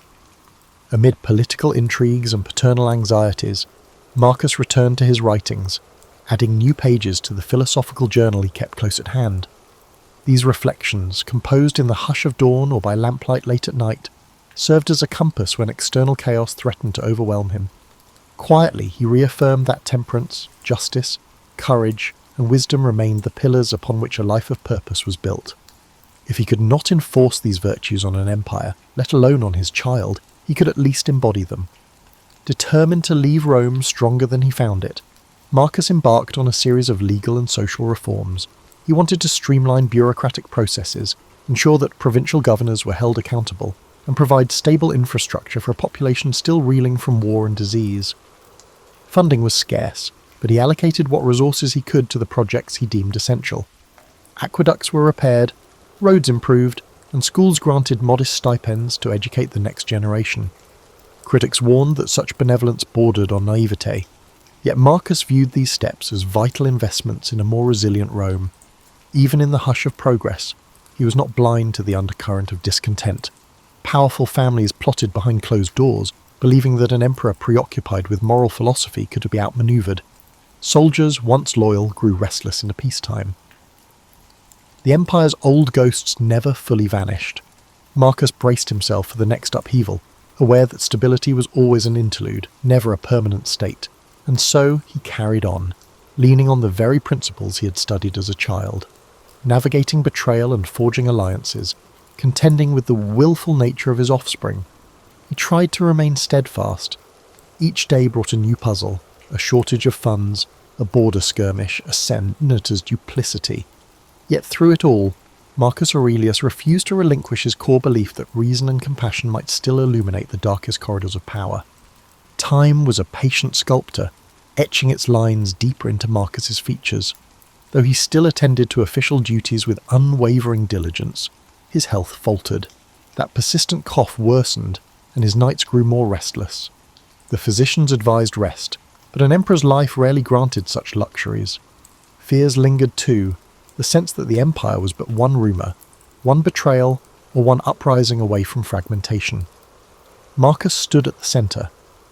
Amid political intrigues and paternal anxieties, Marcus returned to his writings, adding new pages to the philosophical journal he kept close at hand. These reflections, composed in the hush of dawn or by lamplight late at night, served as a compass when external chaos threatened to overwhelm him. Quietly, he reaffirmed that temperance, justice, courage, and wisdom remained the pillars upon which a life of purpose was built. If he could not enforce these virtues on an empire, let alone on his child, he could at least embody them. Determined to leave Rome stronger than he found it, Marcus embarked on a series of legal and social reforms. He wanted to streamline bureaucratic processes, ensure that provincial governors were held accountable, and provide stable infrastructure for a population still reeling from war and disease. Funding was scarce, but he allocated what resources he could to the projects he deemed essential. Aqueducts were repaired, roads improved, and schools granted modest stipends to educate the next generation. Critics warned that such benevolence bordered on naivete, yet Marcus viewed these steps as vital investments in a more resilient Rome. Even in the hush of progress, he was not blind to the undercurrent of discontent. Powerful families plotted behind closed doors, believing that an emperor preoccupied with moral philosophy could be outmaneuvered. Soldiers, once loyal, grew restless in peacetime. The empire's old ghosts never fully vanished. Marcus braced himself for the next upheaval, aware that stability was always an interlude, never a permanent state. And so he carried on, leaning on the very principles he had studied as a child, navigating betrayal and forging alliances, contending with the willful nature of his offspring. He tried to remain steadfast. Each day brought a new puzzle, a shortage of funds, a border skirmish, a senator's duplicity. Yet through it all, Marcus Aurelius refused to relinquish his core belief that reason and compassion might still illuminate the darkest corridors of power. Time was a patient sculptor, etching its lines deeper into Marcus's features. Though he still attended to official duties with unwavering diligence, his health faltered. That persistent cough worsened, and his nights grew more restless. The physicians advised rest, but an emperor's life rarely granted such luxuries. Fears lingered too, the sense that the empire was but one rumour, one betrayal, or one uprising away from fragmentation. Marcus stood at the centre,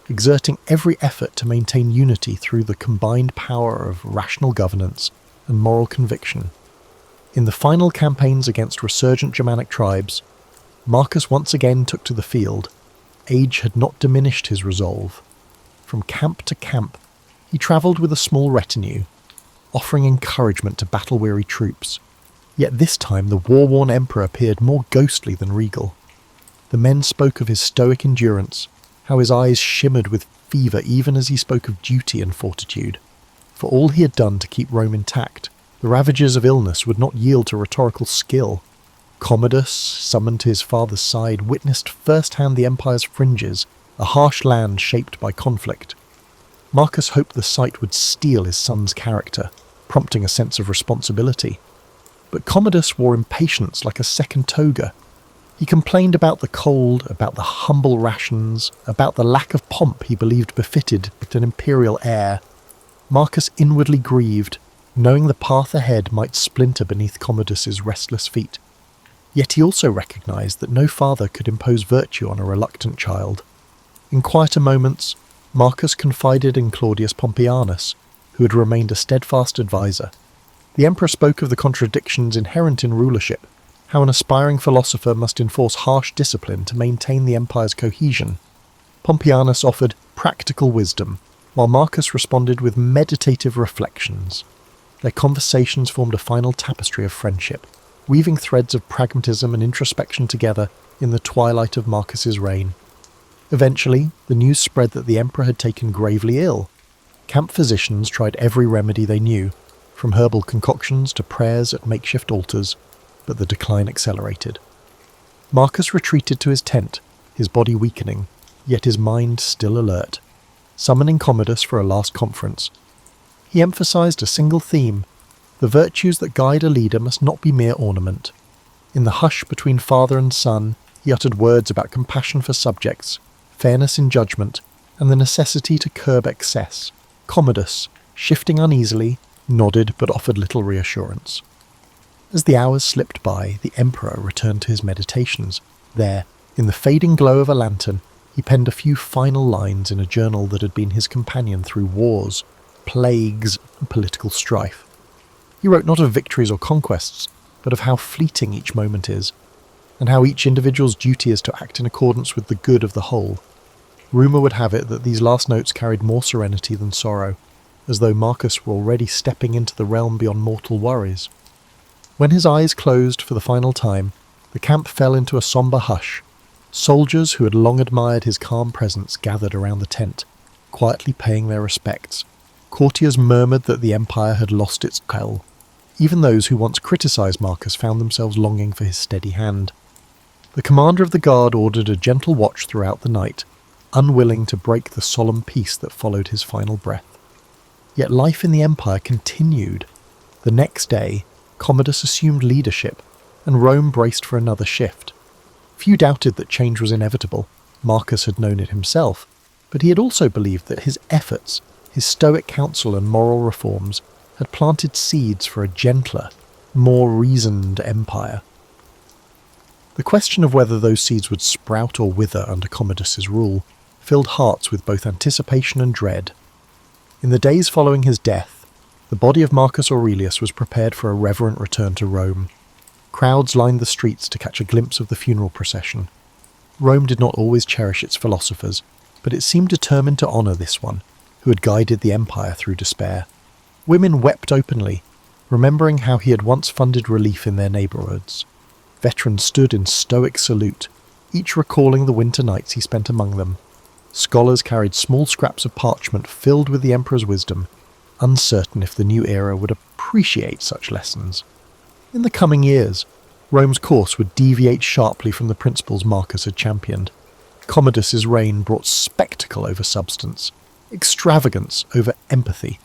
exerting every effort to maintain unity through the combined power of rational governance and moral conviction. In the final campaigns against resurgent Germanic tribes, Marcus once again took to the field. Age had not diminished his resolve. From camp to camp, he travelled with a small retinue, offering encouragement to battle-weary troops. Yet this time the war-worn emperor appeared more ghostly than regal. The men spoke of his stoic endurance, how his eyes shimmered with fever even as he spoke of duty and fortitude. For all he had done to keep Rome intact, the ravages of illness would not yield to rhetorical skill. Commodus, summoned to his father's side, witnessed firsthand the empire's fringes, a harsh land shaped by conflict. Marcus hoped the sight would steel his son's character, prompting a sense of responsibility. But Commodus wore impatience like a second toga. He complained about the cold, about the humble rations, about the lack of pomp he believed befitted an imperial heir. Marcus inwardly grieved, knowing the path ahead might splinter beneath Commodus's restless feet. Yet he also recognized that no father could impose virtue on a reluctant child. In quieter moments, Marcus confided in Claudius Pompeianus, who had remained a steadfast advisor. The emperor spoke of the contradictions inherent in rulership, how an aspiring philosopher must enforce harsh discipline to maintain the empire's cohesion. Pompeianus offered practical wisdom, while Marcus responded with meditative reflections. Their conversations formed a final tapestry of friendship, weaving threads of pragmatism and introspection together in the twilight of Marcus's reign. Eventually, the news spread that the emperor had taken gravely ill. Camp physicians tried every remedy they knew, from herbal concoctions to prayers at makeshift altars, but the decline accelerated. Marcus retreated to his tent, his body weakening, yet his mind still alert, summoning Commodus for a last conference. He emphasized a single theme: the virtues that guide a leader must not be mere ornament. In the hush between father and son, he uttered words about compassion for subjects, fairness in judgment, and the necessity to curb excess. Commodus, shifting uneasily, nodded but offered little reassurance. As the hours slipped by, the emperor returned to his meditations. There, in the fading glow of a lantern, he penned a few final lines in a journal that had been his companion through wars, plagues, and political strife. He wrote not of victories or conquests, but of how fleeting each moment is, and how each individual's duty is to act in accordance with the good of the whole. Rumour would have it that these last notes carried more serenity than sorrow, as though Marcus were already stepping into the realm beyond mortal worries. When his eyes closed for the final time, the camp fell into a sombre hush. Soldiers who had long admired his calm presence gathered around the tent, quietly paying their respects. Courtiers murmured that the empire had lost its quell. Even those who once criticised Marcus found themselves longing for his steady hand. The commander of the guard ordered a gentle watch throughout the night, unwilling to break the solemn peace that followed his final breath. Yet life in the empire continued. The next day, Commodus assumed leadership, and Rome braced for another shift. Few doubted that change was inevitable. Marcus had known it himself, but he had also believed that his efforts, his stoic counsel and moral reforms, had planted seeds for a gentler, more reasoned empire. The question of whether those seeds would sprout or wither under Commodus's rule filled hearts with both anticipation and dread. In the days following his death, the body of Marcus Aurelius was prepared for a reverent return to Rome. Crowds lined the streets to catch a glimpse of the funeral procession. Rome did not always cherish its philosophers, but it seemed determined to honour this one, who had guided the empire through despair. Women wept openly, remembering how he had once funded relief in their neighbourhoods. Veterans stood in stoic salute, each recalling the winter nights he spent among them. Scholars carried small scraps of parchment filled with the emperor's wisdom, uncertain if the new era would appreciate such lessons. In the coming years, Rome's course would deviate sharply from the principles Marcus had championed. Commodus's reign brought spectacle over substance, extravagance over empathy.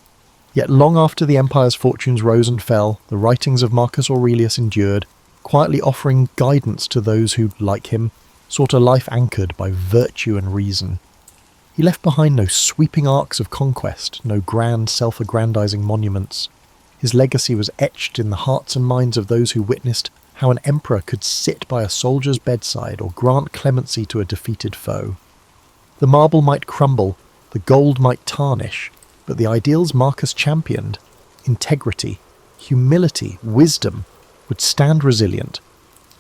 Yet long after the empire's fortunes rose and fell, the writings of Marcus Aurelius endured, quietly offering guidance to those who, like him, sought a life anchored by virtue and reason. He left behind no sweeping arcs of conquest, no grand self-aggrandizing monuments. His legacy was etched in the hearts and minds of those who witnessed how an emperor could sit by a soldier's bedside or grant clemency to a defeated foe. The marble might crumble, the gold might tarnish, but the ideals Marcus championed, integrity, humility, wisdom, would stand resilient.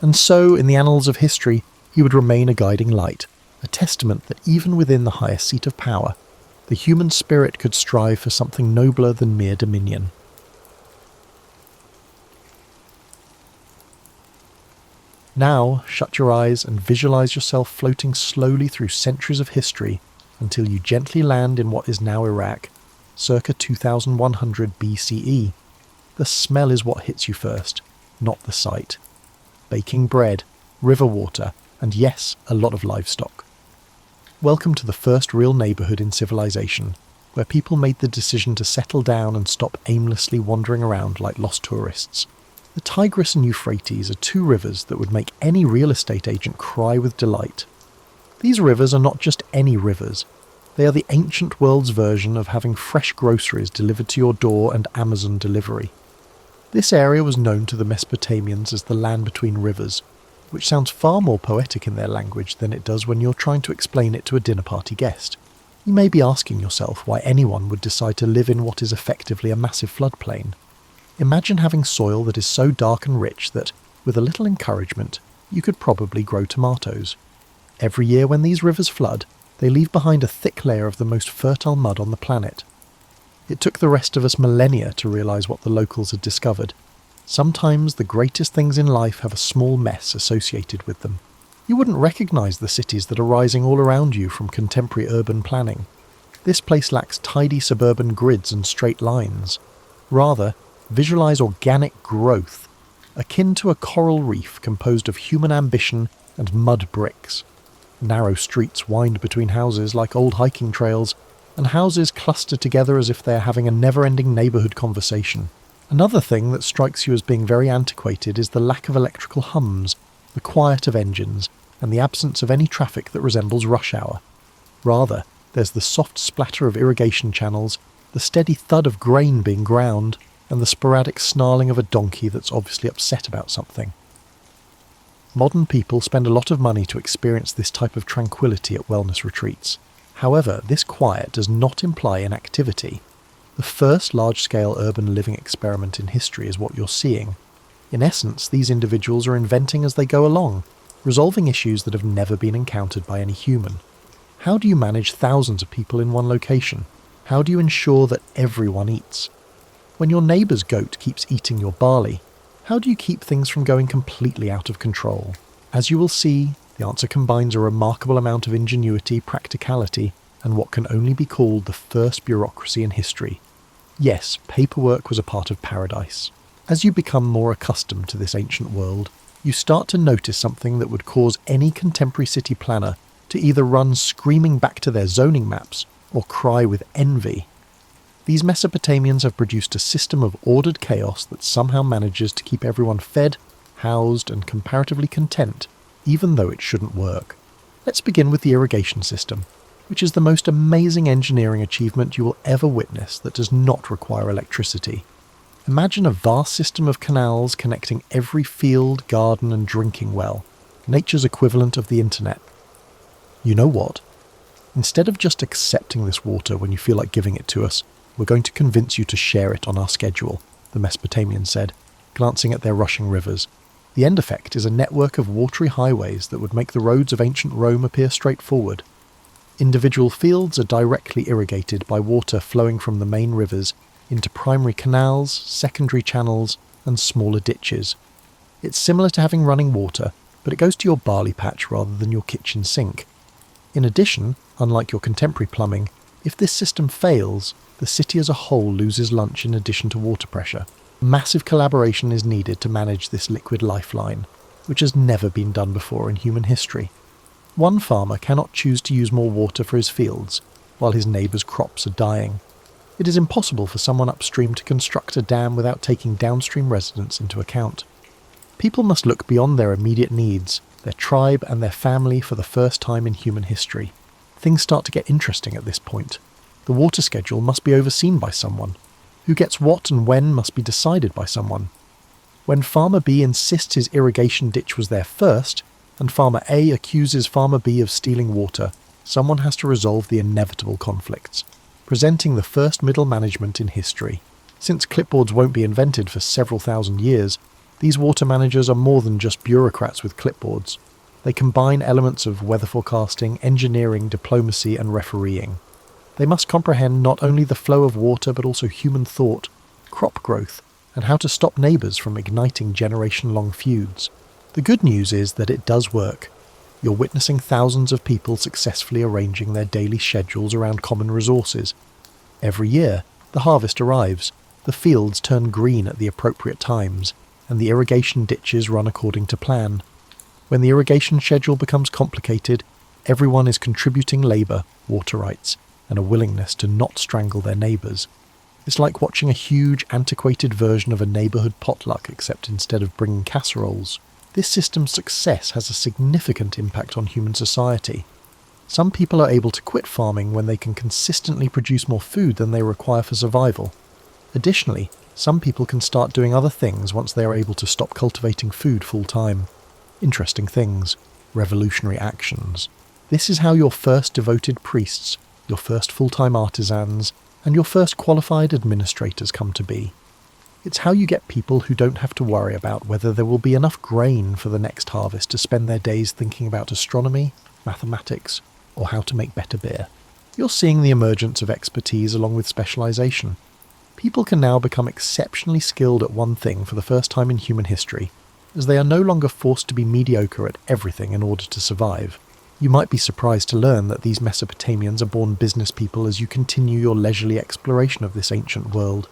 And so, in the annals of history, he would remain a guiding light, a testament that even within the highest seat of power, the human spirit could strive for something nobler than mere dominion. Now, shut your eyes and visualize yourself floating slowly through centuries of history until you gently land in what is now Iraq, circa 2100 BCE. The smell is what hits you first, not the sight. Baking bread, river water, and yes, a lot of livestock. Welcome to the first real neighbourhood in civilization, where people made the decision to settle down and stop aimlessly wandering around like lost tourists. The Tigris and Euphrates are two rivers that would make any real estate agent cry with delight. These rivers are not just any rivers. They are the ancient world's version of having fresh groceries delivered to your door and Amazon delivery. This area was known to the Mesopotamians as the land between rivers, which sounds far more poetic in their language than it does when you're trying to explain it to a dinner party guest. You may be asking yourself why anyone would decide to live in what is effectively a massive floodplain. Imagine having soil that is so dark and rich that, with a little encouragement, you could probably grow tomatoes. Every year when these rivers flood, they leave behind a thick layer of the most fertile mud on the planet. It took the rest of us millennia to realise what the locals had discovered. Sometimes the greatest things in life have a small mess associated with them. You wouldn't recognise the cities that are rising all around you from contemporary urban planning. This place lacks tidy suburban grids and straight lines. Rather, visualise organic growth, akin to a coral reef composed of human ambition and mud bricks. Narrow streets wind between houses like old hiking trails, and houses cluster together as if they are having a never-ending neighbourhood conversation. Another thing that strikes you as being very antiquated is the lack of electrical hums, the quiet of engines, and the absence of any traffic that resembles rush hour. Rather, there's the soft splatter of irrigation channels, the steady thud of grain being ground, and the sporadic snarling of a donkey that's obviously upset about something. Modern people spend a lot of money to experience this type of tranquility at wellness retreats. However, this quiet does not imply inactivity. The first large-scale urban living experiment in history is what you're seeing. In essence, these individuals are inventing as they go along, resolving issues that have never been encountered by any human. How do you manage thousands of people in one location? How do you ensure that everyone eats? When your neighbour's goat keeps eating your barley, how do you keep things from going completely out of control? As you will see, the answer combines a remarkable amount of ingenuity, practicality, and what can only be called the first bureaucracy in history. Yes, paperwork was a part of paradise. As you become more accustomed to this ancient world, you start to notice something that would cause any contemporary city planner to either run screaming back to their zoning maps or cry with envy. These Mesopotamians have produced a system of ordered chaos that somehow manages to keep everyone fed, housed, and comparatively content, even though it shouldn't work. Let's begin with the irrigation system, which is the most amazing engineering achievement you will ever witness that does not require electricity. Imagine a vast system of canals connecting every field, garden, and drinking well, nature's equivalent of the internet. You know what? Instead of just accepting this water when you feel like giving it to us, we're going to convince you to share it on our schedule, the Mesopotamians said, glancing at their rushing rivers. The end effect is a network of watery highways that would make the roads of ancient Rome appear straightforward. Individual fields are directly irrigated by water flowing from the main rivers into primary canals, secondary channels, and smaller ditches. It's similar to having running water, but it goes to your barley patch rather than your kitchen sink. In addition, unlike your contemporary plumbing, if this system fails, the city as a whole loses lunch in addition to water pressure. Massive collaboration is needed to manage this liquid lifeline, which has never been done before in human history. One farmer cannot choose to use more water for his fields, while his neighbour's crops are dying. It is impossible for someone upstream to construct a dam without taking downstream residents into account. People must look beyond their immediate needs, their tribe and their family for the first time in human history. Things start to get interesting at this point. The water schedule must be overseen by someone. Who gets what and when must be decided by someone. When Farmer B insists his irrigation ditch was there first, and Farmer A accuses Farmer B of stealing water, someone has to resolve the inevitable conflicts, presenting the first middle management in history. Since clipboards won't be invented for several thousand years, these water managers are more than just bureaucrats with clipboards. They combine elements of weather forecasting, engineering, diplomacy, and refereeing. They must comprehend not only the flow of water but also human thought, crop growth, and how to stop neighbours from igniting generation-long feuds. The good news is that it does work. You're witnessing thousands of people successfully arranging their daily schedules around common resources. Every year, the harvest arrives, the fields turn green at the appropriate times, and the irrigation ditches run according to plan. When the irrigation schedule becomes complicated, everyone is contributing labour, water rights, and a willingness to not strangle their neighbours. It's like watching a huge, antiquated version of a neighbourhood potluck, except instead of bringing casseroles. This system's success has a significant impact on human society. Some people are able to quit farming when they can consistently produce more food than they require for survival. Additionally, some people can start doing other things once they are able to stop cultivating food full-time. Interesting things. Revolutionary actions. This is how your first devoted priests, your first full-time artisans, and your first qualified administrators come to be. It's how you get people who don't have to worry about whether there will be enough grain for the next harvest to spend their days thinking about astronomy, mathematics, or how to make better beer. You're seeing the emergence of expertise along with specialization. People can now become exceptionally skilled at one thing for the first time in human history, as they are no longer forced to be mediocre at everything in order to survive. You might be surprised to learn that these Mesopotamians are born business people as you continue your leisurely exploration of this ancient world.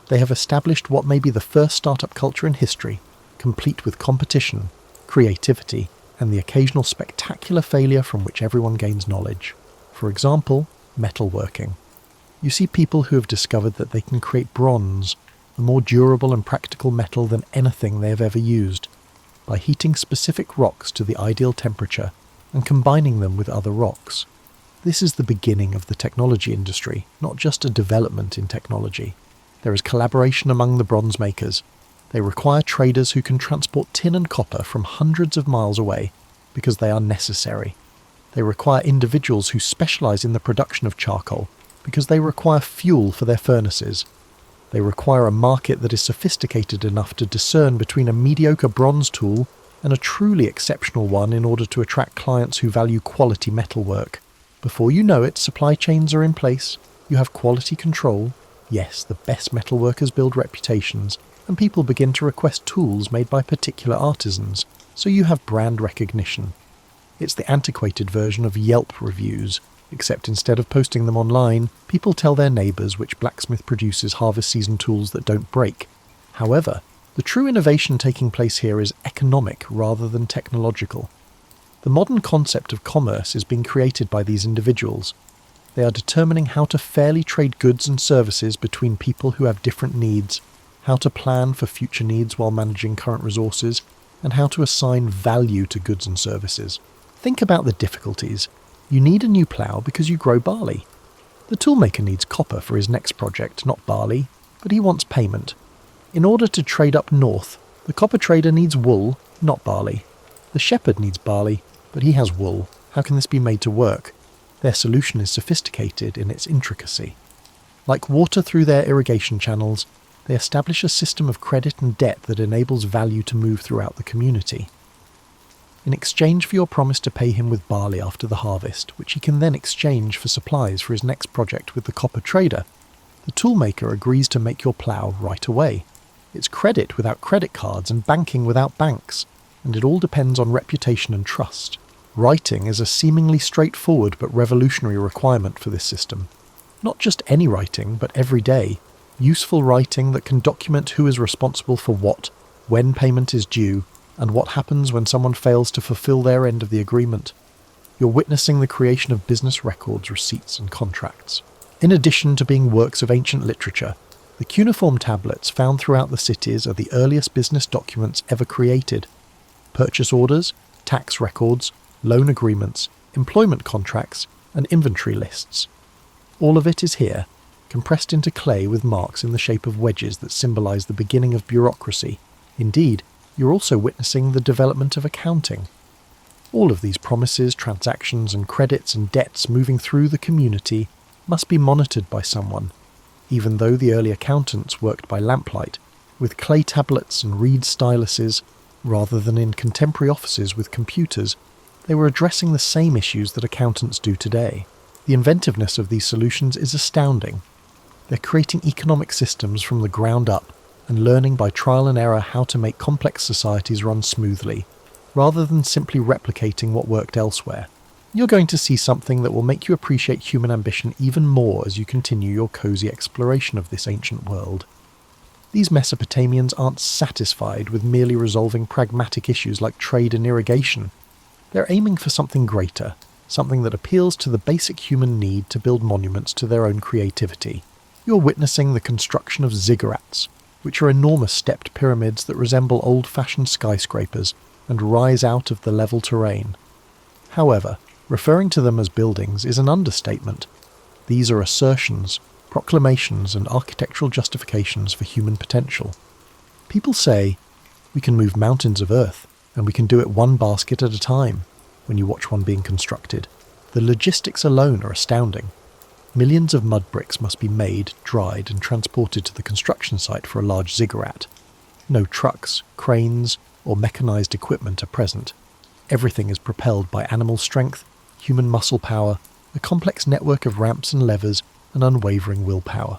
They have established what may be the first startup culture in history, complete with competition, creativity, and the occasional spectacular failure from which everyone gains knowledge. For example, metalworking. You see people who have discovered that they can create bronze, a more durable and practical metal than anything they have ever used, by heating specific rocks to the ideal temperature and combining them with other rocks. This is the beginning of the technology industry, not just a development in technology. There is collaboration among the bronze makers. They require traders who can transport tin and copper from hundreds of miles away because they are necessary. They require individuals who specialize in the production of charcoal because they require fuel for their furnaces. They require a market that is sophisticated enough to discern between a mediocre bronze tool and a truly exceptional one in order to attract clients who value quality metalwork. Before you know it, supply chains are in place, you have quality control. Yes, the best metalworkers build reputations, and people begin to request tools made by particular artisans, so you have brand recognition. It's the antiquated version of Yelp reviews, except instead of posting them online, people tell their neighbours which blacksmith produces harvest season tools that don't break. However, the true innovation taking place here is economic rather than technological. The modern concept of commerce is being created by these individuals. They are determining how to fairly trade goods and services between people who have different needs, how to plan for future needs while managing current resources, and how to assign value to goods and services. Think about the difficulties. You need a new plough because you grow barley. The toolmaker needs copper for his next project, not barley, but he wants payment. In order to trade up north, the copper trader needs wool, not barley. The shepherd needs barley, but he has wool. How can this be made to work? Their solution is sophisticated in its intricacy. Like water through their irrigation channels, they establish a system of credit and debt that enables value to move throughout the community. In exchange for your promise to pay him with barley after the harvest, which he can then exchange for supplies for his next project with the copper trader, the toolmaker agrees to make your plough right away. It's credit without credit cards and banking without banks, and it all depends on reputation and trust. Writing is a seemingly straightforward but revolutionary requirement for this system. Not just any writing, but every day. Useful writing that can document who is responsible for what, when payment is due, and what happens when someone fails to fulfill their end of the agreement. You're witnessing the creation of business records, receipts, and contracts. In addition to being works of ancient literature, the cuneiform tablets found throughout the cities are the earliest business documents ever created. Purchase orders, tax records, loan agreements, employment contracts, and inventory lists. All of it is here, compressed into clay with marks in the shape of wedges that symbolize the beginning of bureaucracy. Indeed, you're also witnessing the development of accounting. All of these promises, transactions, and credits and debts moving through the community must be monitored by someone, even though the early accountants worked by lamplight, with clay tablets and reed styluses, rather than in contemporary offices with computers. They were addressing the same issues that accountants do today. The inventiveness of these solutions is astounding. They're creating economic systems from the ground up and learning by trial and error how to make complex societies run smoothly, rather than simply replicating what worked elsewhere. You're going to see something that will make you appreciate human ambition even more as you continue your cozy exploration of this ancient world. These Mesopotamians aren't satisfied with merely resolving pragmatic issues like trade and irrigation. They're aiming for something greater, something that appeals to the basic human need to build monuments to their own creativity. You're witnessing the construction of ziggurats, which are enormous stepped pyramids that resemble old-fashioned skyscrapers and rise out of the level terrain. However, referring to them as buildings is an understatement. These are assertions, proclamations, and architectural justifications for human potential. People say, we can move mountains of earth, and we can do it one basket at a time, when you watch one being constructed. The logistics alone are astounding. Millions of mud bricks must be made, dried and transported to the construction site for a large ziggurat. No trucks, cranes or mechanised equipment are present. Everything is propelled by animal strength, human muscle power, a complex network of ramps and levers and unwavering willpower.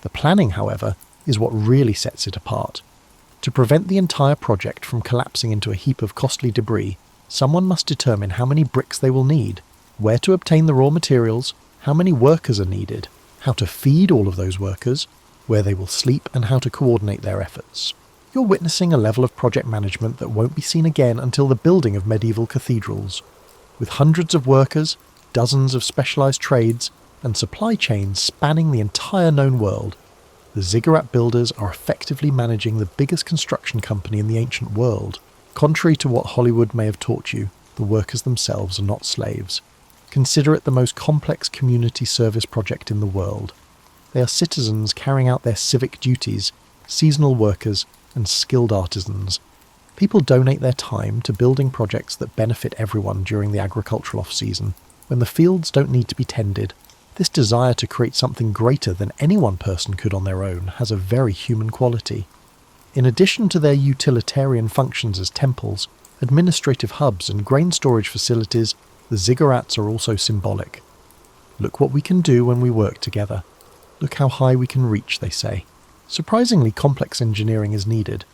The planning, however, is what really sets it apart. To prevent the entire project from collapsing into a heap of costly debris, someone must determine how many bricks they will need, where to obtain the raw materials, how many workers are needed, how to feed all of those workers, where they will sleep and how to coordinate their efforts. You're witnessing a level of project management that won't be seen again until the building of medieval cathedrals. With hundreds of workers, dozens of specialised trades, and supply chains spanning the entire known world, the ziggurat builders are effectively managing the biggest construction company in the ancient world. Contrary to what Hollywood may have taught you, the workers themselves are not slaves. Consider it the most complex community service project in the world. They are citizens carrying out their civic duties, seasonal workers, and skilled artisans. People donate their time to building projects that benefit everyone during the agricultural off-season, when the fields don't need to be tended. This desire to create something greater than any one person could on their own has a very human quality. In addition to their utilitarian functions as temples, administrative hubs and grain storage facilities, the ziggurats are also symbolic. Look what we can do when we work together. Look how high we can reach, they say. Surprisingly complex engineering is needed.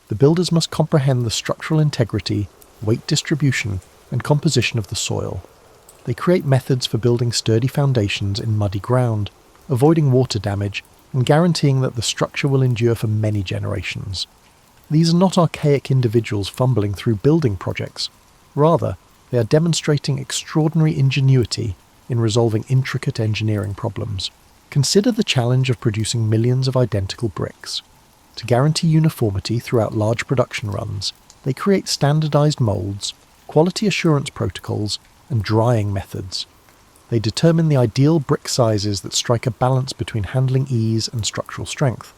The builders must comprehend the structural integrity, weight distribution, and composition of the soil. They create methods for building sturdy foundations in muddy ground, avoiding water damage, and guaranteeing that the structure will endure for many generations. These are not archaic individuals fumbling through building projects. Rather, they are demonstrating extraordinary ingenuity in resolving intricate engineering problems. Consider the challenge of producing millions of identical bricks. To guarantee uniformity throughout large production runs, they create standardized molds, quality assurance protocols, and drying methods. They determine the ideal brick sizes that strike a balance between handling ease and structural strength.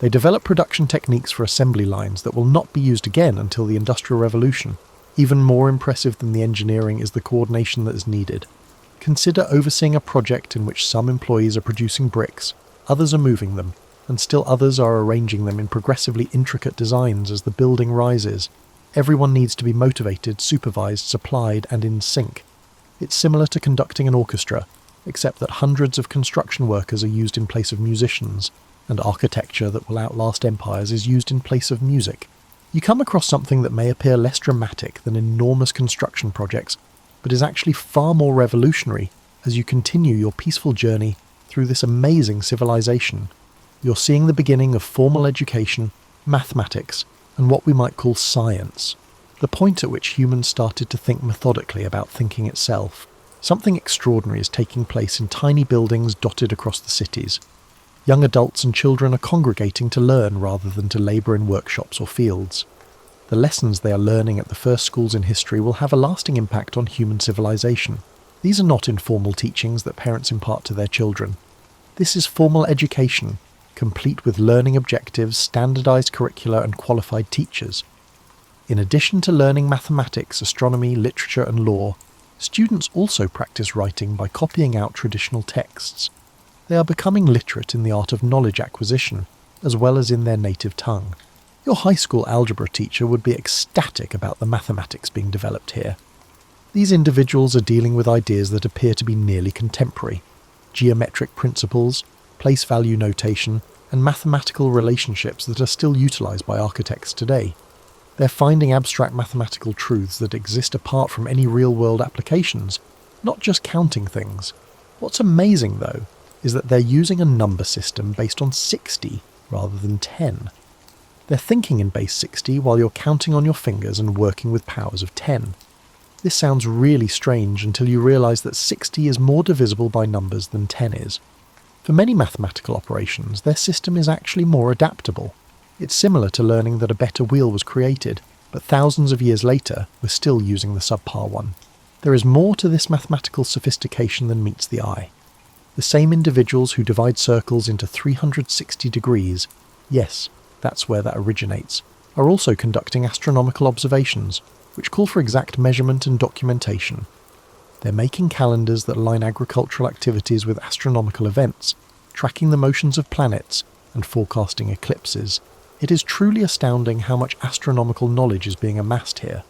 They develop production techniques for assembly lines that will not be used again until the Industrial Revolution. Even more impressive than the engineering is the coordination that is needed. Consider overseeing a project in which some employees are producing bricks, others are moving them, and still others are arranging them in progressively intricate designs as the building rises. Everyone needs to be motivated, supervised, supplied, and in sync. It's similar to conducting an orchestra, except that hundreds of construction workers are used in place of musicians, and architecture that will outlast empires is used in place of music. You come across something that may appear less dramatic than enormous construction projects, but is actually far more revolutionary as you continue your peaceful journey through this amazing civilization. You're seeing the beginning of formal education, mathematics, and what we might call science. The point at which humans started to think methodically about thinking itself. Something extraordinary is taking place in tiny buildings dotted across the cities. Young adults and children are congregating to learn rather than to labour in workshops or fields. The lessons they are learning at the first schools in history will have a lasting impact on human civilization. These are not informal teachings that parents impart to their children. This is formal education, complete with learning objectives, standardised curricula and qualified teachers. In addition to learning mathematics, astronomy, literature and law, students also practice writing by copying out traditional texts. They are becoming literate in the art of knowledge acquisition, as well as in their native tongue. Your high school algebra teacher would be ecstatic about the mathematics being developed here. These individuals are dealing with ideas that appear to be nearly contemporary. Geometric principles, place value notation, and mathematical relationships that are still utilised by architects today. They're finding abstract mathematical truths that exist apart from any real-world applications, not just counting things. What's amazing, though, is that they're using a number system based on 60 rather than 10. They're thinking in base 60 while you're counting on your fingers and working with powers of 10. This sounds really strange until you realise that 60 is more divisible by numbers than 10 is. For many mathematical operations, their system is actually more adaptable. It's similar to learning that a better wheel was created, but thousands of years later, we're still using the subpar one. There is more to this mathematical sophistication than meets the eye. The same individuals who divide circles into 360 degrees, yes, that's where that originates, are also conducting astronomical observations, which call for exact measurement and documentation. They're making calendars that align agricultural activities with astronomical events, tracking the motions of planets, and forecasting eclipses. It is truly astounding how much astronomical knowledge is being amassed here.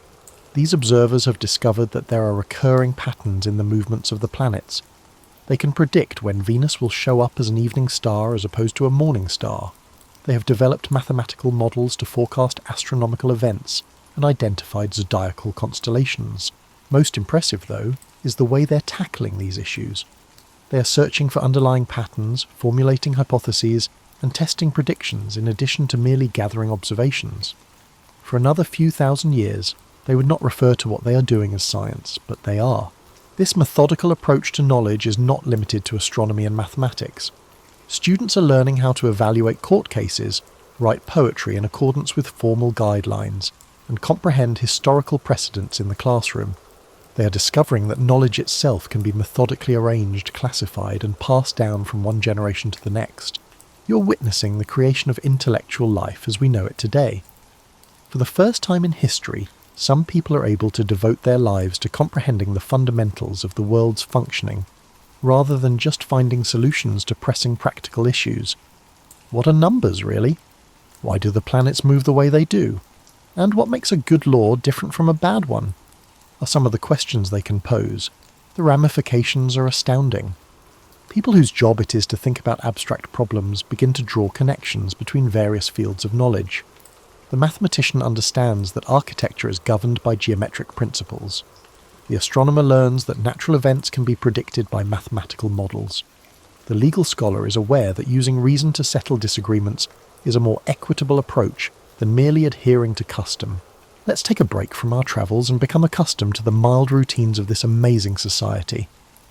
These observers have discovered that there are recurring patterns in the movements of the planets. They can predict when Venus will show up as an evening star as opposed to a morning star. They have developed mathematical models to forecast astronomical events and identified zodiacal constellations. Most impressive, though, is the way they're tackling these issues. They are searching for underlying patterns, formulating hypotheses, and testing predictions in addition to merely gathering observations. For another few thousand years, they would not refer to what they are doing as science, but they are. This methodical approach to knowledge is not limited to astronomy and mathematics. Students are learning how to evaluate court cases, write poetry in accordance with formal guidelines, and comprehend historical precedents in the classroom. They are discovering that knowledge itself can be methodically arranged, classified, and passed down from one generation to the next. You're witnessing the creation of intellectual life as we know it today. For the first time in history, some people are able to devote their lives to comprehending the fundamentals of the world's functioning, rather than just finding solutions to pressing practical issues. What are numbers, really? Why do the planets move the way they do? And what makes a good law different from a bad one? Are some of the questions they can pose. The ramifications are astounding. People whose job it is to think about abstract problems begin to draw connections between various fields of knowledge. The mathematician understands that architecture is governed by geometric principles. The astronomer learns that natural events can be predicted by mathematical models. The legal scholar is aware that using reason to settle disagreements is a more equitable approach than merely adhering to custom. Let's take a break from our travels and become accustomed to the mild routines of this amazing society.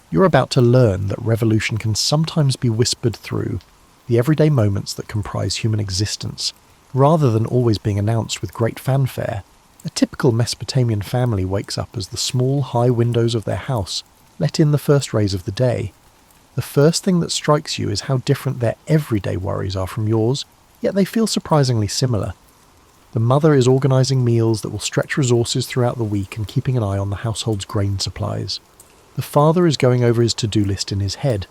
You're about to learn that revolution can sometimes be whispered through the everyday moments that comprise human existence, rather than always being announced with great fanfare. A typical Mesopotamian family wakes up as the small, high windows of their house let in the first rays of the day. The first thing that strikes you is how different their everyday worries are from yours, yet they feel surprisingly similar. The mother is organising meals that will stretch resources throughout the week and keeping an eye on the household's grain supplies. The father is going over his to-do list in his head,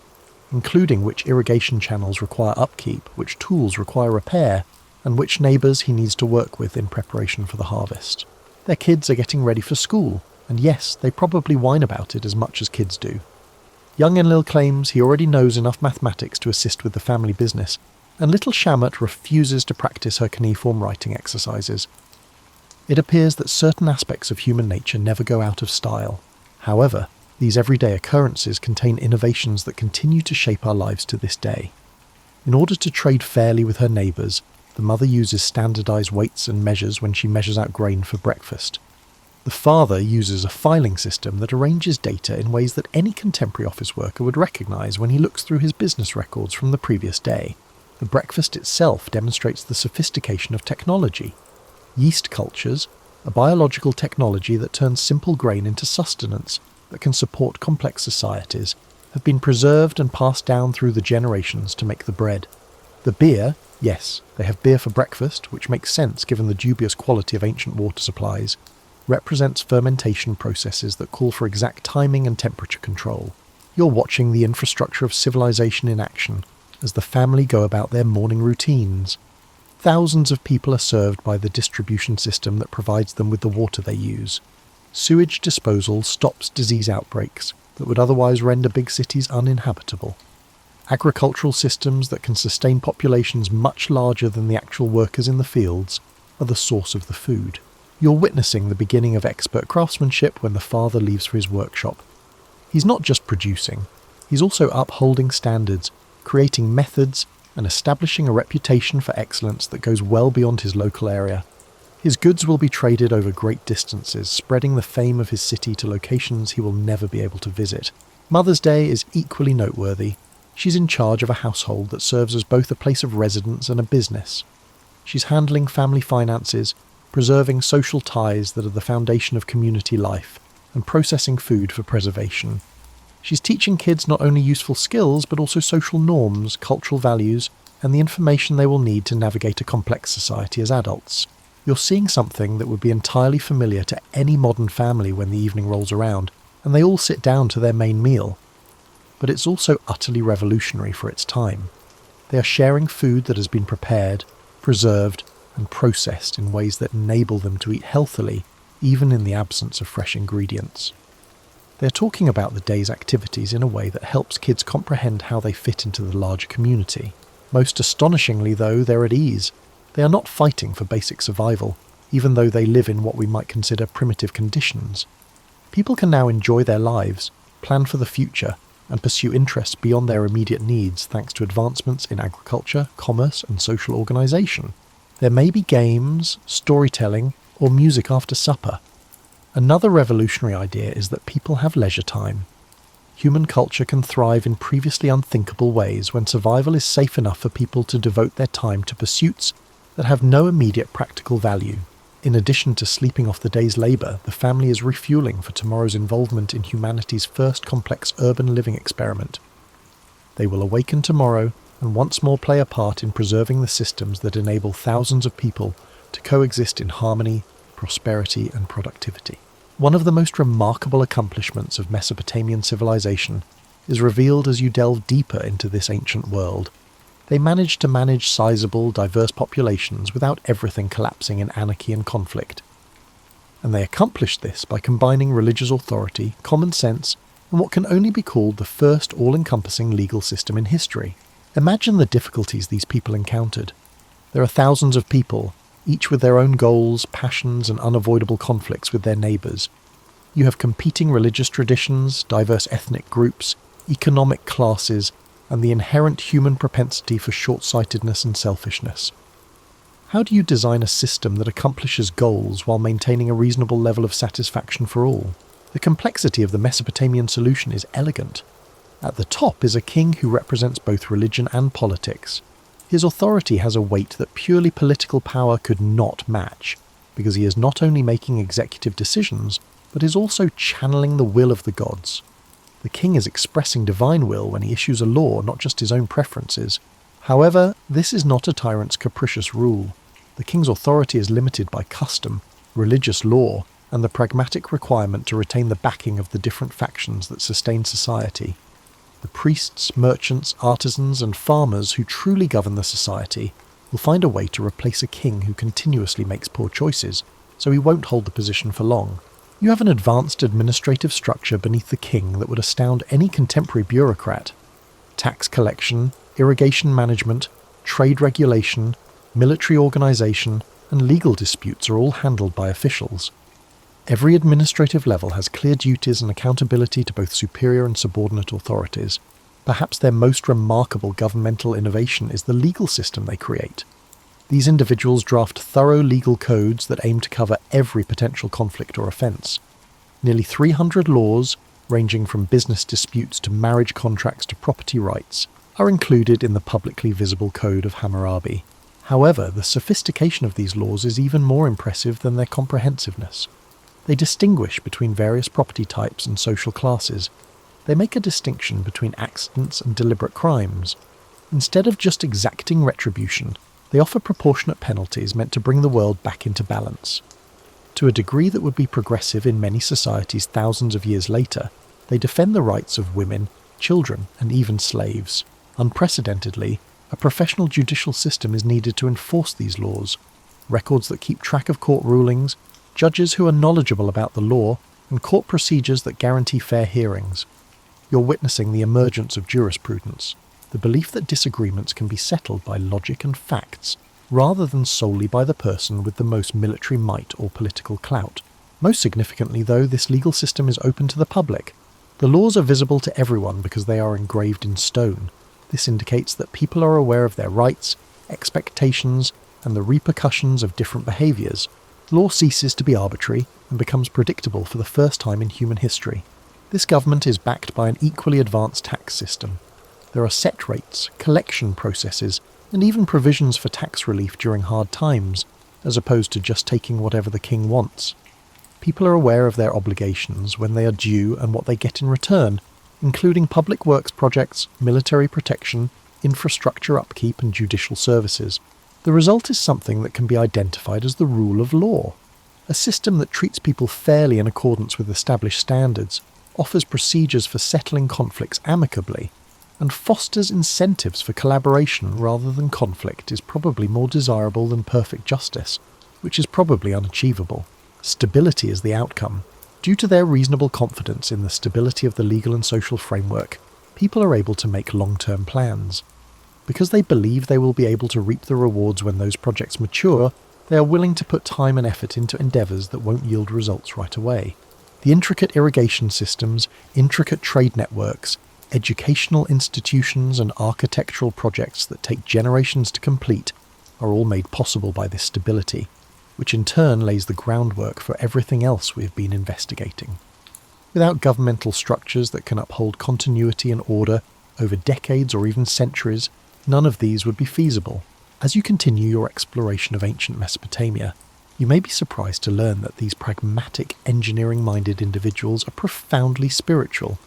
including which irrigation channels require upkeep, which tools require repair, and which neighbours he needs to work with in preparation for the harvest. Their kids are getting ready for school, and yes, they probably whine about it as much as kids do. Young Enlil claims he already knows enough mathematics to assist with the family business, and little Shamat refuses to practice her cuneiform writing exercises. It appears that certain aspects of human nature never go out of style. However, these everyday occurrences contain innovations that continue to shape our lives to this day. In order to trade fairly with her neighbours, the mother uses standardised weights and measures when she measures out grain for breakfast. The father uses a filing system that arranges data in ways that any contemporary office worker would recognise when he looks through his business records from the previous day. The breakfast itself demonstrates the sophistication of technology. Yeast cultures, a biological technology that turns simple grain into sustenance that can support complex societies, have been preserved and passed down through the generations to make the bread. The beer, yes, they have beer for breakfast, which makes sense given the dubious quality of ancient water supplies, represents fermentation processes that call for exact timing and temperature control. You're watching the infrastructure of civilization in action as the family go about their morning routines. Thousands of people are served by the distribution system that provides them with the water they use. Sewage disposal stops disease outbreaks that would otherwise render big cities uninhabitable. Agricultural systems that can sustain populations much larger than the actual workers in the fields are the source of the food. You're witnessing the beginning of expert craftsmanship when the father leaves for his workshop. He's not just producing, he's also upholding standards, creating methods, and establishing a reputation for excellence that goes well beyond his local area. His goods will be traded over great distances, spreading the fame of his city to locations he will never be able to visit. Mother's Day is equally noteworthy. She's in charge of a household that serves as both a place of residence and a business. She's handling family finances, preserving social ties that are the foundation of community life, and processing food for preservation. She's teaching kids not only useful skills, but also social norms, cultural values, and the information they will need to navigate a complex society as adults. You're seeing something that would be entirely familiar to any modern family when the evening rolls around, and they all sit down to their main meal. But it's also utterly revolutionary for its time. They are sharing food that has been prepared, preserved, and processed in ways that enable them to eat healthily, even in the absence of fresh ingredients. They're talking about the day's activities in a way that helps kids comprehend how they fit into the larger community. Most astonishingly, though, they're at ease. They are not fighting for basic survival, even though they live in what we might consider primitive conditions. People can now enjoy their lives, plan for the future, and pursue interests beyond their immediate needs thanks to advancements in agriculture, commerce, and social organisation. There may be games, storytelling, or music after supper. Another revolutionary idea is that people have leisure time. Human culture can thrive in previously unthinkable ways when survival is safe enough for people to devote their time to pursuits that have no immediate practical value. In addition to sleeping off the day's labour, the family is refuelling for tomorrow's involvement in humanity's first complex urban living experiment. They will awaken tomorrow and once more play a part in preserving the systems that enable thousands of people to coexist in harmony, prosperity, and productivity. One of the most remarkable accomplishments of Mesopotamian civilization is revealed as you delve deeper into this ancient world. They managed to manage sizable, diverse populations without everything collapsing in anarchy and conflict. And they accomplished this by combining religious authority, common sense, and what can only be called the first all-encompassing legal system in history. Imagine the difficulties these people encountered. There are thousands of people, each with their own goals, passions, and unavoidable conflicts with their neighbours. You have competing religious traditions, diverse ethnic groups, economic classes, and the inherent human propensity for short-sightedness and selfishness. How do you design a system that accomplishes goals while maintaining a reasonable level of satisfaction for all? The complexity of the Mesopotamian solution is elegant. At the top is a king who represents both religion and politics. His authority has a weight that purely political power could not match, because he is not only making executive decisions, but is also channeling the will of the gods. The king is expressing divine will when he issues a law, not just his own preferences. However, this is not a tyrant's capricious rule. The king's authority is limited by custom, religious law, and the pragmatic requirement to retain the backing of the different factions that sustain society. The priests, merchants, artisans, and farmers who truly govern the society will find a way to replace a king who continuously makes poor choices, so he won't hold the position for long. You have an advanced administrative structure beneath the king that would astound any contemporary bureaucrat. Tax collection, irrigation management, trade regulation, military organisation, and legal disputes are all handled by officials. Every administrative level has clear duties and accountability to both superior and subordinate authorities. Perhaps their most remarkable governmental innovation is the legal system they create. These individuals draft thorough legal codes that aim to cover every potential conflict or offence. Nearly 300 laws, ranging from business disputes to marriage contracts to property rights, are included in the publicly visible Code of Hammurabi. However, the sophistication of these laws is even more impressive than their comprehensiveness. They distinguish between various property types and social classes. They make a distinction between accidents and deliberate crimes. Instead of just exacting retribution, they offer proportionate penalties meant to bring the world back into balance. To a degree that would be progressive in many societies thousands of years later, they defend the rights of women, children, and even slaves. Unprecedentedly, a professional judicial system is needed to enforce these laws. Records that keep track of court rulings, judges who are knowledgeable about the law, and court procedures that guarantee fair hearings. You're witnessing the emergence of jurisprudence, the belief that disagreements can be settled by logic and facts, rather than solely by the person with the most military might or political clout. Most significantly, though, this legal system is open to the public. The laws are visible to everyone because they are engraved in stone. This indicates that people are aware of their rights, expectations, and the repercussions of different behaviours. Law ceases to be arbitrary and becomes predictable for the first time in human history. This government is backed by an equally advanced tax system. There are set rates, collection processes, and even provisions for tax relief during hard times, as opposed to just taking whatever the king wants. People are aware of their obligations, when they are due, and what they get in return, including public works projects, military protection, infrastructure upkeep, and judicial services. The result is something that can be identified as the rule of law, a system that treats people fairly in accordance with established standards, offers procedures for settling conflicts amicably, and fosters incentives for collaboration rather than conflict is probably more desirable than perfect justice, which is probably unachievable. Stability is the outcome. Due to their reasonable confidence in the stability of the legal and social framework, people are able to make long-term plans. Because they believe they will be able to reap the rewards when those projects mature, they are willing to put time and effort into endeavours that won't yield results right away. The intricate irrigation systems, intricate trade networks, educational institutions and architectural projects that take generations to complete are all made possible by this stability, which in turn lays the groundwork for everything else we have been investigating. Without governmental structures that can uphold continuity and order over decades or even centuries, none of these would be feasible. As you continue your exploration of ancient Mesopotamia, you may be surprised to learn that these pragmatic, engineering-minded individuals are profoundly spiritual,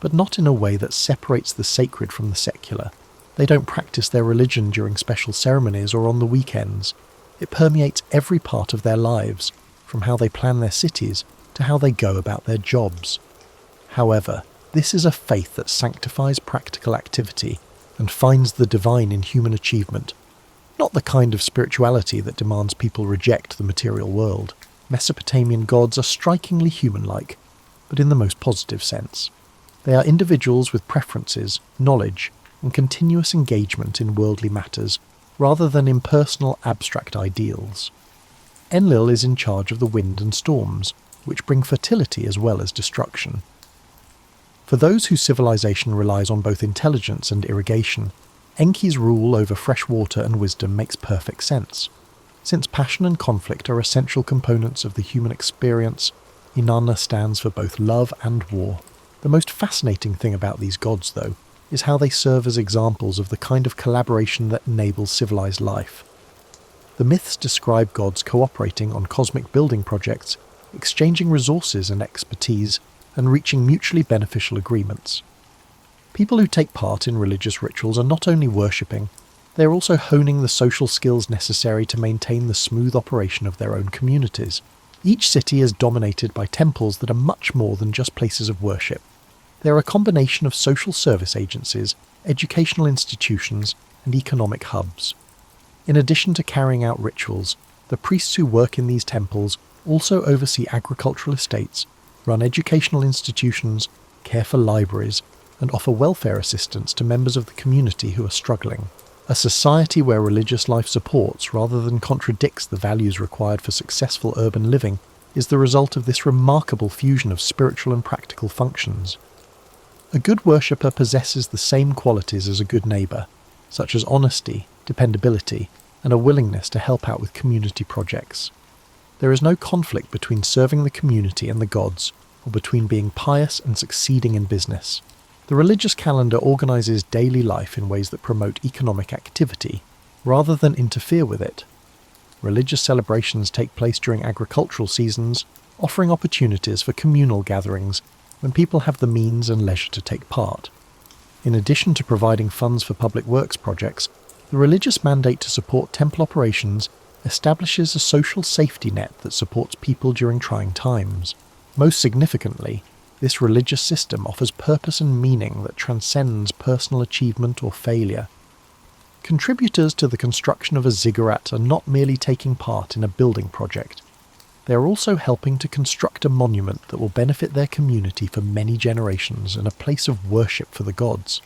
but not in a way that separates the sacred from the secular. They don't practice their religion during special ceremonies or on the weekends. It permeates every part of their lives, from how they plan their cities to how they go about their jobs. However, this is a faith that sanctifies practical activity and finds the divine in human achievement, not the kind of spirituality that demands people reject the material world. Mesopotamian gods are strikingly human-like, but in the most positive sense. They are individuals with preferences, knowledge, and continuous engagement in worldly matters, rather than impersonal abstract ideals. Enlil is in charge of the wind and storms, which bring fertility as well as destruction. For those whose civilization relies on both intelligence and irrigation, Enki's rule over fresh water and wisdom makes perfect sense. Since passion and conflict are essential components of the human experience, Inanna stands for both love and war. The most fascinating thing about these gods, though, is how they serve as examples of the kind of collaboration that enables civilized life. The myths describe gods cooperating on cosmic building projects, exchanging resources and expertise, and reaching mutually beneficial agreements. People who take part in religious rituals are not only worshipping, they are also honing the social skills necessary to maintain the smooth operation of their own communities. Each city is dominated by temples that are much more than just places of worship. They are a combination of social service agencies, educational institutions, and economic hubs. In addition to carrying out rituals, the priests who work in these temples also oversee agricultural estates, run educational institutions, care for libraries, and offer welfare assistance to members of the community who are struggling. A society where religious life supports rather than contradicts the values required for successful urban living is the result of this remarkable fusion of spiritual and practical functions. A good worshipper possesses the same qualities as a good neighbour, such as honesty, dependability, and a willingness to help out with community projects. There is no conflict between serving the community and the gods, or between being pious and succeeding in business. The religious calendar organises daily life in ways that promote economic activity, rather than interfere with it. Religious celebrations take place during agricultural seasons, offering opportunities for communal gatherings when people have the means and leisure to take part. In addition to providing funds for public works projects, the religious mandate to support temple operations establishes a social safety net that supports people during trying times. Most significantly, this religious system offers purpose and meaning that transcends personal achievement or failure. Contributors to the construction of a ziggurat are not merely taking part in a building project. They are also helping to construct a monument that will benefit their community for many generations and a place of worship for the gods.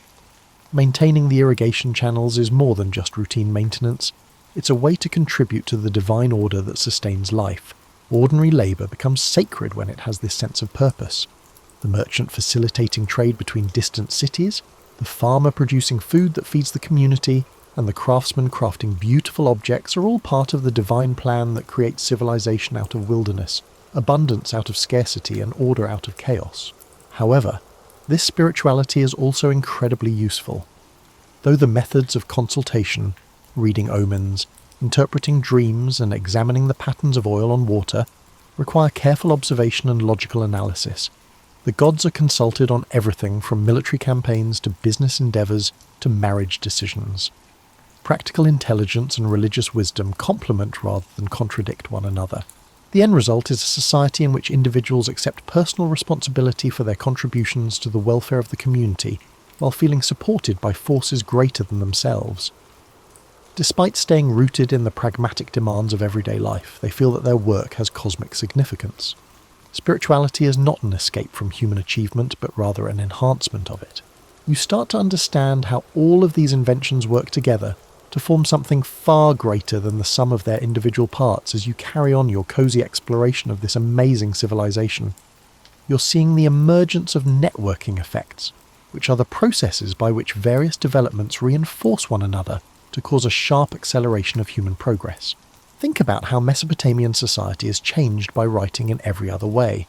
Maintaining the irrigation channels is more than just routine maintenance. It's a way to contribute to the divine order that sustains life. Ordinary labour becomes sacred when it has this sense of purpose. The merchant facilitating trade between distant cities, the farmer producing food that feeds the community, and the craftsman crafting beautiful objects are all part of the divine plan that creates civilization out of wilderness, abundance out of scarcity, and order out of chaos. However, this spirituality is also incredibly useful. Though the methods of consultation, reading omens, interpreting dreams, and examining the patterns of oil on water require careful observation and logical analysis, the gods are consulted on everything from military campaigns to business endeavours to marriage decisions. Practical intelligence and religious wisdom complement rather than contradict one another. The end result is a society in which individuals accept personal responsibility for their contributions to the welfare of the community while feeling supported by forces greater than themselves. Despite staying rooted in the pragmatic demands of everyday life, they feel that their work has cosmic significance. Spirituality is not an escape from human achievement, but rather an enhancement of it. You start to understand how all of these inventions work together to form something far greater than the sum of their individual parts as you carry on your cozy exploration of this amazing civilization. You're seeing the emergence of networking effects, which are the processes by which various developments reinforce one another to cause a sharp acceleration of human progress. Think about how Mesopotamian society is changed by writing in every other way.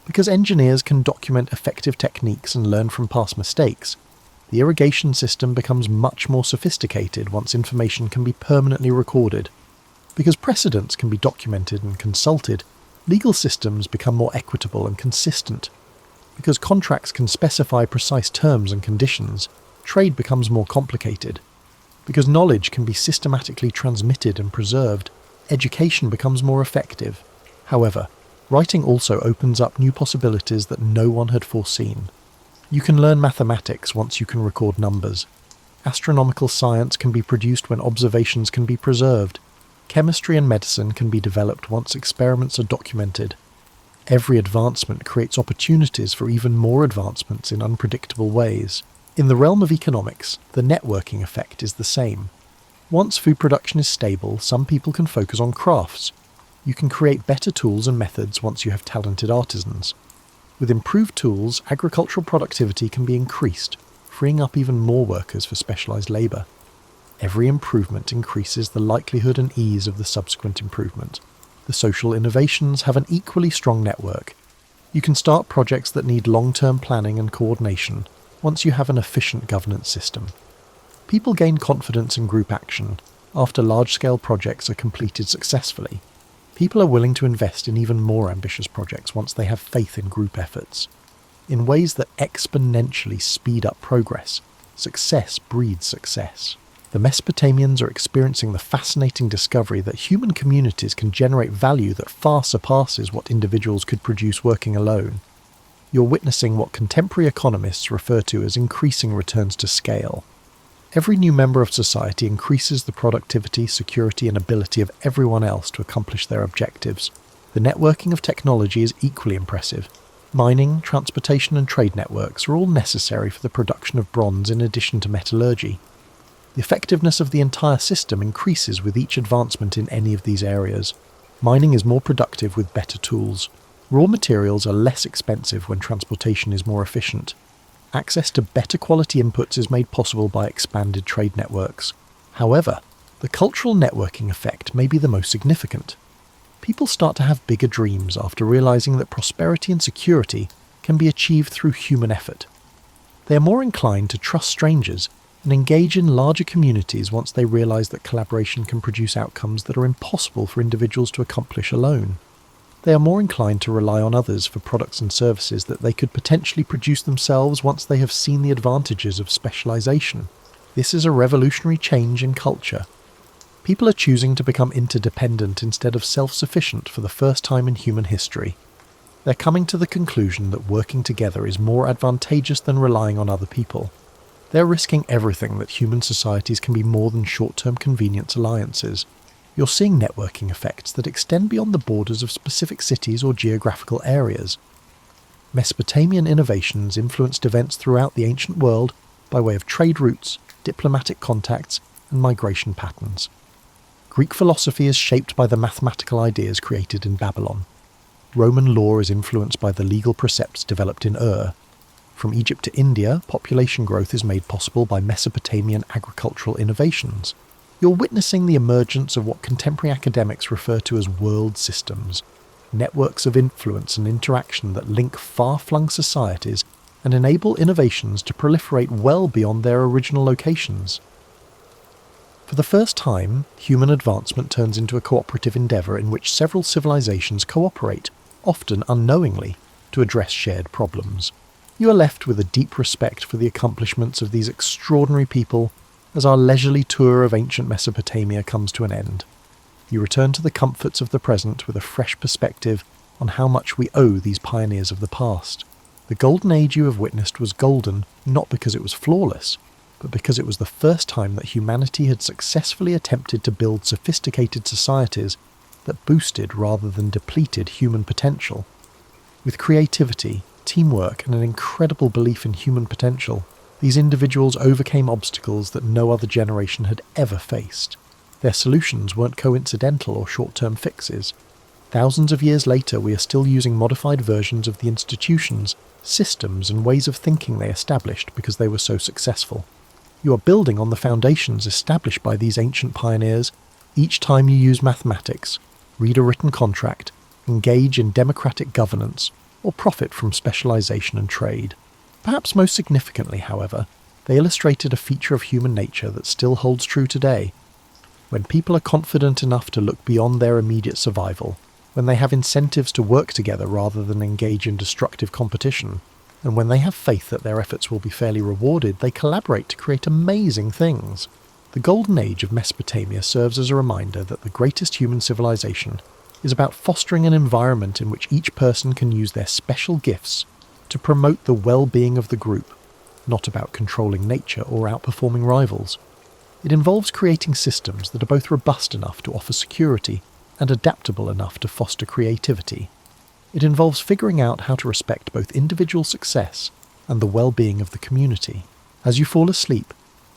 Because engineers can document effective techniques and learn from past mistakes, the irrigation system becomes much more sophisticated once information can be permanently recorded. Because precedents can be documented and consulted, legal systems become more equitable and consistent. Because contracts can specify precise terms and conditions, trade becomes more complicated. Because knowledge can be systematically transmitted and preserved, education becomes more effective. However, writing also opens up new possibilities that no one had foreseen. You can learn mathematics once you can record numbers. Astronomical science can be produced when observations can be preserved. Chemistry and medicine can be developed once experiments are documented. Every advancement creates opportunities for even more advancements in unpredictable ways. In the realm of economics, the networking effect is the same. Once food production is stable, some people can focus on crafts. You can create better tools and methods once you have talented artisans. With improved tools, agricultural productivity can be increased, freeing up even more workers for specialized labor. Every improvement increases the likelihood and ease of the subsequent improvement. The social innovations have an equally strong network. You can start projects that need long-term planning and coordination once you have an efficient governance system. People gain confidence in group action after large-scale projects are completed successfully. People are willing to invest in even more ambitious projects once they have faith in group efforts. In ways that exponentially speed up progress, success breeds success. The Mesopotamians are experiencing the fascinating discovery that human communities can generate value that far surpasses what individuals could produce working alone. You're witnessing what contemporary economists refer to as increasing returns to scale. Every new member of society increases the productivity, security, and ability of everyone else to accomplish their objectives. The networking of technology is equally impressive. Mining, transportation, and trade networks are all necessary for the production of bronze in addition to metallurgy. The effectiveness of the entire system increases with each advancement in any of these areas. Mining is more productive with better tools. Raw materials are less expensive when transportation is more efficient. Access to better quality inputs is made possible by expanded trade networks. However, the cultural networking effect may be the most significant. People start to have bigger dreams after realizing that prosperity and security can be achieved through human effort. They are more inclined to trust strangers and engage in larger communities once they realize that collaboration can produce outcomes that are impossible for individuals to accomplish alone. They are more inclined to rely on others for products and services that they could potentially produce themselves once they have seen the advantages of specialization. This is a revolutionary change in culture. People are choosing to become interdependent instead of self-sufficient for the first time in human history. They're coming to the conclusion that working together is more advantageous than relying on other people. They're risking everything that human societies can be more than short-term convenience alliances. You're seeing networking effects that extend beyond the borders of specific cities or geographical areas. Mesopotamian innovations influenced events throughout the ancient world by way of trade routes, diplomatic contacts, and migration patterns. Greek philosophy is shaped by the mathematical ideas created in Babylon. Roman law is influenced by the legal precepts developed in Ur. From Egypt to India, population growth is made possible by Mesopotamian agricultural innovations. You're witnessing the emergence of what contemporary academics refer to as world systems, networks of influence and interaction that link far-flung societies and enable innovations to proliferate well beyond their original locations. For the first time, human advancement turns into a cooperative endeavour in which several civilizations cooperate, often unknowingly, to address shared problems. You are left with a deep respect for the accomplishments of these extraordinary people as our leisurely tour of ancient Mesopotamia comes to an end. You return to the comforts of the present with a fresh perspective on how much we owe these pioneers of the past. The golden age you have witnessed was golden not because it was flawless, but because it was the first time that humanity had successfully attempted to build sophisticated societies that boosted rather than depleted human potential. With creativity, teamwork, and an incredible belief in human potential, these individuals overcame obstacles that no other generation had ever faced. Their solutions weren't coincidental or short-term fixes. Thousands of years later, we are still using modified versions of the institutions, systems, and ways of thinking they established because they were so successful. You are building on the foundations established by these ancient pioneers each time you use mathematics, read a written contract, engage in democratic governance, or profit from specialization and trade. Perhaps most significantly, however, they illustrated a feature of human nature that still holds true today. When people are confident enough to look beyond their immediate survival, when they have incentives to work together rather than engage in destructive competition, and when they have faith that their efforts will be fairly rewarded, they collaborate to create amazing things. The Golden Age of Mesopotamia serves as a reminder that the greatest human civilization is about fostering an environment in which each person can use their special gifts to promote the well-being of the group, not about controlling nature or outperforming rivals. It involves creating systems that are both robust enough to offer security and adaptable enough to foster creativity. It involves figuring out how to respect both individual success and the well-being of the community. As you fall asleep,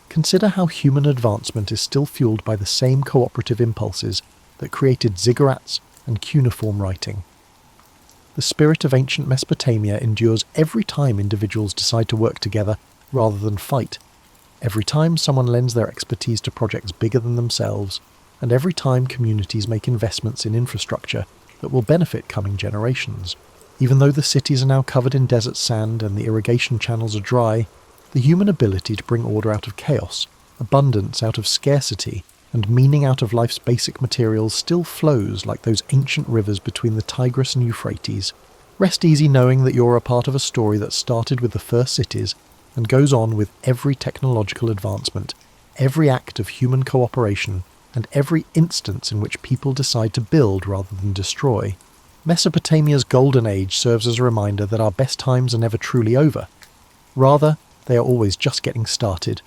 consider how human advancement is still fueled by the same cooperative impulses that created ziggurats and cuneiform writing. The spirit of ancient Mesopotamia endures every time individuals decide to work together rather than fight, every time someone lends their expertise to projects bigger than themselves, and every time communities make investments in infrastructure that will benefit coming generations. Even though the cities are now covered in desert sand and the irrigation channels are dry, the human ability to bring order out of chaos, abundance out of scarcity, and meaning out of life's basic materials still flows like those ancient rivers between the Tigris and Euphrates. Rest easy knowing that you're a part of a story that started with the first cities and goes on with every technological advancement, every act of human cooperation, and every instance in which people decide to build rather than destroy. Mesopotamia's golden age serves as a reminder that our best times are never truly over. Rather, they are always just getting started,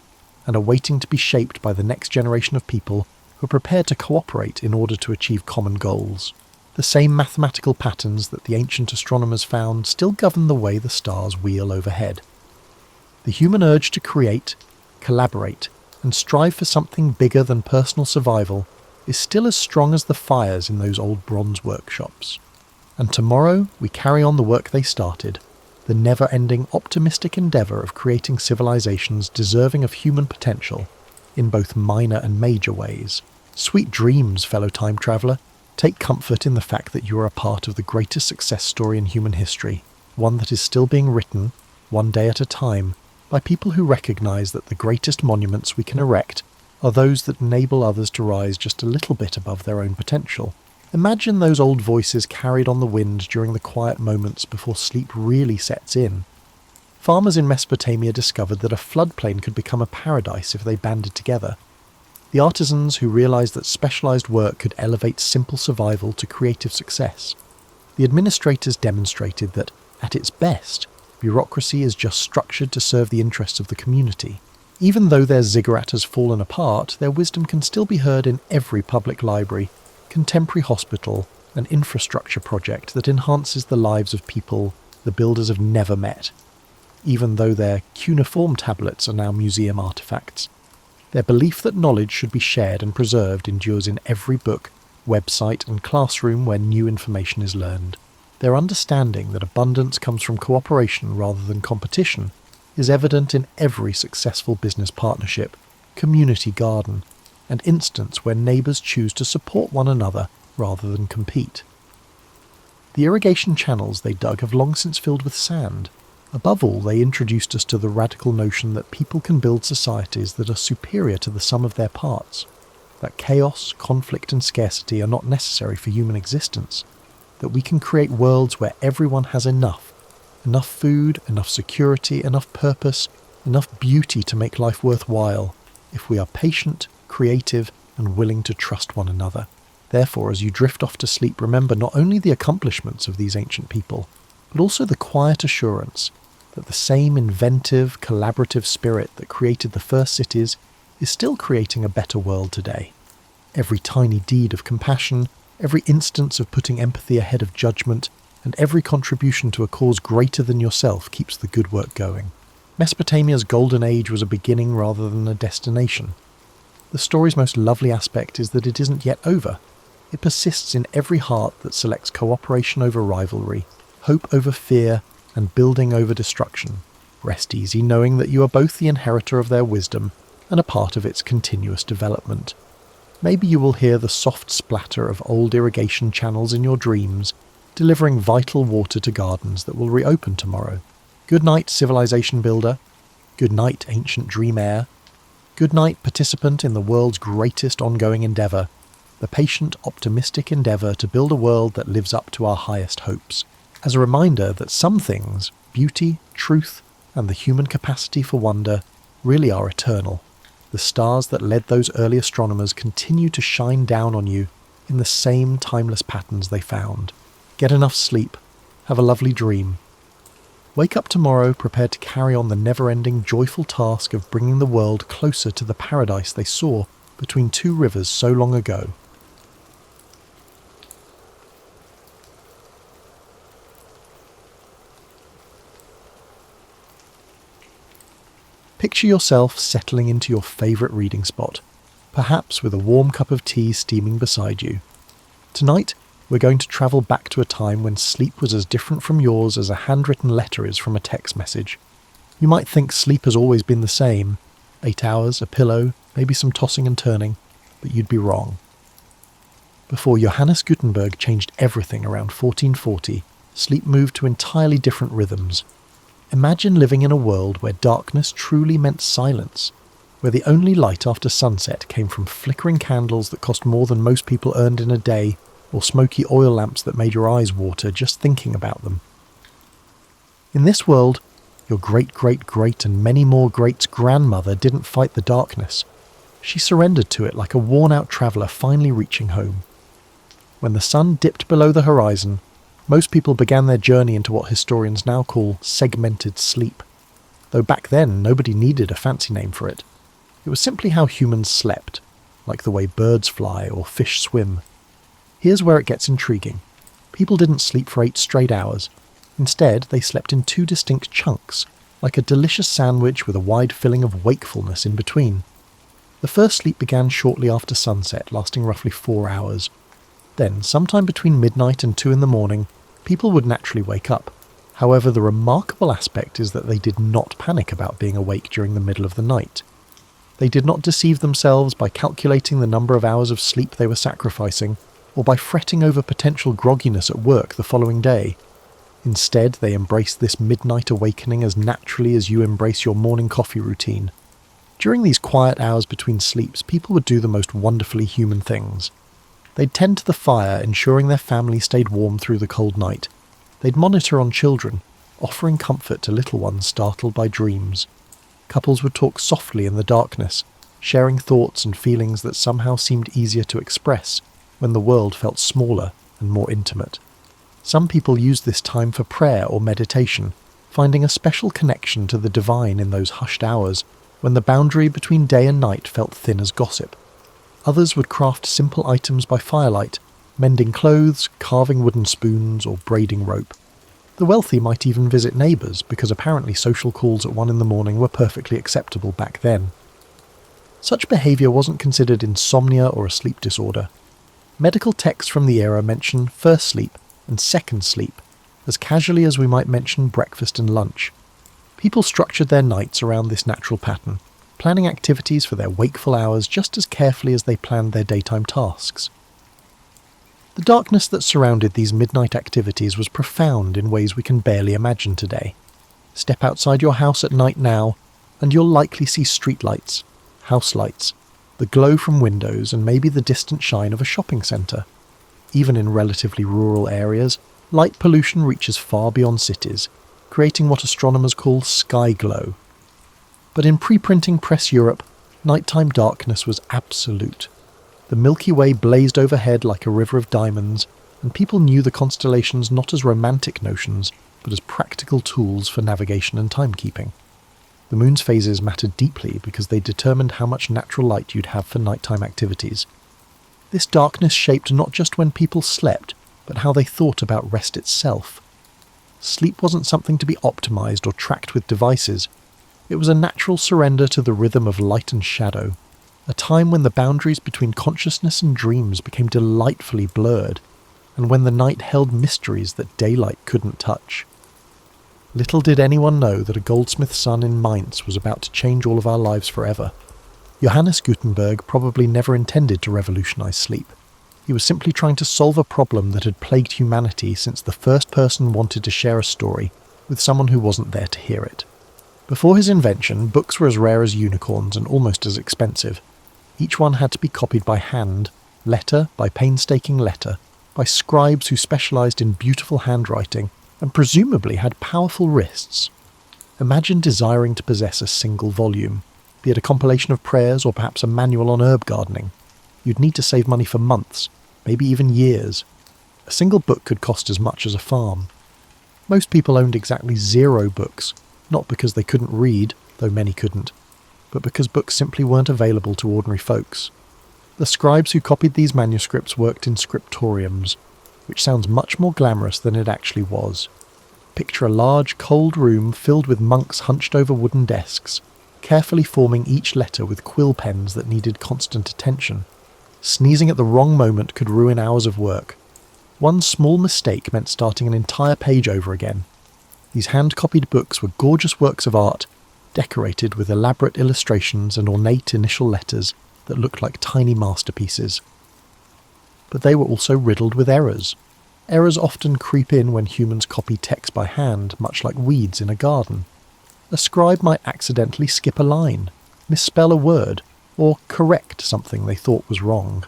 and are waiting to be shaped by the next generation of people who are prepared to cooperate in order to achieve common goals. The same mathematical patterns that the ancient astronomers found still govern the way the stars wheel overhead. The human urge to create, collaborate, and strive for something bigger than personal survival is still as strong as the fires in those old bronze workshops. And tomorrow we carry on the work they started, the never-ending optimistic endeavour of creating civilizations deserving of human potential in both minor and major ways. Sweet dreams, fellow time traveller. Take comfort in the fact that you are a part of the greatest success story in human history, one that is still being written, one day at a time, by people who recognise that the greatest monuments we can erect are those that enable others to rise just a little bit above their own potential. Imagine those old voices carried on the wind during the quiet moments before sleep really sets in. Farmers in Mesopotamia discovered that a floodplain could become a paradise if they banded together. The artisans who realised that specialised work could elevate simple survival to creative success. The administrators demonstrated that, at its best, bureaucracy is just structured to serve the interests of the community. Even though their ziggurat has fallen apart, their wisdom can still be heard in every public library, contemporary hospital, and infrastructure project that enhances the lives of people the builders have never met. Even though their cuneiform tablets are now museum artefacts, their belief that knowledge should be shared and preserved endures in every book, website, and classroom where new information is learned. Their understanding that abundance comes from cooperation rather than competition is evident in every successful business partnership, community garden, and instance where neighbours choose to support one another rather than compete. The irrigation channels they dug have long since filled with sand. Above all, they introduced us to the radical notion that people can build societies that are superior to the sum of their parts, that chaos, conflict and scarcity are not necessary for human existence, that we can create worlds where everyone has enough food, enough security, enough purpose, enough beauty to make life worthwhile, if we are patient, creative, and willing to trust one another. Therefore, as you drift off to sleep, remember not only the accomplishments of these ancient people, but also the quiet assurance that the same inventive, collaborative spirit that created the first cities is still creating a better world today. Every tiny deed of compassion, every instance of putting empathy ahead of judgment, and every contribution to a cause greater than yourself keeps the good work going. Mesopotamia's golden age was a beginning rather than a destination. The story's most lovely aspect is that it isn't yet over. It persists in every heart that selects cooperation over rivalry, hope over fear, and building over destruction. Rest easy knowing that you are both the inheritor of their wisdom and a part of its continuous development. Maybe you will hear the soft splatter of old irrigation channels in your dreams, delivering vital water to gardens that will reopen tomorrow. Good night, civilization builder. Good night, ancient dream heir. Good night, participant in the world's greatest ongoing endeavour, the patient, optimistic endeavour to build a world that lives up to our highest hopes. As a reminder that some things, beauty, truth, and the human capacity for wonder, really are eternal. The stars that led those early astronomers continue to shine down on you in the same timeless patterns they found. Get enough sleep. Have a lovely dream. Wake up tomorrow prepared to carry on the never-ending joyful task of bringing the world closer to the paradise they saw between two rivers so long ago. Picture yourself settling into your favourite reading spot, perhaps with a warm cup of tea steaming beside you. Tonight, we're going to travel back to a time when sleep was as different from yours as a handwritten letter is from a text message. You might think sleep has always been the same, 8 hours, a pillow, maybe some tossing and turning, but you'd be wrong. Before Johannes Gutenberg changed everything around 1440, sleep moved to entirely different rhythms. Imagine living in a world where darkness truly meant silence, where the only light after sunset came from flickering candles that cost more than most people earned in a day, or smoky oil lamps that made your eyes water just thinking about them. In this world, your great-great-great and many more greats' grandmother didn't fight the darkness. She surrendered to it like a worn-out traveller finally reaching home. When the sun dipped below the horizon, most people began their journey into what historians now call segmented sleep, though back then nobody needed a fancy name for it. It was simply how humans slept, like the way birds fly or fish swim. Here's where it gets intriguing. People didn't sleep for 8 straight hours. Instead, they slept in 2 distinct chunks, like a delicious sandwich with a wide filling of wakefulness in between. The first sleep began shortly after sunset, lasting roughly 4 hours. Then, sometime between midnight and 2 in the morning, people would naturally wake up. However, the remarkable aspect is that they did not panic about being awake during the middle of the night. They did not deceive themselves by calculating the number of hours of sleep they were sacrificing, or by fretting over potential grogginess at work the following day. Instead, they embraced this midnight awakening as naturally as you embrace your morning coffee routine. During these quiet hours between sleeps, people would do the most wonderfully human things. They'd tend to the fire, ensuring their family stayed warm through the cold night. They'd monitor on children, offering comfort to little ones startled by dreams. Couples would talk softly in the darkness, sharing thoughts and feelings that somehow seemed easier to express when the world felt smaller and more intimate. Some people used this time for prayer or meditation, finding a special connection to the divine in those hushed hours when the boundary between day and night felt thin as gossip. Others would craft simple items by firelight, mending clothes, carving wooden spoons, or braiding rope. The wealthy might even visit neighbours, because apparently social calls at 1 in the morning were perfectly acceptable back then. Such behaviour wasn't considered insomnia or a sleep disorder. Medical texts from the era mention first sleep and second sleep, as casually as we might mention breakfast and lunch. People structured their nights around this natural pattern, planning activities for their wakeful hours just as carefully as they planned their daytime tasks. The darkness that surrounded these midnight activities was profound in ways we can barely imagine today. Step outside your house at night now, and you'll likely see streetlights, house lights, the glow from windows, and maybe the distant shine of a shopping centre. Even in relatively rural areas, light pollution reaches far beyond cities, creating what astronomers call sky glow. But in pre-printing press Europe, nighttime darkness was absolute. The Milky Way blazed overhead like a river of diamonds, and people knew the constellations not as romantic notions, but as practical tools for navigation and timekeeping. The moon's phases mattered deeply because they determined how much natural light you'd have for nighttime activities. This darkness shaped not just when people slept, but how they thought about rest itself. Sleep wasn't something to be optimized or tracked with devices. It was a natural surrender to the rhythm of light and shadow, a time when the boundaries between consciousness and dreams became delightfully blurred, and when the night held mysteries that daylight couldn't touch. Little did anyone know that a goldsmith's son in Mainz was about to change all of our lives forever. Johannes Gutenberg probably never intended to revolutionize sleep. He was simply trying to solve a problem that had plagued humanity since the first person wanted to share a story with someone who wasn't there to hear it. Before his invention, books were as rare as unicorns and almost as expensive. Each one had to be copied by hand, letter by painstaking letter, by scribes who specialized in beautiful handwriting and presumably had powerful wrists. Imagine desiring to possess a single volume, be it a compilation of prayers or perhaps a manual on herb gardening. You'd need to save money for months, maybe even years. A single book could cost as much as a farm. Most people owned exactly 0 books, not because they couldn't read, though many couldn't, but because books simply weren't available to ordinary folks. The scribes who copied these manuscripts worked in scriptoriums, which sounds much more glamorous than it actually was. Picture a large, cold room filled with monks hunched over wooden desks, carefully forming each letter with quill pens that needed constant attention. Sneezing at the wrong moment could ruin hours of work. One small mistake meant starting an entire page over again. These hand-copied books were gorgeous works of art, decorated with elaborate illustrations and ornate initial letters that looked like tiny masterpieces. But they were also riddled with errors. Errors often creep in when humans copy text by hand, much like weeds in a garden. A scribe might accidentally skip a line, misspell a word, or correct something they thought was wrong.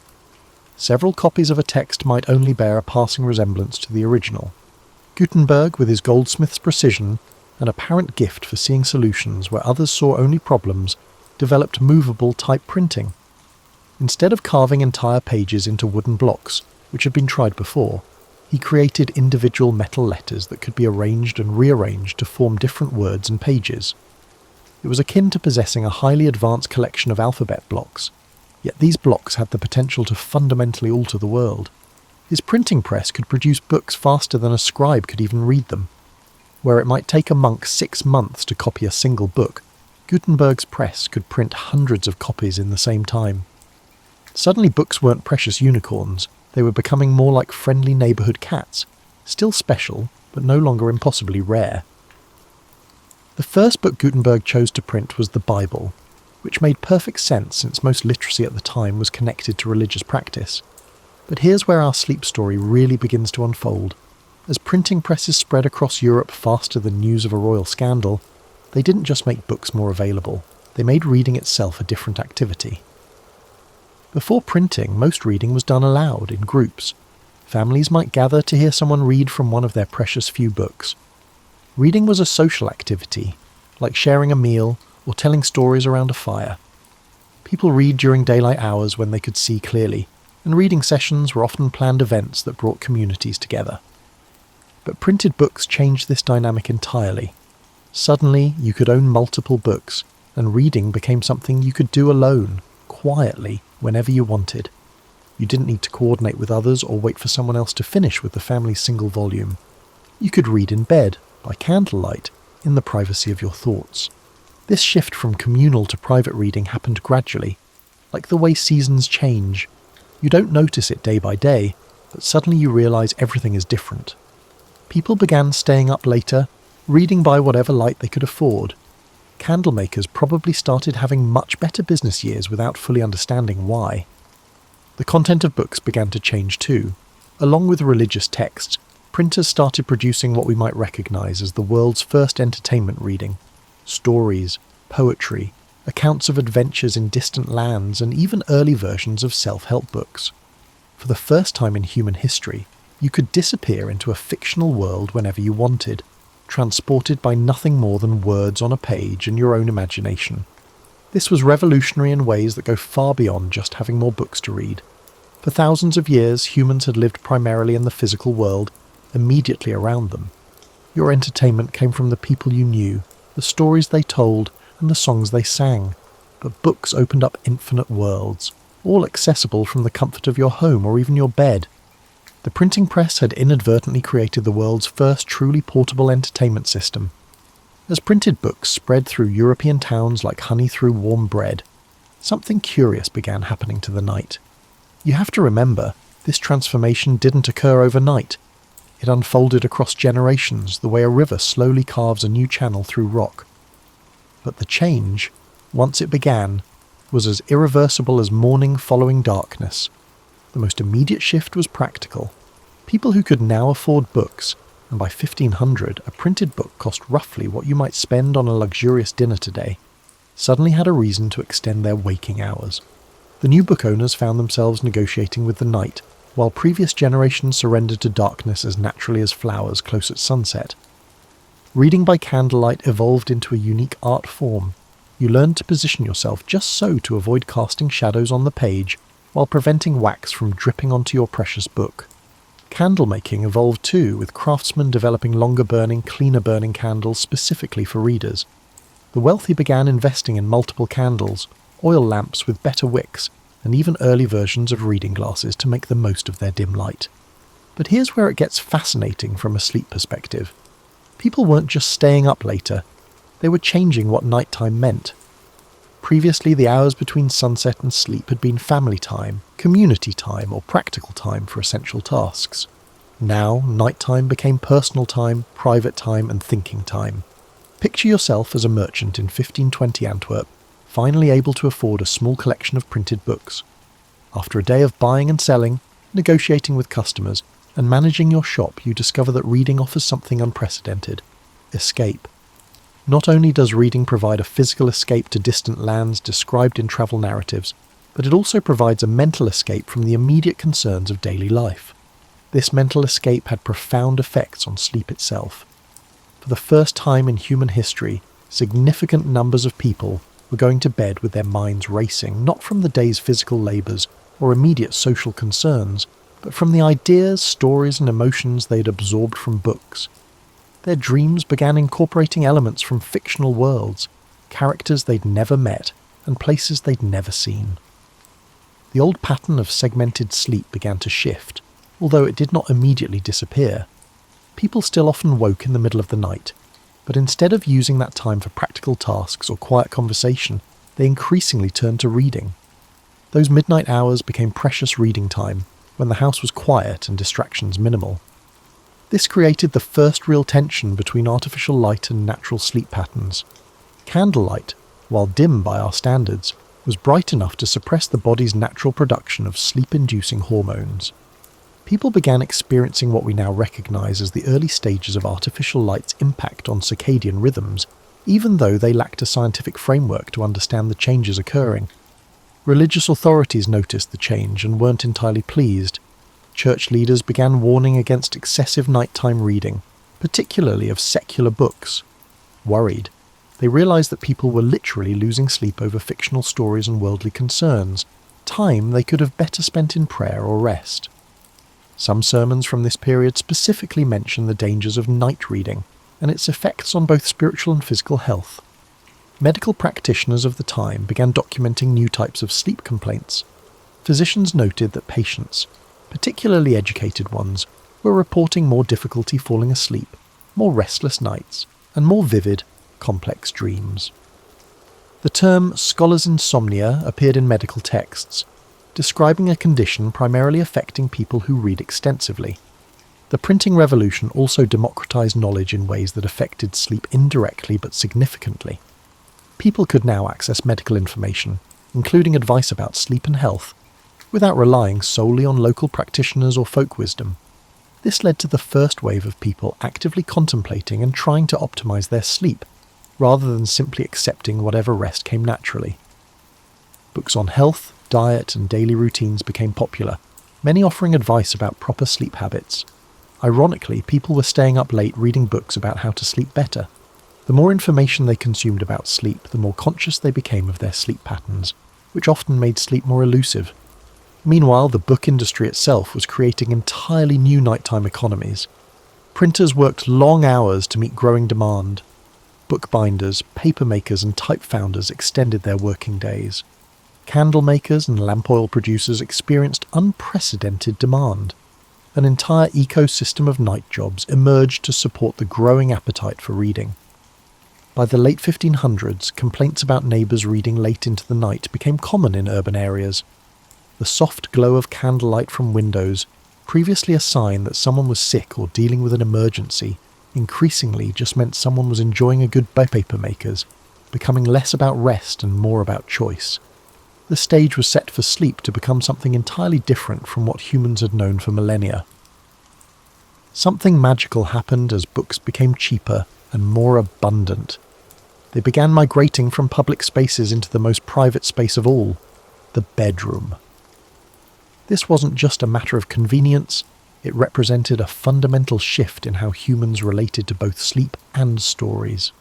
Several copies of a text might only bear a passing resemblance to the original. Gutenberg, with his goldsmith's precision, an apparent gift for seeing solutions where others saw only problems, developed movable type printing. Instead of carving entire pages into wooden blocks, which had been tried before, he created individual metal letters that could be arranged and rearranged to form different words and pages. It was akin to possessing a highly advanced collection of alphabet blocks, yet these blocks had the potential to fundamentally alter the world. His printing press could produce books faster than a scribe could even read them. Where it might take a monk 6 months to copy a single book, Gutenberg's press could print hundreds of copies in the same time. Suddenly books weren't precious unicorns, they were becoming more like friendly neighbourhood cats, still special, but no longer impossibly rare. The first book Gutenberg chose to print was the Bible, which made perfect sense since most literacy at the time was connected to religious practice. But here's where our sleep story really begins to unfold. As printing presses spread across Europe faster than news of a royal scandal, they didn't just make books more available, they made reading itself a different activity. Before printing, most reading was done aloud, in groups. Families might gather to hear someone read from one of their precious few books. Reading was a social activity, like sharing a meal or telling stories around a fire. People read during daylight hours when they could see clearly, and reading sessions were often planned events that brought communities together. But printed books changed this dynamic entirely. Suddenly, you could own multiple books, and reading became something you could do alone, quietly, whenever you wanted. You didn't need to coordinate with others or wait for someone else to finish with the family's single volume. You could read in bed, by candlelight, in the privacy of your thoughts. This shift from communal to private reading happened gradually, like the way seasons change. You don't notice it day by day, but suddenly you realize everything is different. People began staying up later, reading by whatever light they could afford. Candle makers probably started having much better business years without fully understanding why. The content of books began to change too. Along with religious texts, printers started producing what we might recognize as the world's first entertainment reading. Stories, poetry, accounts of adventures in distant lands, and even early versions of self-help books. For the first time in human history, you could disappear into a fictional world whenever you wanted, transported by nothing more than words on a page and your own imagination. This was revolutionary in ways that go far beyond just having more books to read. For thousands of years, humans had lived primarily in the physical world, immediately around them. Your entertainment came from the people you knew, the stories they told, and the songs they sang. But books opened up infinite worlds, all accessible from the comfort of your home or even your bed. The printing press had inadvertently created the world's first truly portable entertainment system. As printed books spread through European towns like honey through warm bread, something curious began happening to the night. You have to remember, this transformation didn't occur overnight. It unfolded across generations, the way a river slowly carves a new channel through rock. But the change, once it began, was as irreversible as morning following darkness. The most immediate shift was practical. People who could now afford books, and by 1500 a printed book cost roughly what you might spend on a luxurious dinner today, suddenly had a reason to extend their waking hours. The new book owners found themselves negotiating with the night, while previous generations surrendered to darkness as naturally as flowers close at sunset. Reading by candlelight evolved into a unique art form. You learned to position yourself just so to avoid casting shadows on the page, while preventing wax from dripping onto your precious book. Candle making evolved too, with craftsmen developing longer-burning, cleaner-burning candles specifically for readers. The wealthy began investing in multiple candles, oil lamps with better wicks, and even early versions of reading glasses to make the most of their dim light. But here's where it gets fascinating from a sleep perspective. People weren't just staying up later, they were changing what nighttime meant. Previously, the hours between sunset and sleep had been family time, community time, or practical time for essential tasks. Now, nighttime became personal time, private time, and thinking time. Picture yourself as a merchant in 1520 Antwerp, finally able to afford a small collection of printed books. After a day of buying and selling, negotiating with customers, and managing your shop, you discover that reading offers something unprecedented: escape. Not only does reading provide a physical escape to distant lands described in travel narratives, but it also provides a mental escape from the immediate concerns of daily life. This mental escape had profound effects on sleep itself. For the first time in human history, significant numbers of people were going to bed with their minds racing, not from the day's physical labours or immediate social concerns, but from the ideas, stories and emotions they had absorbed from books. Their dreams began incorporating elements from fictional worlds, characters they'd never met, and places they'd never seen. The old pattern of segmented sleep began to shift, although it did not immediately disappear. People still often woke in the middle of the night, but instead of using that time for practical tasks or quiet conversation, they increasingly turned to reading. Those midnight hours became precious reading time, when the house was quiet and distractions minimal. This created the first real tension between artificial light and natural sleep patterns. Candlelight, while dim by our standards, was bright enough to suppress the body's natural production of sleep-inducing hormones. People began experiencing what we now recognize as the early stages of artificial light's impact on circadian rhythms, even though they lacked a scientific framework to understand the changes occurring. Religious authorities noticed the change and weren't entirely pleased. Church leaders began warning against excessive nighttime reading, particularly of secular books. Worried, they realized that people were literally losing sleep over fictional stories and worldly concerns, time they could have better spent in prayer or rest. Some sermons from this period specifically mention the dangers of night reading and its effects on both spiritual and physical health. Medical practitioners of the time began documenting new types of sleep complaints. Physicians noted that patients, particularly educated ones, were reporting more difficulty falling asleep, more restless nights, and more vivid, complex dreams. The term scholar's insomnia appeared in medical texts, describing a condition primarily affecting people who read extensively. The printing revolution also democratized knowledge in ways that affected sleep indirectly but significantly. People could now access medical information, including advice about sleep and health, without relying solely on local practitioners or folk wisdom. This led to the first wave of people actively contemplating and trying to optimize their sleep, rather than simply accepting whatever rest came naturally. Books on health, diet, and daily routines became popular, many offering advice about proper sleep habits. Ironically, people were staying up late reading books about how to sleep better. The more information they consumed about sleep, the more conscious they became of their sleep patterns, which often made sleep more elusive. Meanwhile, the book industry itself was creating entirely new nighttime economies. Printers worked long hours to meet growing demand. Bookbinders, paper makers and type founders extended their working days. Candle makers and lamp oil producers experienced unprecedented demand. An entire ecosystem of night jobs emerged to support the growing appetite for reading. By the late 1500s, complaints about neighbours reading late into the night became common in urban areas. The soft glow of candlelight from windows, previously a sign that someone was sick or dealing with an emergency, increasingly just meant someone was enjoying a good paper makers, becoming less about rest and more about choice. The stage was set for sleep to become something entirely different from what humans had known for millennia. Something magical happened as books became cheaper and more abundant. They began migrating from public spaces into the most private space of all, the bedroom. This wasn't just a matter of convenience, it represented a fundamental shift in how humans related to both sleep and stories.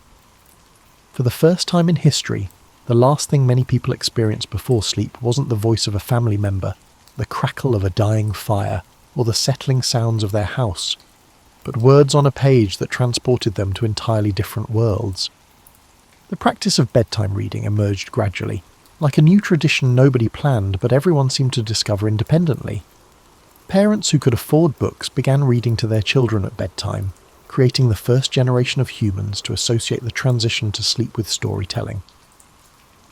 For the first time in history, the last thing many people experienced before sleep wasn't the voice of a family member, the crackle of a dying fire, or the settling sounds of their house, but words on a page that transported them to entirely different worlds. The practice of bedtime reading emerged gradually, like a new tradition nobody planned but everyone seemed to discover independently. Parents who could afford books began reading to their children at bedtime, creating the first generation of humans to associate the transition to sleep with storytelling.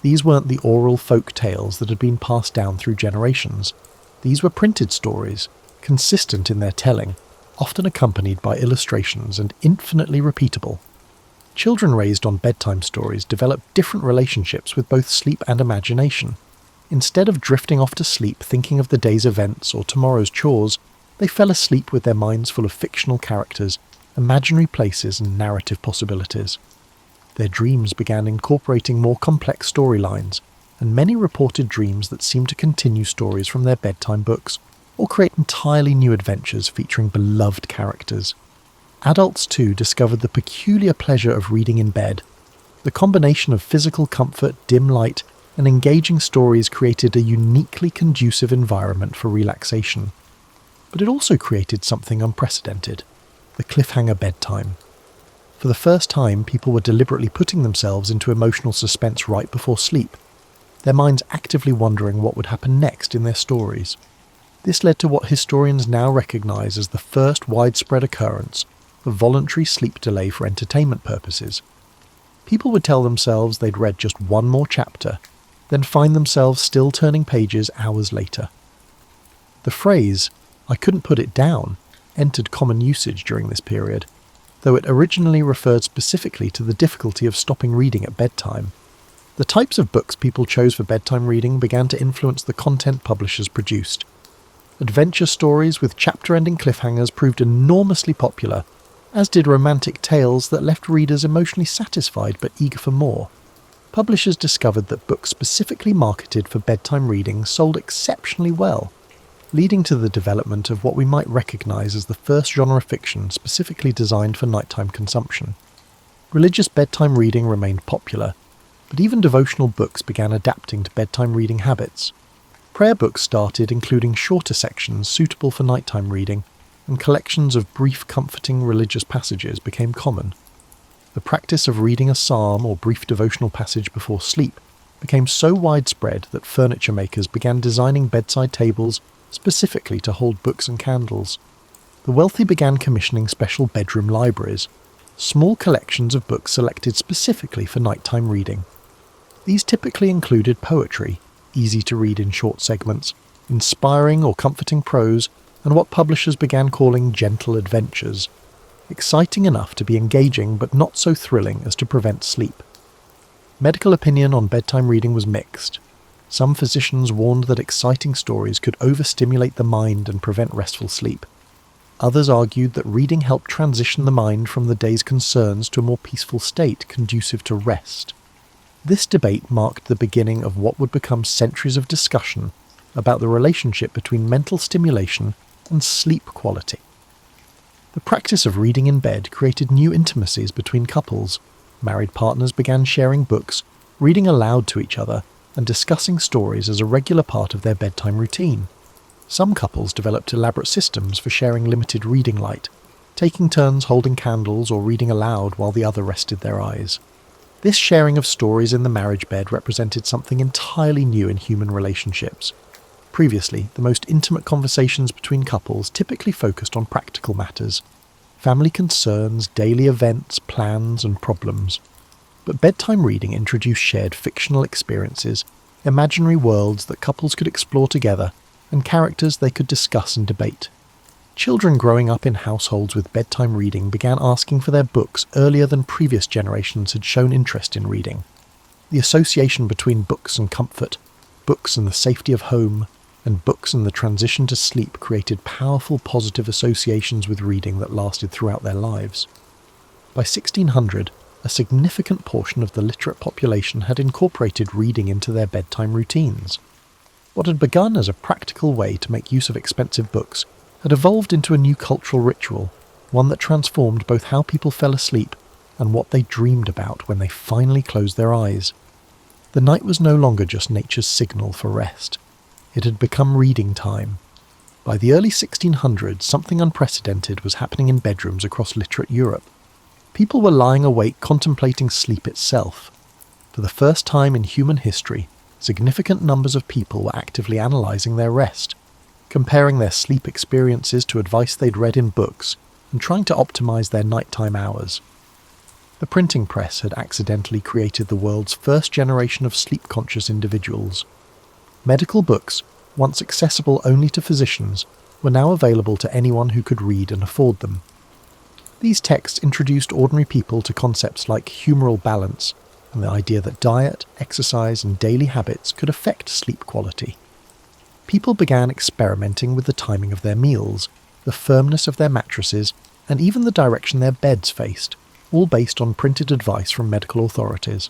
These weren't the oral folk tales that had been passed down through generations. These were printed stories, consistent in their telling, often accompanied by illustrations and infinitely repeatable. Children raised on bedtime stories developed different relationships with both sleep and imagination. Instead of drifting off to sleep thinking of the day's events or tomorrow's chores, they fell asleep with their minds full of fictional characters, imaginary places and narrative possibilities. Their dreams began incorporating more complex storylines, and many reported dreams that seemed to continue stories from their bedtime books, or create entirely new adventures featuring beloved characters. Adults too discovered the peculiar pleasure of reading in bed. The combination of physical comfort, dim light, and engaging stories created a uniquely conducive environment for relaxation. But it also created something unprecedented: the cliffhanger bedtime. For the first time, people were deliberately putting themselves into emotional suspense right before sleep, their minds actively wondering what would happen next in their stories. This led to what historians now recognise as the first widespread occurrence of voluntary sleep delay for entertainment purposes. People would tell themselves they'd read just one more chapter, then find themselves still turning pages hours later. The phrase, "I couldn't put it down," entered common usage during this period, though it originally referred specifically to the difficulty of stopping reading at bedtime. The types of books people chose for bedtime reading began to influence the content publishers produced. Adventure stories with chapter-ending cliffhangers proved enormously popular, as did romantic tales that left readers emotionally satisfied but eager for more. Publishers discovered that books specifically marketed for bedtime reading sold exceptionally well, leading to the development of what we might recognise as the first genre fiction specifically designed for nighttime consumption. Religious bedtime reading remained popular, but even devotional books began adapting to bedtime reading habits. Prayer books started including shorter sections suitable for nighttime reading, and collections of brief comforting religious passages became common. The practice of reading a psalm or brief devotional passage before sleep became so widespread that furniture makers began designing bedside tables specifically to hold books and candles. The wealthy began commissioning special bedroom libraries, small collections of books selected specifically for nighttime reading. These typically included poetry, easy to read in short segments, inspiring or comforting prose, and what publishers began calling gentle adventures, exciting enough to be engaging but not so thrilling as to prevent sleep. Medical opinion on bedtime reading was mixed. Some physicians warned that exciting stories could overstimulate the mind and prevent restful sleep. Others argued that reading helped transition the mind from the day's concerns to a more peaceful state conducive to rest. This debate marked the beginning of what would become centuries of discussion about the relationship between mental stimulation and sleep quality. The practice of reading in bed created new intimacies between couples. Married partners began sharing books, reading aloud to each other, and discussing stories as a regular part of their bedtime routine. Some couples developed elaborate systems for sharing limited reading light, taking turns holding candles or reading aloud while the other rested their eyes. This sharing of stories in the marriage bed represented something entirely new in human relationships. Previously, the most intimate conversations between couples typically focused on practical matters, family concerns, daily events, plans, and problems. But bedtime reading introduced shared fictional experiences, imaginary worlds that couples could explore together, and characters they could discuss and debate. Children growing up in households with bedtime reading began asking for their books earlier than previous generations had shown interest in reading. The association between books and comfort, books and the safety of home, and books and the transition to sleep created powerful positive associations with reading that lasted throughout their lives. By 1600, a significant portion of the literate population had incorporated reading into their bedtime routines. What had begun as a practical way to make use of expensive books had evolved into a new cultural ritual, one that transformed both how people fell asleep and what they dreamed about when they finally closed their eyes. The night was no longer just nature's signal for rest. It had become reading time. By the early 1600s, something unprecedented was happening in bedrooms across literate Europe. People were lying awake contemplating sleep itself. For the first time in human history, significant numbers of people were actively analysing their rest, comparing their sleep experiences to advice they'd read in books, and trying to optimise their nighttime hours. The printing press had accidentally created the world's first generation of sleep-conscious individuals. Medical books, once accessible only to physicians, were now available to anyone who could read and afford them. These texts introduced ordinary people to concepts like humoral balance and the idea that diet, exercise, and daily habits could affect sleep quality. People began experimenting with the timing of their meals, the firmness of their mattresses, and even the direction their beds faced, all based on printed advice from medical authorities.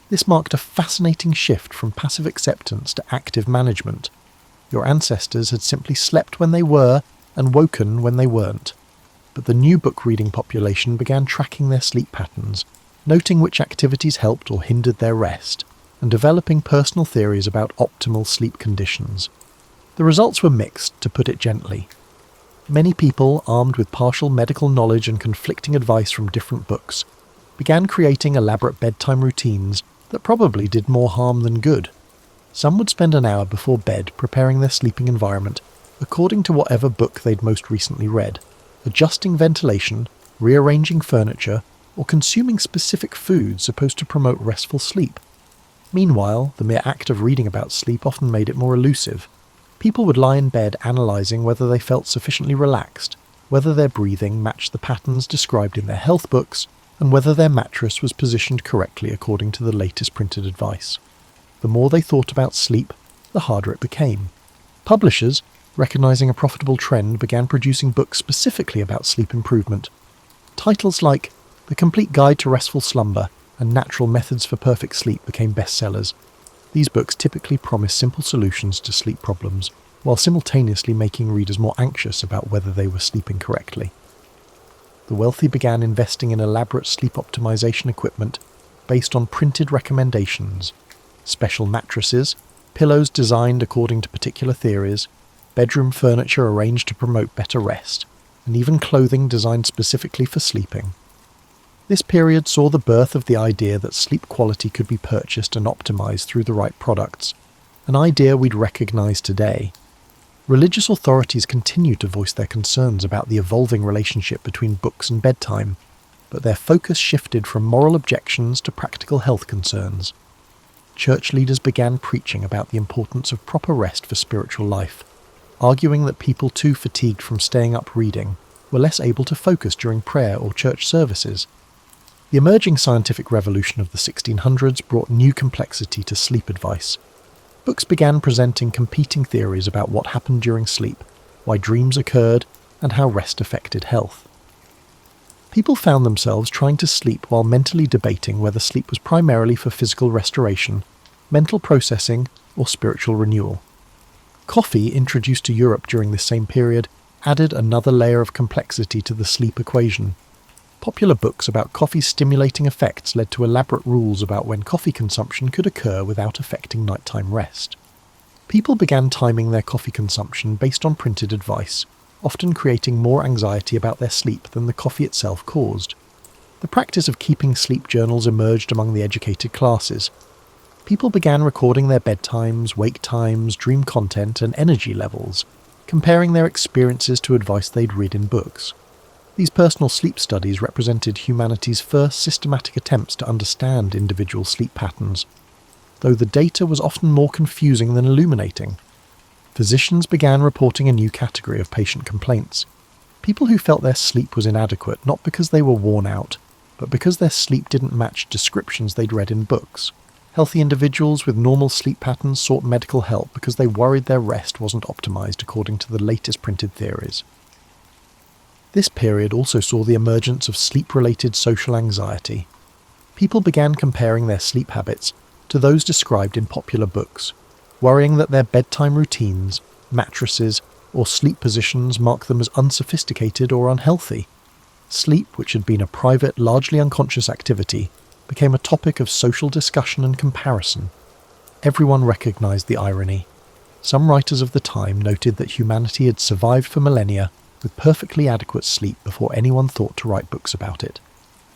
This marked a fascinating shift from passive acceptance to active management. Your ancestors had simply slept when they were and woken when they weren't. But the new book-reading population began tracking their sleep patterns, noting which activities helped or hindered their rest, and developing personal theories about optimal sleep conditions. The results were mixed, to put it gently. Many people, armed with partial medical knowledge and conflicting advice from different books, began creating elaborate bedtime routines that probably did more harm than good. Some would spend an hour before bed preparing their sleeping environment according to whatever book they'd most recently read, adjusting ventilation, rearranging furniture, or consuming specific foods supposed to promote restful sleep. Meanwhile, the mere act of reading about sleep often made it more elusive. People would lie in bed analysing whether they felt sufficiently relaxed, whether their breathing matched the patterns described in their health books, and whether their mattress was positioned correctly according to the latest printed advice. The more they thought about sleep, the harder it became. Publishers, recognising a profitable trend, began producing books specifically about sleep improvement. Titles like The Complete Guide to Restful Slumber and Natural Methods for Perfect Sleep became bestsellers. These books typically promise simple solutions to sleep problems, while simultaneously making readers more anxious about whether they were sleeping correctly. The wealthy began investing in elaborate sleep optimization equipment based on printed recommendations, special mattresses, pillows designed according to particular theories, bedroom furniture arranged to promote better rest, and even clothing designed specifically for sleeping. This period saw the birth of the idea that sleep quality could be purchased and optimized through the right products, an idea we'd recognize today. Religious authorities continued to voice their concerns about the evolving relationship between books and bedtime, but their focus shifted from moral objections to practical health concerns. Church leaders began preaching about the importance of proper rest for spiritual life, arguing that people too fatigued from staying up reading were less able to focus during prayer or church services. The emerging scientific revolution of the 1600s brought new complexity to sleep advice. Books began presenting competing theories about what happened during sleep, why dreams occurred, and how rest affected health. People found themselves trying to sleep while mentally debating whether sleep was primarily for physical restoration, mental processing, or spiritual renewal. Coffee, introduced to Europe during this same period, added another layer of complexity to the sleep equation. Popular books about coffee's stimulating effects led to elaborate rules about when coffee consumption could occur without affecting nighttime rest. People began timing their coffee consumption based on printed advice, often creating more anxiety about their sleep than the coffee itself caused. The practice of keeping sleep journals emerged among the educated classes. People began recording their bedtimes, wake times, dream content, and energy levels, comparing their experiences to advice they'd read in books. These personal sleep studies represented humanity's first systematic attempts to understand individual sleep patterns, though the data was often more confusing than illuminating. Physicians began reporting a new category of patient complaints. People who felt their sleep was inadequate not because they were worn out, but because their sleep didn't match descriptions they'd read in books. Healthy individuals with normal sleep patterns sought medical help because they worried their rest wasn't optimized according to the latest printed theories. This period also saw the emergence of sleep-related social anxiety. People began comparing their sleep habits to those described in popular books, worrying that their bedtime routines, mattresses, or sleep positions mark them as unsophisticated or unhealthy. Sleep, which had been a private, largely unconscious activity, became a topic of social discussion and comparison. Everyone recognized the irony. Some writers of the time noted that humanity had survived for millennia with perfectly adequate sleep before anyone thought to write books about it.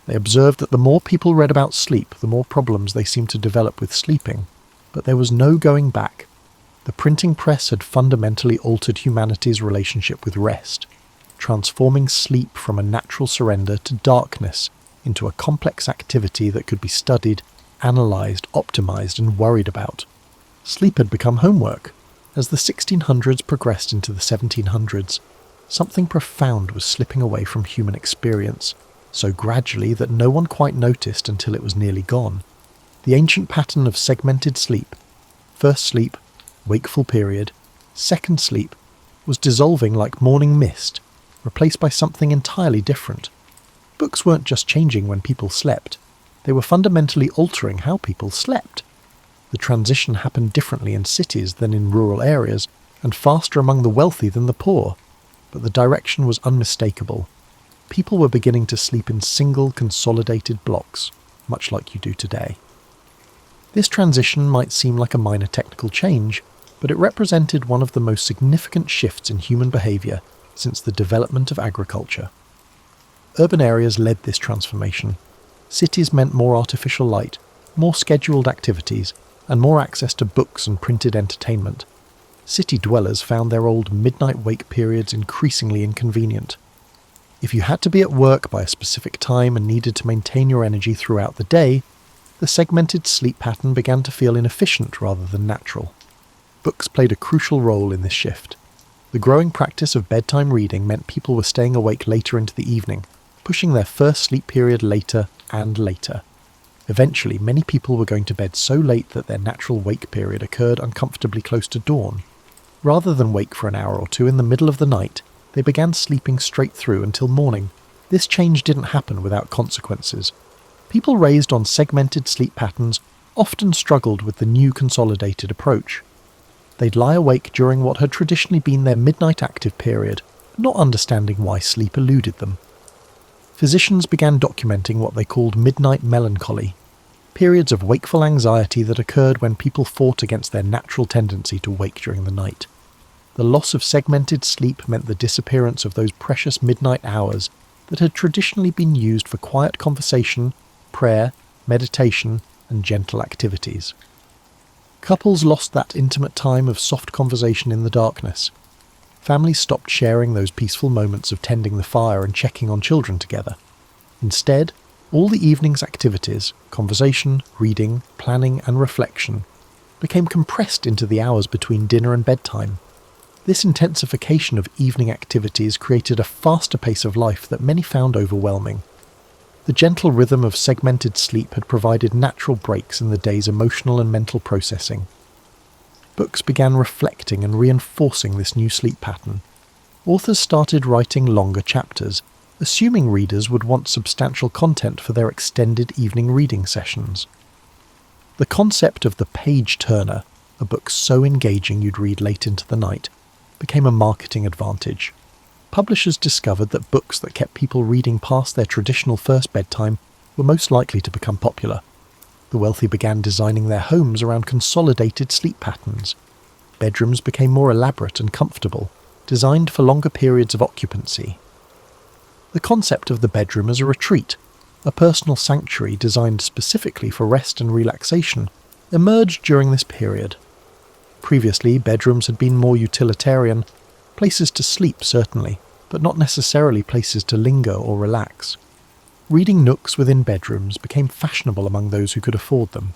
They observed that the more people read about sleep, the more problems they seemed to develop with sleeping. But there was no going back. The printing press had fundamentally altered humanity's relationship with rest, transforming sleep from a natural surrender to darkness into a complex activity that could be studied, analysed, optimised, and worried about. Sleep had become homework. As the 1600s progressed into the 1700s, something profound was slipping away from human experience, so gradually that no one quite noticed until it was nearly gone. The ancient pattern of segmented sleep, first sleep, wakeful period, second sleep, was dissolving like morning mist, replaced by something entirely different. Books weren't just changing when people slept, they were fundamentally altering how people slept. The transition happened differently in cities than in rural areas, and faster among the wealthy than the poor. But the direction was unmistakable. People were beginning to sleep in single, consolidated blocks, much like you do today. This transition might seem like a minor technical change, but it represented one of the most significant shifts in human behaviour since the development of agriculture. Urban areas led this transformation. Cities meant more artificial light, more scheduled activities, and more access to books and printed entertainment. City dwellers found their old midnight wake periods increasingly inconvenient. If you had to be at work by a specific time and needed to maintain your energy throughout the day, the segmented sleep pattern began to feel inefficient rather than natural. Books played a crucial role in this shift. The growing practice of bedtime reading meant people were staying awake later into the evening, pushing their first sleep period later and later. Eventually, many people were going to bed so late that their natural wake period occurred uncomfortably close to dawn. Rather than wake for an hour or two in the middle of the night, they began sleeping straight through until morning. This change didn't happen without consequences. People raised on segmented sleep patterns often struggled with the new consolidated approach. They'd lie awake during what had traditionally been their midnight active period, not understanding why sleep eluded them. Physicians began documenting what they called midnight melancholy, periods of wakeful anxiety that occurred when people fought against their natural tendency to wake during the night. The loss of segmented sleep meant the disappearance of those precious midnight hours that had traditionally been used for quiet conversation, prayer, meditation, and gentle activities. Couples lost that intimate time of soft conversation in the darkness. Families stopped sharing those peaceful moments of tending the fire and checking on children together. Instead, all the evening's activities, conversation, reading, planning, and reflection, became compressed into the hours between dinner and bedtime. This intensification of evening activities created a faster pace of life that many found overwhelming. The gentle rhythm of segmented sleep had provided natural breaks in the day's emotional and mental processing. Books began reflecting and reinforcing this new sleep pattern. Authors started writing longer chapters, assuming readers would want substantial content for their extended evening reading sessions. The concept of the page-turner, a book so engaging you'd read late into the night, became a marketing advantage. publishers discovered that books that kept people reading past their traditional first bedtime were most likely to become popular. The wealthy began designing their homes around consolidated sleep patterns. Bedrooms became more elaborate and comfortable, designed for longer periods of occupancy. The concept of the bedroom as a retreat, a personal sanctuary designed specifically for rest and relaxation, emerged during this period. Previously, bedrooms had been more utilitarian, places to sleep certainly, but not necessarily places to linger or relax. Reading nooks within bedrooms became fashionable among those who could afford them.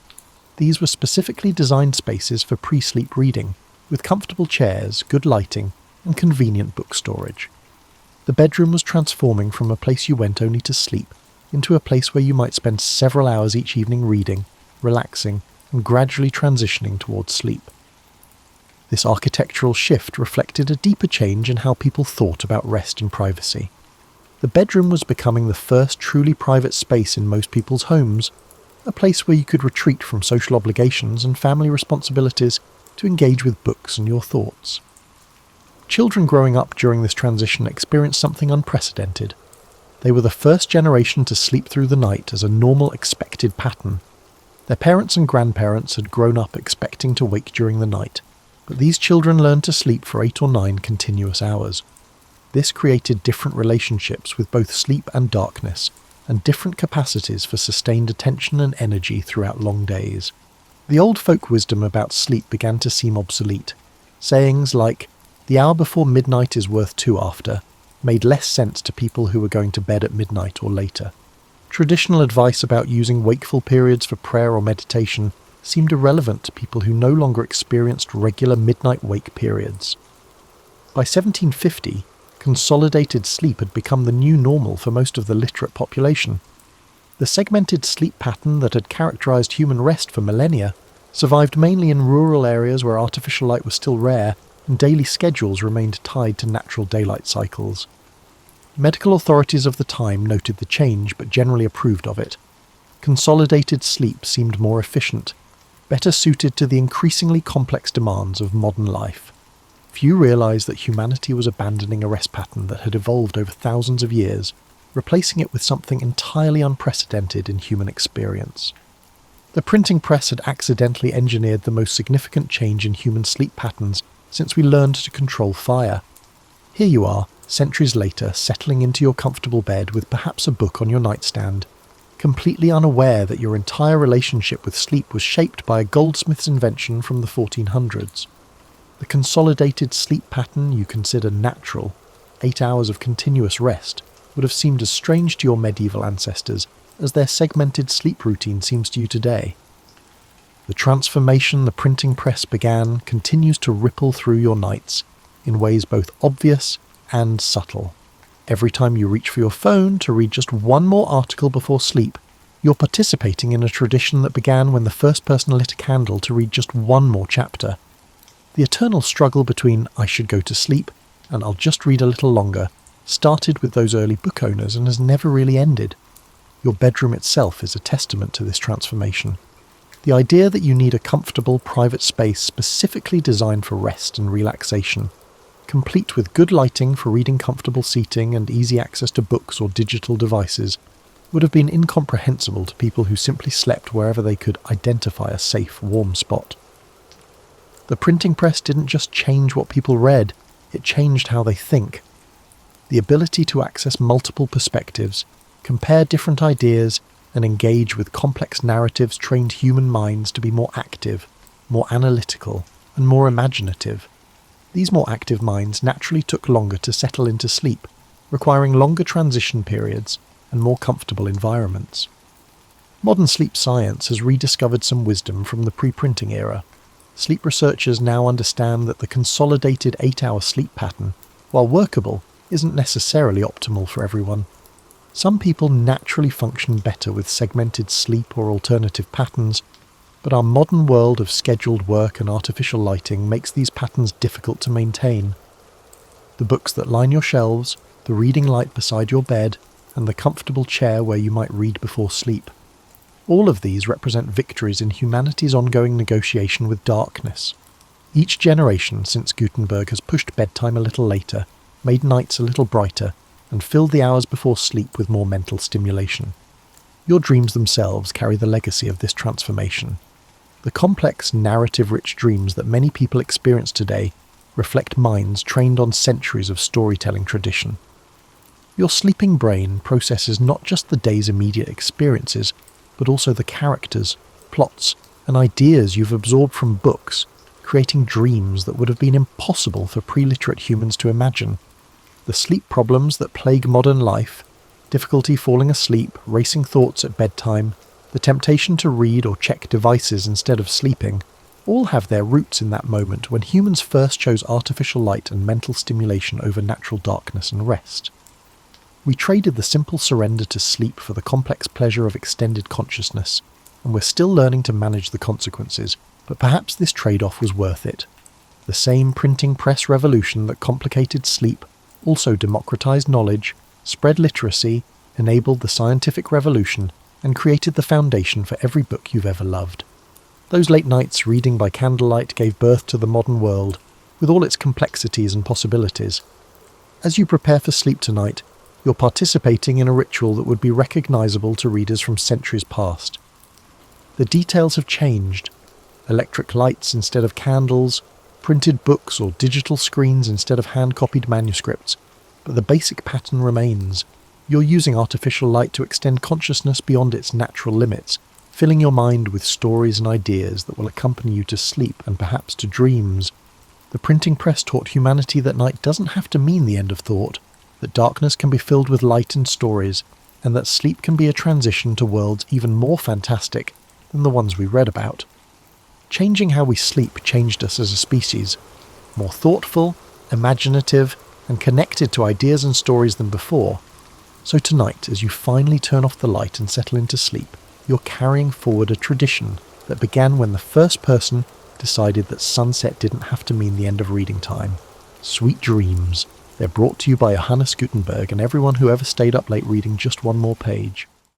These were specifically designed spaces for pre-sleep reading, with comfortable chairs, good lighting, and convenient book storage. The bedroom was transforming from a place you went only to sleep into a place where you might spend several hours each evening reading, relaxing, and gradually transitioning towards sleep. This architectural shift reflected a deeper change in how people thought about rest and privacy. The bedroom was becoming the first truly private space in most people's homes, a place where you could retreat from social obligations and family responsibilities to engage with books and your thoughts. Children growing up during this transition experienced something unprecedented. They were the first generation to sleep through the night as a normal, expected pattern. Their parents and grandparents had grown up expecting to wake during the night, but these children learned to sleep for 8 or 9 continuous hours. This created different relationships with both sleep and darkness, and different capacities for sustained attention and energy throughout long days. The old folk wisdom about sleep began to seem obsolete. Sayings like, "the hour before midnight is worth 2 after," made less sense to people who were going to bed at midnight or later. Traditional advice about using wakeful periods for prayer or meditation seemed irrelevant to people who no longer experienced regular midnight wake periods. By 1750, consolidated sleep had become the new normal for most of the literate population. The segmented sleep pattern that had characterized human rest for millennia survived mainly in rural areas where artificial light was still rare and daily schedules remained tied to natural daylight cycles. Medical authorities of the time noted the change but generally approved of it. Consolidated sleep seemed more efficient, better suited to the increasingly complex demands of modern life. Few realized that humanity was abandoning a rest pattern that had evolved over thousands of years, replacing it with something entirely unprecedented in human experience. The printing press had accidentally engineered the most significant change in human sleep patterns since we learned to control fire. Here you are, centuries later, settling into your comfortable bed with perhaps a book on your nightstand, completely unaware that your entire relationship with sleep was shaped by a goldsmith's invention from the 1400s. The consolidated sleep pattern you consider natural, 8 hours of continuous rest, would have seemed as strange to your medieval ancestors as their segmented sleep routine seems to you today. The transformation the printing press began continues to ripple through your nights in ways both obvious and subtle. Every time you reach for your phone to read just one more article before sleep, you're participating in a tradition that began when the first person lit a candle to read just one more chapter. The eternal struggle between "I should go to sleep" and "I'll just read a little longer" started with those early book owners and has never really ended. Your bedroom itself is a testament to this transformation. The idea that you need a comfortable, private space specifically designed for rest and relaxation, complete with good lighting for reading, comfortable seating, and easy access to books or digital devices, would have been incomprehensible to people who simply slept wherever they could identify a safe, warm spot. The printing press didn't just change what people read, it changed how they think. The ability to access multiple perspectives, compare different ideas, and engage with complex narratives trained human minds to be more active, more analytical, and more imaginative. These more active minds naturally took longer to settle into sleep, requiring longer transition periods and more comfortable environments. Modern sleep science has rediscovered some wisdom from the pre-printing era. Sleep researchers now understand that the consolidated 8-hour sleep pattern, while workable, isn't necessarily optimal for everyone. Some people naturally function better with segmented sleep or alternative patterns, but our modern world of scheduled work and artificial lighting makes these patterns difficult to maintain. The books that line your shelves, the reading light beside your bed, and the comfortable chair where you might read before sleep. All of these represent victories in humanity's ongoing negotiation with darkness. Each generation since Gutenberg has pushed bedtime a little later, made nights a little brighter, and filled the hours before sleep with more mental stimulation. Your dreams themselves carry the legacy of this transformation. The complex, narrative-rich dreams that many people experience today reflect minds trained on centuries of storytelling tradition. Your sleeping brain processes not just the day's immediate experiences, but also the characters, plots, and ideas you've absorbed from books, creating dreams that would have been impossible for pre-literate humans to imagine. The sleep problems that plague modern life, difficulty falling asleep, racing thoughts at bedtime, the temptation to read or check devices instead of sleeping, all have their roots in that moment when humans first chose artificial light and mental stimulation over natural darkness and rest. We traded the simple surrender to sleep for the complex pleasure of extended consciousness, and we're still learning to manage the consequences, but perhaps this trade-off was worth it. The same printing press revolution that complicated sleep also democratized knowledge, spread literacy, enabled the scientific revolution, and created the foundation for every book you've ever loved. Those late nights reading by candlelight gave birth to the modern world, with all its complexities and possibilities. As you prepare for sleep tonight, you're participating in a ritual that would be recognizable to readers from centuries past. The details have changed. Electric lights instead of candles, printed books or digital screens instead of hand-copied manuscripts, but the basic pattern remains. You're using artificial light to extend consciousness beyond its natural limits, filling your mind with stories and ideas that will accompany you to sleep and perhaps to dreams. The printing press taught humanity that night doesn't have to mean the end of thought, that darkness can be filled with light and stories, and that sleep can be a transition to worlds even more fantastic than the ones we read about. Changing how we sleep changed us as a species, more thoughtful, imaginative, and connected to ideas and stories than before. So tonight, as you finally turn off the light and settle into sleep, you're carrying forward a tradition that began when the first person decided that sunset didn't have to mean the end of reading time. Sweet dreams. They're brought to you by Johannes Gutenberg and everyone who ever stayed up late reading just one more page.